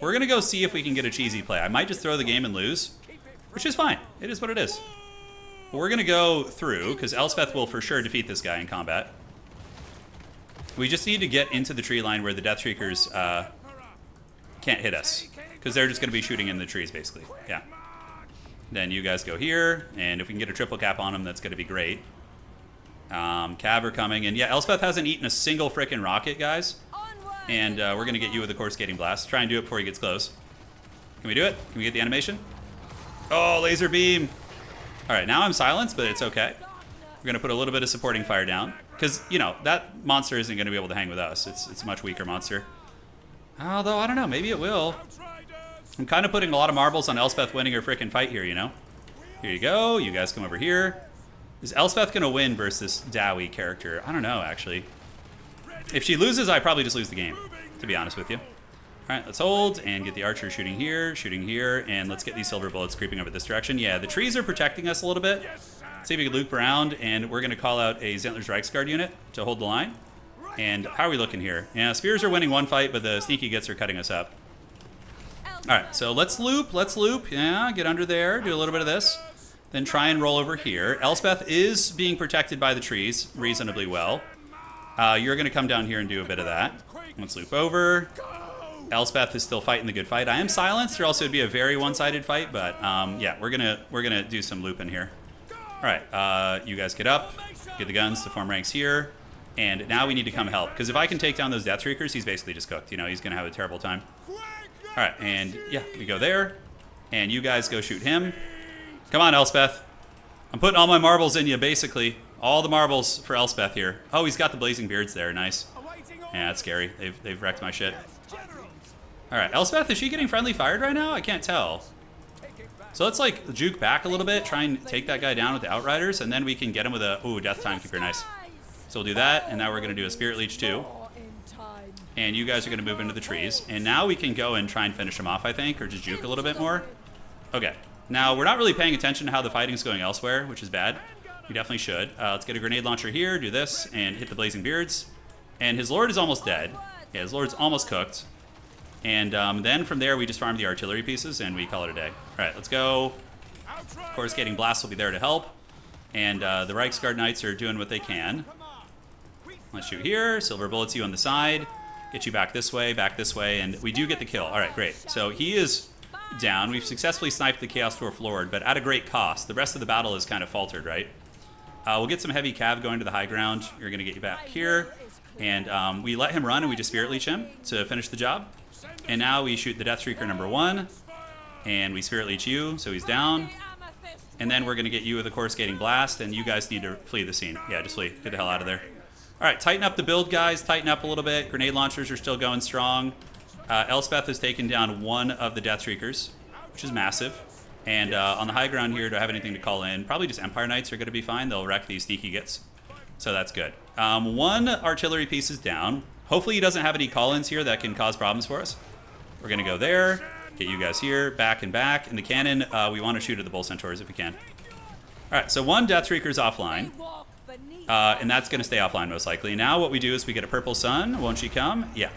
We're going to go see if we can get a cheesy play. I might just throw the game and lose, which is fine. It is what it is. But we're going to go through, because Elspeth will for sure defeat this guy in combat. We just need to get into the tree line where the Deathstreakers can't hit us, because they're just going to be shooting in the trees, basically. Yeah. Then you guys go here, and if we can get a triple cap on them, that's going to be great. Cav are coming, and yeah, Elspeth hasn't eaten a single frickin' rocket, guys. And we're going to get you with a Coruscating Blast. Try and do it before he gets close. Can we do it? Can we get the animation? Oh, laser beam! Alright, now I'm silenced, but it's okay. We're going to put a little bit of supporting fire down. Because, you know, that monster isn't going to be able to hang with us. It's a much weaker monster. Although, I don't know, maybe it will. I'm kind of putting a lot of marbles on Elspeth winning her frickin' fight here, you know? Here you go, you guys come over here. Is Elspeth going to win versus this Dowie character? I don't know, actually. If she loses, I probably just lose the game, to be honest with you. Alright, let's hold and get the archer shooting here, and let's get these silver bullets creeping over this direction. Yeah, the trees are protecting us a little bit. Let's see if we can loop around, and we're going to call out a Zentler's Reichsguard unit to hold the line. And how are we looking here? Yeah, spears are winning one fight, but the sneaky gets are cutting us up. Alright, so let's loop. Yeah, get under there, do a little bit of this. Then try and roll over here. Elspeth is being protected by the trees reasonably well. You're going to come down here and do a bit of that. Let's loop over. Elspeth is still fighting the good fight. I am silenced, or else it would be a very one-sided fight, but yeah, we're gonna do some looping here. Alright, you guys get up, get the guns to form ranks here, and now we need to come help, because if I can take down those Deathstreakers, he's basically just cooked. You know, he's gonna have a terrible time. Alright, and yeah, we go there, and you guys go shoot him. Come on, Elspeth. I'm putting all my marbles in you, basically. All the marbles for Elspeth here. Oh, he's got the blazing beards there. Nice. Yeah, that's scary. They've wrecked my shit. Alright, Elspeth, is she getting friendly fired right now? I can't tell. So let's, like, juke back a little bit, try and take that guy down with the Outriders, and then we can get him with a... Ooh, Death Timekeeper, nice. So we'll do that, and now we're going to do a Spirit Leech, too. And you guys are going to move into the trees. And now we can go and try and finish him off, I think, or just juke a little bit more. Okay. Now, we're not really paying attention to how the fighting's going elsewhere, which is bad. We definitely should. Let's get a grenade launcher here, do this, and hit the Blazing Beards. And his Lord is almost dead. Yeah, his Lord's almost cooked. And then from there, we just farm the artillery pieces, and we call it a day. All right, let's go. Coruscating Blast will be there to help. And the Reichsguard Knights are doing what they can. Let's shoot here. Silver bullets you on the side. Get you back this way, and we do get the kill. All right, great. So he is down. We've successfully sniped the Chaos Dwarf Lord, but at a great cost. The rest of the battle is kind of faltered, right? We'll get some heavy cav going to the high ground. You're going to get you back here. And we let him run, and we just Spirit Leech him to finish the job. And now we shoot the Deathstreaker #1, and we Spirit Leech you, so he's down. And then we're going to get you with a Coruscating Blast, and you guys need to flee the scene. Yeah, just flee. Get the hell out of there. All right, tighten up the build, guys. Tighten up a little bit. Grenade launchers are still going strong. Elspeth has taken down one of the Deathstreakers, which is massive. And on the high ground here, do I have anything to call in? Probably just Empire Knights are going to be fine. They'll wreck these sneaky gits. So that's good. One artillery piece is down. Hopefully he doesn't have any call-ins here that can cause problems for us. We're going to go there, get you guys here, back and back. And the cannon, we want to shoot at the Bull Centaurs if we can. All right, so one Deathstreaker's offline. And that's going to stay offline most likely. Now what we do is we get a Purple Sun. Won't she come? Yeah.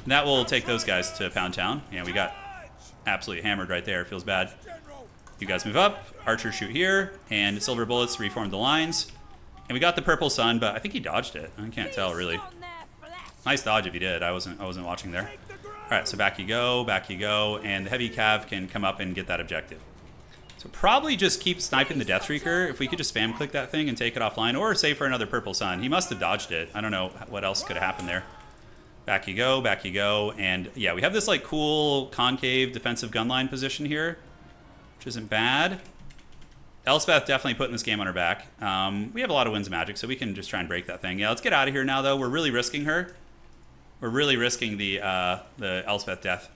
And that will take those guys to Pound Town. Yeah, we got absolutely hammered right there. Feels bad. You guys move up. Archers shoot here. And Silver Bullets reform the lines. And we got the Purple Sun, but I think he dodged it. I can't tell, really. Nice dodge if he did. I wasn't watching there. All right, so back you go, and the heavy cav can come up and get that objective. So probably just keep sniping the Death Shrieker. If we could just spam click that thing and take it offline, or save for another purple sun. He must have dodged it. I don't know what else could have happened there. Back you go, and yeah, we have this like cool concave defensive gunline position here, which isn't bad. Elspeth definitely putting this game on her back. We have a lot of Winds of Magic, so we can just try and break that thing. Yeah, let's get out of here now, though. We're really risking her. We're really risking the Elspeth death.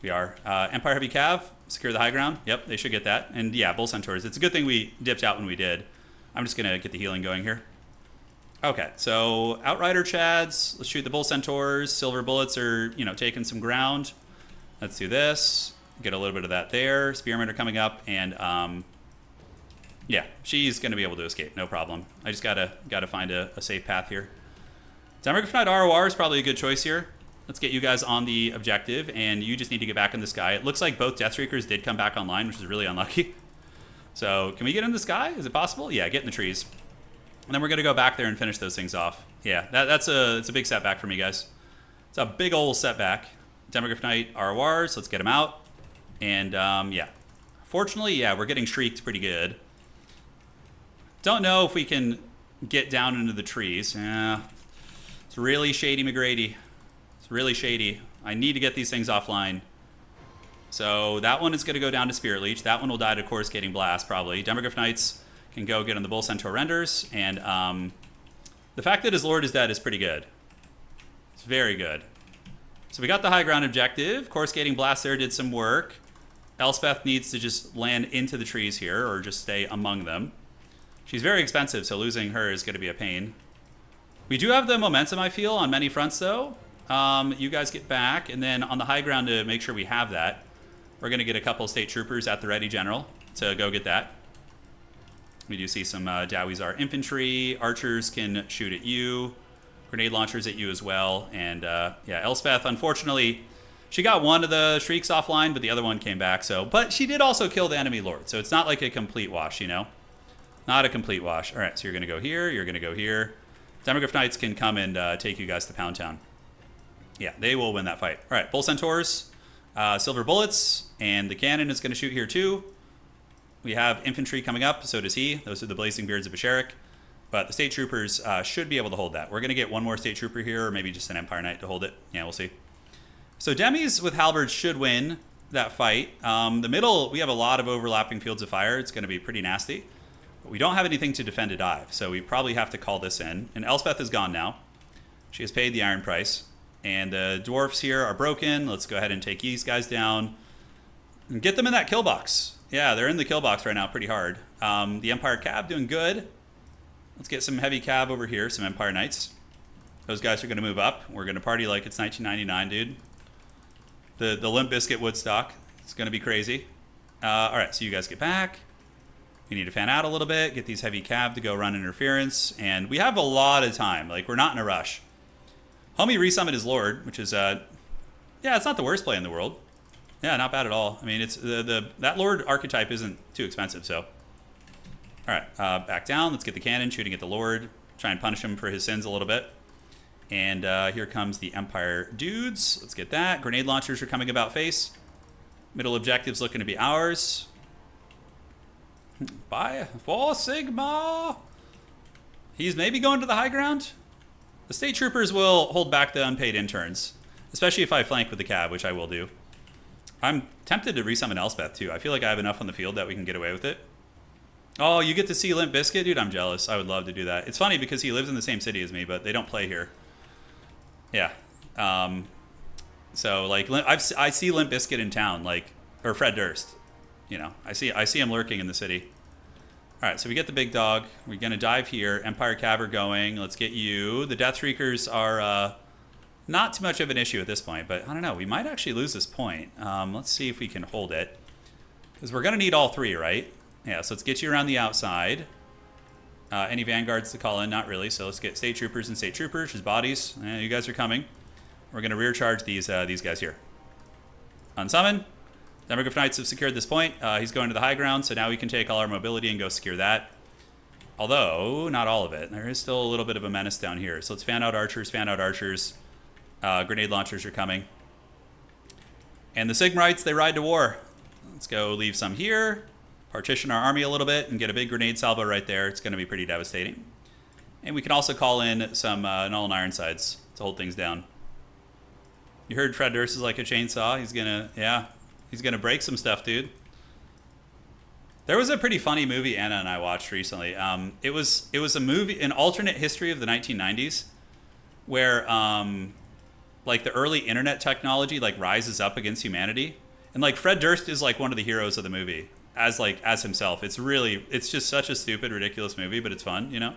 We are. Empire Heavy Cav, secure the high ground. Yep, they should get that. And yeah, Bull Centaurs. It's a good thing we dipped out when we did. I'm just going to get the healing going here. Okay, so Outrider Chads. Let's shoot the Bull Centaurs. Silver Bullets are, you know, taking some ground. Let's do this. Get a little bit of that there. Spearmen are coming up, and yeah, she's going to be able to escape, no problem. I just gotta find a safe path here. Demogorgon Knight ROR is probably a good choice here. Let's get you guys on the objective, and you just need to get back in the sky. It looks like both Deathstreakers did come back online, which is really unlucky. So, can we get in the sky? Is it possible? Yeah, get in the trees. And then we're going to go back there and finish those things off. Yeah, it's a big setback for me, guys. It's a big old setback. Demogorgon Knight RORs, let's get them out. And, yeah. Fortunately, yeah, we're getting shrieked pretty good. Don't know if we can get down into the trees. Yeah, it's really shady, McGrady. It's really shady. I need to get these things offline. So that one is going to go down to Spirit Leech. That one will die to Coruscating Blast, probably. Demogorgon Knights can go get on the Bull Centaur Renders. And the fact that his Lord is dead is pretty good. It's very good. So we got the high ground objective. Coruscating Blast there did some work. Elspeth needs to just land into the trees here, or just stay among them. She's very expensive, so losing her is going to be a pain. We do have the momentum, I feel, on many fronts, though. You guys get back, and then on the high ground to make sure we have that, we're going to get a couple State Troopers at the ready, General, to go get that. We do see some Dowizar infantry. Archers can shoot at you. Grenade launchers at you as well. And, yeah, Elspeth, unfortunately, she got one of the Shrieks offline, but the other one came back. So, but she did also kill the enemy Lord, so it's not like a complete wash, you know? Not a complete wash. All right, so you're going to go here. You're going to go here. Demogorgon Knights can come and take you guys to Pound Town. Yeah, they will win that fight. All right, Bull Centaurs, Silver Bullets, and the cannon is going to shoot here too. We have infantry coming up, so does he. Those are the Blazing Beards of Basharik. But the State Troopers should be able to hold that. We're going to get one more State Trooper here, or maybe just an Empire Knight to hold it. Yeah, we'll see. So Demis with Halberds should win that fight. The middle, we have a lot of overlapping fields of fire. It's going to be pretty nasty. But we don't have anything to defend a dive, so we probably have to call this in. And Elspeth is gone now. She has paid the iron price. And the dwarfs here are broken. Let's go ahead and take these guys down. And get them in that kill box. Yeah, they're in the kill box right now pretty hard. The Empire Cav doing good. Let's get some heavy Cav over here, some Empire Knights. Those guys are going to move up. We're going to party like it's 1999, dude. The Limp Bizkit Woodstock. It's going to be crazy. All right, so you guys get back. We need to fan out a little bit, get these heavy Cav to go run interference, and we have a lot of time. Like, we're not in a rush. Homie resummon his Lord, which is, yeah, it's not the worst play in the world. Yeah, not bad at all. I mean, it's that Lord archetype isn't too expensive, so. All right, back down. Let's get the cannon shooting at the Lord. Try and punish him for his sins a little bit. And here comes the Empire dudes. Let's get that. Grenade launchers are coming about face. Middle objective's looking to be ours. By 4 Sigma. He's maybe going to the high ground. The State Troopers will hold back the unpaid interns, especially if I flank with the Cav, which I will do. I'm tempted to resummon Elspeth, too. I feel like I have enough on the field that we can get away with it. Oh, you get to see Limp Bizkit? Dude, I'm jealous. I would love to do that. It's funny because he lives in the same city as me, but they don't play here. Yeah. So, like, I see Limp Bizkit in town, like, or Fred Durst. You know, I see him lurking in the city. All right, so we get the big dog. We're going to dive here. Empire Cav are going. Let's get you. The Death Shriekers are not too much of an issue at this point, but I don't know. We might actually lose this point. Let's see if we can hold it. Because we're going to need all three, right? Yeah, so let's get you around the outside. Any vanguards to call in? Not really. So let's get State Troopers and State Troopers, his bodies. You guys are coming. We're going to rear charge these guys here. Unsummon. Demogorgon Knights have secured this point. He's going to the high ground, so now we can take all our mobility and go secure that. Although, not all of it. There is still a little bit of a menace down here. So let's fan out archers, fan out archers. Grenade launchers are coming. And the Sigmarites, they ride to war. Let's go leave some here, partition our army a little bit, and get a big grenade salvo right there. It's going to be pretty devastating. And we can also call in some Null and Ironsides to hold things down. You heard Fred Durst is like a chainsaw. He's gonna break some stuff, dude. There was a pretty funny movie Anna and I watched recently. It was a movie, an alternate history of the 1990s, where like the early internet technology like rises up against humanity, and like Fred Durst is like one of the heroes of the movie as himself. It's just such a stupid, ridiculous movie, but it's fun, you know.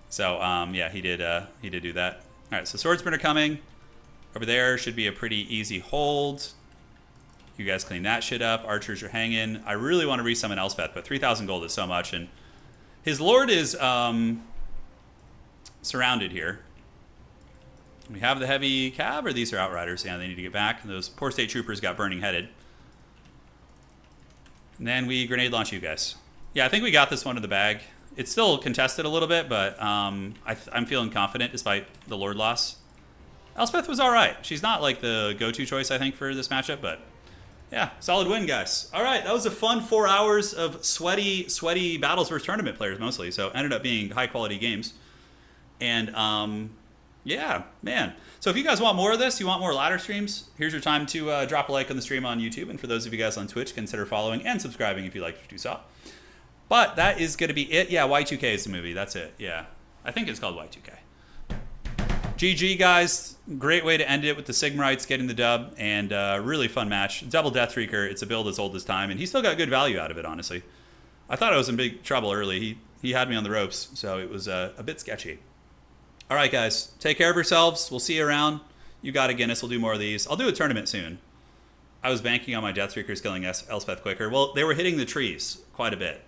So yeah, he did do that. All right, so Swordsmen are coming. Over there should be a pretty easy hold. You guys clean that shit up. Archers are hanging. I really want to resummon Elspeth, but 3,000 gold is so much, and his lord is surrounded here. We have the heavy cab, or these are outriders. Yeah, they need to get back. Those poor state troopers got burning headed. And then we grenade launch you guys. Yeah, I think we got this one in the bag. It's still contested a little bit, but I'm feeling confident despite the lord loss. Elspeth was all right. She's not like the go-to choice, I think, for this matchup, but yeah, solid win, guys. All right, that was a fun 4 hours of sweaty battles versus tournament players mostly, so it ended up being high-quality games. And yeah, man. So if you guys want more of this, you want more ladder streams, here's your time to drop a like on the stream on YouTube, and for those of you guys on Twitch, consider following and subscribing if you liked what you saw. But that is going to be it. Yeah, Y2K is the movie. That's it. Yeah. I think it's called Y2K. GG, guys. Great way to end it with the Sigmarites getting the dub, and really fun match. Double Death Reeker. It's a build as old as time, and he still got good value out of it, honestly. I thought I was in big trouble early. He had me on the ropes, so it was a bit sketchy. All right, guys. Take care of yourselves. We'll see you around. You got a Guinness. We'll do more of these. I'll do a tournament soon. I was banking on my Death Reekers killing Elspeth quicker. Well, they were hitting the trees quite a bit.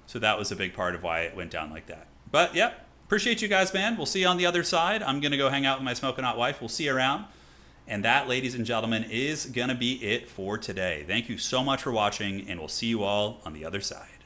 So that was a big part of why it went down like that. But, yep. Appreciate you guys, man. We'll see you on the other side. I'm going to go hang out with my smoking hot wife. We'll see you around. And that, ladies and gentlemen, is going to be it for today. Thank you so much for watching, and we'll see you all on the other side.